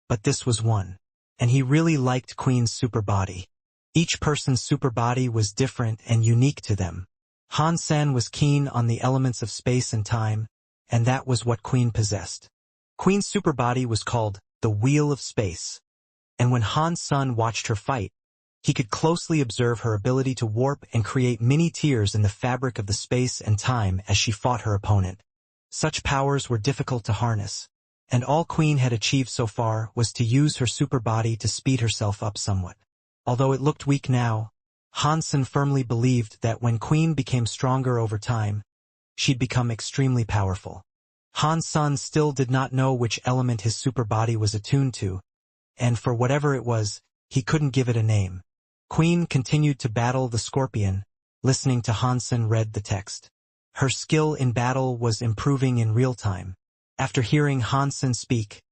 but this was one. And he really liked Queen's super body. Each person's super body was different and unique to them. Han Sen was keen on the elements of space and time, and that was what Queen possessed. Queen's super body was called the Wheel of Space, and when Han Sen watched her fight, he could closely observe her ability to warp and create mini tears in the fabric of the space and time as she fought her opponent. Such powers were difficult to harness, and all Queen had achieved so far was to use her super body to speed herself up somewhat. Although it looked weak now, Han Sen firmly believed that when Queen became stronger over time, she'd become extremely powerful. Han Sen still did not know which element his super body was attuned to, and for whatever it was, he couldn't give it a name. Queen continued to battle the scorpion, listening to Han Sen read the text. Her skill in battle was improving in real time. After hearing Han Sen speak,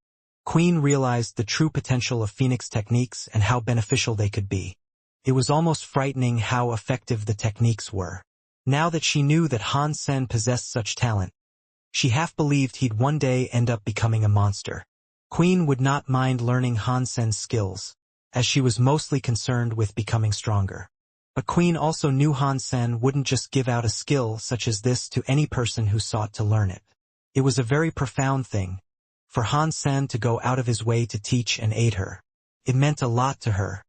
Queen realized the true potential of phoenix techniques and how beneficial they could be. It was almost frightening how effective the techniques were. Now that she knew that Han Sen possessed such talent, she half believed he'd one day end up becoming a monster. Queen would not mind learning Han Sen's skills, as she was mostly concerned with becoming stronger. But Queen also knew Han Sen wouldn't just give out a skill such as this to any person who sought to learn it. It was a very profound thing, for Han Sen to go out of his way to teach and aid her. It meant a lot to her.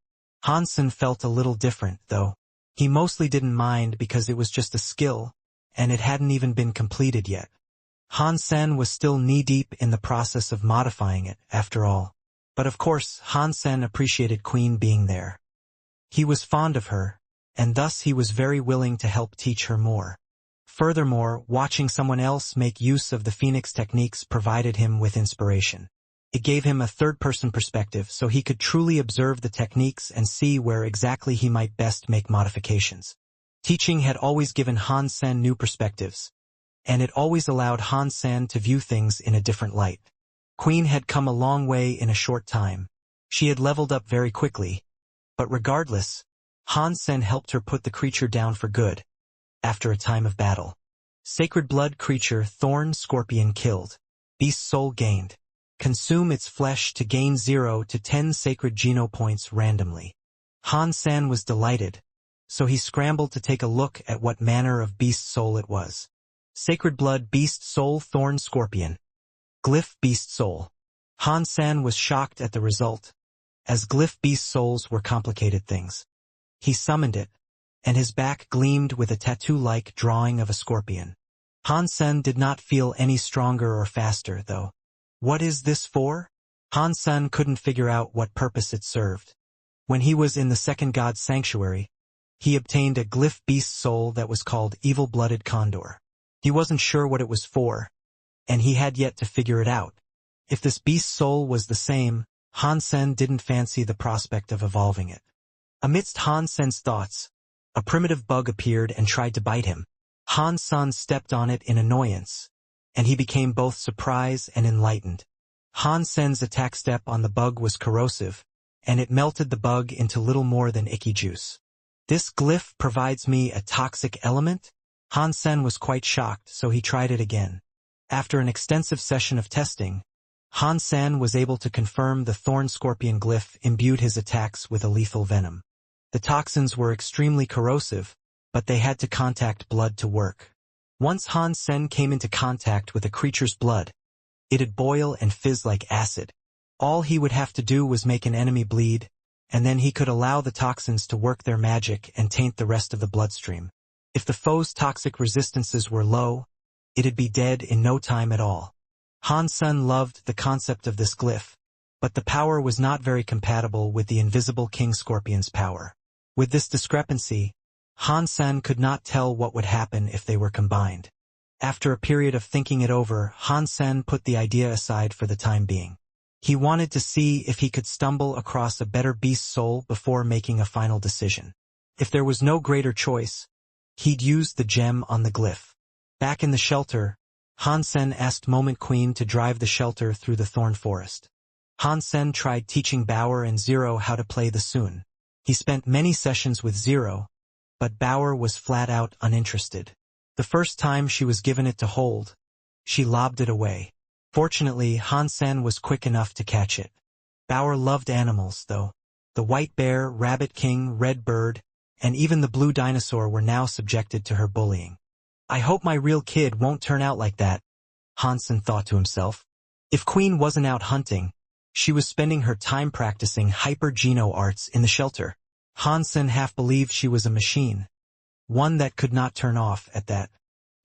Han Sen felt a little different, though. He mostly didn't mind because it was just a skill, and it hadn't even been completed yet. Han Sen was still knee-deep in the process of modifying it, after all. But of course, Han Sen appreciated Queen being there. He was fond of her, and thus he was very willing to help teach her more. Furthermore, watching someone else make use of the phoenix techniques provided him with inspiration. It gave him a third-person perspective so he could truly observe the techniques and see where exactly he might best make modifications. Teaching had always given Han Sen new perspectives, and it always allowed Han Sen to view things in a different light. Queen had come a long way in a short time. She had leveled up very quickly, but regardless, Han Sen helped her put the creature down for good. After a time of battle, sacred blood creature thorn scorpion killed. Beast soul gained. Consume its flesh to gain 0 to 10 sacred geno points randomly. Han Sen was delighted, so he scrambled to take a look at what manner of beast soul it was. Sacred blood beast soul thorn scorpion. Glyph beast soul. Han Sen was shocked at the result, as glyph beast souls were complicated things. He summoned it, and his back gleamed with a tattoo-like drawing of a scorpion. Han Sen did not feel any stronger or faster, though. What is this for? Han Sen couldn't figure out what purpose it served. When he was in the second god's sanctuary, he obtained a glyph beast soul that was called Evil-Blooded Condor. He wasn't sure what it was for, and he had yet to figure it out. If this beast soul was the same, Han Sen didn't fancy the prospect of evolving it. Amidst Han Sen's thoughts, a primitive bug appeared and tried to bite him. Han Sen stepped on it in annoyance, and he became both surprised and enlightened. Han Sen's attack step on the bug was corrosive, and it melted the bug into little more than icky juice. This glyph provides me a toxic element? Han Sen was quite shocked, so he tried it again. After an extensive session of testing, Han Sen was able to confirm the thorn scorpion glyph imbued his attacks with a lethal venom. The toxins were extremely corrosive, but they had to contact blood to work. Once Han Sen came into contact with a creature's blood, it'd boil and fizz like acid. All he would have to do was make an enemy bleed, and then he could allow the toxins to work their magic and taint the rest of the bloodstream. If the foe's toxic resistances were low, it'd be dead in no time at all. Han Sen loved the concept of this glyph, but the power was not very compatible with the invisible King Scorpion's power. With this discrepancy, Han Sen could not tell what would happen if they were combined. After a period of thinking it over, Han Sen put the idea aside for the time being. He wanted to see if he could stumble across a better beast soul before making a final decision. If there was no greater choice, he'd use the gem on the glyph. Back in the shelter, Han Sen asked Moment Queen to drive the shelter through the thorn forest. Han Sen tried teaching Bauer and Zero how to play the Sun. He spent many sessions with Zero, but Bauer was flat out uninterested. The first time she was given it to hold, she lobbed it away. Fortunately, Han Sen was quick enough to catch it. Bauer loved animals, though. The white bear, rabbit king, red bird, and even the blue dinosaur were now subjected to her bullying. I hope my real kid won't turn out like that, Han Sen thought to himself. If Queen wasn't out hunting, she was spending her time practicing hyper-geno arts in the shelter. Han Sen half believed she was a machine, one that could not turn off at that.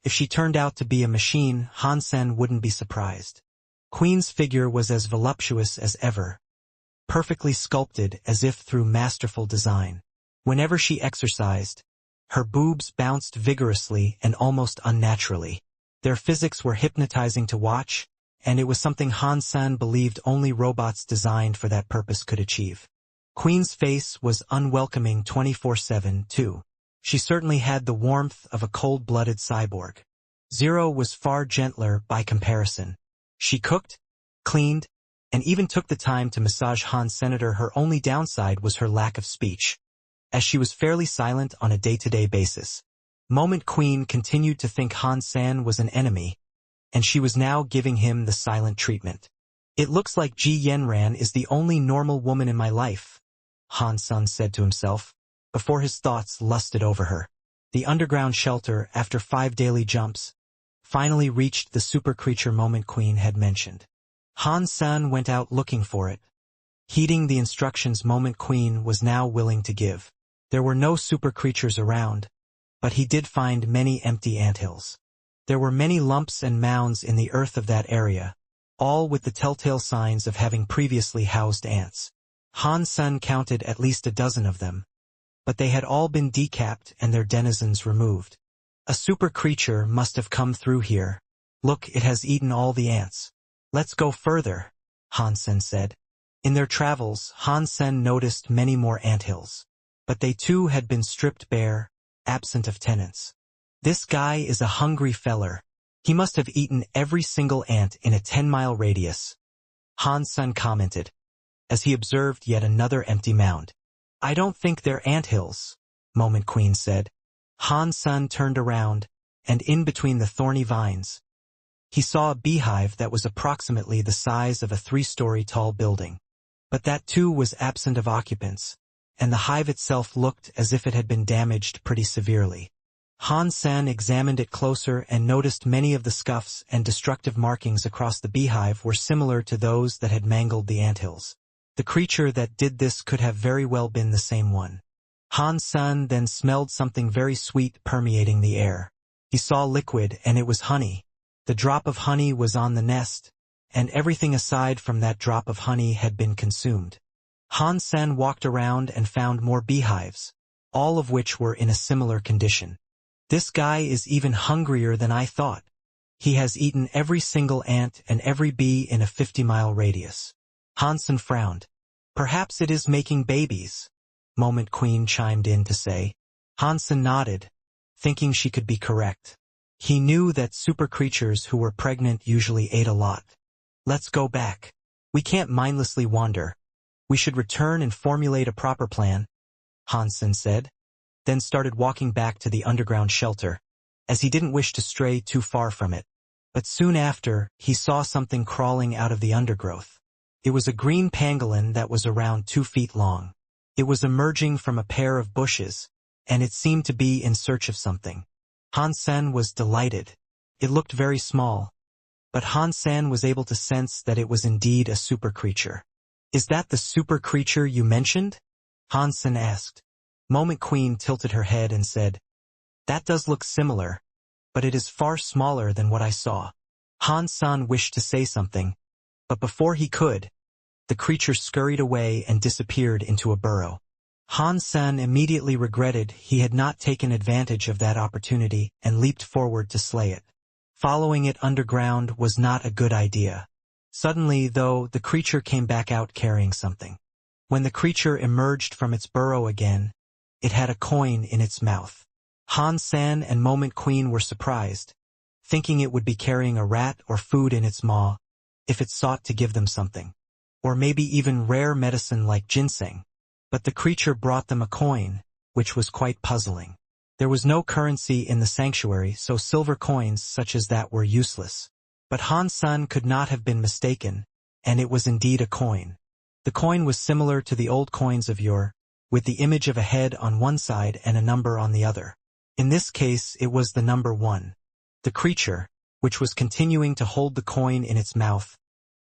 If she turned out to be a machine, Han Sen wouldn't be surprised. Queen's figure was as voluptuous as ever, perfectly sculpted as if through masterful design. Whenever she exercised, her boobs bounced vigorously and almost unnaturally. Their physics were hypnotizing to watch, and it was something Han Sen believed only robots designed for that purpose could achieve. Queen's face was unwelcoming 24/7, too. She certainly had the warmth of a cold-blooded cyborg. Zero was far gentler by comparison. She cooked, cleaned, and even took the time to massage Han Senator. Her only downside was her lack of speech, as she was fairly silent on a day-to-day basis. Moment Queen continued to think Han Sen was an enemy, and she was now giving him the silent treatment. It looks like Ji Yenran is the only normal woman in my life, Han Sen said to himself, before his thoughts lusted over her. The underground shelter, after 5 daily jumps, finally reached the super creature Moment Queen had mentioned. Han Sen went out looking for it, heeding the instructions Moment Queen was now willing to give. There were no super creatures around, but he did find many empty anthills. There were many lumps and mounds in the earth of that area, all with the telltale signs of having previously housed ants. Han Sen counted at least a dozen of them, but they had all been decapped and their denizens removed. A super creature must have come through here. Look, it has eaten all the ants. Let's go further, Han Sen said. In their travels, Han Sen noticed many more anthills, but they too had been stripped bare, absent of tenants. This guy is a hungry feller. He must have eaten every single ant in a 10-mile radius, Han Sen commented, as he observed yet another empty mound. I don't think they're anthills, Moment Queen said. Han Sen turned around, and in between the thorny vines, he saw a beehive that was approximately the size of a 3-story tall building. But that too was absent of occupants, and the hive itself looked as if it had been damaged pretty severely. Han Sen examined it closer and noticed many of the scuffs and destructive markings across the beehive were similar to those that had mangled the anthills. The creature that did this could have very well been the same one. Han Sen then smelled something very sweet permeating the air. He saw liquid, and it was honey. The drop of honey was on the nest, and everything aside from that drop of honey had been consumed. Han Sen walked around and found more beehives, all of which were in a similar condition. This guy is even hungrier than I thought. He has eaten every single ant and every bee in a 50-mile radius. Han Sen frowned. Perhaps it is making babies, Moment Queen chimed in to say. Han Sen nodded, thinking she could be correct. He knew that super creatures who were pregnant usually ate a lot. Let's go back. We can't mindlessly wander. We should return and formulate a proper plan, Han Sen said, then started walking back to the underground shelter, as he didn't wish to stray too far from it. But soon after, he saw something crawling out of the undergrowth. It was a green pangolin that was around 2 feet long. It was emerging from a pair of bushes, and it seemed to be in search of something. Han Sen was delighted. It looked very small, but Han Sen was able to sense that it was indeed a super creature. Is that the super creature you mentioned? Han Sen asked. Moment Queen tilted her head and said, that does look similar, but it is far smaller than what I saw. Han Sen wished to say something, but before he could, the creature scurried away and disappeared into a burrow. Han Sen immediately regretted he had not taken advantage of that opportunity and leaped forward to slay it. Following it underground was not a good idea. Suddenly, though, the creature came back out carrying something. When the creature emerged from its burrow again, it had a coin in its mouth. Han Sen and Moment Queen were surprised, thinking it would be carrying a rat or food in its maw if it sought to give them something, or maybe even rare medicine like ginseng. But the creature brought them a coin, which was quite puzzling. There was no currency in the sanctuary, so silver coins such as that were useless. But Han Sen could not have been mistaken, and it was indeed a coin. The coin was similar to the old coins of yore, with the image of a head on one side and a number on the other. In this case, it was the number 1. The creature, which was continuing to hold the coin in its mouth,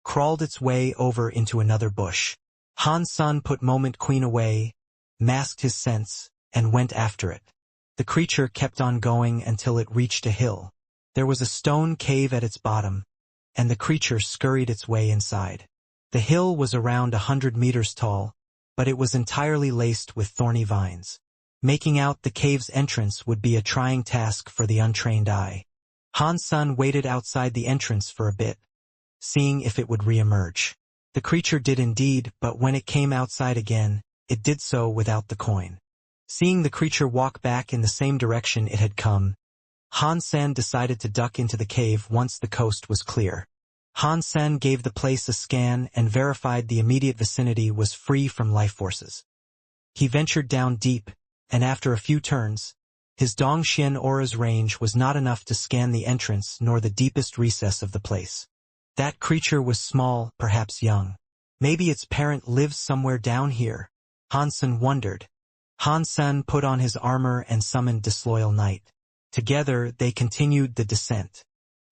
crawled its way over into another bush. Han Sen put Moment Queen away, masked his sense, and went after it. The creature kept on going until it reached a hill. There was a stone cave at its bottom, and the creature scurried its way inside. The hill was around 100 meters tall, but it was entirely laced with thorny vines. Making out the cave's entrance would be a trying task for the untrained eye. Han Sen waited outside the entrance for a bit, seeing if it would re-emerge. The creature did indeed, but when it came outside again, it did so without the coin. Seeing the creature walk back in the same direction it had come, Han Sen decided to duck into the cave once the coast was clear. Han Sen gave the place a scan and verified the immediate vicinity was free from life forces. He ventured down deep, and after a few turns, his Dongxian aura's range was not enough to scan the entrance nor the deepest recess of the place. That creature was small, perhaps young. Maybe its parent lives somewhere down here, Han Sen wondered. Han Sen put on his armor and summoned Disloyal Knight. Together, they continued the descent.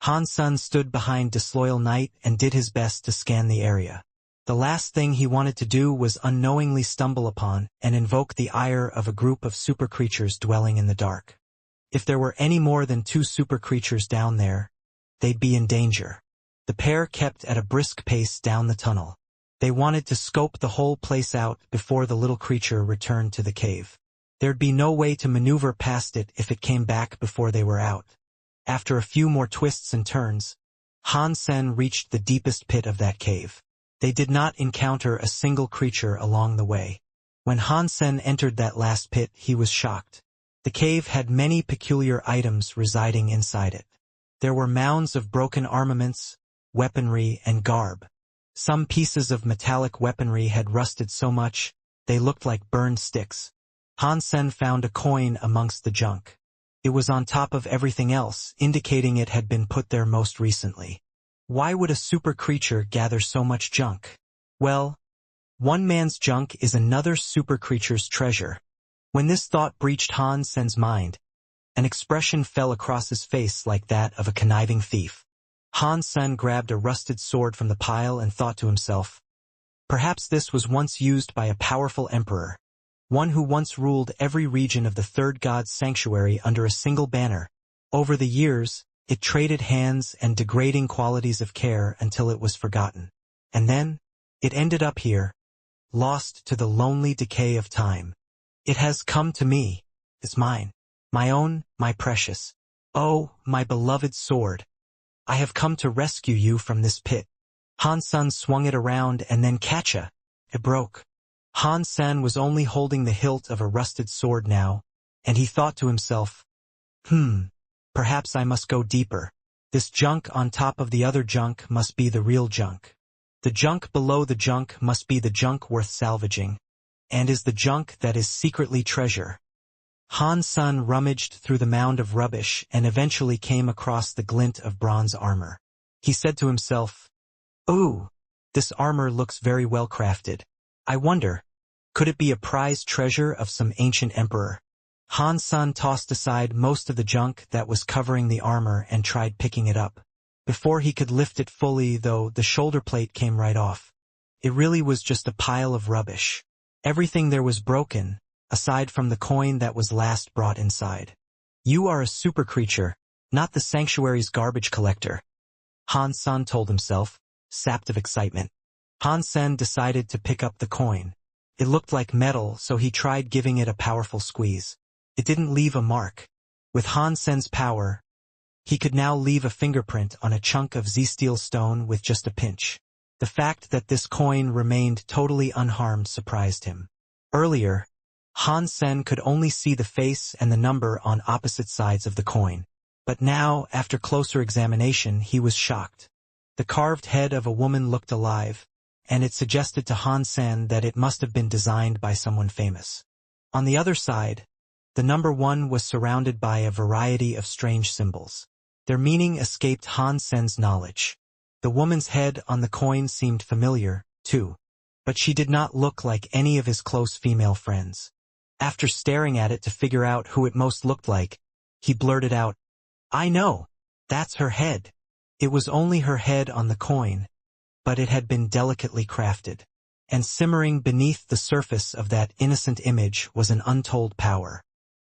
Han Sen stood behind Disloyal Knight and did his best to scan the area. The last thing he wanted to do was unknowingly stumble upon and invoke the ire of a group of super creatures dwelling in the dark. If there were any more than 2 super creatures down there, they'd be in danger. The pair kept at a brisk pace down the tunnel. They wanted to scope the whole place out before the little creature returned to the cave. There'd be no way to maneuver past it if it came back before they were out. After a few more twists and turns, Han Sen reached the deepest pit of that cave. They did not encounter a single creature along the way. When Han Sen entered that last pit, he was shocked. The cave had many peculiar items residing inside it. There were mounds of broken armaments, weaponry, and garb. Some pieces of metallic weaponry had rusted so much, they looked like burned sticks. Han Sen found a coin amongst the junk. It was on top of everything else, indicating it had been put there most recently. Why would a super creature gather so much junk? Well, one man's junk is another super creature's treasure. When this thought breached Han Sen's mind, an expression fell across his face like that of a conniving thief. Han Sen grabbed a rusted sword from the pile and thought to himself, Perhaps this was once used by a powerful emperor, one who once ruled every region of the third god's sanctuary under a single banner. Over the years, it traded hands and degrading qualities of care until it was forgotten. And then, it ended up here, lost to the lonely decay of time. It has come to me. It's mine. My own, my precious. Oh, my beloved sword. I have come to rescue you from this pit. Han Sen swung it around and then catcha. It broke. Han Sen was only holding the hilt of a rusted sword now, and he thought to himself, perhaps I must go deeper. This junk on top of the other junk must be the real junk. The junk below the junk must be the junk worth salvaging, and is the junk that is secretly treasure. Han Sen rummaged through the mound of rubbish and eventually came across the glint of bronze armor. He said to himself, "Ooh, this armor looks very well crafted. I wonder, could it be a prized treasure of some ancient emperor?" Han Sen tossed aside most of the junk that was covering the armor and tried picking it up. Before he could lift it fully, though, the shoulder plate came right off. It really was just a pile of rubbish. Everything there was broken, aside from the coin that was last brought inside. "You are a super creature, not the sanctuary's garbage collector," Han Sen told himself, sapped of excitement. Han Sen decided to pick up the coin. It looked like metal, so he tried giving it a powerful squeeze. It didn't leave a mark. With Han Sen's power, he could now leave a fingerprint on a chunk of Z-steel stone with just a pinch. The fact that this coin remained totally unharmed surprised him. Earlier, Han Sen could only see the face and the number on opposite sides of the coin. But now, after closer examination, he was shocked. The carved head of a woman looked alive, and it suggested to Han Sen that it must have been designed by someone famous. On the other side, the number 1 was surrounded by a variety of strange symbols. Their meaning escaped Han Sen's knowledge. The woman's head on the coin seemed familiar, too, but she did not look like any of his close female friends. After staring at it to figure out who it most looked like, he blurted out, "I know, that's her head." It was only her head on the coin, but it had been delicately crafted. And simmering beneath the surface of that innocent image was an untold power.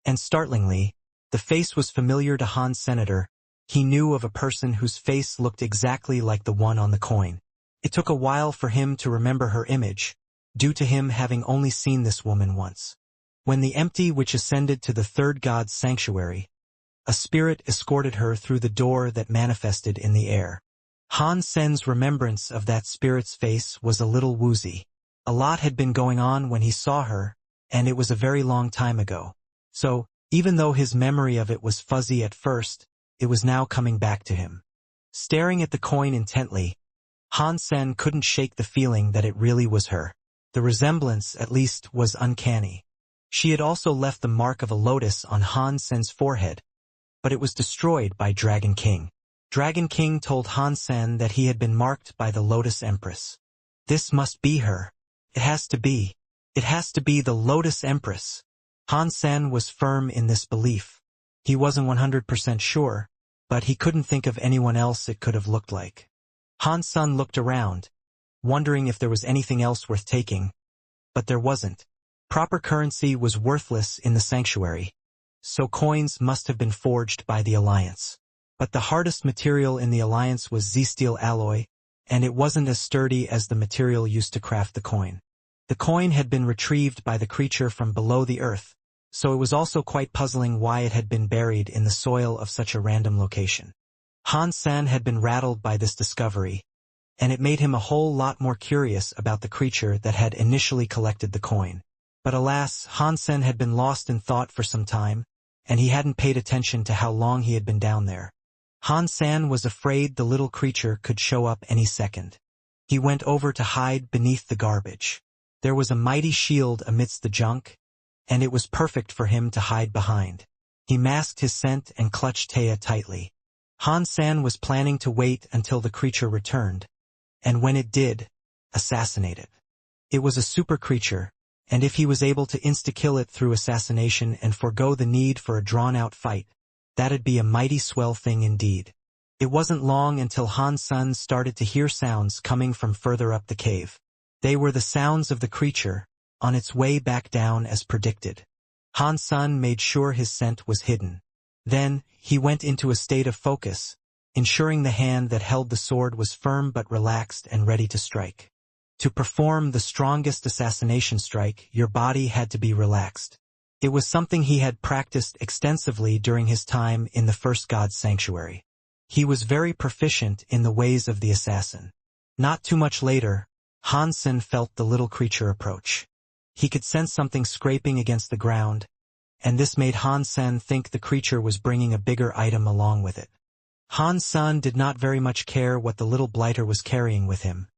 And startlingly, the face was familiar to Han's senator. He knew of a person whose face looked exactly like the one on the coin. It took a while for him to remember her image, due to him having only seen this woman once. When the empty witch ascended to the third god's sanctuary, a spirit escorted her through the door that manifested in the air. Han Sen's remembrance of that spirit's face was a little woozy. A lot had been going on when he saw her, and it was a very long time ago. So, even though his memory of it was fuzzy at first, it was now coming back to him. Staring at the coin intently, Han Sen couldn't shake the feeling that it really was her. The resemblance, at least, was uncanny. She had also left the mark of a lotus on Han Sen's forehead, but it was destroyed by Dragon King. Dragon King told Han Sen that he had been marked by the Lotus Empress. This must be her. It has to be. It has to be the Lotus Empress. Han Sen was firm in this belief. He wasn't 100% sure, but he couldn't think of anyone else it could have looked like. Han Sen looked around, wondering if there was anything else worth taking, but there wasn't. Proper currency was worthless in the sanctuary, so coins must have been forged by the Alliance. But the hardest material in the Alliance was Z-steel alloy, and it wasn't as sturdy as the material used to craft the coin. The coin had been retrieved by the creature from below the earth, so it was also quite puzzling why it had been buried in the soil of such a random location. Han Sen had been rattled by this discovery, and it made him a whole lot more curious about the creature that had initially collected the coin. But alas, Han Sen had been lost in thought for some time, and he hadn't paid attention to how long he had been down there. Han Sen was afraid the little creature could show up any second. He went over to hide beneath the garbage. There was a mighty shield amidst the junk, and it was perfect for him to hide behind. He masked his scent and clutched Taya tightly. Han Sen was planning to wait until the creature returned, and when it did, assassinate it. It was a super creature, and if he was able to insta-kill it through assassination and forego the need for a drawn-out fight, that'd be a mighty swell thing indeed. It wasn't long until Han Sen started to hear sounds coming from further up the cave. They were the sounds of the creature, on its way back down as predicted. Han-san made sure his scent was hidden. Then, he went into a state of focus, ensuring the hand that held the sword was firm but relaxed and ready to strike. To perform the strongest assassination strike, your body had to be relaxed. It was something he had practiced extensively during his time in the First God's Sanctuary. He was very proficient in the ways of the assassin. Not too much later, Han-san felt the little creature approach. He could sense something scraping against the ground, and this made Han-san think the creature was bringing a bigger item along with it. Han-san did not very much care what the little blighter was carrying with him.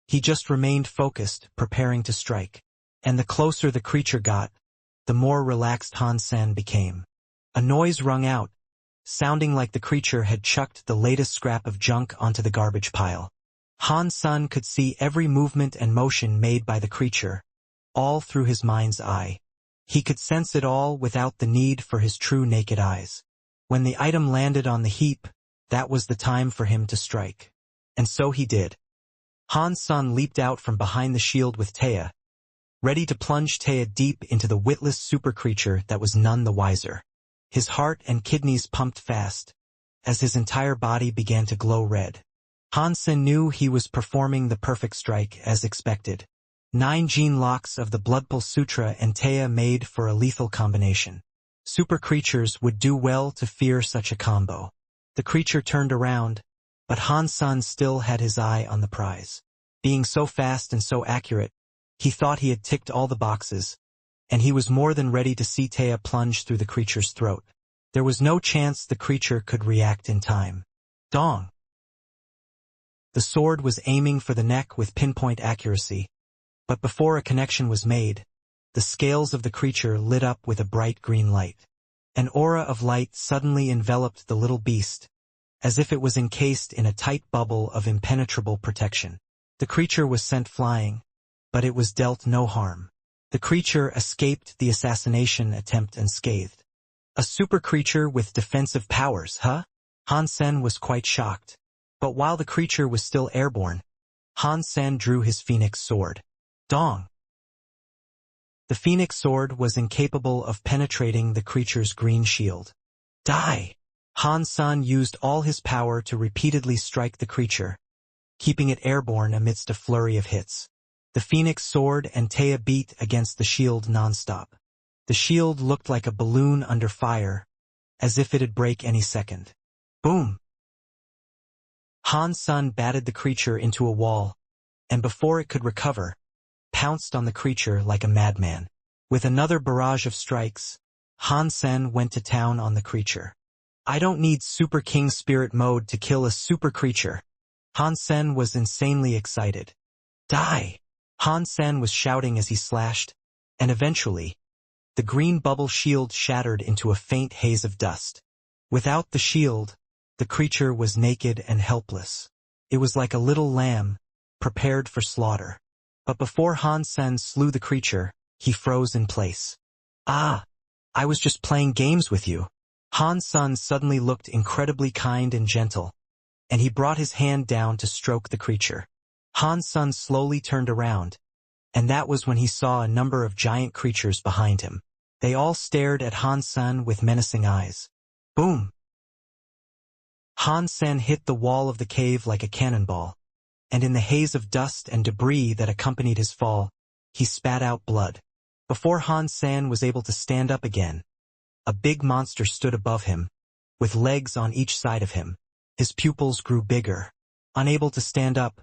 He just remained focused, preparing to strike. And the closer the creature got, the more relaxed Han-san became. A noise rung out, sounding like the creature had chucked the latest scrap of junk onto the garbage pile. Han-san could see every movement and motion made by the creature, all through his mind's eye. He could sense it all without the need for his true naked eyes. When the item landed on the heap, that was the time for him to strike. And so he did. Han-san leaped out from behind the shield with Taya, ready to plunge Taya deep into the witless super creature that was none the wiser. His heart and kidneys pumped fast, as his entire body began to glow red. Han-san knew he was performing the perfect strike as expected. 9 gene locks of the Bloodpulse Sutra and Taya made for a lethal combination. Super creatures would do well to fear such a combo. The creature turned around, but Han-san still had his eye on the prize. Being so fast and so accurate, he thought he had ticked all the boxes, and he was more than ready to see Taya plunge through the creature's throat. There was no chance the creature could react in time. Dong! The sword was aiming for the neck with pinpoint accuracy, but before a connection was made, the scales of the creature lit up with a bright green light. An aura of light suddenly enveloped the little beast, as if it was encased in a tight bubble of impenetrable protection. The creature was sent flying, but it was dealt no harm. The creature escaped the assassination attempt unscathed. A super creature with defensive powers, huh? Han-san was quite shocked. But while the creature was still airborne, Han-san drew his phoenix sword. Dong! The phoenix sword was incapable of penetrating the creature's green shield. Die! Han-san used all his power to repeatedly strike the creature, keeping it airborne amidst a flurry of hits. The phoenix sword and Taya beat against the shield non-stop. The shield looked like a balloon under fire, as if it'd break any second. Boom! Han-san batted the creature into a wall, and before it could recover, pounced on the creature like a madman. With another barrage of strikes, Han-san went to town on the creature. I don't need Super King Spirit Mode to kill a super creature. Han-san was insanely excited. Die! Han-san was shouting as he slashed, and eventually, the green bubble shield shattered into a faint haze of dust. Without the shield, the creature was naked and helpless. It was like a little lamb, prepared for slaughter. But before Han-san slew the creature, he froze in place. Ah! I was just playing games with you. Han-san suddenly looked incredibly kind and gentle, and he brought his hand down to stroke the creature. Han-san slowly turned around, and that was when he saw a number of giant creatures behind him. They all stared at Han-san with menacing eyes. Boom! Han-san hit the wall of the cave like a cannonball, and in the haze of dust and debris that accompanied his fall, he spat out blood. Before Han-san was able to stand up again, a big monster stood above him, with legs on each side of him. His pupils grew bigger. Unable to stand up,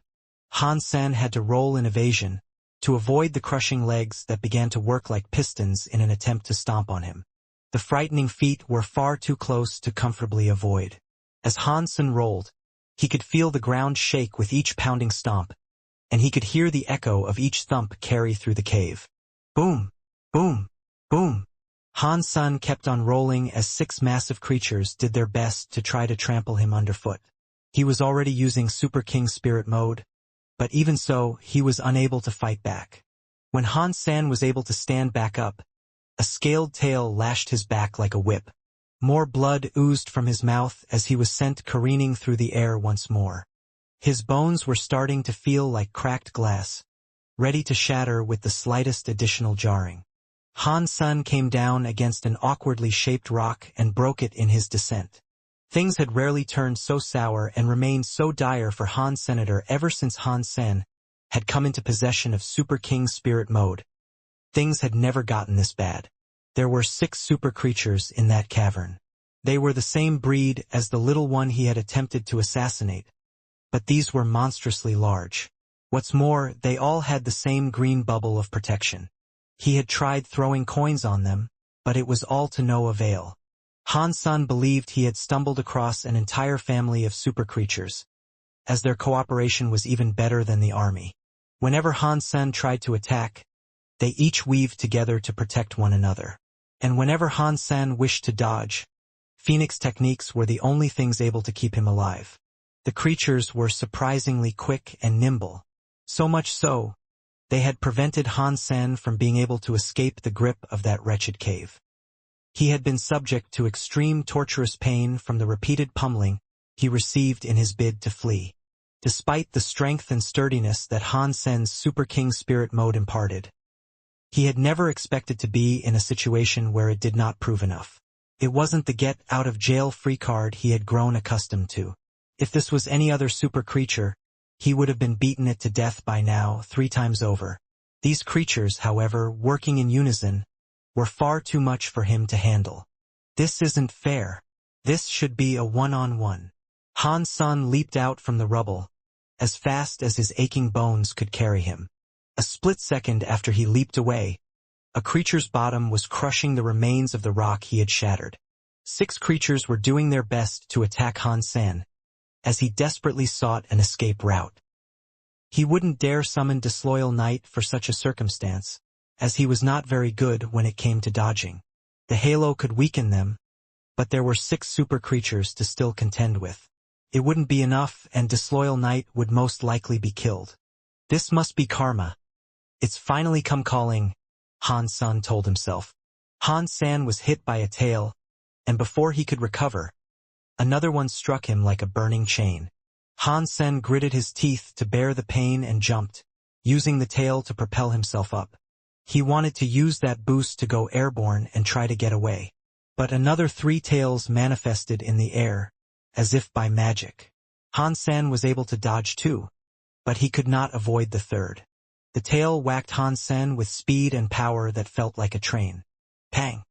Han-san had to roll in evasion, to avoid the crushing legs that began to work like pistons in an attempt to stomp on him. The frightening feet were far too close to comfortably avoid. As Han-san rolled, he could feel the ground shake with each pounding stomp, and he could hear the echo of each thump carry through the cave. Boom! Boom! Boom! Han-san kept on rolling as 6 massive creatures did their best to try to trample him underfoot. He was already using Super King Spirit Mode, but even so, he was unable to fight back. When Han-san was able to stand back up, a scaled tail lashed his back like a whip. More blood oozed from his mouth as he was sent careening through the air once more. His bones were starting to feel like cracked glass, ready to shatter with the slightest additional jarring. Han Sen came down against an awkwardly shaped rock and broke it in his descent. Things had rarely turned so sour and remained so dire for Han Senator ever since Han Sen had come into possession of Super King Spirit Mode. Things had never gotten this bad. There were 6 super creatures in that cavern. They were the same breed as the little one he had attempted to assassinate, but these were monstrously large. What's more, they all had the same green bubble of protection. He had tried throwing coins on them, but it was all to no avail. Han Sen believed he had stumbled across an entire family of super creatures, as their cooperation was even better than the army. Whenever Han Sen tried to attack, they each weaved together to protect one another. And whenever Han Sen wished to dodge, Phoenix techniques were the only things able to keep him alive. The creatures were surprisingly quick and nimble. So much so, they had prevented Han Sen from being able to escape the grip of that wretched cave. He had been subject to extreme torturous pain from the repeated pummeling he received in his bid to flee. Despite the strength and sturdiness that Han Sen's Super King Spirit Mode imparted, he had never expected to be in a situation where it did not prove enough. It wasn't the get-out-of-jail-free card he had grown accustomed to. If this was any other super creature, he would have been beaten it to death by now 3 times over. These creatures, however, working in unison, were far too much for him to handle. This isn't fair. This should be a one-on-one. Han Sen leaped out from the rubble, as fast as his aching bones could carry him. A split second after he leaped away, a creature's bottom was crushing the remains of the rock he had shattered. 6 creatures were doing their best to attack Han Sen, as he desperately sought an escape route. He wouldn't dare summon Disloyal Knight for such a circumstance, as he was not very good when it came to dodging. The halo could weaken them, but there were 6 super creatures to still contend with. It wouldn't be enough, and Disloyal Knight would most likely be killed. This must be karma. It's finally come calling, Han Sen told himself. Han Sen was hit by a tail, and before he could recover, another one struck him like a burning chain. Han Sen gritted his teeth to bear the pain and jumped, using the tail to propel himself up. He wanted to use that boost to go airborne and try to get away. But another 3 tails manifested in the air, as if by magic. Han Sen was able to dodge 2, but he could not avoid the 3rd. The tail whacked Han Sen with speed and power that felt like a train. Pang!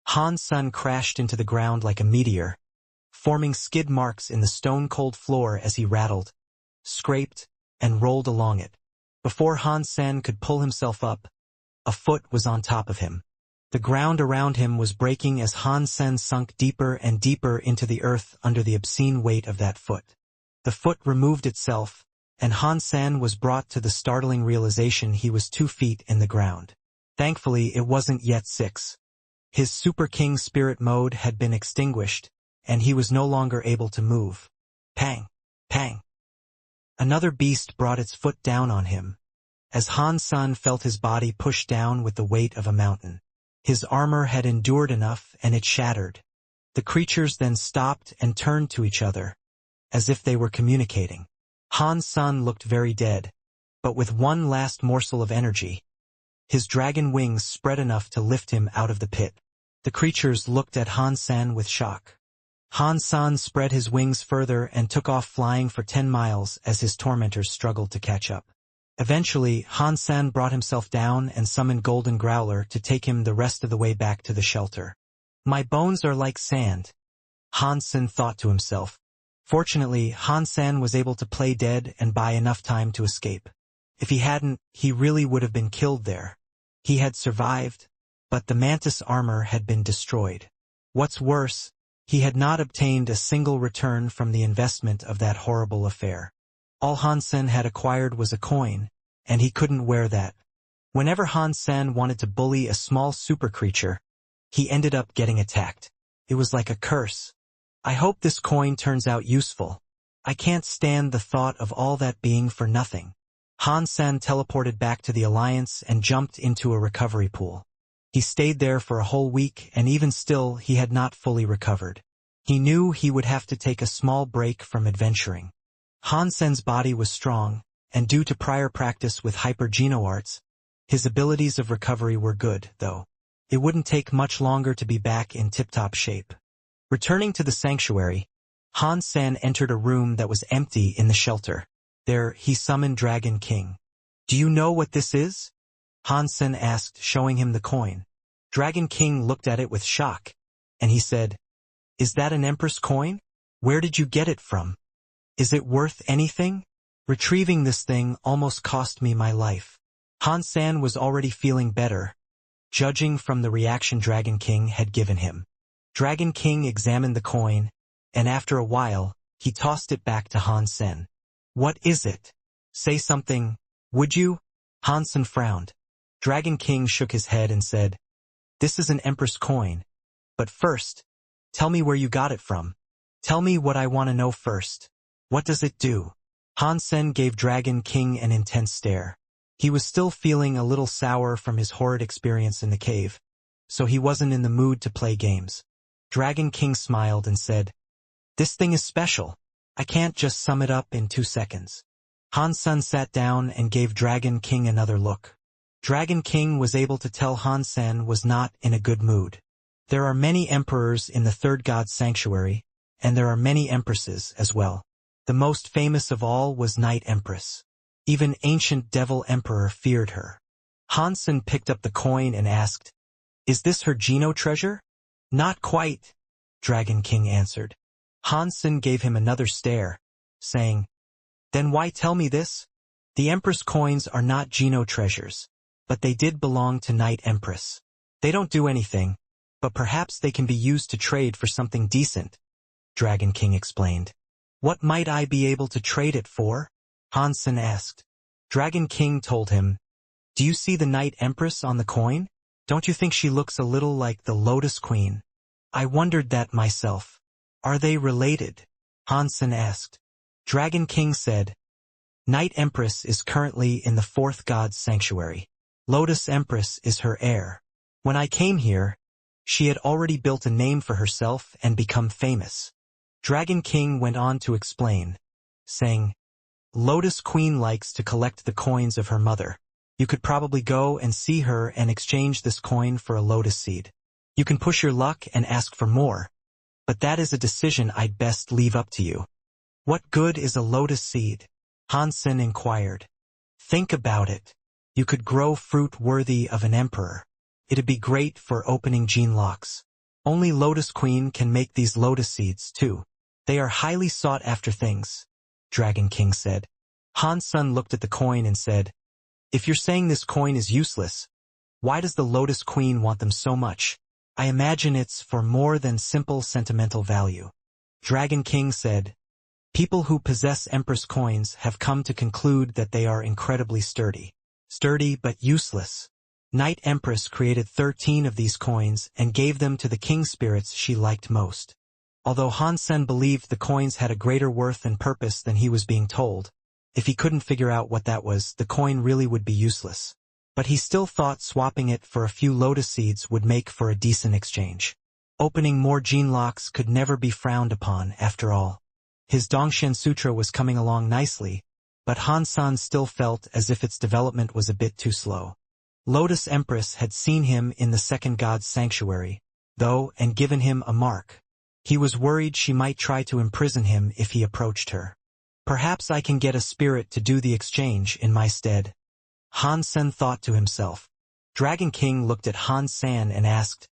Han Sen crashed into the ground like a meteor, forming skid marks in the stone-cold floor as he rattled, scraped, and rolled along it. Before Han Sen could pull himself up, a foot was on top of him. The ground around him was breaking as Han Sen sunk deeper and deeper into the earth under the obscene weight of that foot. The foot removed itself, and Han Sen was brought to the startling realization he was 2 feet in the ground. Thankfully, it wasn't yet 6. His Super King Spirit Mode had been extinguished, and he was no longer able to move. Pang! Pang! Another beast brought its foot down on him, as Han Sen felt his body pushed down with the weight of a mountain. His armor had endured enough, and it shattered. The creatures then stopped and turned to each other, as if they were communicating. Han Sen looked very dead, but with one last morsel of energy, his dragon wings spread enough to lift him out of the pit. The creatures looked at Han Sen with shock. Han Sen spread his wings further and took off flying for 10 miles as his tormentors struggled to catch up. Eventually, Han Sen brought himself down and summoned Golden Growler to take him the rest of the way back to the shelter. My bones are like sand, Han Sen thought to himself. Fortunately, Han Sen was able to play dead and buy enough time to escape. If he hadn't, he really would have been killed there. He had survived, but the mantis armor had been destroyed. What's worse, he had not obtained a single return from the investment of that horrible affair. All Han Sen had acquired was a coin, and he couldn't wear that. Whenever Han Sen wanted to bully a small super creature, he ended up getting attacked. It was like a curse. I hope this coin turns out useful. I can't stand the thought of all that being for nothing. Han Sen teleported back to the Alliance and jumped into a recovery pool. He stayed there for a whole week, and even still, he had not fully recovered. He knew he would have to take a small break from adventuring. Han Sen's body was strong, and due to prior practice with hyper-genoarts, his abilities of recovery were good, though. It wouldn't take much longer to be back in tip-top shape. Returning to the sanctuary, Han San entered a room that was empty in the shelter. There, he summoned Dragon King. "Do you know what this is?" Han San asked, showing him the coin. Dragon King looked at it with shock, and he said, "Is that an Empress coin? Where did you get it from? Is it worth anything? Retrieving this thing almost cost me my life." Han San was already feeling better, judging from the reaction Dragon King had given him. Dragon King examined the coin, and after a while, he tossed it back to Han Sen. "What is it? Say something, would you?" Han Sen frowned. Dragon King shook his head and said, "This is an Empress coin. But first, tell me where you got it from. Tell me what I want to know first. What does it do?" Han Sen gave Dragon King an intense stare. He was still feeling a little sour from his horrid experience in the cave, so he wasn't in the mood to play games. Dragon King smiled and said, "This thing is special. I can't just sum it up in 2 seconds." Han Sen sat down and gave Dragon King another look. Dragon King was able to tell Han Sen was not in a good mood. There are many emperors in the third god sanctuary, and there are many empresses as well. The most famous of all was Night Empress. Even ancient Devil Emperor feared her. Han Sen picked up the coin and asked, "Is this her Geno treasure?" "Not quite," Dragon King answered. Han Sen gave him another stare, saying, "Then why tell me this? The Empress coins are not Geno treasures, but they did belong to Night Empress. They don't do anything, but perhaps they can be used to trade for something decent," Dragon King explained. "What might I be able to trade it for?" Han Sen asked. Dragon King told him, "Do you see the Night Empress on the coin? Don't you think she looks a little like the Lotus Queen? I wondered that myself. Are they related?" Han Sen asked. Dragon King said, "Night Empress is currently in the fourth god's sanctuary. Lotus Empress is her heir. When I came here, she had already built a name for herself and become famous." Dragon King went on to explain, saying, "Lotus Queen likes to collect the coins of her mother. You could probably go and see her and exchange this coin for a lotus seed. You can push your luck and ask for more, but that is a decision I'd best leave up to you." "What good is a lotus seed?" Han Sen inquired. "Think about it. You could grow fruit worthy of an emperor. It'd be great for opening gene locks. Only Lotus Queen can make these lotus seeds, too. They are highly sought-after things," Dragon King said. Han Sen looked at the coin and said, "If you're saying this coin is useless, why does the Lotus Queen want them so much? I imagine it's for more than simple sentimental value." Dragon King said, "People who possess Empress coins have come to conclude that they are incredibly sturdy. Sturdy but useless. Night Empress created 13 of these coins and gave them to the king spirits she liked most." Although Han Sen believed the coins had a greater worth and purpose than he was being told, if he couldn't figure out what that was, the coin really would be useless. But he still thought swapping it for a few lotus seeds would make for a decent exchange. Opening more gene locks could never be frowned upon, after all. His Dongshan Sutra was coming along nicely, but Han Sen still felt as if its development was a bit too slow. Lotus Empress had seen him in the second god's sanctuary, though, and given him a mark. He was worried she might try to imprison him if he approached her. "Perhaps I can get a spirit to do the exchange in my stead," Han Sen thought to himself. Dragon King looked at Han Sen and asked,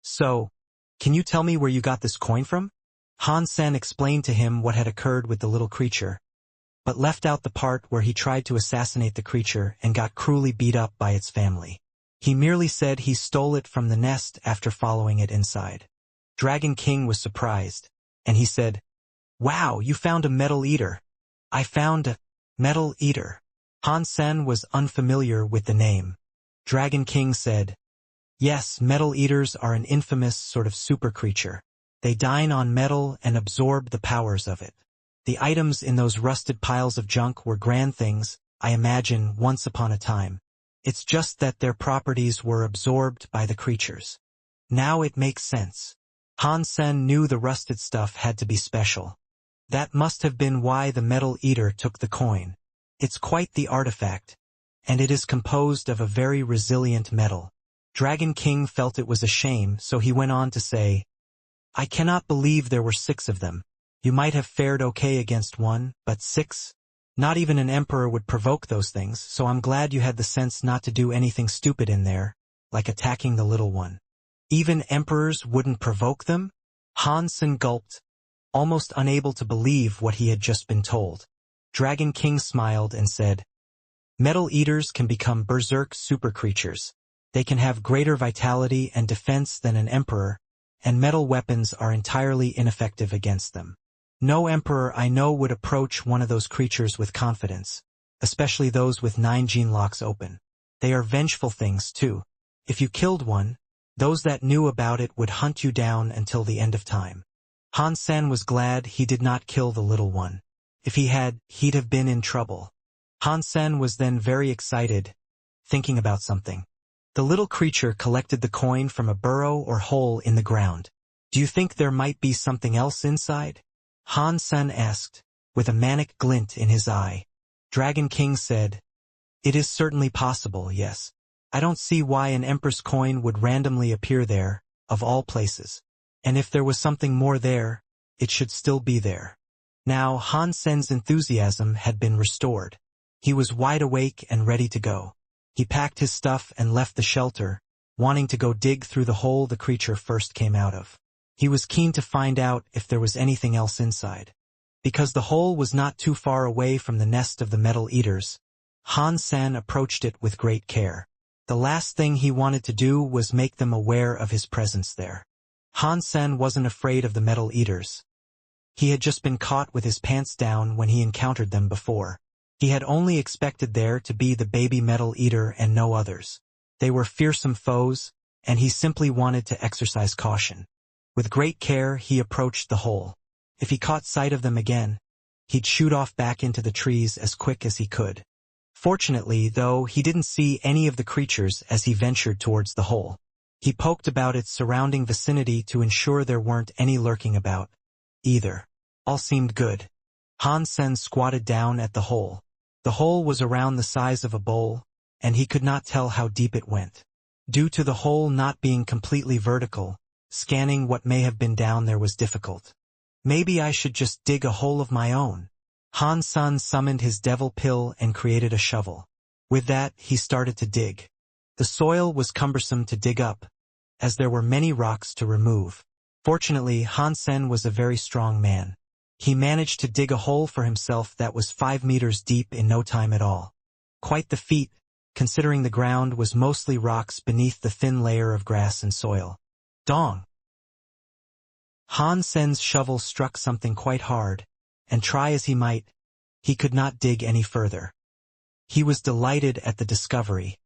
"So, can you tell me where you got this coin from?" Han Sen explained to him what had occurred with the little creature, but left out the part where he tried to assassinate the creature and got cruelly beat up by its family. He merely said he stole it from the nest after following it inside. Dragon King was surprised, and he said, "Wow, you found a metal eater." "I found a metal eater." Han Sen was unfamiliar with the name. Dragon King said, "Yes, metal eaters are an infamous sort of super creature. They dine on metal and absorb the powers of it. The items in those rusted piles of junk were grand things, I imagine, once upon a time. It's just that their properties were absorbed by the creatures. Now it makes sense." Han Sen knew the rusted stuff had to be special. That must have been why the metal eater took the coin. It's quite the artifact, and it is composed of a very resilient metal. Dragon King felt it was a shame, so he went on to say, I cannot believe there were 6 of them. You might have fared okay against one, but 6? Not even an emperor would provoke those things, so I'm glad you had the sense not to do anything stupid in there, like attacking the little one. Even emperors wouldn't provoke them? Hansen gulped, almost unable to believe what he had just been told. Dragon King smiled and said, Metal Eaters can become berserk super creatures. They can have greater vitality and defense than an emperor, and metal weapons are entirely ineffective against them. No emperor I know would approach one of those creatures with confidence, especially those with 9 gene locks open. They are vengeful things, too. If you killed one, those that knew about it would hunt you down until the end of time. Hansen was glad he did not kill the little one. If he had, he'd have been in trouble. Hansen was then very excited, thinking about something. The little creature collected the coin from a burrow or hole in the ground. Do you think there might be something else inside? Hansen asked, with a manic glint in his eye. Dragon King said, It is certainly possible, yes. I don't see why an empress coin would randomly appear there, of all places. And if there was something more there, it should still be there. Now Hansen's enthusiasm had been restored. He was wide awake and ready to go. He packed his stuff and left the shelter, wanting to go dig through the hole the creature first came out of. He was keen to find out if there was anything else inside. Because the hole was not too far away from the nest of the Metal Eaters, Hansen approached it with great care. The last thing he wanted to do was make them aware of his presence there. Hansen wasn't afraid of the Metal Eaters. He had just been caught with his pants down when he encountered them before. He had only expected there to be the baby Metal Eater and no others. They were fearsome foes, and he simply wanted to exercise caution. With great care he approached the hole. If he caught sight of them again, he'd shoot off back into the trees as quick as he could. Fortunately, though, he didn't see any of the creatures as he ventured towards the hole. He poked about its surrounding vicinity to ensure there weren't any lurking about, either. All seemed good. Hansen squatted down at the hole. The hole was around the size of a bowl, and he could not tell how deep it went. Due to the hole not being completely vertical, scanning what may have been down there was difficult. Maybe I should just dig a hole of my own. Hansen summoned his devil pill and created a shovel. With that, he started to dig. The soil was cumbersome to dig up, as there were many rocks to remove. Fortunately, Hansen was a very strong man. He managed to dig a hole for himself that was 5 meters deep in no time at all. Quite the feat, considering the ground was mostly rocks beneath the thin layer of grass and soil. Dong! Hansen's shovel struck something quite hard, and try as he might, he could not dig any further. He was delighted at the discovery,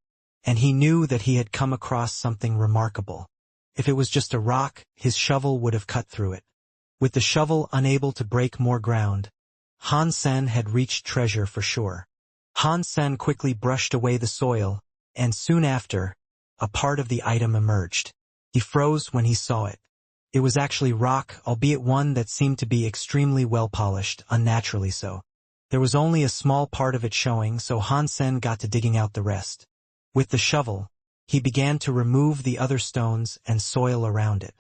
and he knew that he had come across something remarkable. If it was just a rock, his shovel would have cut through it. With the shovel unable to break more ground, Hansen had reached treasure for sure. Hansen quickly brushed away the soil, and soon after, a part of the item emerged. He froze when he saw it. It was actually rock, albeit one that seemed to be extremely well polished, unnaturally so. There was only a small part of it showing, so Hansen got to digging out the rest. With the shovel, he began to remove the other stones and soil around it.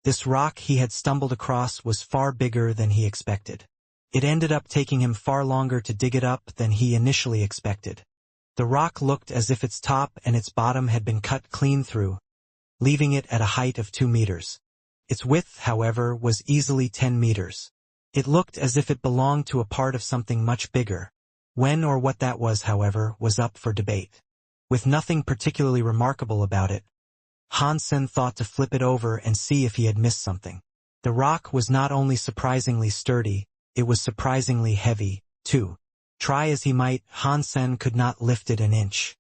This rock he had stumbled across was far bigger than he expected. It ended up taking him far longer to dig it up than he initially expected. The rock looked as if its top and its bottom had been cut clean through, leaving it at a height of 2 meters. Its width, however, was easily 10 meters. It looked as if it belonged to a part of something much bigger. When or what that was, however, was up for debate. With nothing particularly remarkable about it, Hansen thought to flip it over and see if he had missed something. The rock was not only surprisingly sturdy, it was surprisingly heavy, too. Try as he might, Hansen could not lift it an inch.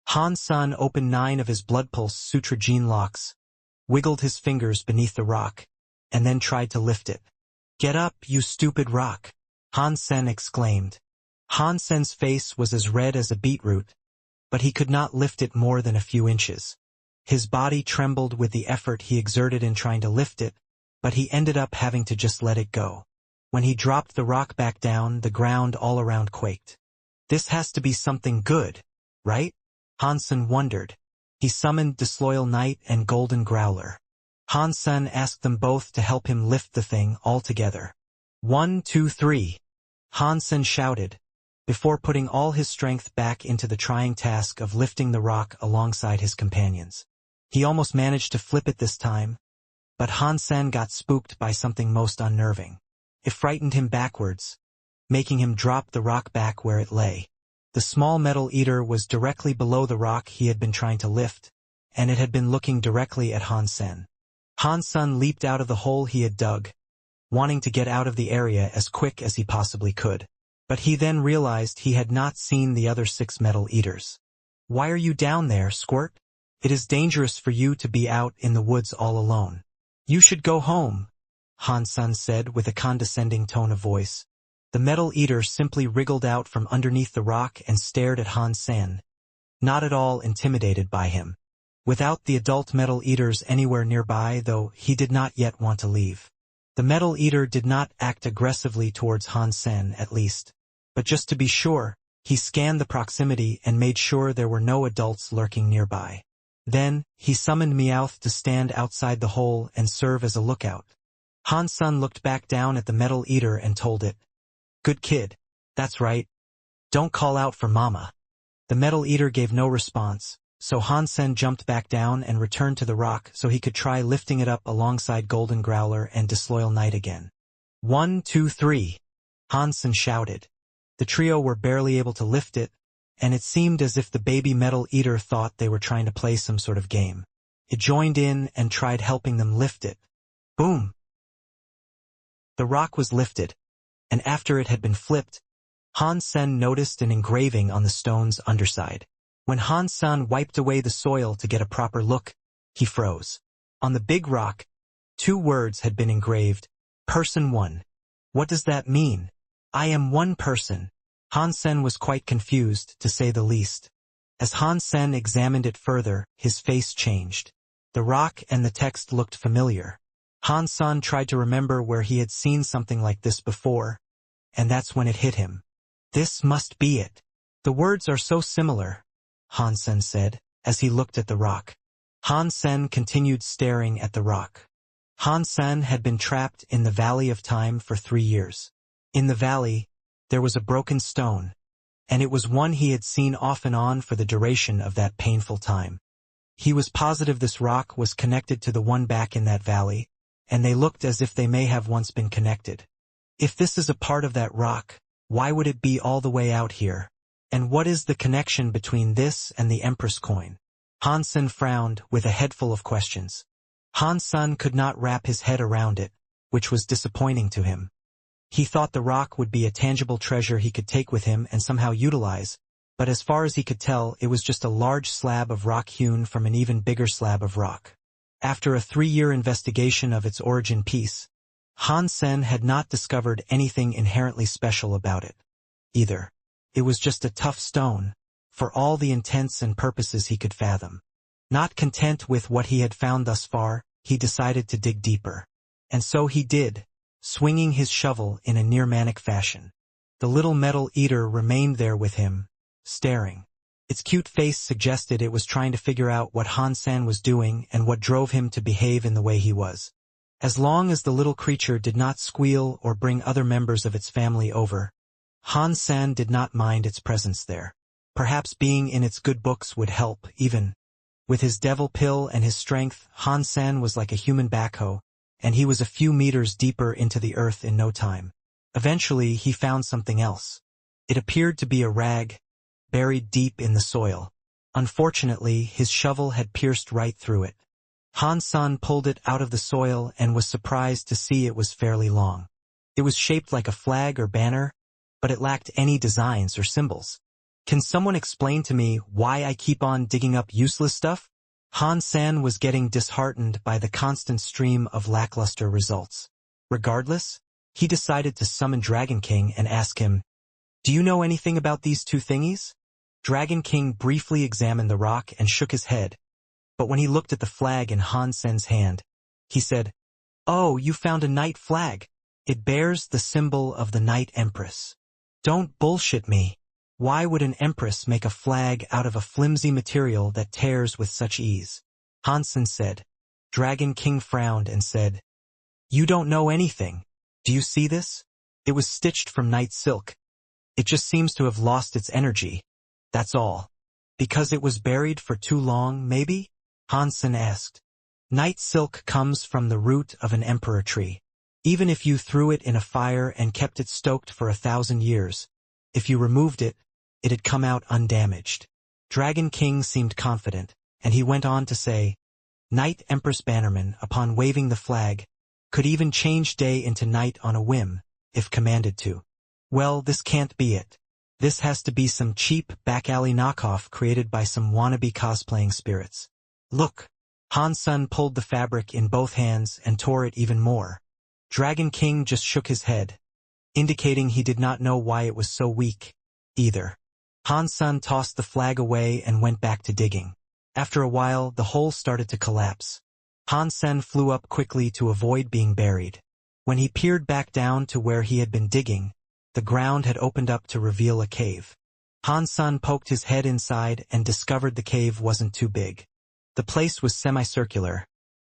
Hansen opened 9 of his blood pulse sutra gene locks, wiggled his fingers beneath the rock, and then tried to lift it. "Get up, you stupid rock!" Hansen exclaimed. Hansen's face was as red as a beetroot, but he could not lift it more than a few inches. His body trembled with the effort he exerted in trying to lift it, but he ended up having to just let it go. When he dropped the rock back down, the ground all around quaked. This has to be something good, right? Han-sen wondered. He summoned Disloyal Knight and Golden Growler. Han-sen asked them both to help him lift the thing all together. 1, 2, 3. Han-sen shouted, before putting all his strength back into the trying task of lifting the rock alongside his companions. He almost managed to flip it this time, but Han-sen got spooked by something most unnerving. It frightened him backwards, making him drop the rock back where it lay. The small metal eater was directly below the rock he had been trying to lift, and it had been looking directly at Han-sen. Han-sen leaped out of the hole he had dug, wanting to get out of the area as quick as he possibly could. But he then realized he had not seen the other 6 metal eaters. "Why are you down there, Squirt? It is dangerous for you to be out in the woods all alone. You should go home," Han-sen said with a condescending tone of voice. The metal eater simply wriggled out from underneath the rock and stared at Han-sen, not at all intimidated by him. Without the adult metal eaters anywhere nearby, though, he did not yet want to leave. The metal eater did not act aggressively towards Han-sen, at least. But just to be sure, he scanned the proximity and made sure there were no adults lurking nearby. Then, he summoned Meowth to stand outside the hole and serve as a lookout. Han-sen looked back down at the metal eater and told it, "Good kid. That's right. Don't call out for mama." The metal eater gave no response, so Han-sen jumped back down and returned to the rock so he could try lifting it up alongside Golden Growler and Disloyal Knight again. 1, 2, 3. Han-sen shouted. The trio were barely able to lift it, and it seemed as if the baby metal eater thought they were trying to play some sort of game. It joined in and tried helping them lift it. Boom! The rock was lifted, and after it had been flipped, Han-sen noticed an engraving on the stone's underside. When Han-sen wiped away the soil to get a proper look, he froze. On the big rock, 2 words had been engraved, Person 1. What does that mean? I am one person. Han-sen was quite confused, to say the least. As Han-sen examined it further, his face changed. The rock and the text looked familiar. Han-sen tried to remember where he had seen something like this before, and that's when it hit him. This must be it. The words are so similar, Han-sen said, as he looked at the rock. Han-sen continued staring at the rock. Han-sen had been trapped in the Valley of Time for 3 years. In the valley, there was a broken stone, and it was one he had seen off and on for the duration of that painful time. He was positive this rock was connected to the one back in that valley, and they looked as if they may have once been connected. If this is a part of that rock, why would it be all the way out here? And what is the connection between this and the Empress coin? Han-sen frowned with a head full of questions. Han-sen could not wrap his head around it, which was disappointing to him. He thought the rock would be a tangible treasure he could take with him and somehow utilize, but as far as he could tell, it was just a large slab of rock hewn from an even bigger slab of rock. After a 3-year investigation of its origin piece, Han-sen had not discovered anything inherently special about it, either. It was just a tough stone, for all the intents and purposes he could fathom. Not content with what he had found thus far, he decided to dig deeper. And so he did, swinging his shovel in a near-manic fashion. The little metal eater remained there with him, staring. Its cute face suggested it was trying to figure out what Han-sen was doing and what drove him to behave in the way he was. As long as the little creature did not squeal or bring other members of its family over, Han-sen did not mind its presence there. Perhaps being in its good books would help, even. With his devil pill and his strength, Han-sen was like a human backhoe, and he was a few meters deeper into the earth in no time. Eventually, he found something else. It appeared to be a rag, buried deep in the soil. Unfortunately, his shovel had pierced right through it. Han-sen pulled it out of the soil and was surprised to see it was fairly long. It was shaped like a flag or banner, but it lacked any designs or symbols. Can someone explain to me why I keep on digging up useless stuff? Han-sen was getting disheartened by the constant stream of lackluster results. Regardless, he decided to summon Dragon King and ask him, "Do you know anything about these 2 thingies?" Dragon King briefly examined the rock and shook his head, but when he looked at the flag in Han-sen's hand, he said, "Oh, you found a night flag. It bears the symbol of the Night Empress." "Don't bullshit me. Why would an empress make a flag out of a flimsy material that tears with such ease? Hansen said. Dragon King frowned and said, You don't know anything. Do you see this? It was stitched from night silk. It just seems to have lost its energy. That's all. Because it was buried for too long, maybe? Hansen asked. Night silk comes from the root of an emperor tree. Even if you threw it in a fire and kept it stoked for 1,000 years, if you removed it, it'd come out undamaged. Dragon King seemed confident, and he went on to say, Night Empress Bannerman, upon waving the flag, could even change day into night on a whim, if commanded to. Well, this can't be it. This has to be some cheap, back-alley knockoff created by some wannabe cosplaying spirits. Look! Hansen pulled the fabric in both hands and tore it even more. Dragon King just shook his head, indicating he did not know why it was so weak, either. Hansen tossed the flag away and went back to digging. After a while, the hole started to collapse. Hansen flew up quickly to avoid being buried. When he peered back down to where he had been digging, the ground had opened up to reveal a cave. Hansen poked his head inside and discovered the cave wasn't too big. The place was semicircular,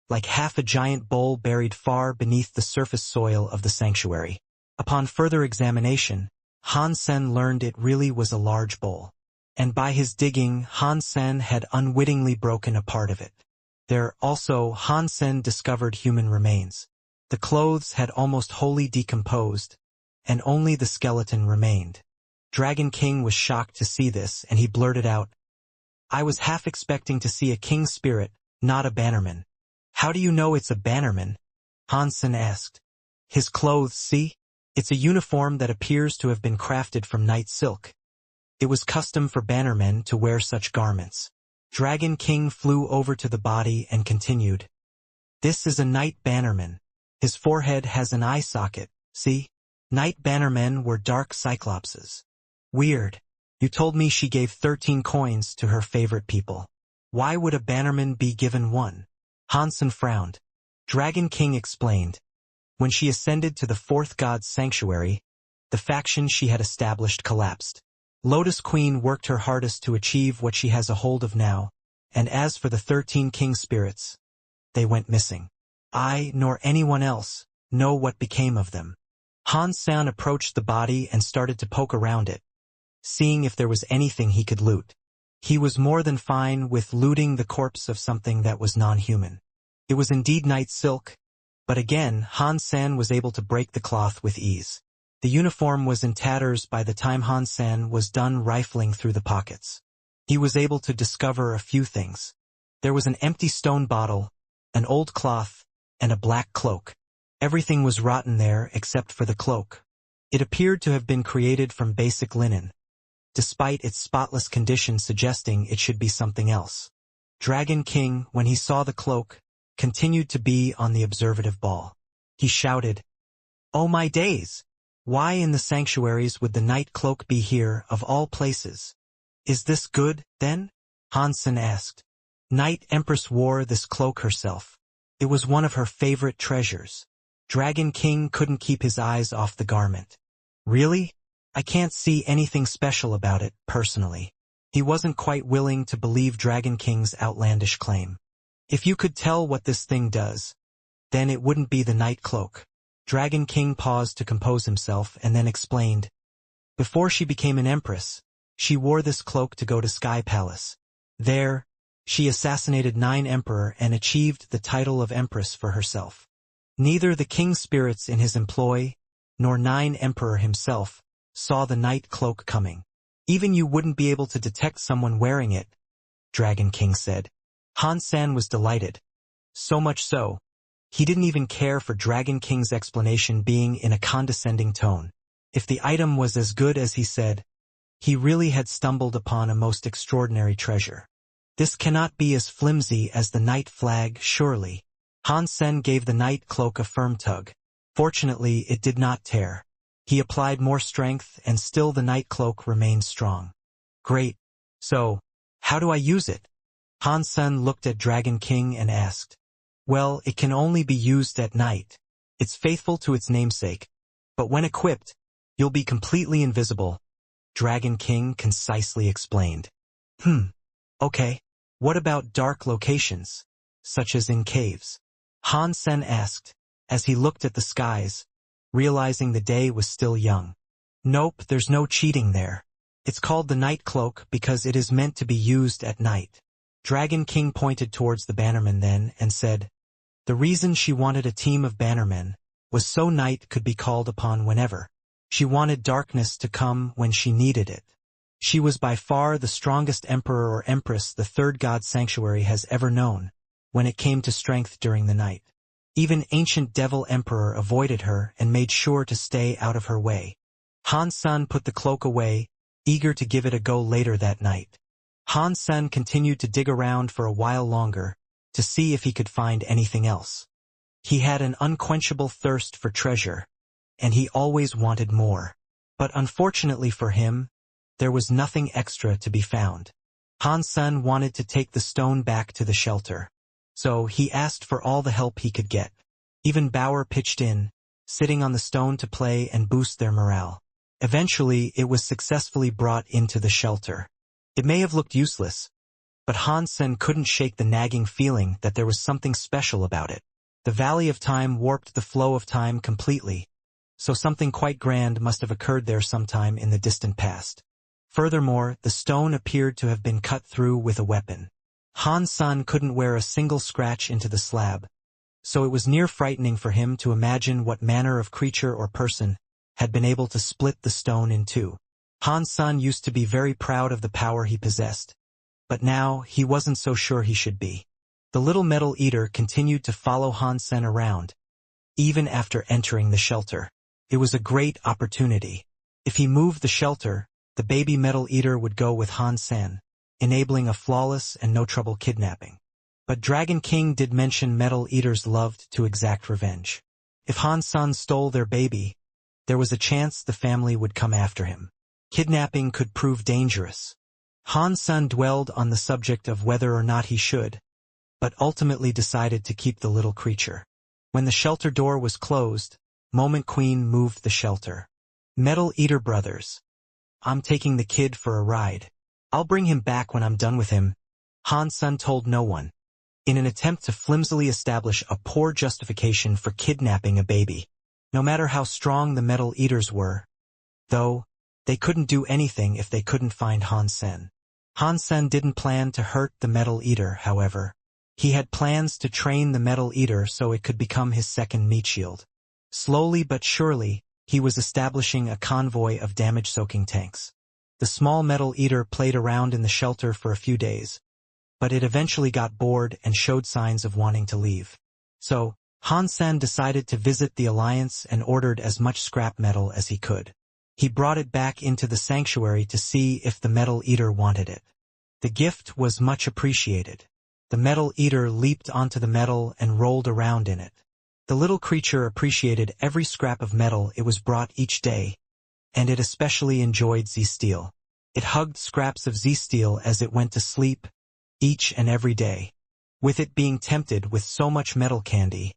like half a giant bowl buried far beneath the surface soil of the sanctuary. Upon further examination, Hansen learned it really was a large bowl. And by his digging, Hansen had unwittingly broken a part of it. There also, Hansen discovered human remains. The clothes had almost wholly decomposed, and only the skeleton remained. Dragon King was shocked to see this, and he blurted out, I was half expecting to see a king spirit, not a bannerman. How do you know it's a bannerman? Hansen asked. His clothes, see? It's a uniform that appears to have been crafted from night silk. It was custom for bannermen to wear such garments. Dragon King flew over to the body and continued. This is a night bannerman. His forehead has an eye socket, see? Night bannermen were dark cyclopses. Weird. You told me she gave 13 coins to her favorite people. Why would a bannerman be given one? Hansen frowned. Dragon King explained. When she ascended to the fourth god's sanctuary, the faction she had established collapsed. Lotus Queen worked her hardest to achieve what she has a hold of now, and as for the 13 king spirits, they went missing. I, nor anyone else, know what became of them. Hansen approached the body and started to poke around it, seeing if there was anything he could loot. He was more than fine with looting the corpse of something that was non-human. It was indeed night silk, but again, Hansen was able to break the cloth with ease. The uniform was in tatters by the time Hansen was done rifling through the pockets. He was able to discover a few things. There was an empty stone bottle, an old cloth, and a black cloak. Everything was rotten there except for the cloak. It appeared to have been created from basic linen, despite its spotless condition suggesting it should be something else. Dragon King, when he saw the cloak, continued to be on the observative ball. He shouted, Oh my days! Why in the sanctuaries would the night cloak be here, of all places? Is this good, then? Hansen asked. Night Empress wore this cloak herself. It was one of her favorite treasures. Dragon King couldn't keep his eyes off the garment. Really? I can't see anything special about it, personally. He wasn't quite willing to believe Dragon King's outlandish claim. If you could tell what this thing does, then it wouldn't be the night cloak. Dragon King paused to compose himself and then explained. Before she became an empress, she wore this cloak to go to Sky Palace. There, she assassinated 9 emperor and achieved the title of empress for herself. Neither the king spirits in his employ, nor 9 emperor himself, saw the night cloak coming. Even you wouldn't be able to detect someone wearing it, Dragon King said. Hansen was delighted. So much so, he didn't even care for Dragon King's explanation being in a condescending tone. If the item was as good as he said, he really had stumbled upon a most extraordinary treasure. This cannot be as flimsy as the night flag, surely. Hansen gave the night cloak a firm tug. Fortunately, it did not tear. He applied more strength and still the night cloak remained strong. Great. So, how do I use it? Hansen looked at Dragon King and asked. Well, it can only be used at night. It's faithful to its namesake. But when equipped, you'll be completely invisible. Dragon King concisely explained. Okay. What about dark locations, such as in caves? Han Sen asked, as he looked at the skies, realizing the day was still young. Nope, there's no cheating there. It's called the Night Cloak because it is meant to be used at night. Dragon King pointed towards the bannermen then and said, the reason she wanted a team of bannermen was so night could be called upon whenever. She wanted darkness to come when she needed it. She was by far the strongest emperor or empress the third god sanctuary has ever known, when it came to strength during the night. Even ancient devil emperor avoided her and made sure to stay out of her way. Han Sen put the cloak away, eager to give it a go later that night. Han Sen continued to dig around for a while longer, to see if he could find anything else. He had an unquenchable thirst for treasure, and he always wanted more. But unfortunately for him, there was nothing extra to be found. Han Sen wanted to take the stone back to the shelter, so he asked for all the help he could get. Even Bauer pitched in, sitting on the stone to play and boost their morale. Eventually, it was successfully brought into the shelter. It may have looked useless, but Han Sen couldn't shake the nagging feeling that there was something special about it. The Valley of Time warped the flow of time completely, so something quite grand must have occurred there sometime in the distant past. Furthermore, the stone appeared to have been cut through with a weapon. Han Sen couldn't wear a single scratch into the slab, so it was near frightening for him to imagine what manner of creature or person had been able to split the stone in two. Han Sen used to be very proud of the power he possessed, but now he wasn't so sure he should be. The little metal eater continued to follow Han Sen around, even after entering the shelter. It was a great opportunity. If he moved the shelter, the baby metal eater would go with Han Sen, enabling a flawless and no-trouble kidnapping. But Dragon King did mention metal eaters loved to exact revenge. If Han Sen stole their baby, there was a chance the family would come after him. Kidnapping could prove dangerous. Han Sen dwelled on the subject of whether or not he should, but ultimately decided to keep the little creature. When the shelter door was closed, Moment Queen moved the shelter. Metal Eater brothers. I'm taking the kid for a ride. I'll bring him back when I'm done with him. Han Sen told no one, in an attempt to flimsily establish a poor justification for kidnapping a baby. No matter how strong the Metal Eaters were, though, they couldn't do anything if they couldn't find Han Sen. Han Sen didn't plan to hurt the Metal Eater, however. He had plans to train the Metal Eater so it could become his second meat shield. Slowly but surely, he was establishing a convoy of damage-soaking tanks. The small Metal Eater played around in the shelter for a few days, but it eventually got bored and showed signs of wanting to leave. So, Han Sen decided to visit the Alliance and ordered as much scrap metal as he could. He brought it back into the sanctuary to see if the Metal Eater wanted it. The gift was much appreciated. The Metal Eater leaped onto the metal and rolled around in it. The little creature appreciated every scrap of metal it was brought each day, and it especially enjoyed Z-Steel. It hugged scraps of Z-Steel as it went to sleep, each and every day. With it being tempted with so much metal candy,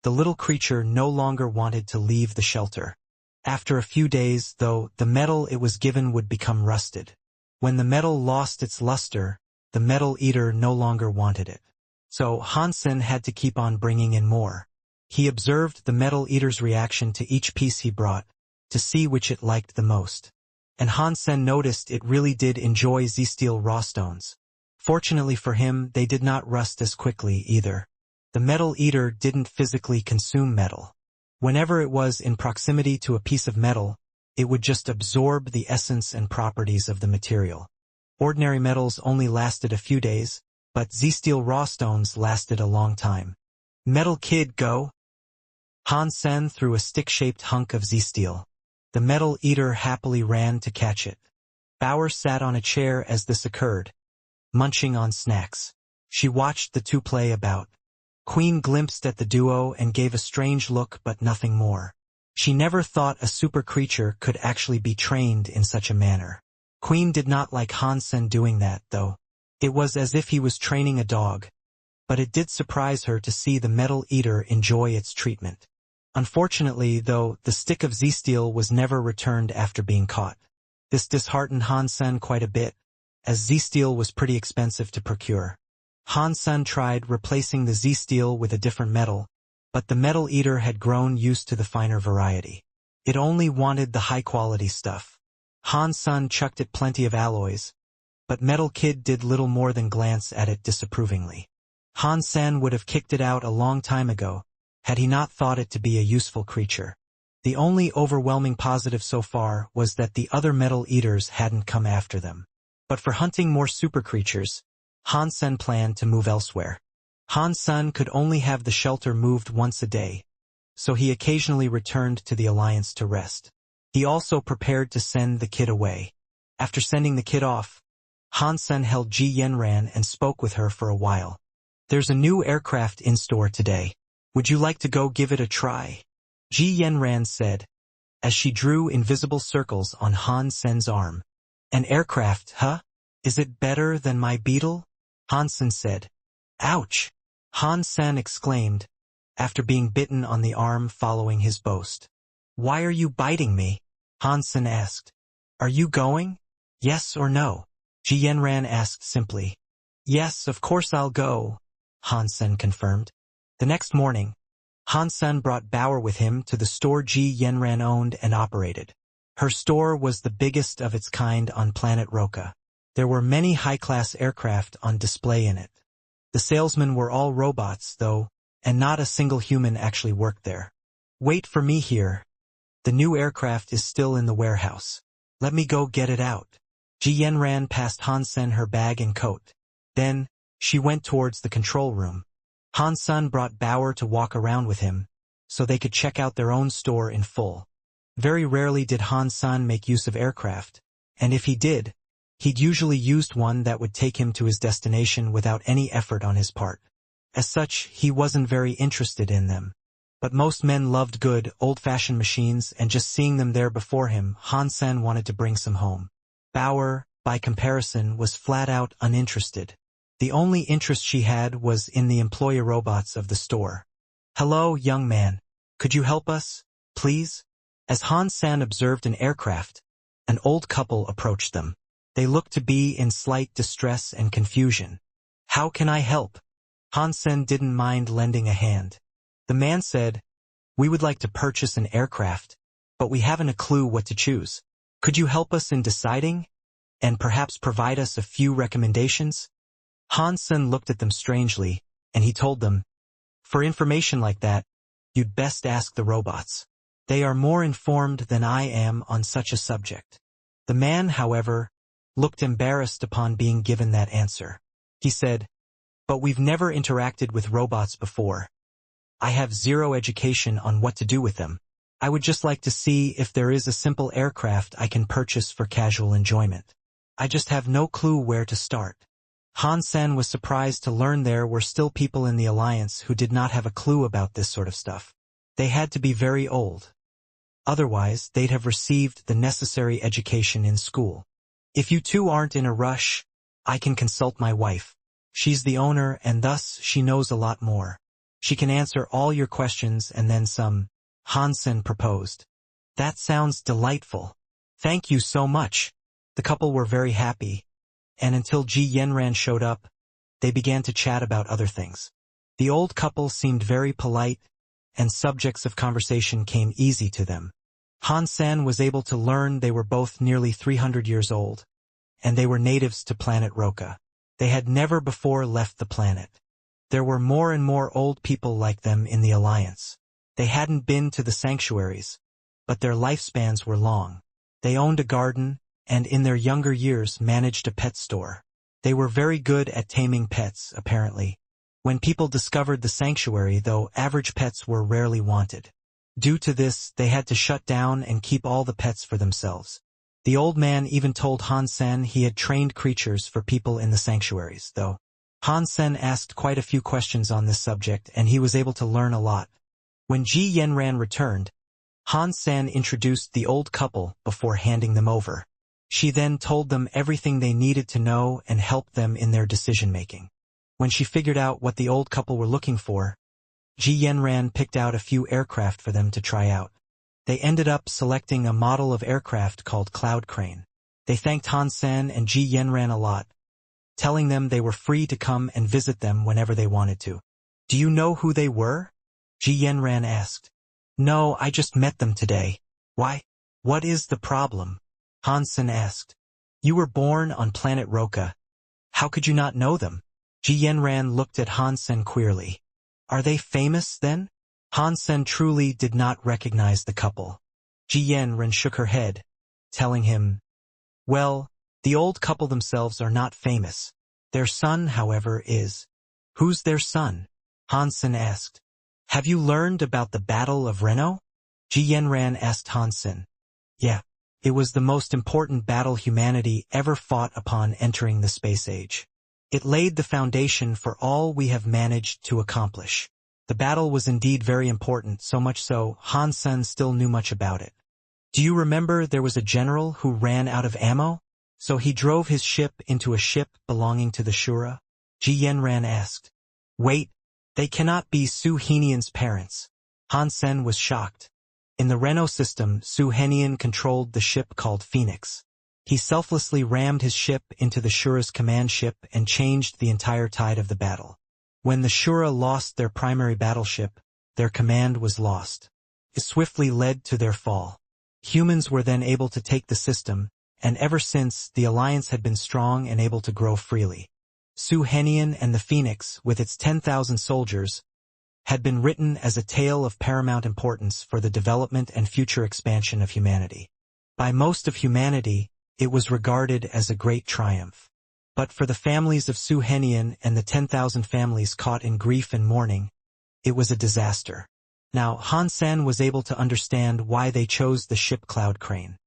the little creature no longer wanted to leave the shelter. After a few days, though, the metal it was given would become rusted. When the metal lost its luster, the Metal Eater no longer wanted it. So Han Sen had to keep on bringing in more. He observed the Metal Eater's reaction to each piece he brought, to see which it liked the most. And Han Sen noticed it really did enjoy Z-Steel raw stones. Fortunately for him, they did not rust as quickly either. The Metal Eater didn't physically consume metal. Whenever it was in proximity to a piece of metal, it would just absorb the essence and properties of the material. Ordinary metals only lasted a few days, but Z-Steel raw stones lasted a long time. Metal Kid, go! Han Sen threw a stick-shaped hunk of Z-Steel. The Metal Eater happily ran to catch it. Bauer sat on a chair as this occurred, munching on snacks. She watched the two play about. Queen glimpsed at the duo and gave a strange look but nothing more. She never thought a super creature could actually be trained in such a manner. Queen did not like Han Sen doing that, though. It was as if he was training a dog. But it did surprise her to see the Metal Eater enjoy its treatment. Unfortunately, though, the stick of Z-Steel was never returned after being caught. This disheartened Han Sen quite a bit, as Z-steel was pretty expensive to procure. Han Sen tried replacing the Z-steel with a different metal, but the metal eater had grown used to the finer variety. It only wanted the high-quality stuff. Han Sen chucked it plenty of alloys, but Metal Kid did little more than glance at it disapprovingly. Han Sen would have kicked it out a long time ago, had he not thought it to be a useful creature. The only overwhelming positive so far was that the other metal eaters hadn't come after them. But for hunting more super creatures, Han Sen planned to move elsewhere. Han Sen could only have the shelter moved once a day, so he occasionally returned to the Alliance to rest. He also prepared to send the kid away. After sending the kid off, Han Sen held Ji Yanran and spoke with her for a while. "There's a new aircraft in store today. Would you like to go give it a try?" Ji Yanran said, as she drew invisible circles on Han Sen's arm. "An aircraft, huh? Is it better than my Beetle?" Han Sen said. "Ouch!" Han Sen exclaimed, after being bitten on the arm following his boast. "Why are you biting me?" Han Sen asked. "Are you going? Yes or no?" Ji Yanran asked simply. "Yes, of course I'll go," Han Sen confirmed. The next morning, Han Sen brought Bauer with him to the store Ji Yanran owned and operated. Her store was the biggest of its kind on planet Roka. There were many high-class aircraft on display in it. The salesmen were all robots, though, and not a single human actually worked there. "Wait for me here. The new aircraft is still in the warehouse. Let me go get it out." Ji Yanran passed Han Sen her bag and coat. Then, she went towards the control room. Han Sen brought Bauer to walk around with him, so they could check out their own store in full. Very rarely did Han Sen make use of aircraft, and if he did, he'd usually used one that would take him to his destination without any effort on his part. As such, he wasn't very interested in them. But most men loved good, old-fashioned machines, and just seeing them there before him, Han Sen wanted to bring some home. Bauer, by comparison, was flat-out uninterested. The only interest she had was in the employee robots of the store. "Hello, young man. Could you help us, please?" As Han Sen observed an aircraft, an old couple approached them. They looked to be in slight distress and confusion. "How can I help?" Han Sen didn't mind lending a hand. The man said, "We would like to purchase an aircraft, but we haven't a clue what to choose. Could you help us in deciding? And perhaps provide us a few recommendations?" Han Sen looked at them strangely, and he told them, "For information like that, you'd best ask the robots. They are more informed than I am on such a subject." The man, however, looked embarrassed upon being given that answer. He said, "But we've never interacted with robots before. I have zero education on what to do with them. I would just like to see if there is a simple aircraft I can purchase for casual enjoyment. I just have no clue where to start." Han Sen was surprised to learn there were still people in the Alliance who did not have a clue about this sort of stuff. They had to be very old. Otherwise, they'd have received the necessary education in school. "If you two aren't in a rush, I can consult my wife. She's the owner and thus she knows a lot more. She can answer all your questions and then some," Han Sen proposed. "That sounds delightful. Thank you so much." The couple were very happy, and until Ji Yanran showed up, they began to chat about other things. The old couple seemed very polite, and subjects of conversation came easy to them. Han Sen was able to learn they were both nearly 300 years old, and they were natives to planet Roka. They had never before left the planet. There were more and more old people like them in the Alliance. They hadn't been to the sanctuaries, but their lifespans were long. They owned a garden, and in their younger years managed a pet store. They were very good at taming pets, apparently. When people discovered the sanctuary, though, average pets were rarely wanted. Due to this, they had to shut down and keep all the pets for themselves. The old man even told Han Sen he had trained creatures for people in the sanctuaries, though. Han Sen asked quite a few questions on this subject, and he was able to learn a lot. When Ji Yanran returned, Han Sen introduced the old couple before handing them over. She then told them everything they needed to know and helped them in their decision-making. When she figured out what the old couple were looking for, Ji Yanran picked out a few aircraft for them to try out. They ended up selecting a model of aircraft called Cloud Crane. They thanked Han Sen and Ji Yanran a lot, telling them they were free to come and visit them whenever they wanted to. Do you know who they were? Ji Yanran asked. No, I just met them today. Why? What is the problem? Han Sen asked. You were born on planet Roka. How could you not know them? Ji Yanran looked at Han Sen queerly. Are they famous, then? Han Sen truly did not recognize the couple. Ji Yanran shook her head, telling him, well, the old couple themselves are not famous. Their son, however, is. Who's their son? Han Sen asked. Have you learned about the Battle of Reno? Ji Yanran asked Han Sen. Yeah, it was the most important battle humanity ever fought upon entering the space age. It laid the foundation for all we have managed to accomplish. The battle was indeed very important, so much so, Han Sen still knew much about it. Do you remember there was a general who ran out of ammo? So he drove his ship into a ship belonging to the Shura? Ji Yanran asked. Wait, they cannot be Su Henian's parents. Han Sen was shocked. In the Reno system, Su Henian controlled the ship called Phoenix. He selflessly rammed his ship into the Shura's command ship and changed the entire tide of the battle. When the Shura lost their primary battleship, their command was lost. It swiftly led to their fall. Humans were then able to take the system, and ever since, the alliance had been strong and able to grow freely. Su Henian and the Phoenix, with its 10,000 soldiers, had been written as a tale of paramount importance for the development and future expansion of humanity. By most of humanity, it was regarded as a great triumph. But for the families of Su Henian and the 10,000 families caught in grief and mourning, it was a disaster. Now, Han Sen was able to understand why they chose the ship Cloud Crane.